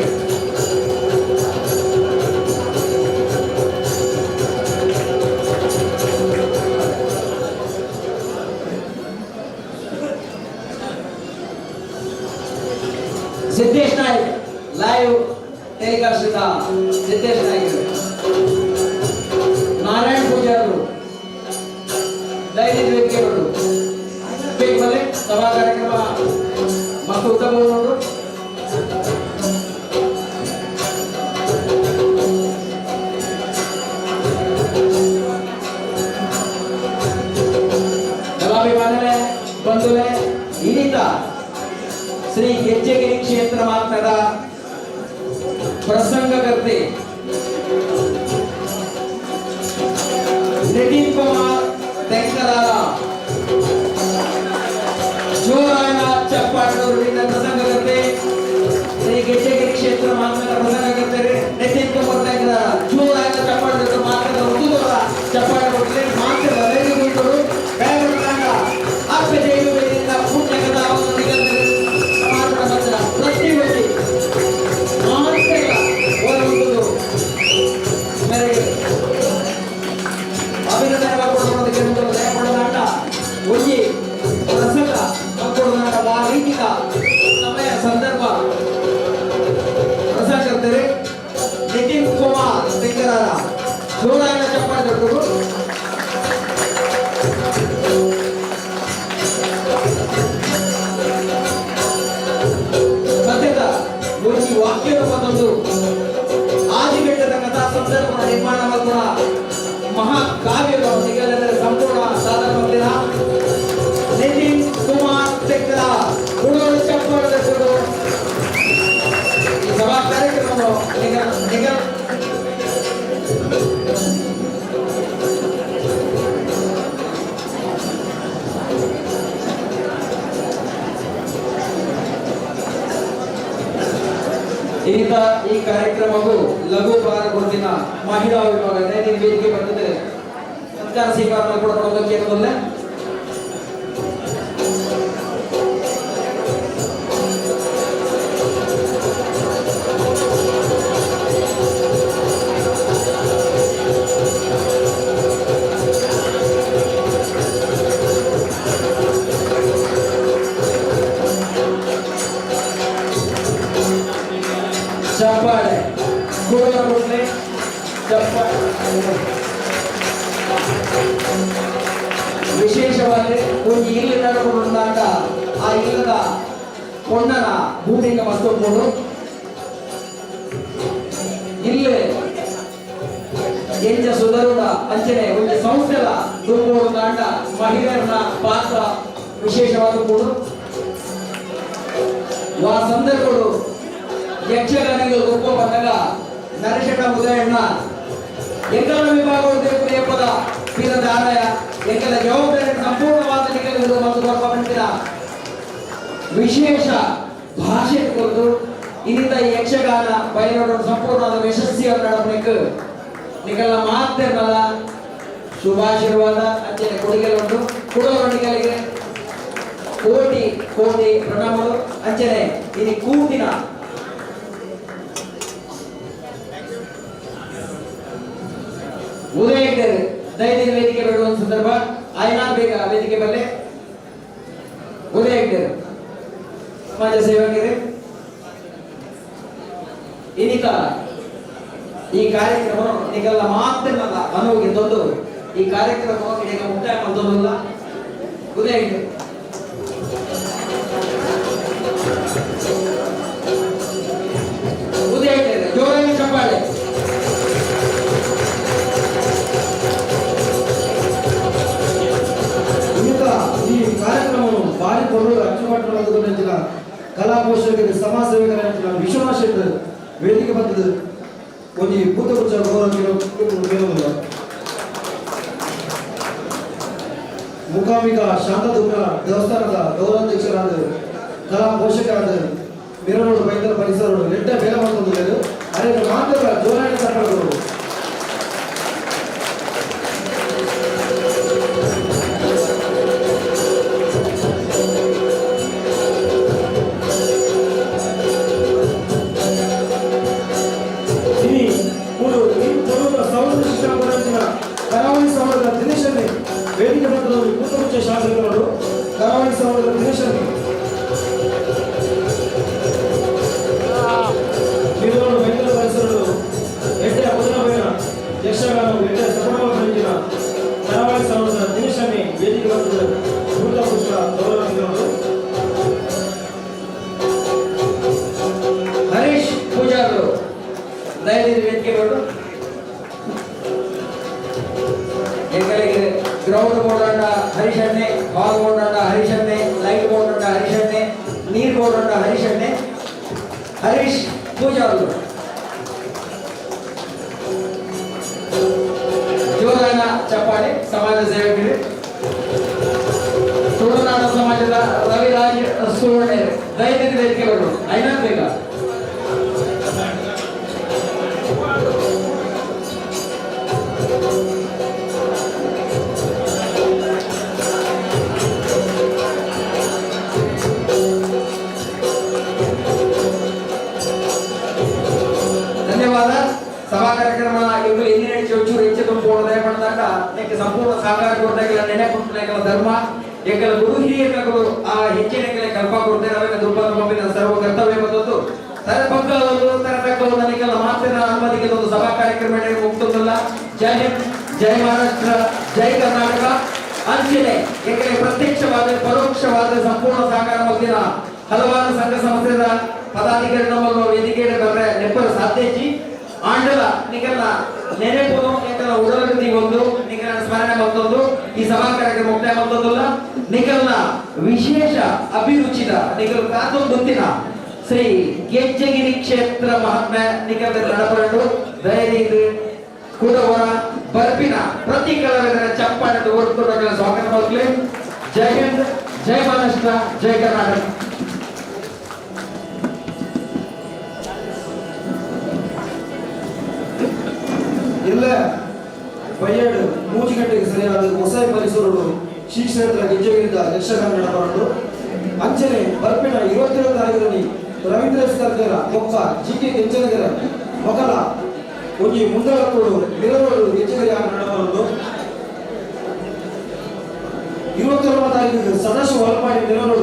सिद्धेश नायक लाइव टेलीकास्ट सिद्धेश नायक नारायण पूजारू ಧೈರ್ಯ ವೇದಿಕೆ ಬರಲು ಬೇಕಲೆ ಸಭಾ ಕಾರ್ಯಕ್ರಮ ಮತ್ತು ಉತ್ತಮ ನೋಡು ಕಲಾಭಿಮಾನರೇ ಬಂಧುಗಳೇ ಇನ್ನಿತ ಶ್ರೀ ಹೆಜ್ಜೆಗಿರಿ ಕ್ಷೇತ್ರ ಮಾತ್ರದ ಪ್ರಸಂಗಕರ್ತೆ नितिन कुमार तेंकराला ವಾಕ್ಯದ ಬಂದೊಂದು ಆದಿಘಟ್ಟದ ಕಥಾ ಸಂದರ್ಭ ನಿರ್ಮಾಣ ಮಲ್ಪುಣ ಮಹಾಕಾವ್ಯದ ನಿಗಲೆಂದರೆ ಸಂಪೂರ್ಣ ಸಾಧನ ಮಂದಿರ ನಿತಿನ್ ಕುಮಾರ್ ತೆಕ್ಕದ ಹುಡುಗರು ಚಪ್ಪಾಳದ ಕೊಡು ಈ ಸಭಾ ಕಾರ್ಯಕ್ರಮವನ್ನು ಈಗ ಈ ಕಾರ್ಯಕ್ರಮವು ಲಘು ಭಾರ ಗುರುತಿನ ಮಹಿಳಾ ವಿಭಾಗ ವೇದಿಕೆ ಬಂದಿದೆ ಸಂಸ್ಕಾರ ಸ್ವೀಕಾರ ಮಾಡಿಕೊಡೋದಕ್ಕೆ ಇರೋದಲ್ಲೇ ಚಪ್ಪಾಳೆ ಗುರುಗಳೇ ಚಪ್ಪಾಳೆ ವಿಶೇಷವಾಗಿ ಒಂದು ಇಲ್ಲಿ ನಡ್ಕೊಂಡಾಗ ಆ ಇಲ್ಲದ ಕೊಂಡನ ಭೂಮಿಗೆ ಮಸ್ತೊಂಡು ಇಲ್ಲಿ ಎಂಜ ಸುಧರುಡ ಅಂಚನೆ ಒಂದು ಸಂಸ್ಥೆಲ ತುಂಬೋಡು ದಾಂಡ ಮಹಿಳೆಯರ ಪಾತ್ರ ವಿಶೇಷವಾದ ಕೂಡ ಆ ಸಂದರ್ಭಗಳು ಯಕ್ಷಗಾನಿಗಳು ಒಪ್ಪ ಬಂದಾಗ ನರಶಟ ಉದಯಣ್ಣ ಎಂಕಲ ವಿಭಾಗಗಳು ಪ್ರಿಯಪದ ಬೀರದ ಆದಾಯ ಎಂಕಲ ಜವಾಬ್ದಾರಿ ಸಂಪೂರ್ಣವಾದ ನಿಗದಿಗಳು ಮತ್ತು ಗೌರವ ವಿಶೇಷ ಭಾಷೆ ಕುರಿತು ಇದರಿಂದ ಯಕ್ಷಗಾನ ಬಯಲೋಡ ಸಂಪೂರ್ಣವಾದ ಯಶಸ್ವಿಯನ್ನು ನಡಪಲಿಕ್ಕೆ ನಿಗಲ ಮಾತೇನಲ್ಲ ಶುಭಾಶೀರ್ವಾದ ಅಂಚನೆ ಕೊಡುಗೆ ಉಂಟು ಕೊಡುವವನಿಗಳಿಗೆ ಕೋಟಿ ಕೋಟಿ ಪ್ರಣಾಮಗಳು ಅಂಚನೆ ಇದು ಕೂಟಿನ ಉದಯ ದೈನಿಕ ವೇದಿಕೆ ಬೇಡುವ ಸಂದರ್ಭ ಆಯ್ನಾ ಬೇಗ ವೇದಿಕೆ ಬಲ್ಲೆ ಉದಯ ಸಮಾಜ ಸೇವಕರೇ ಇನ್ನಿತ ಈ ಕಾರ್ಯಕ್ರಮ ನಿಗಲ್ಲ ಮಾತನ್ನಲ್ಲ ಅನುವಿಗೆ ತಂದು ಈ ಕಾರ್ಯಕ್ರಮ ಈಗ ಮುಕ್ತಾಯ ಮಾಡ್ತೋದಲ್ಲ ಉದಯ ಉದಯ ಜೋರಾಗಿ ಚಪ್ಪಾಳೆ ಈ ಕಾರ್ಯಕ್ರಮವನ್ನು ಭಾರಿ ಕೊಡಲು ಅಚ್ಚುಕಟ್ಟುವಂತಹ ಕಲಾ ಪೋಷಕರಿಗೆ ಸಮಾಜ ಸೇವಕರ ವಿಶ್ವನಾಥ ಶೆಟ್ಟರ್ ವೇದಿಕೆ ಬಂದದ್ದು ಒಂದು ಭೂತಪುರುಷ ಗೌರವ ಮುಖಾಂಬಿಕಾ ಶಾಂತದುರ್ಗ ದೇವಸ್ಥಾನದ ಗೌರವಾಧ್ಯಕ್ಷರಾದ ಕಲಾ ಪೋಷಕರಾದ ಮಿರನೋಡು ಬೈಂದರ ಪರಿಸರಗಳು ನೆಟ್ಟ ಬೇಗ ಬಂದು ಅದೇ ಮಾತ್ರ ಜೋರಾಗಿ ತಪ್ಪಗಳು ಕರಾವಳಿ ಸಮಾಜದ ದಿನೇಶನ್ನೇ ವೇದಿಕೆ ಮಟ್ಟದಲ್ಲಿ ಭೂತಪುರುಷ ಶಾಸಕರು ಕರಾವಳಿ ಸಮಾಜದ ದಿನೇಶನ್ನೇ ಮಿರನೋಡು ಬೈಂದರ ಪರಿಸರಗಳು ಎಡ್ಡೆ ಅಬುದಾಬೇನ ಯಕ್ಷಗಾನ ಎಡ್ಡೆ ಸಪಣವ ಬೆಳಗಿನ ಕರಾವಳಿ ಸಮಾಜದ ದಿನೇಶನ್ನೇ ವೇದಿಕೆ ಮಟ್ಟದಲ್ಲಿ ಭೂತಪುರುಷ ಗೌರವ ಹರೀಶ್ ಪೂಜಾರು ದಯವಿಟ್ಟು ವೇದಿಕೆ ಬಂದು ಗ್ರೌಂಡ್ ಬೋರ್ಡ್ ಹರಿಶಣ್ಣೆ ಹಾಲ್ ಬೋರ್ಡ್ ಹರಿಶಣ್ಣೆ ಲೈಟ್ ಬೋರ್ಡ್ ಹರಿಶಣ್ಣೆ ನೀರ್ ಬೋರ್ಡ್ ಹರಿಶಣ್ಣೆ ಹರೀಶ್ ಪೂಜಾರು ಜೋರಾನ ಚಪ್ಪಾಳೆ ಸಮಾಜ ಸೇವಕರು ತುಳುನಾಡ ಸಮಾಜದ ರವಿರಾಜ್ ಸುವರ್ಣ ದಯವಿಟ್ಟು ವೇದಿಕೆ ಬರು ಐನಾ ಬೇಗ ಧನ್ಯವಾದ ಸಭಾ ಕಾರ್ಯಕ್ರಮ ಇವರು ಎಂದಿನ ಚೂರು ಹೆಚ್ಚು ತುಂಬಿಕೊಳ್ಳ ದಯಪಡಿದಾಗ ಅದಕ್ಕೆ ಸಂಪೂರ್ಣ ಸಹಕಾರ ಕೊಡ್ದಾಗೆಲ್ಲ ನೆನೆ ಕೊಟ್ಟನೆಗಳ ಧರ್ಮ ಏಕಲ ಗುರು ಹಿರಿಯರು ಆ ಹೆಚ್ಚಿನ ಕಲ್ಪ ಕೊಡ್ತಾರೆ ಅವಾಗ ದುರ್ಬಲ ಮಗುವಿನ ಸರ್ವ ಕರ್ತವ್ಯ ಬಂದದ್ದು ತರಪಕ್ಕಲು ತರತಕ್ಕಲು ನನಗೆಲ್ಲ ಮಾತಿನ ಅನುಮತಿಗೆ ಒಂದು ಸಭಾ ಕಾರ್ಯಕ್ರಮ ಮುಕ್ತದಲ್ಲ ಜೈ ಹಿಂದ್ ಜೈ ಮಹಾರಾಷ್ಟ್ರ ಜೈ ಕರ್ನಾಟಕ ಅಂಚನೆ ಏಕೆಂದರೆ ಪ್ರತ್ಯಕ್ಷವಾದ ಪರೋಕ್ಷವಾದ ಸಂಪೂರ್ಣ ಸಹಕಾರ ಮಧ್ಯದ ಹಲವಾರು ಸಂಘ ಸಂಸ್ಥೆಗಳ ಪದಾಧಿಕಾರಿ ನಮ್ಮನ್ನು ವೇದಿಕೆಯಲ್ಲಿ ನೆಪ್ಪರು ಸಾಧ್ಯಜಿ ಆಂಡಲ ನಿಗಲ ನೆನೆಪುನು ನಿಗಲ ಉಡಲಗತಿ ಒಂದು ನಿಗಲ ಸ್ಮರಣೆ ಮತ್ತೊಂದು ಈ ಸಭಾ ಕಾರ್ಯಕ್ರಮ ಮುಕ್ತಾಯ ಮತ್ತೊಂದಲ್ಲ ನಿಗಲ್ನ ವಿಶೇಷ ಅಭಿರುಚಿದ ನಿಗಲ್ ಕಾತೊಂದೊಂದಿನ ಶ್ರೀ ಗೆಜ್ಜಗಿರಿ ಕ್ಷೇತ್ರ ಮಹಾತ್ಮೆ ನಿಗಲ ನಡಪರಡು ಧೈರ್ಯ ಕೂಡವರ ಬರ್ಪಿನ ಪ್ರತಿ ಕಲಾವಿದರ ಚಪ್ಪಾಳೆ ಓಡ್ಕೊಂಡ ಸ್ವಾಗತ ಮಾಡಲಿ. ಜೈ ಹಿಂದ್, ಜೈ ಮಹಾರಾಷ್ಟ್ರ, ಜೈ ಕರ್ನಾಟಕ. ಇಲ್ಲ ಬಯ್ಯಾಡು 3 ಗಂಟೆಗೆ ಸರಿಯಾದ ಹೊಸ ಪರಿಸರಗಳು ಶ್ರೀ ಕ್ಷೇತ್ರ ಗೆಜ್ಜೆಗಿರಿದ ಯಕ್ಷಗಾನ ನಡಪರಡು ಅಂಚನೆ ಬರ್ಪಿನ 27 ತಾರೀಖರಲ್ಲಿ ರವೀಂದ್ರ ಸರ್ಕಾರ ಮೊಕ್ಕ ಜಿಕೆ ಕೆಂಚನಗರ ಮೊಗಲ ಒಂಜಿ ಮುಂದಳಕೋಡು ನಿರವಳು ಗೆಜ್ಜೆಗಿರಿ ನಡಪರಡು 29 ತಾರೀಕಿಗೆ ಸದಾಶಿವ ಹೊಲಪಾಡಿ ನಿರವಳು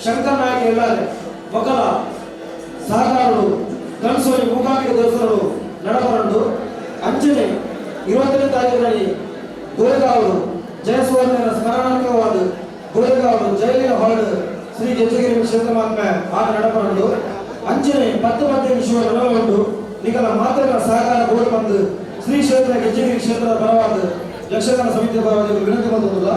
ಶಂಕರ ನಾಯಕ ಎಲ್ಲಾರೆ ಮೊಗಲ ಸಹಕಾರರು ಕನ್ಸೋಳಿ ಮೂಕಾಂಬಿಕೆ ದೇವಸ್ಥಾನಗಳು ನಡಪರಡು ಅಂಚನೆ 20ನೇ ತಾರೀಕಿನಲ್ಲಿ ಗೋರೆಗಾವಲು ಜಯಸುವರ್ಣನ ಸ್ಮರಣಾರ್ಥವಾದ ಗೋರೆಗಾವಲು ಜೈಲಿನ ಹಾಡು ಶ್ರೀ ಗೆಜ್ಜೆಗಿರಿ ಕ್ಷೇತ್ರ ಮಹಾತ್ಮೆ ಆಗ ನಡಪರಡು ಅಂಚನೆ 10 ವಿಶ್ವ ನಡವೊಂಡು ನಿಗಲ ಮಾತೃಗಳ ಸಹಕಾರ ಗೋಡು ಬಂದು ಶ್ರೀ ಕ್ಷೇತ್ರ ಗೆಜ್ಜೆಗಿರಿ ಕ್ಷೇತ್ರದ ಪರವಾದ ಯಕ್ಷಗಾನ ಸಮಿತಿಯ ಪರವಾದ ವಿನಂತಿ ಬಂದಲ್ಲ.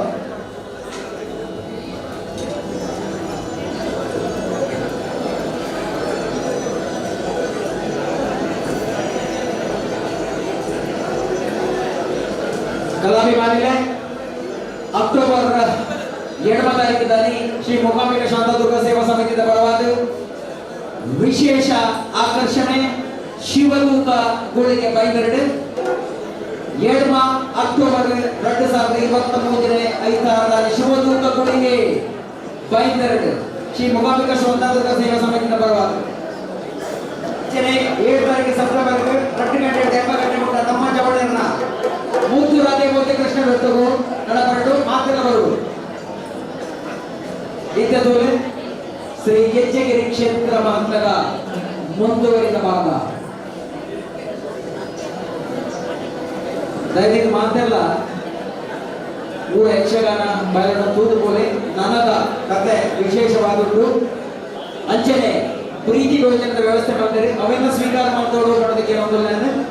ಕಲಾಭಿಮಾನಿಗಳೇ, ಅಕ್ಟೋಬರ್ 7ನೇ ತಾರೀಕಿನಲ್ಲಿ ಶ್ರೀ ಮೂಕಾಂಬಿಕಾ ಶಾಂತದುರ್ಗ ಸೇವಾ ಸಮಿತಿಯ ಪರವಾದ ವಿಶೇಷ ಆಕರ್ಷಣೆ ಶಿವದೂತ ಗೋಳಿಗೆ ಬೈದರಡು 7 ಅಕ್ಟೋಬರ್ 2023 ಐತಾರದ ಶಿವದೂತ ಗೋಳಿಗೆ ಬೈದರಡು ಶ್ರೀ ಮೂಕಾಂಬಿಕಾ ಶಾಂತದುರ್ಗ ಸೇವಾ ಸಮಿತಿಯ ಪರವಾದ 7 ತಾರೀಕು ಸೆಪ್ಟೆಂಬರ್ 2 ಗಂಟೆ 7 ಗಂಟೆ ಮುಟ್ಟ ನಮ್ಮ ಜವಳನ್ನ ಮೂತು ರಾಧೆ ಬೋಧೆ ಕೃಷ್ಣ ವ್ಯಕ್ತವು ನಡಪರಡು ಮಾತುಗಳು ಇದ್ದದೋಲೆ ಶ್ರೀ ಗೆಜ್ಜೆಗಿರಿ ಕ್ಷೇತ್ರ ಮಹಾತ್ಮದ ಮುಂದುವರಿದ ಭಾಗ ದಯವಿಟ್ಟು ಮಾತೆಲ್ಲ ಊರ ಯಕ್ಷಗಾನ ಬಯಲ ತೂದುಕೋಲೆ ನನದ ಕತೆ ವಿಶೇಷವಾದುಂಟು ಅಂಚನೆ ಪ್ರೀತಿ ಭೋಜನದ ವ್ಯವಸ್ಥೆ ಮಾಡಿದರೆ ಅವೆಲ್ಲ ಸ್ವೀಕಾರ ಮಾಡ್ತೋಡು ಮಾಡೋದಕ್ಕೆ ಒಂದೊಂದು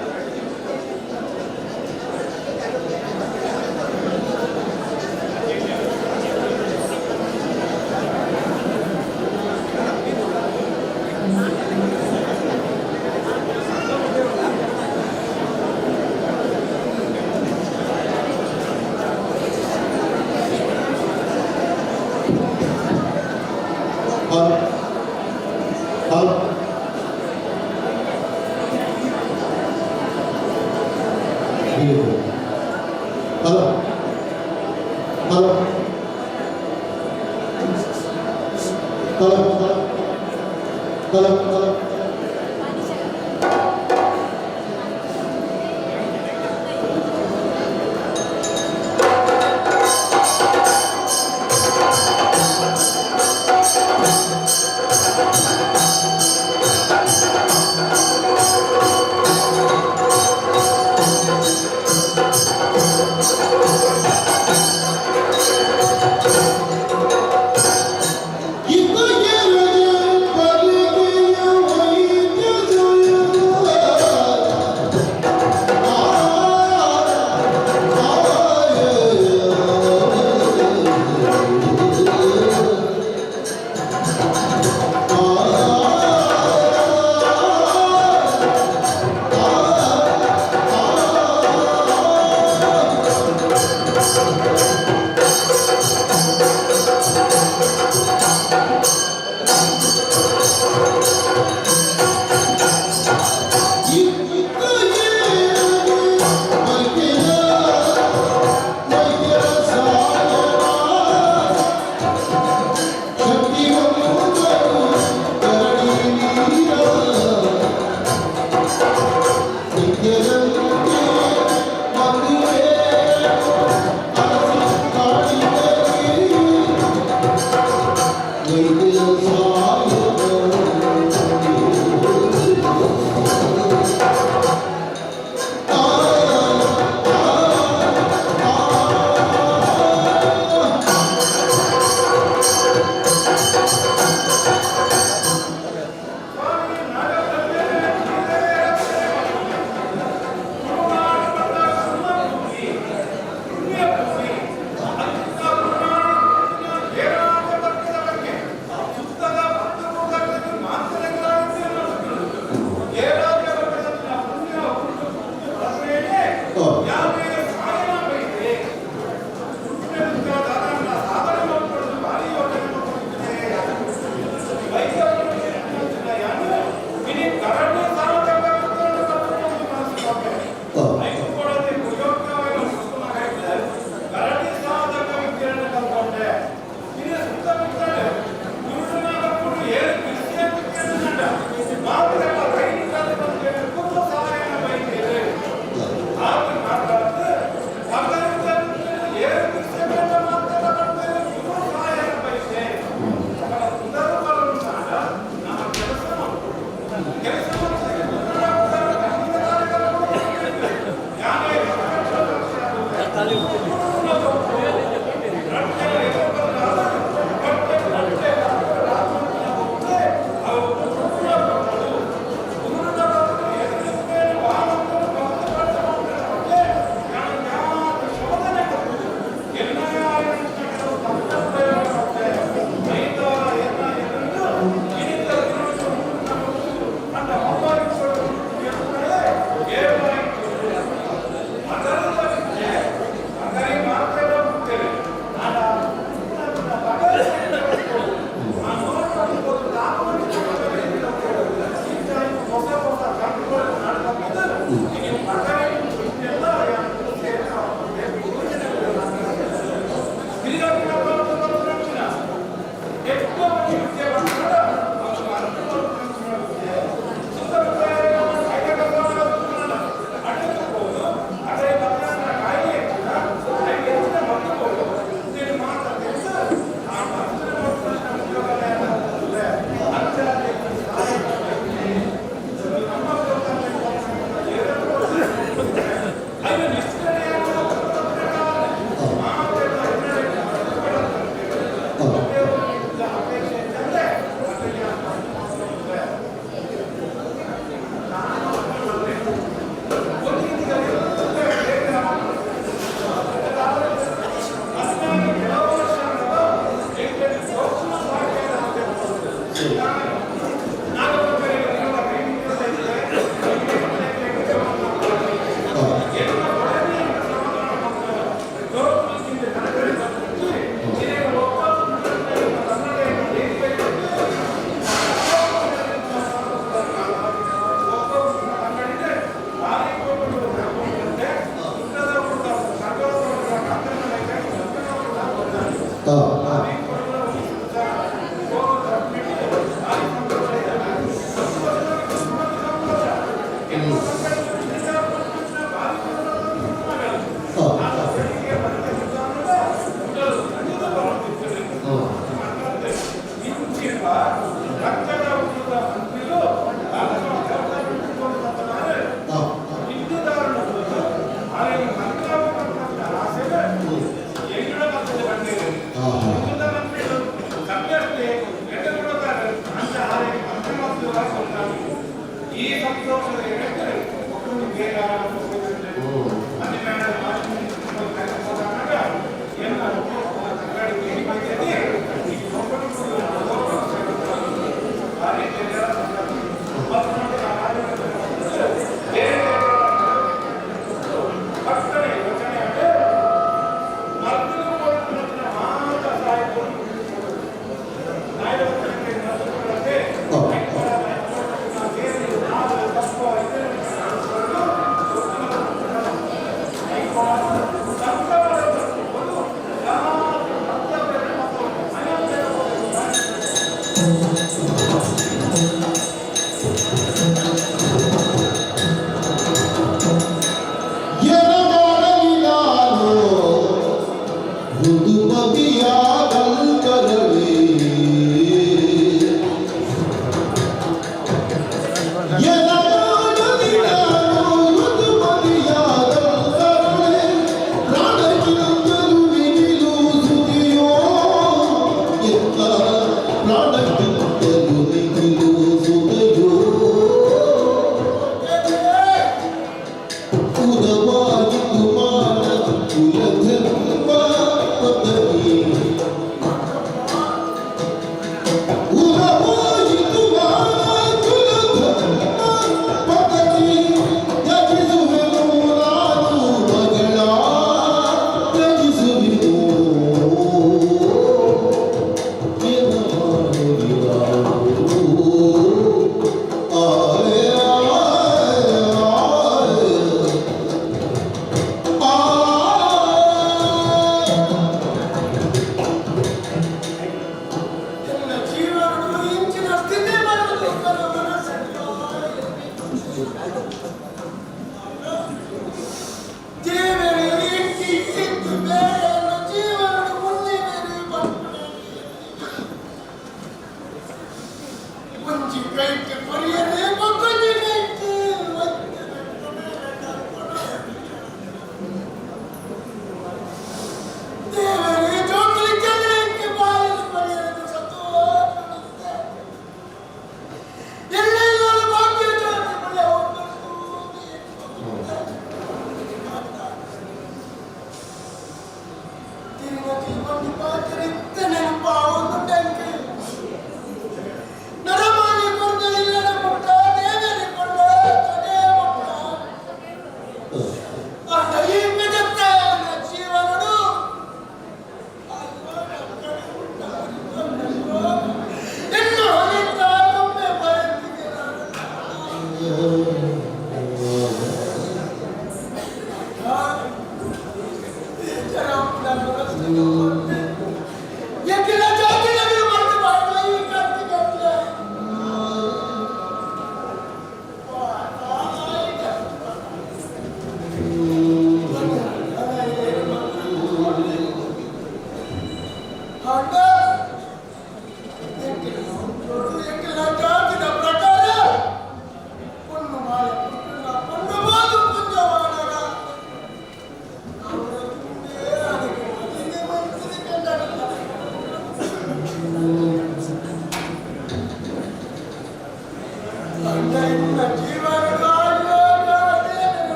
ನರಮಾಲಿ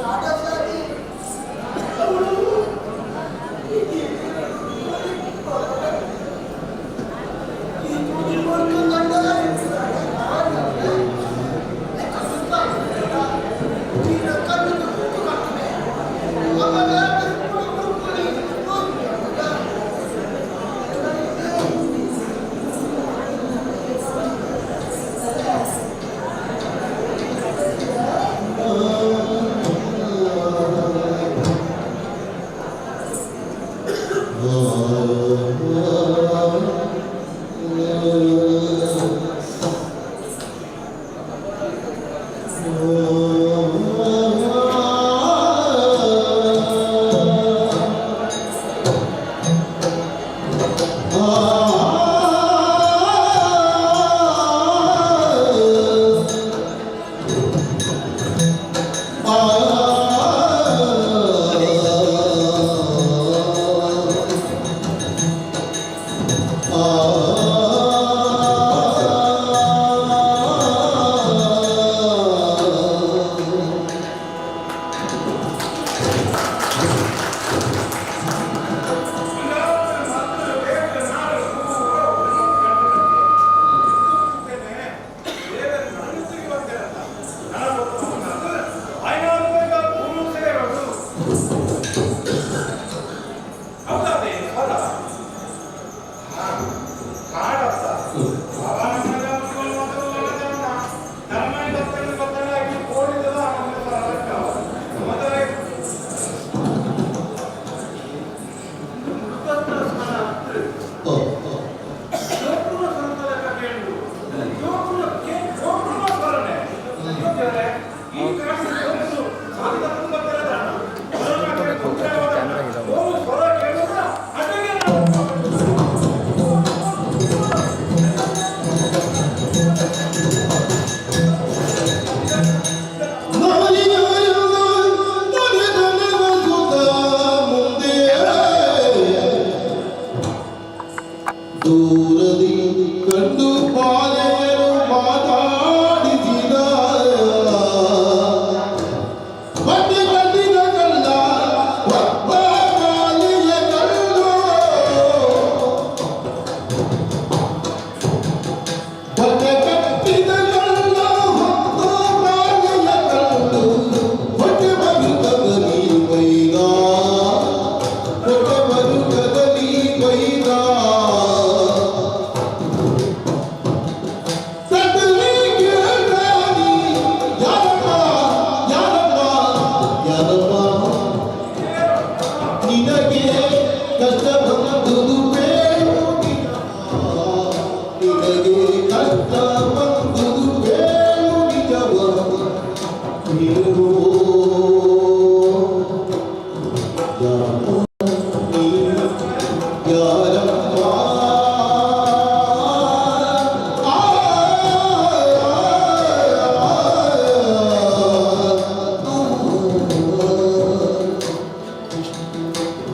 Ada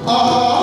ಈ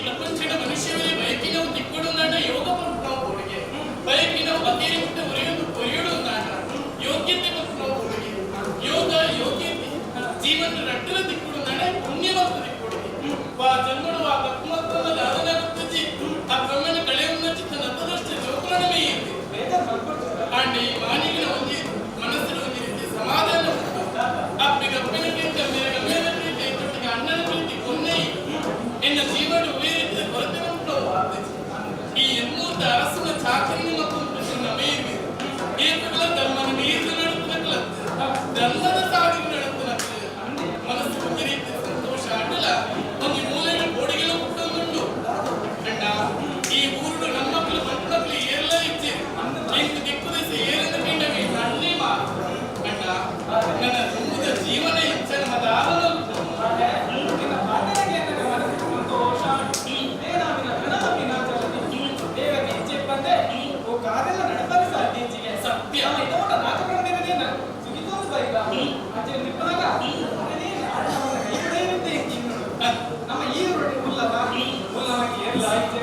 ಪ್ರಪಂಚದ ಮನುಷ್ಯವರೇ ಬಯಕಿನವು ತಿಕ್ಕೊಡುಂದಾಂಡ ಯೋಗ ಪಂಪನವು ಕೊಡುಗೆ ಬಯಕಿನವು ಅತಿರಿಕ್ತ ಒರೆಯುಡುಂದಾಂಡ ಯೋಗ್ಯತೆ ಪಂಪನವು ಕೊಡುಗೆ ಯೋಗ ಯೋಗ್ಯತೆ ಜೀವನ ರಟ್ಟಲ ತಿಕ್ಕೊಡುಂದಾಂಡ ಪುಣ್ಯವಂತ ತಿಕ್ಕೊಡುಗೆ ಜನ್ಮಡು ಆ ಕರ್ಮತ್ತದ ಅದನಾಗುತ್ತದೆ ಆ ಕ್ರಮಣ ಕಳೆಯುನ್ನ ಚಿತ್ತ ನತ್ತದಷ್ಟೇ ಜೋಕರಣಮೇ ಇದೆ ಆಂಡಿ ಮಾನಿಗಿನ ಒಂದು ಮನಸ್ಸಿನ ಒಂದು ರೀತಿ ಸಮಾಧಾನ ಅಪ್ಪಿಗಪ್ಪಿನಕ್ಕಿಂತ ಮೇರೆ ಪ್ರೀತಿ ತೊಟ್ಟಿಗೆ ಅಣ್ಣನ ಪ್ರೀತಿ ಕೊನ್ನೆ ಎನ್ನ ಜೀವನ ಉಳಿರಿದ್ದ ಕೊರತೆ ಉಂಟು ಈ ಎನ್ಮೂರ್ತ ಅರಸನ ಚಾಕರಿನ ಮತ್ತು ನಮೇರಿ ಏಕಗಳ ಧರ್ಮನ ನೀರು ನಡುತ್ತನಕ್ಕಲ ಧರ್ಮದ ಸಾಗಿನ ನಡುತ್ತನಕ್ಕಲ ಮನಸ್ಸು ಒಂದು ರೀತಿ ಸಂತೋಷ ಅಡ್ಡಲ ಒಂದು ಮೂಲೆಗಳ ಗೋಡಿಗೆಲ್ಲ ಹುಟ್ಟೊಂದುಂಟು ಅಣ್ಣ ಈ ಊರು ನಮ್ಮ ಮಕ್ಕಳು ಮಕ್ಕಳು ಏರೆಲ್ಲ ಇಚ್ಛೆ ಇಂದು ದಿಕ್ಕುದಿಸಿ ಏರೆಂದು ಪಿಂಡವಿ ನನ್ನೇ ಮಾತು ಅಣ್ಣ ನನ್ನ ತುಂಬದ ಜೀವನ ಇಚ್ಛೆ ನಮ್ಮದ ಸತ್ಯ ನಮ್ಮ ಈ ಉಲ್ಲದ ಎಲ್ಲ ಹೋಯಿನ ಆಯ್ತು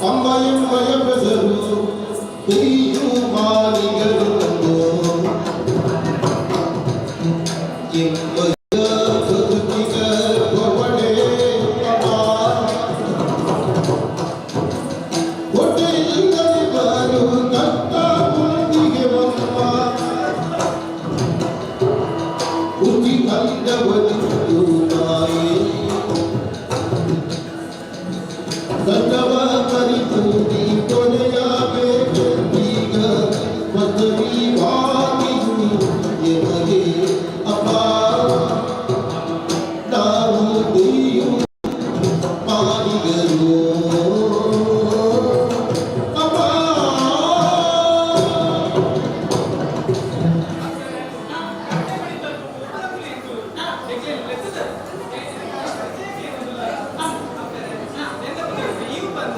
ಅಮ್ಮಯಮ್ಮಯ ಬೆದರು ತೆರೆಯು ಮಾನಿಗರು ಎಮ್ಮಯ ಬದುಕಿಗ ಪವಳೆ ಸಂಗವ ಕರಿತು ನೀ ಕೊನೆಯಾಗಬೇಕು ಈಗ ಪದವಿವಾಗಿ ಎಮಗೆ ಅಪ್ಪ ನಾವು ನೀಯು ಮಾರಿಗರು ಅಪ್ಪ ನೀವು ಬಂದು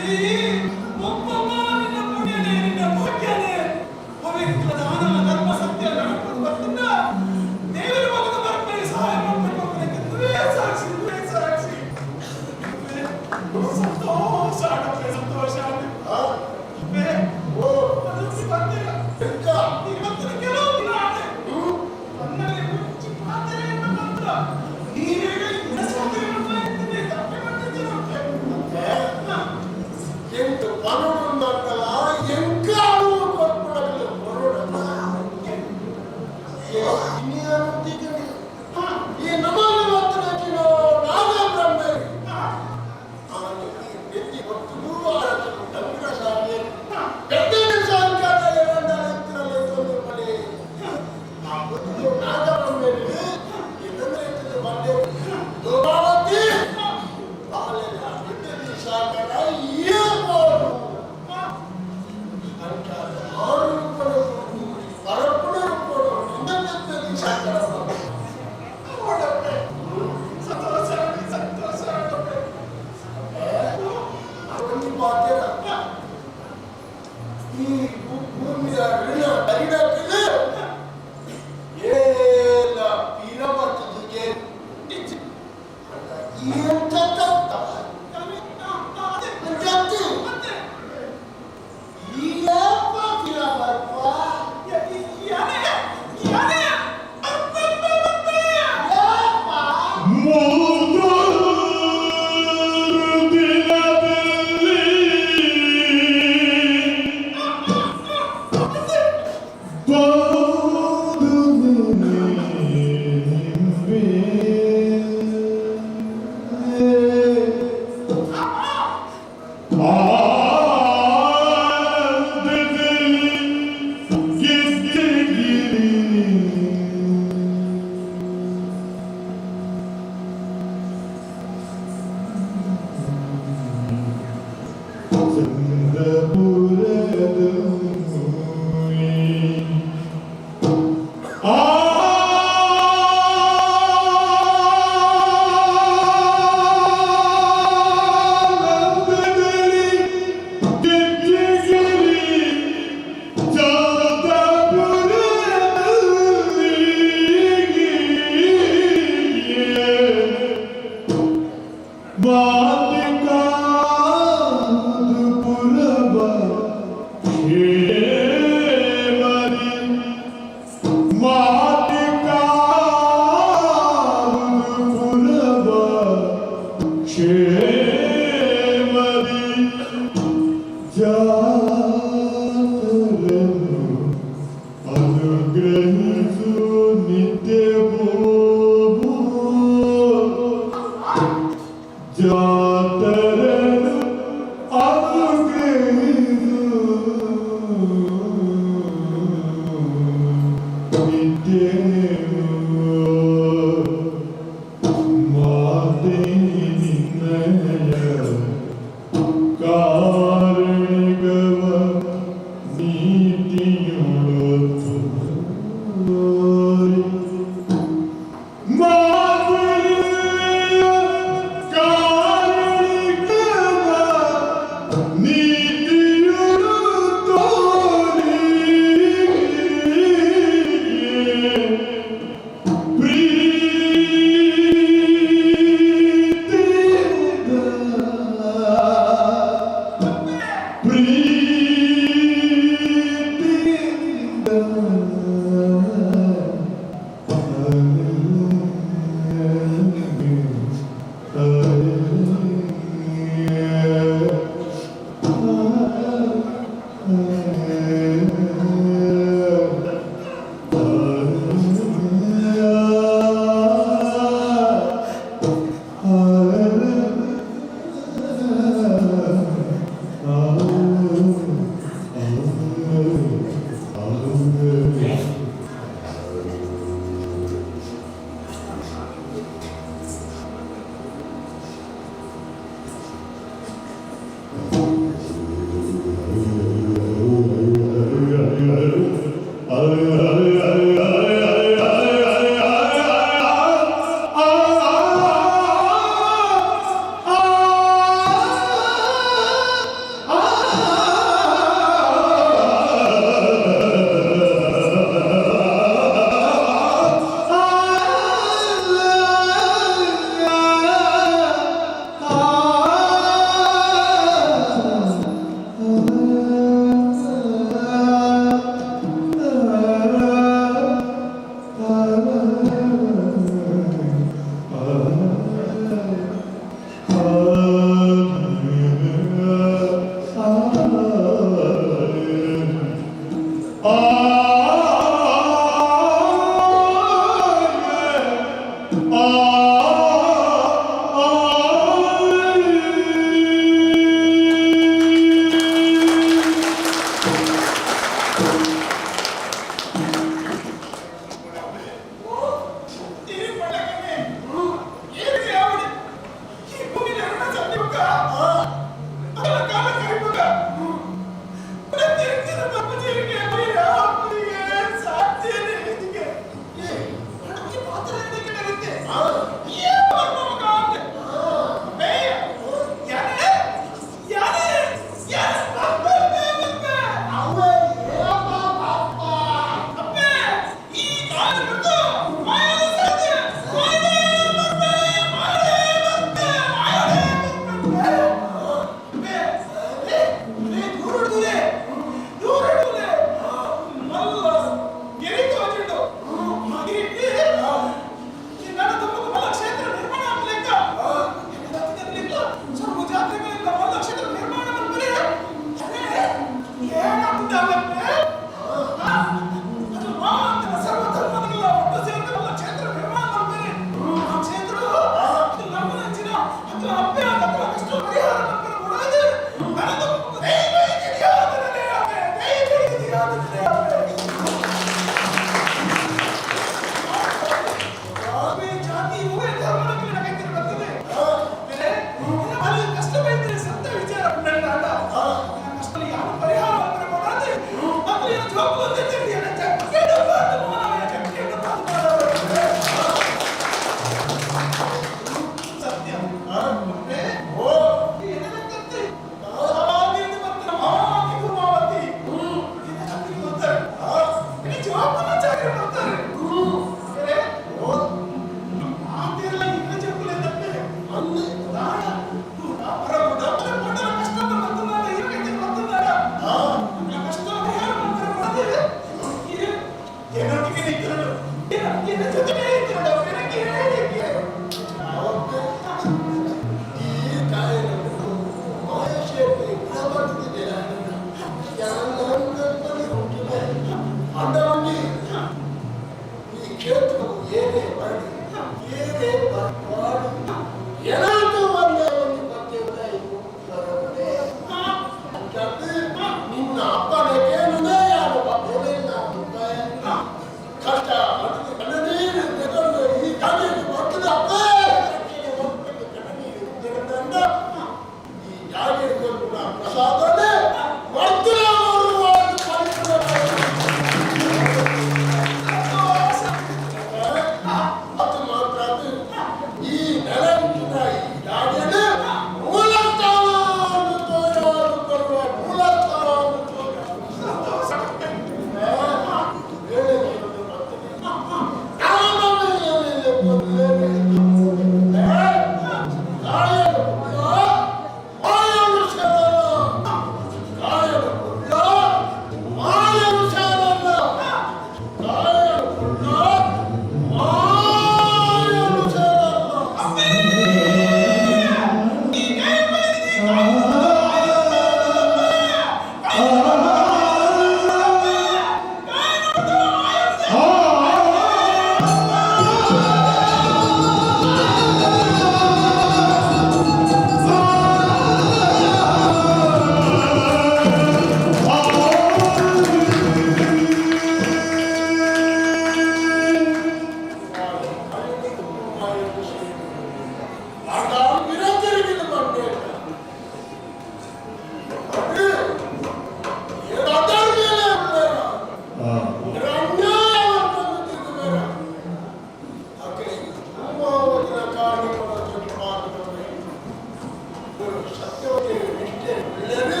ಸತ್ಯವತಿ ನಿಷ್ಠೆ ಒಳ್ಳೆಯದು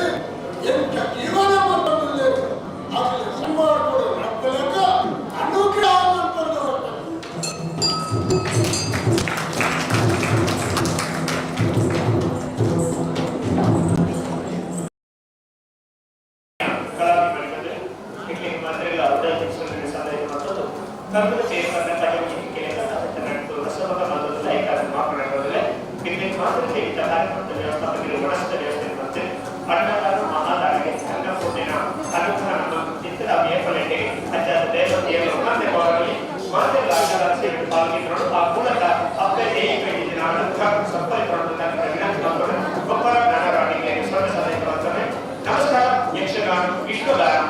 ಎಂತ ಜೀವನ ಬಂದದ್ದು ಆಗಲೇ ಸಂವಾದಗಳು ನಕ್ಕಲಕ ಅನುಗ್ರಹ ಅಂತಂದು ನಮಸ್ಕಾರ ಯಕ್ಷಗಾನ ವಿಶ್ವಗಾನ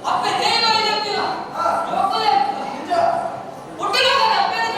ಅಪ್ಪೆ ದೇವ ಇದೆಯಲ್ಲ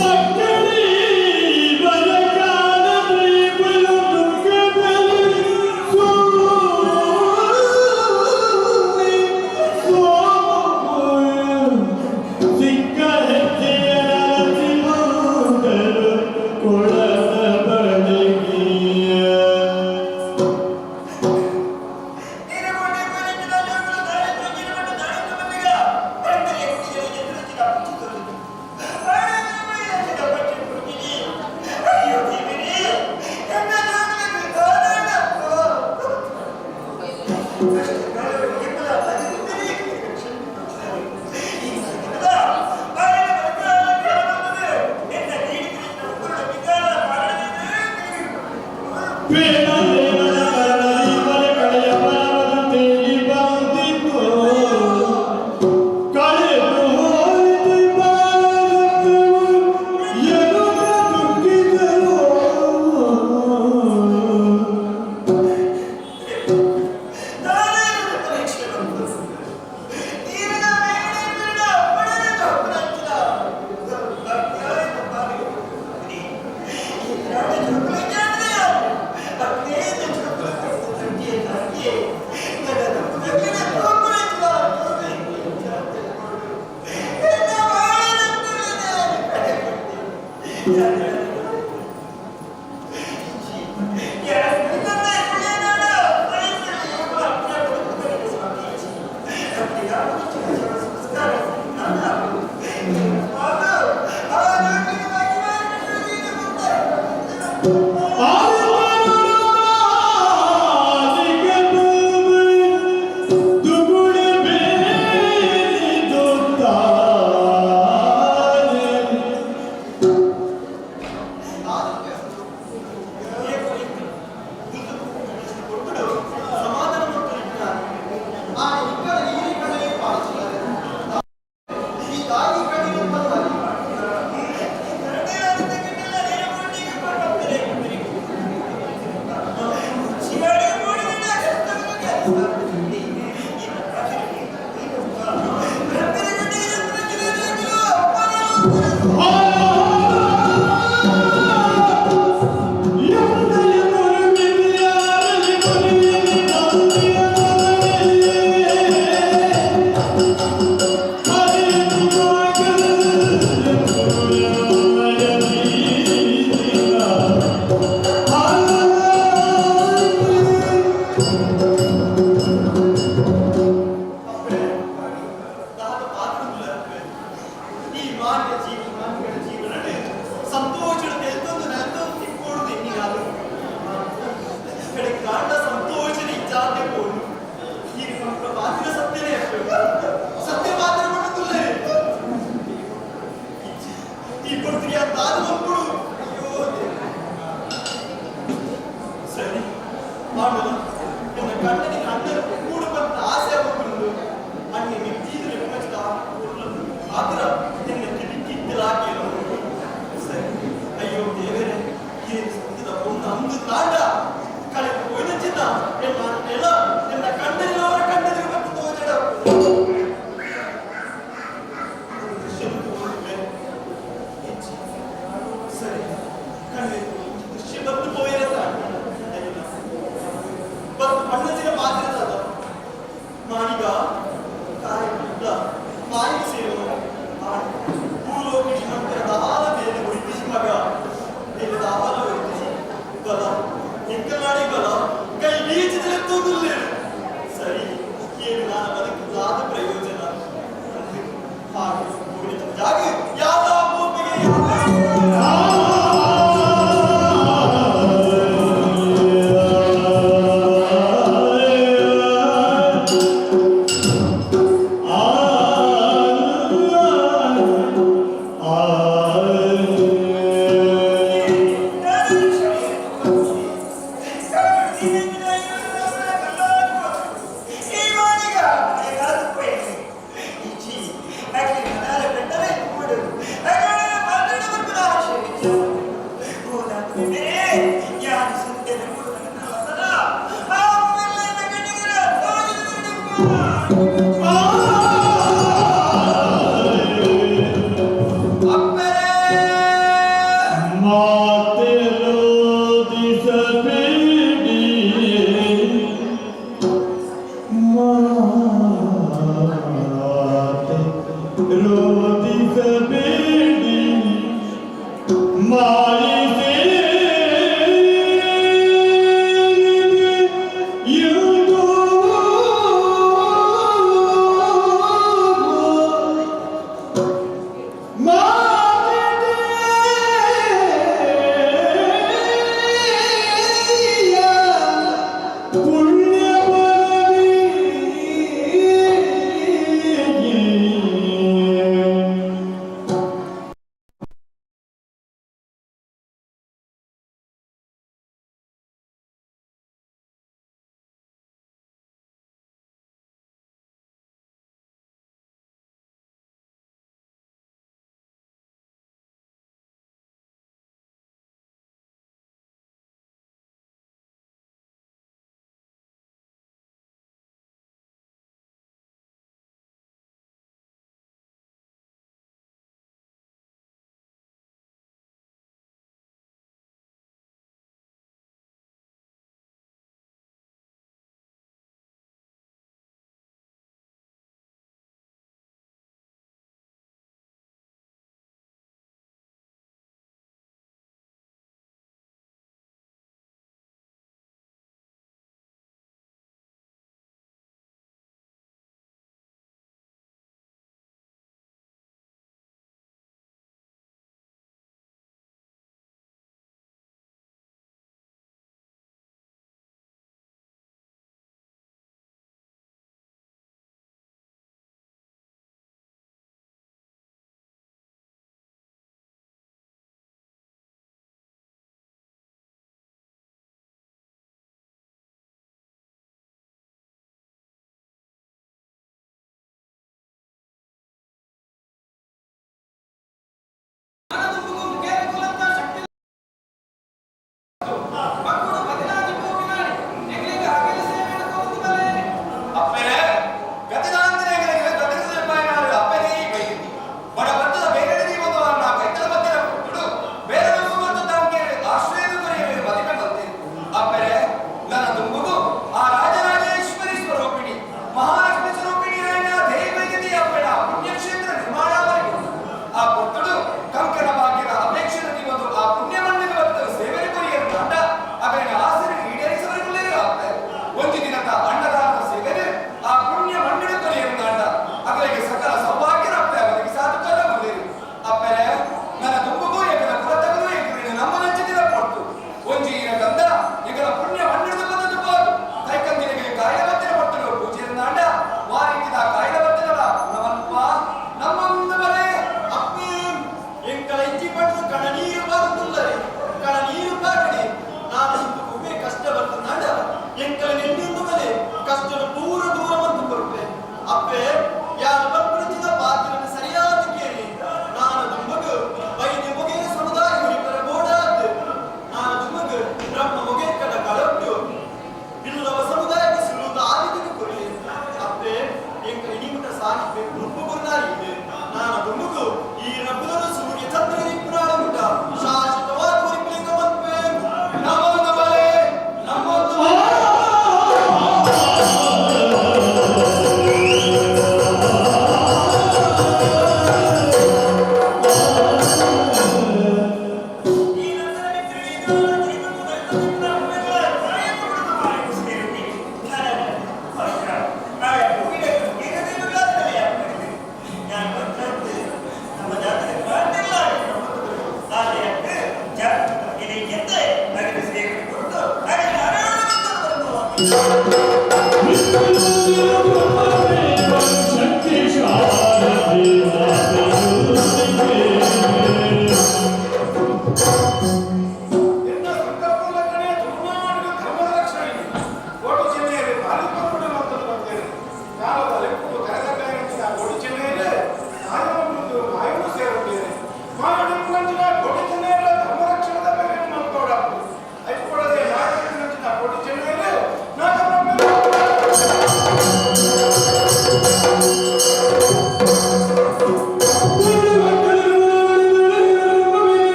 What?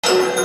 Thank